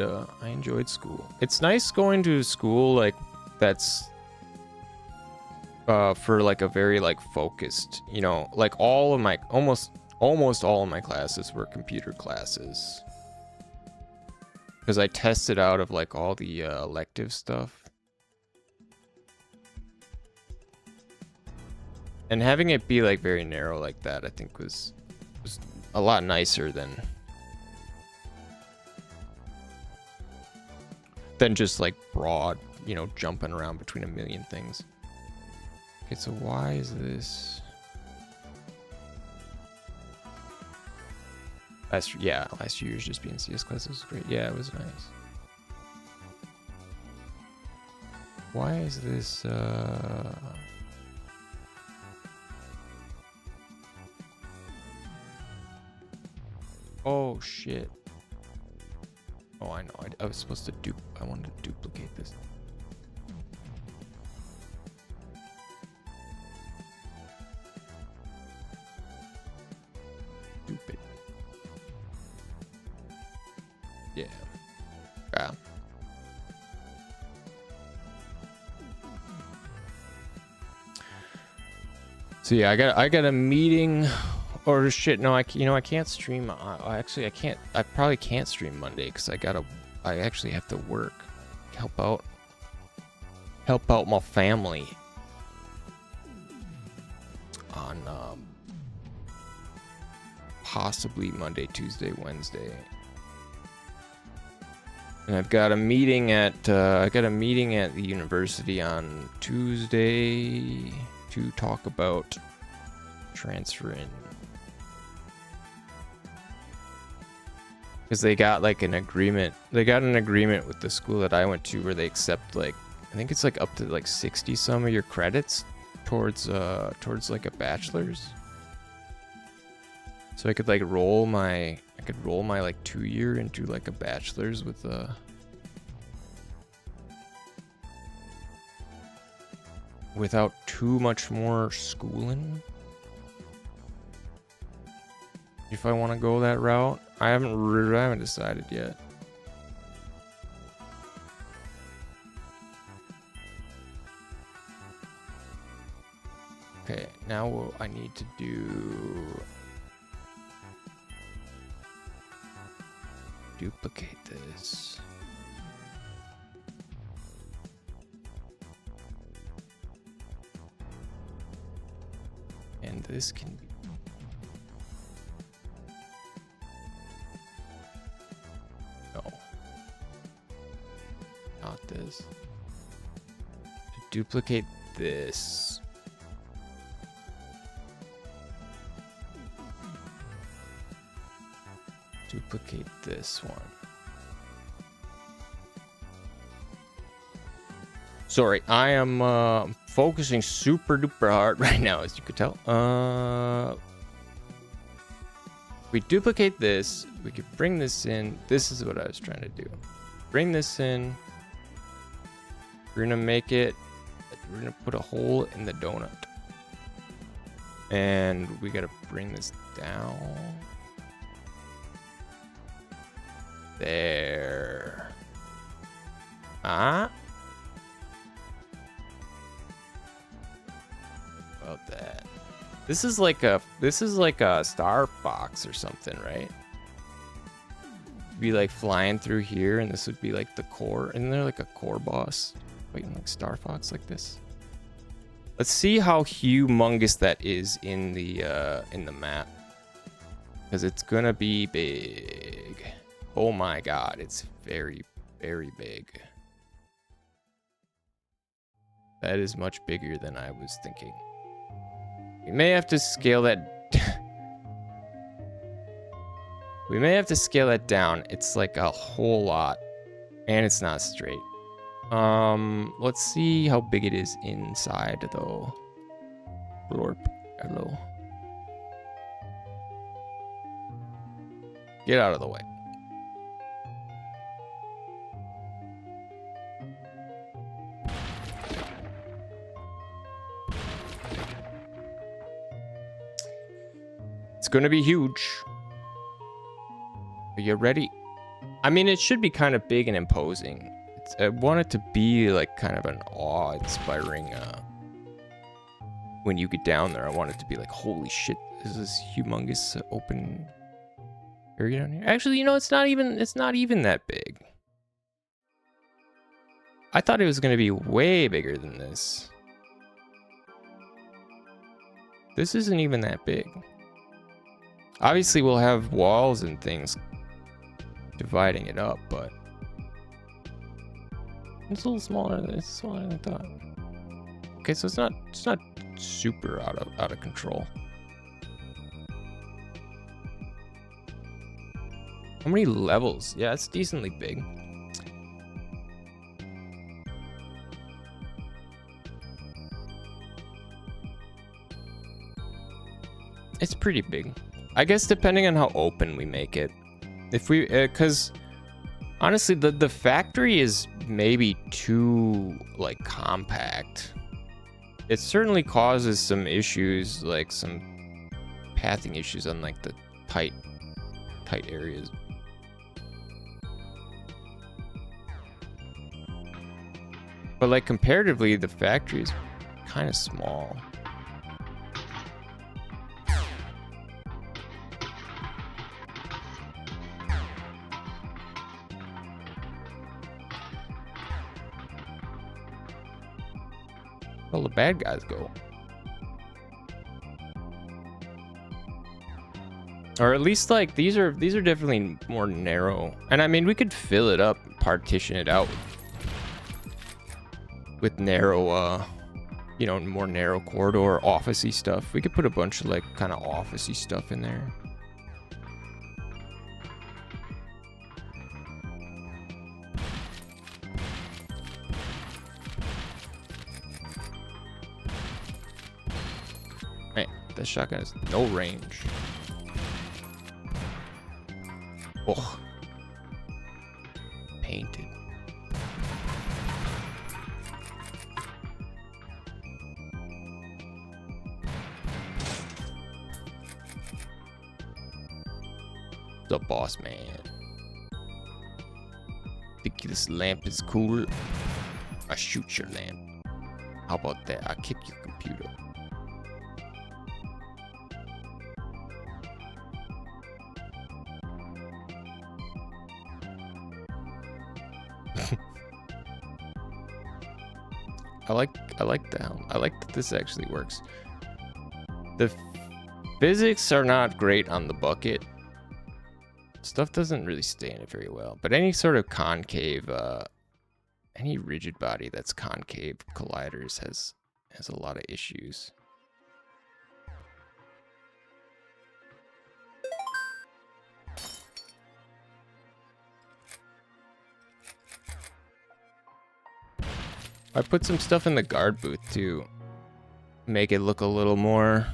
school. It's nice going to school like that's for like a very like focused, you know, like all of my almost all of my classes were computer classes, because I tested out of like all the elective stuff, and having it be like very narrow like that I think was a lot nicer than just like broad, you know, jumping around between a million things. Okay, so why is this? Last year's just being CS classes was great. Yeah, it was nice. Why is this oh shit. Oh, I know. I was supposed to I wanted to duplicate this. Stupid. Yeah. Yeah. So yeah, I got a meeting. Or shit, no, I can't stream. Actually, I probably can't stream Monday because I actually have to work, help out my family on possibly Monday, Tuesday, Wednesday. And I've got a meeting at the university on Tuesday to talk about transferring. Because they got like an agreement. They got an agreement with the school that I went to where they accept like, I think it's like up to like 60 some of your credits towards like a bachelor's. So I could like roll my like 2-year into like a bachelor's with without too much more schooling. If I want to go that route, I haven't decided yet. Okay, now what I need to do... Duplicate this. And this can be... No. Not this. To duplicate this. Duplicate this one. Sorry, I am focusing super duper hard right now, as you could tell. We duplicate this. We could bring this in. This is what I was trying to do. Bring this in. We're gonna make it. We're gonna put a hole in the donut. And we gotta bring this down. There. About that. This is like a Star Fox or something, right? Be like flying through here, and this would be like the core. Isn't there like a core boss fighting like Star Fox like this? Let's see how humongous that is in the map, because it's gonna be big. Oh my god, it's very, very big. That is much bigger than I was thinking. We may have to scale that. We may have to scale that down. It's like a whole lot, and it's not straight. Let's see how big it is inside, though. Blorp. Hello. Get out of the way. It's gonna be huge. Are you ready? I mean, it should be kind of big and imposing. I want it to be like kind of an awe-inspiring. When you get down there, I want it to be like, holy shit, this is humongous open area down here. Actually, you know, it's not even that big. I thought it was gonna be way bigger than this. This isn't even that big. Obviously, we'll have walls and things dividing it up, but it's a little smaller. It's smaller than I thought. Okay, so it's not super out of control. How many levels? Yeah, it's decently big. It's pretty big. I guess depending on how open we make it. If we, cause honestly, the factory is maybe too like compact. It certainly causes some issues, like some pathing issues on like the tight areas. But like comparatively, the factory is kind of small. All the bad guys go. Or at least like these are definitely more narrow. And I mean, we could fill it up, partition it out with narrow you know, more narrow corridor officey stuff. We could put a bunch of like kind of officey stuff in there. The shotgun has no range. Oh. Painted. The boss man. Think this lamp is cool? I shoot your lamp. How about that? I kick your computer. I like the helm. I like that this actually works. The physics are not great on the bucket. Stuff doesn't really stay in it very well. But any sort of concave, any rigid body that's concave colliders has a lot of issues. I put some stuff in the guard booth to make it look a little more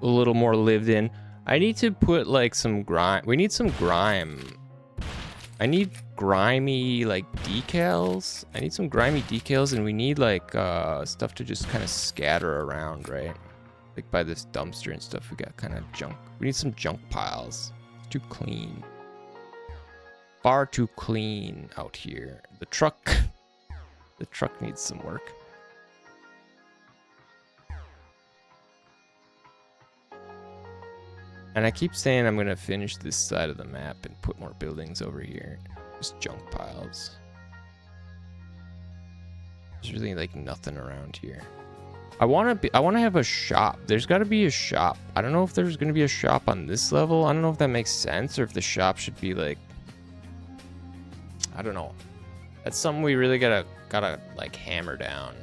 lived in. I need to put like some grime. We need some grime. I need grimy like decals. I need some grimy decals, and we need like stuff to just kind of scatter around, right? Like by this dumpster and stuff, we got kind of junk. We need some junk piles. It's too clean. Far too clean out here. The truck needs some work. And I keep saying I'm gonna finish this side of the map and put more buildings over here. Just junk piles. There's really like nothing around here. I wanna have a shop. There's gotta be a shop. I don't know if there's gonna be a shop on this level. I don't know if that makes sense, or if the shop should be like, I don't know. That's something we really gotta like hammer down.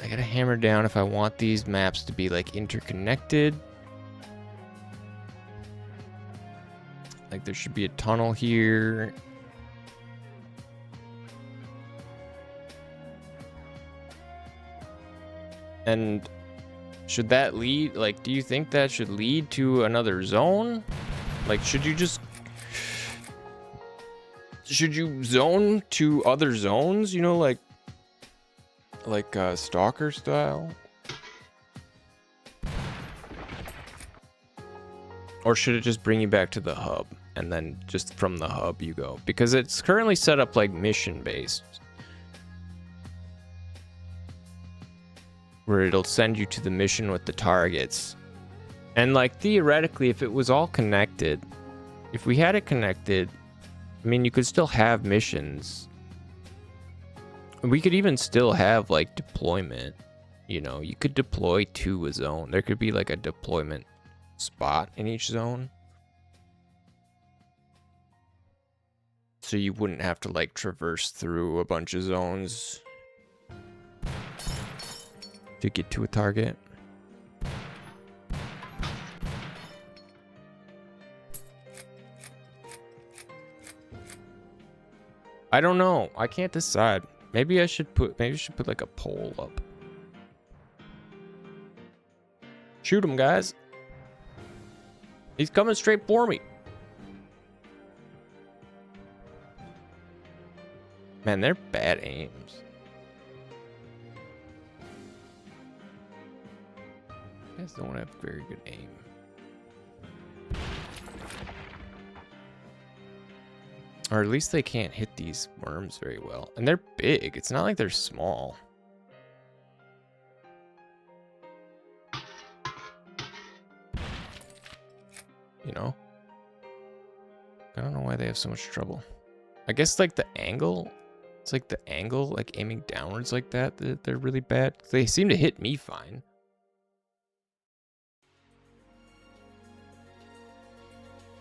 I gotta hammer down if I want these maps to be like interconnected. Like there should be a tunnel here. And should that lead, like, do you think that should lead to another zone? Like, should you zone to other zones, you know, like stalker style? Or should it just bring you back to the hub, and then just from the hub you go? Because it's currently set up like mission based, where it'll send you to the mission with the targets. And like theoretically, if it was all connected, if we had it connected, I mean, you could still have missions. We could even still have like deployment, you know, you could deploy to a zone. There could be like a deployment spot in each zone. So you wouldn't have to like traverse through a bunch of zones to get to a target. I don't know. I can't decide. Maybe I should put like a pole up. Shoot him, guys. He's coming straight for me. Man, they're bad aims. You guys don't have very good aim. Or at least they can't hit these worms very well. And they're big. It's not like they're small. You know? I don't know why they have so much trouble. I guess like the angle. It's like the angle, like aiming downwards like that, they're really bad. They seem to hit me fine.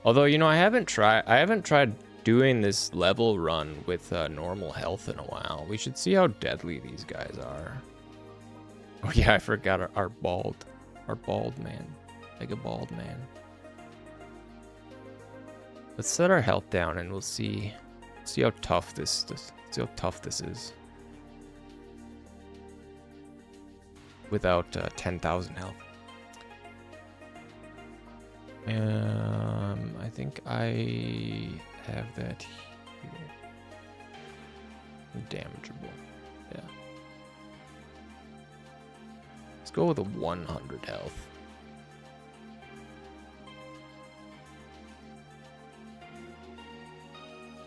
Although, you know, I haven't tried doing this level run with normal health in a while. We should see how deadly these guys are. Oh yeah, I forgot our bald man. Like a bald man. Let's set our health down and we'll see how tough this is. Without 10,000 health. I think I have that here. Damageable. Yeah. Let's go with a 100 health.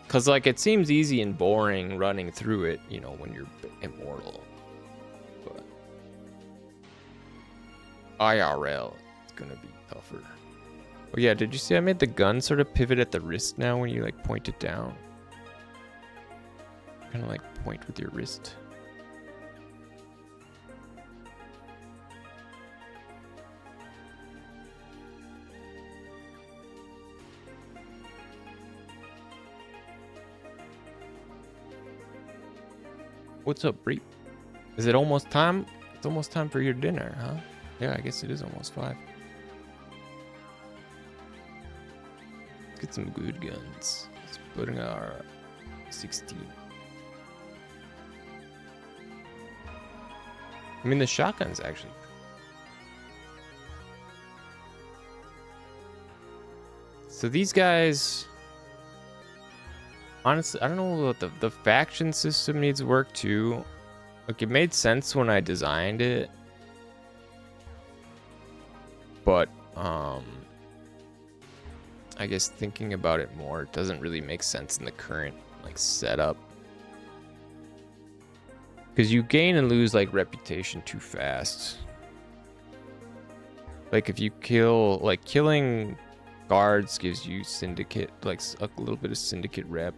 Cause like it seems easy and boring running through it, you know, when you're immortal. But IRL, it's gonna be tougher. Oh yeah, did you see I made the gun sort of pivot at the wrist now when you like point it down? Kind of like point with your wrist. What's up, Bree? Is it almost time? It's almost time for your dinner, huh? Yeah, I guess it is almost 5. Let's get some good guns. Let's put in our 16. I mean, the shotgun's actually. So these guys, honestly, I don't know what the faction system needs work too. Like, it made sense when I designed it, but I guess thinking about it more, it doesn't really make sense in the current like setup. Because you gain and lose like reputation too fast. Like if you kill, like killing guards gives you syndicate, like a little bit of syndicate rep.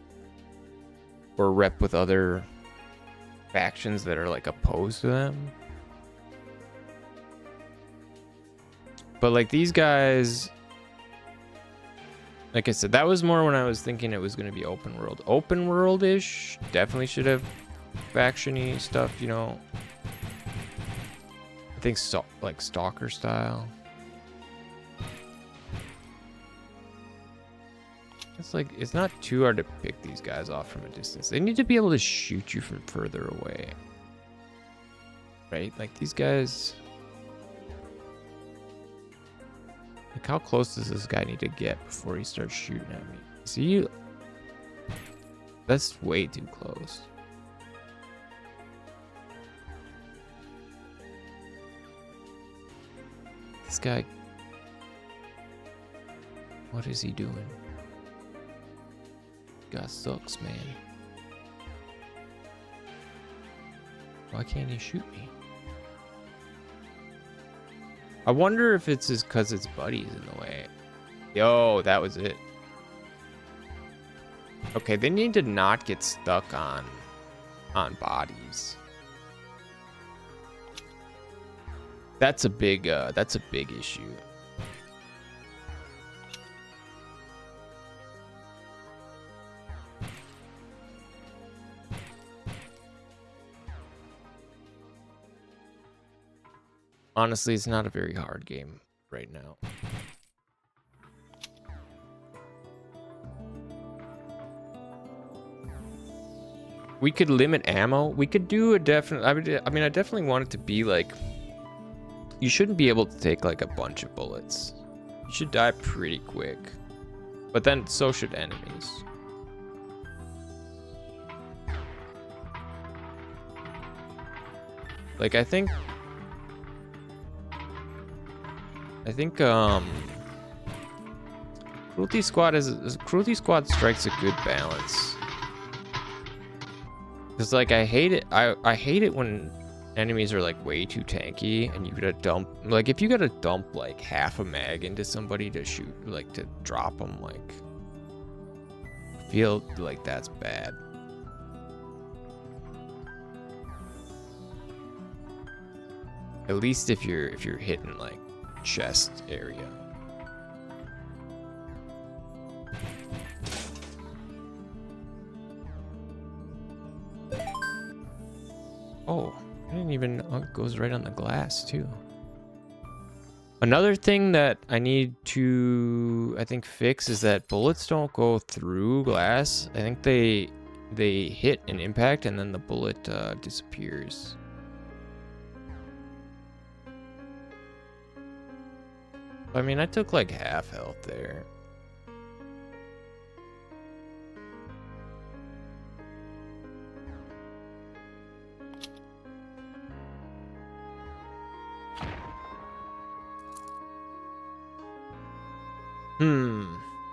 Or rep with other factions that are like opposed to them. But like these guys, like I said, that was more when I was thinking it was going to be open world. Open world-ish, definitely should have faction-y stuff, you know. I think like stalker style. It's like, it's not too hard to pick these guys off from a distance. They need to be able to shoot you from further away. Right? Like these guys, like how close does this guy need to get before he starts shooting at me? See, that's way too close. This guy, what is he doing? Guy sucks, man. Why can't he shoot me? I wonder if it's just because his buddy's in the way. Yo, that was it. Okay, they need to not get stuck on bodies. That's a big issue. Honestly, it's not a very hard game right now. We could limit ammo. We could do a definite. I mean, I definitely want it to be like, you shouldn't be able to take like a bunch of bullets. You should die pretty quick. But then so should enemies. Like I think Cruelty Squad strikes a good balance. Cause like I hate it. I hate it when enemies are like way too tanky and you gotta dump, like if you gotta dump like half a mag into somebody to shoot, like to drop them, like I feel like that's bad. At least if you're hitting like chest area. Oh, I didn't even, oh, it goes right on the glass too. Another thing that I need to, I think, fix is that bullets don't go through glass. I think they hit an impact and then the bullet disappears. I mean, I took like half health there.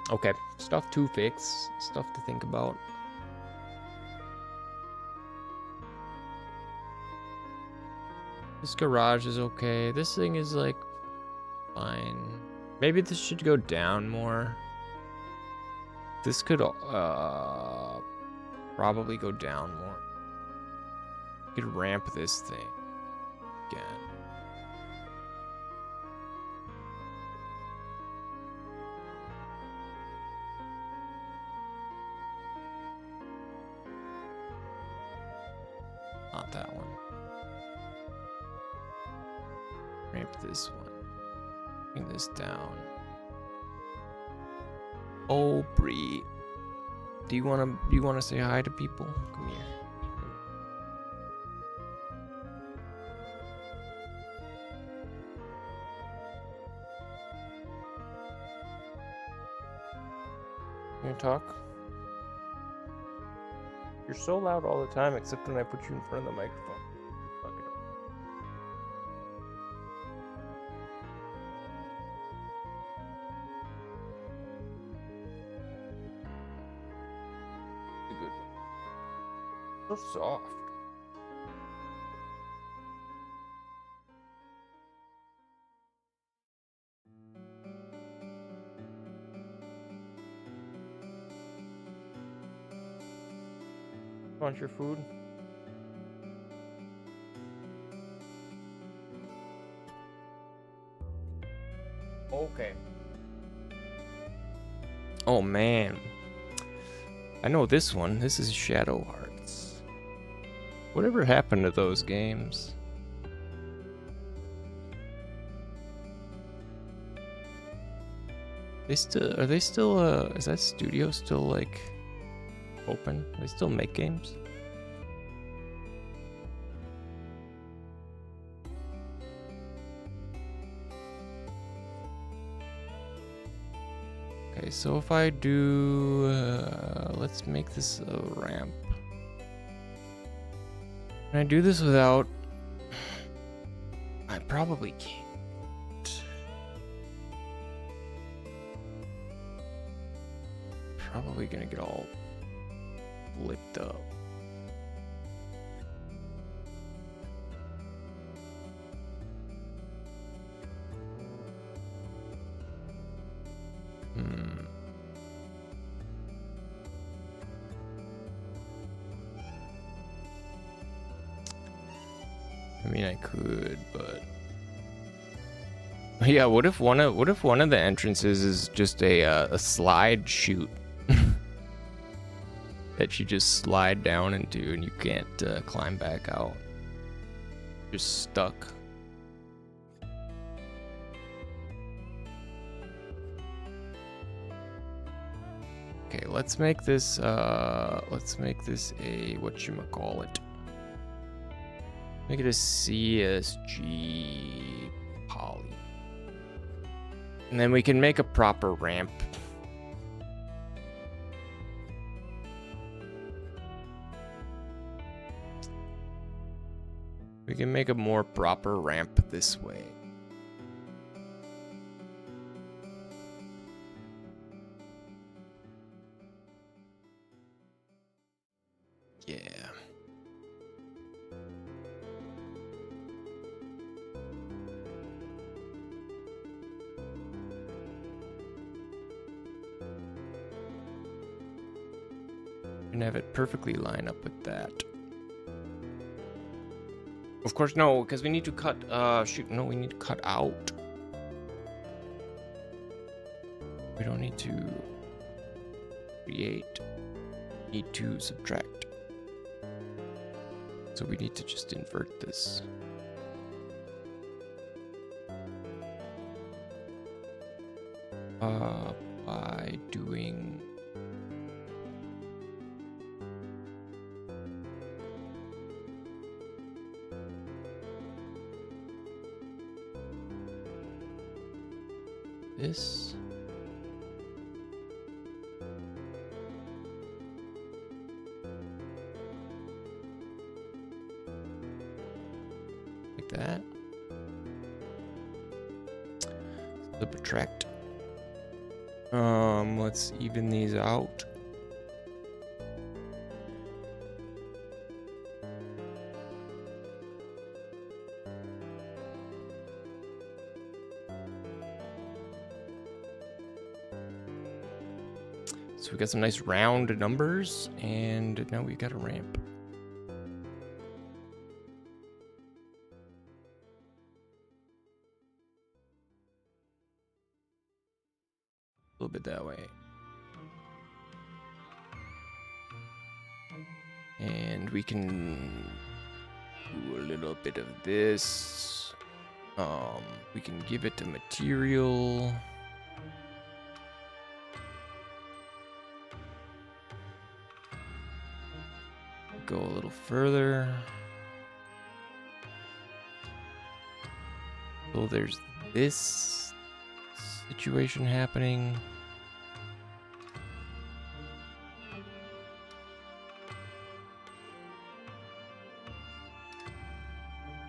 Okay. Stuff to fix. Stuff to think about. This garage is okay. This thing is like Fine. Maybe this should go down more. This could probably go down more. You could ramp this thing again. Not that one. Ramp this one. Bring this down. Oh, Bree. Do you wanna say hi to people? Come here. You wanna talk? You're so loud all the time, except when I put you in front of the microphone. Fuck it up. A good one. So soft. Want your food? Okay. Oh man. I know this one. This is Shadow Hearts. Whatever happened to those games? Are they still is that studio still like open? They still make games? Okay, so if I do, let's make this a ramp. Can I do this without? I probably can't. Probably gonna get all flipped up. I mean, I could, but yeah. What if one of the entrances is just a slide chute that you just slide down into and you can't climb back out? Just stuck. Okay, let's make this a whatchamacallit. Make it a CSG poly. And then we can make a proper ramp. We can make a more proper ramp this way. Yeah. And have it perfectly line up with that. Of course, no, because we need to cut, we need to cut out. We don't need to create, we need to subtract. So we need to just invert this. By doing this. Like that. Subtract. Let's even these out. So we got some nice round numbers, and now we got a ramp. A little bit that way. And we can do a little bit of this. We can give it to material. Go a little further. So there's this situation happening.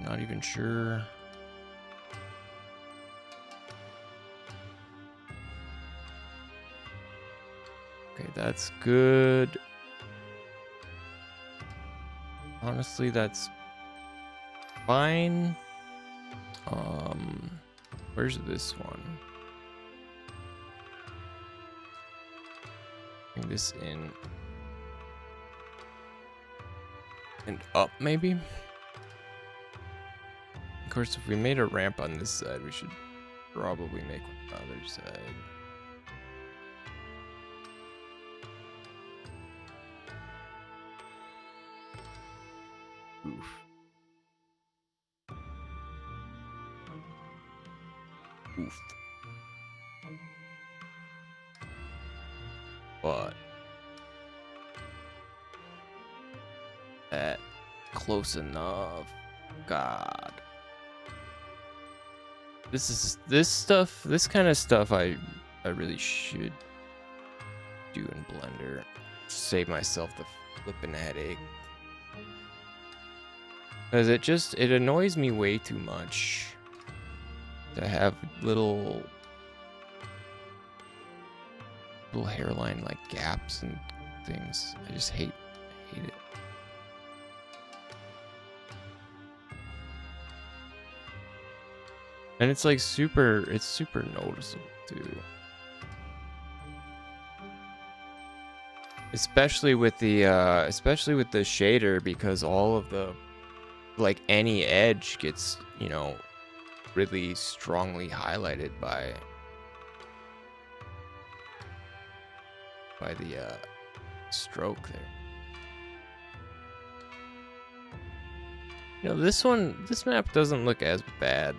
Not even sure. Okay, that's good. Honestly, that's fine. Where's this one? Bring this in and up, maybe. Of course, if we made a ramp on this side, we should probably make one on the other side. Oof. Oof. But that close enough. God. This kind of stuff I really should do in Blender. Save myself the flipping headache. Because it annoys me way too much to have little hairline like gaps and things. I just hate it. And it's like super noticeable too. Especially with the shader, because all of the, like, any edge gets, you know, really strongly highlighted by the stroke there. You know, this map doesn't look as bad.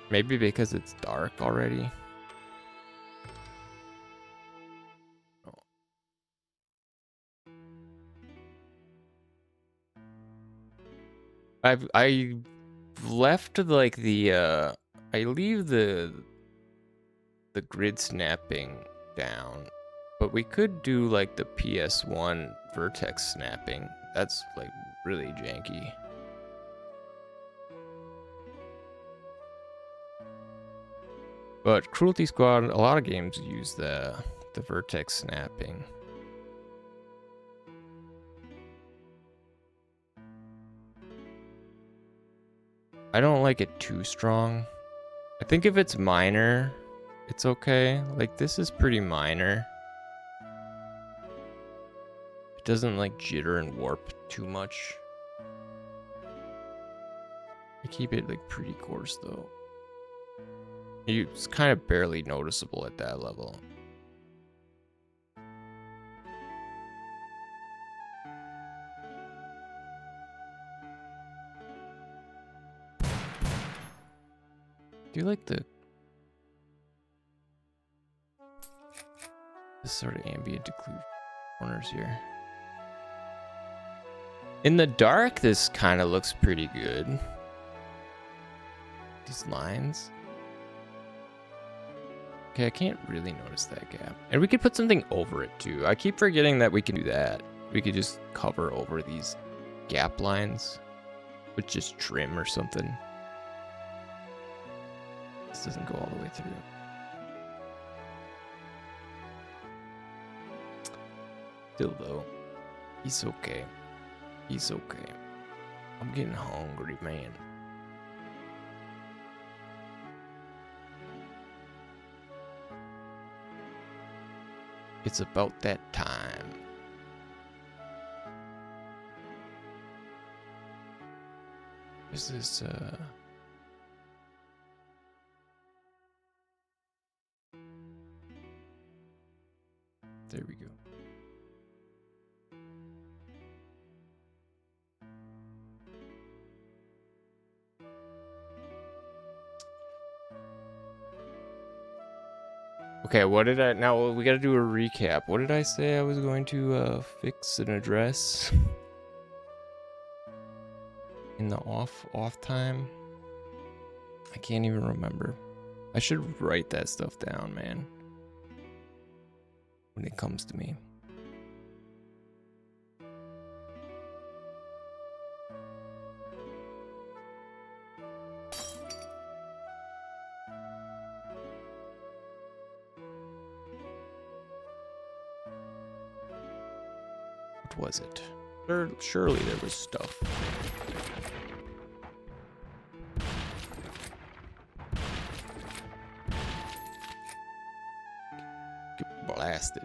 Maybe because it's dark already. I left like the I leave the grid snapping down, but we could do like the PS1 vertex snapping. That's like really janky. But Cruelty Squad, a lot of games use the vertex snapping. I don't like it too strong. I think if it's minor, it's okay. Like, this is pretty minor. It doesn't like jitter and warp too much. I keep it like pretty coarse though. It's kind of barely noticeable at that level. Do you like this sort of ambient occlusion corners here? In the dark, this kind of looks pretty good. These lines. Okay, I can't really notice that gap. And we could put something over it too. I keep forgetting that we can do that. We could just cover over these gap lines with just trim or something. This doesn't go all the way through. Still though, he's okay. He's okay. I'm getting hungry, man. It's about that time. Is this there we go. Okay, what did I now we gotta do a recap. What did I say I was going to fix and address in the off time? I can't even remember. I should write that stuff down, man. When it comes to me. What was it? Surely there was stuff. Get blasted.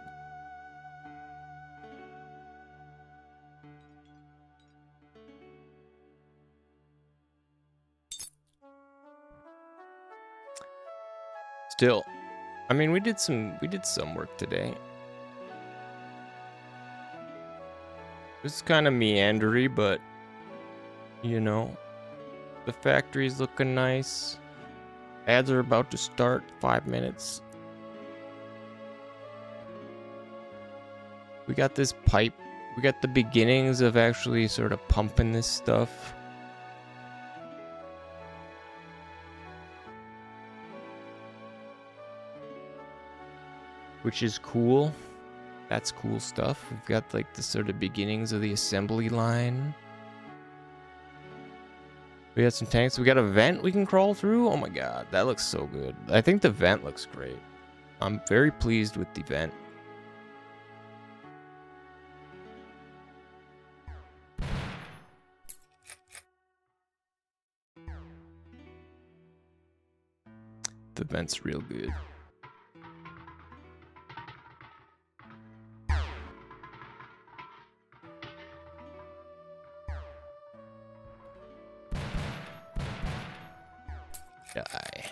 Still, I mean, we did some work today. It's kind of meandery, but you know, the factory's looking nice. Ads are about to start. 5 minutes. We got this pipe. We got the beginnings of actually sort of pumping this stuff. Which is cool. That's cool stuff. We've got like the sort of beginnings of the assembly line. We got some tanks. We got a vent we can crawl through. Oh my god, that looks so good. I think the vent looks great. I'm very pleased with the vent. The vent's real good. Die.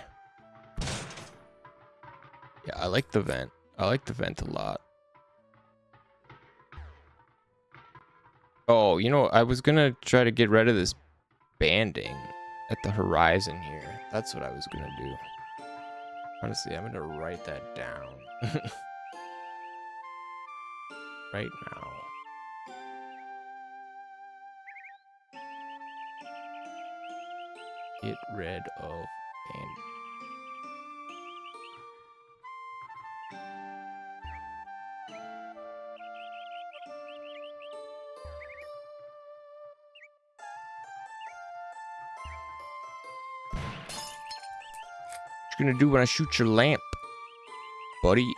Yeah, I like the vent. I like the vent a lot. Oh, you know, I was gonna try to get rid of this banding at the horizon here. That's what I was gonna do. Honestly, I'm gonna write that down. Right now. Get rid of banding. What you gonna do when I shoot your lamp, buddy?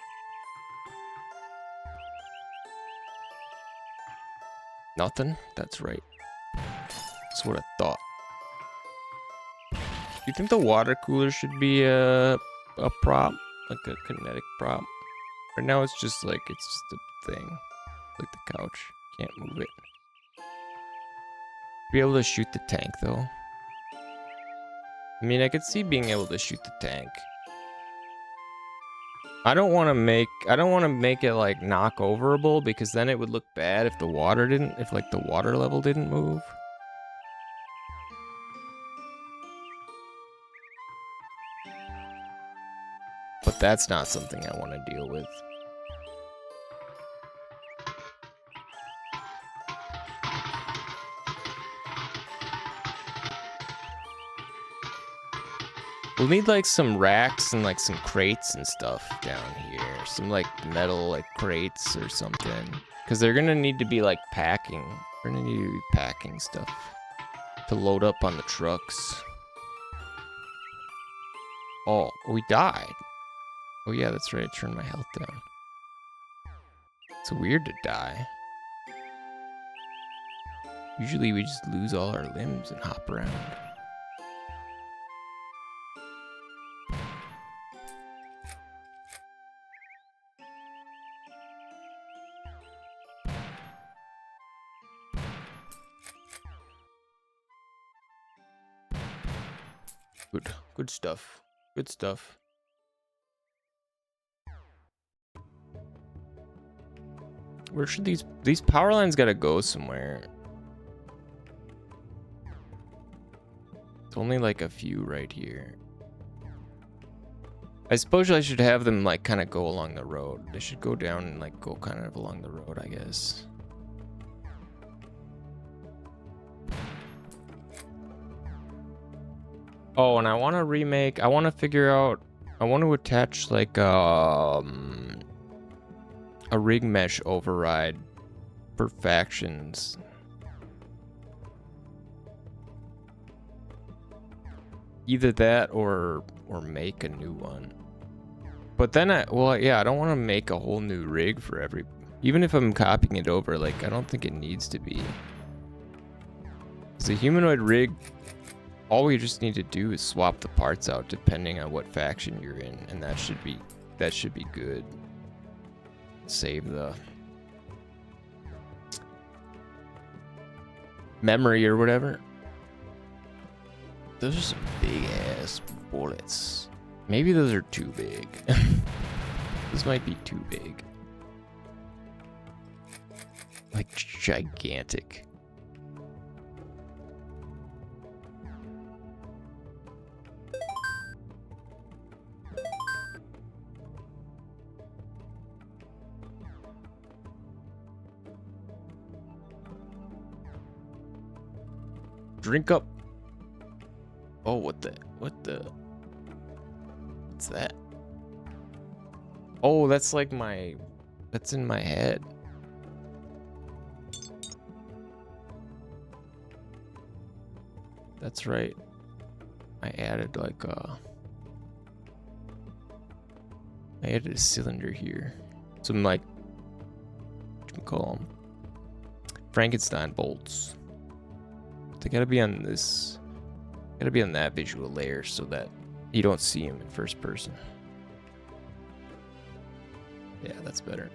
Nothing? That's right. That's what I thought. Do you think the water cooler should be a prop? Like a kinetic prop? Right now it's just like, it's just a thing. Like the couch. Can't move it. Be able to shoot the tank though. I mean, I could see being able to shoot the tank. I don't want to make it like knock overable, because then it would look bad if the water level didn't move. But that's not something I want to deal with. We'll need like some racks and like some crates and stuff down here. Some like metal like crates or something. Because they're gonna need to be like packing. We're gonna need to be packing stuff to load up on the trucks. Oh, we died. Oh yeah, that's right, I turned my health down. It's weird to die. Usually we just lose all our limbs and hop around. Good stuff. Good stuff. Where should these power lines gotta go somewhere? It's only like a few right here. I suppose I should have them like kind of go along the road. They should go down and like go kind of along the road, I guess. Oh, and I want to remake. I want to figure out. I want to attach like a rig mesh override for factions. Either that or make a new one. But then I don't want to make a whole new rig for every. Even if I'm copying it over, like I don't think it needs to be. It's a humanoid rig. All we just need to do is swap the parts out depending on what faction you're in, and that should be good. Save the memory or whatever. Those are some big ass bullets. Maybe those are too big. This might be too big. Like gigantic. Drink up. Oh, what's that? Oh, that's like that's in my head. That's right. I added like I added a cylinder here. Some like, what do you call them? Frankenstein bolts. They gotta be on this. Gotta be on that visual layer so that you don't see him in first person. Yeah, that's better.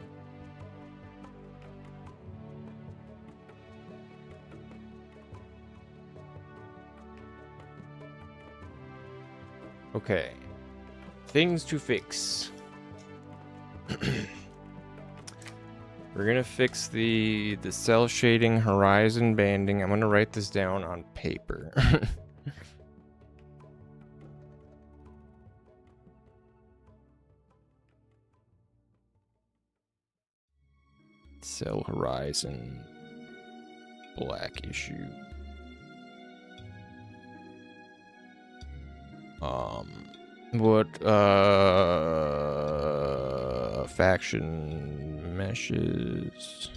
Okay. Things to fix. We're gonna fix the cell shading, horizon banding. I'm gonna write this down on paper. Cell horizon, black issue. Faction meshes.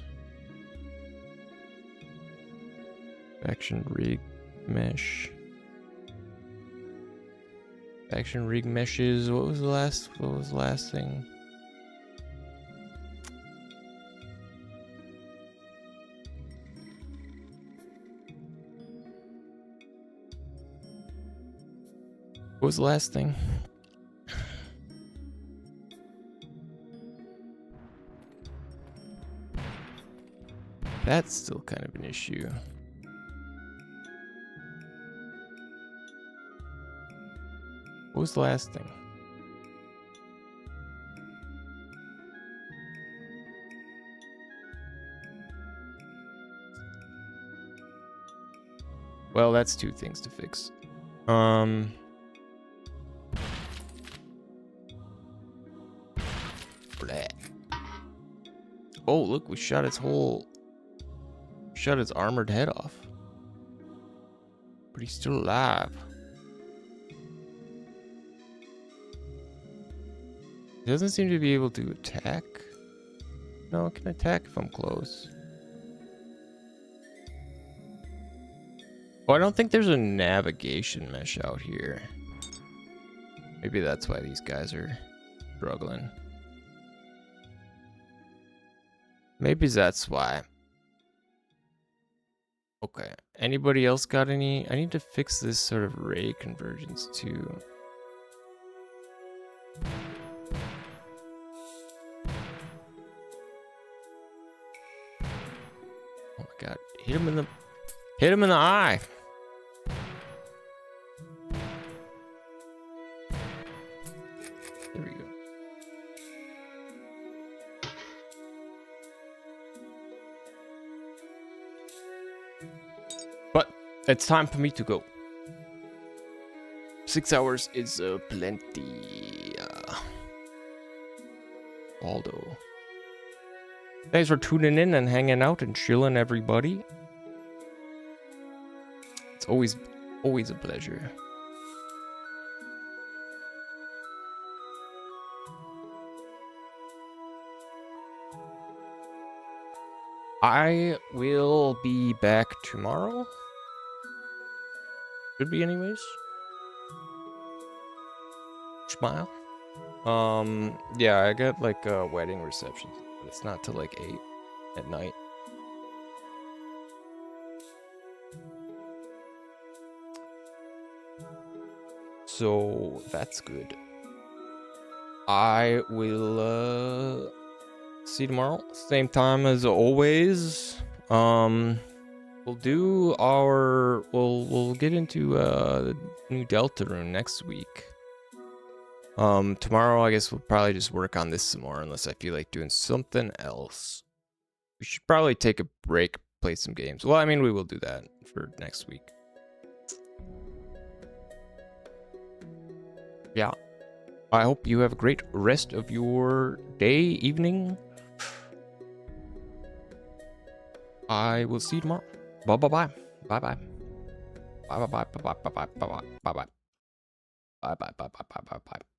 Faction rig mesh. Faction rig meshes. What was the last thing? What was the last thing? That's still kind of an issue. What was the last thing? Well, that's two things to fix. Oh, look, we shot its armored head off. But he's still alive. He doesn't seem to be able to attack. No, it can attack if I'm close. Oh, I don't think there's a navigation mesh out here. Maybe that's why these guys are struggling. Maybe that's why. Okay. Anybody else got any? I need to fix this sort of ray convergence too. Oh my god. Hit him in the eye. It's time for me to go. 6 hours is plenty. Aldo. Thanks for tuning in and hanging out and chilling, everybody. It's always a pleasure. I will be back tomorrow. Should be anyways. Smile. Yeah, I got like a wedding reception, but it's not till like 8 at night. So that's good. I will see you tomorrow, same time as always. We'll do our we'll get into the new Deltarune next week. Tomorrow I guess we'll probably just work on this some more unless I feel like doing something else. We should probably take a break, play some games. Well, I mean, we will do that for next week. Yeah. I hope you have a great rest of your day, evening. I will see you tomorrow. Bye bye bye. Bye bye. Bye bye bye bye bye bye bye bye bye bye bye bye bye bye bye bye bye bye.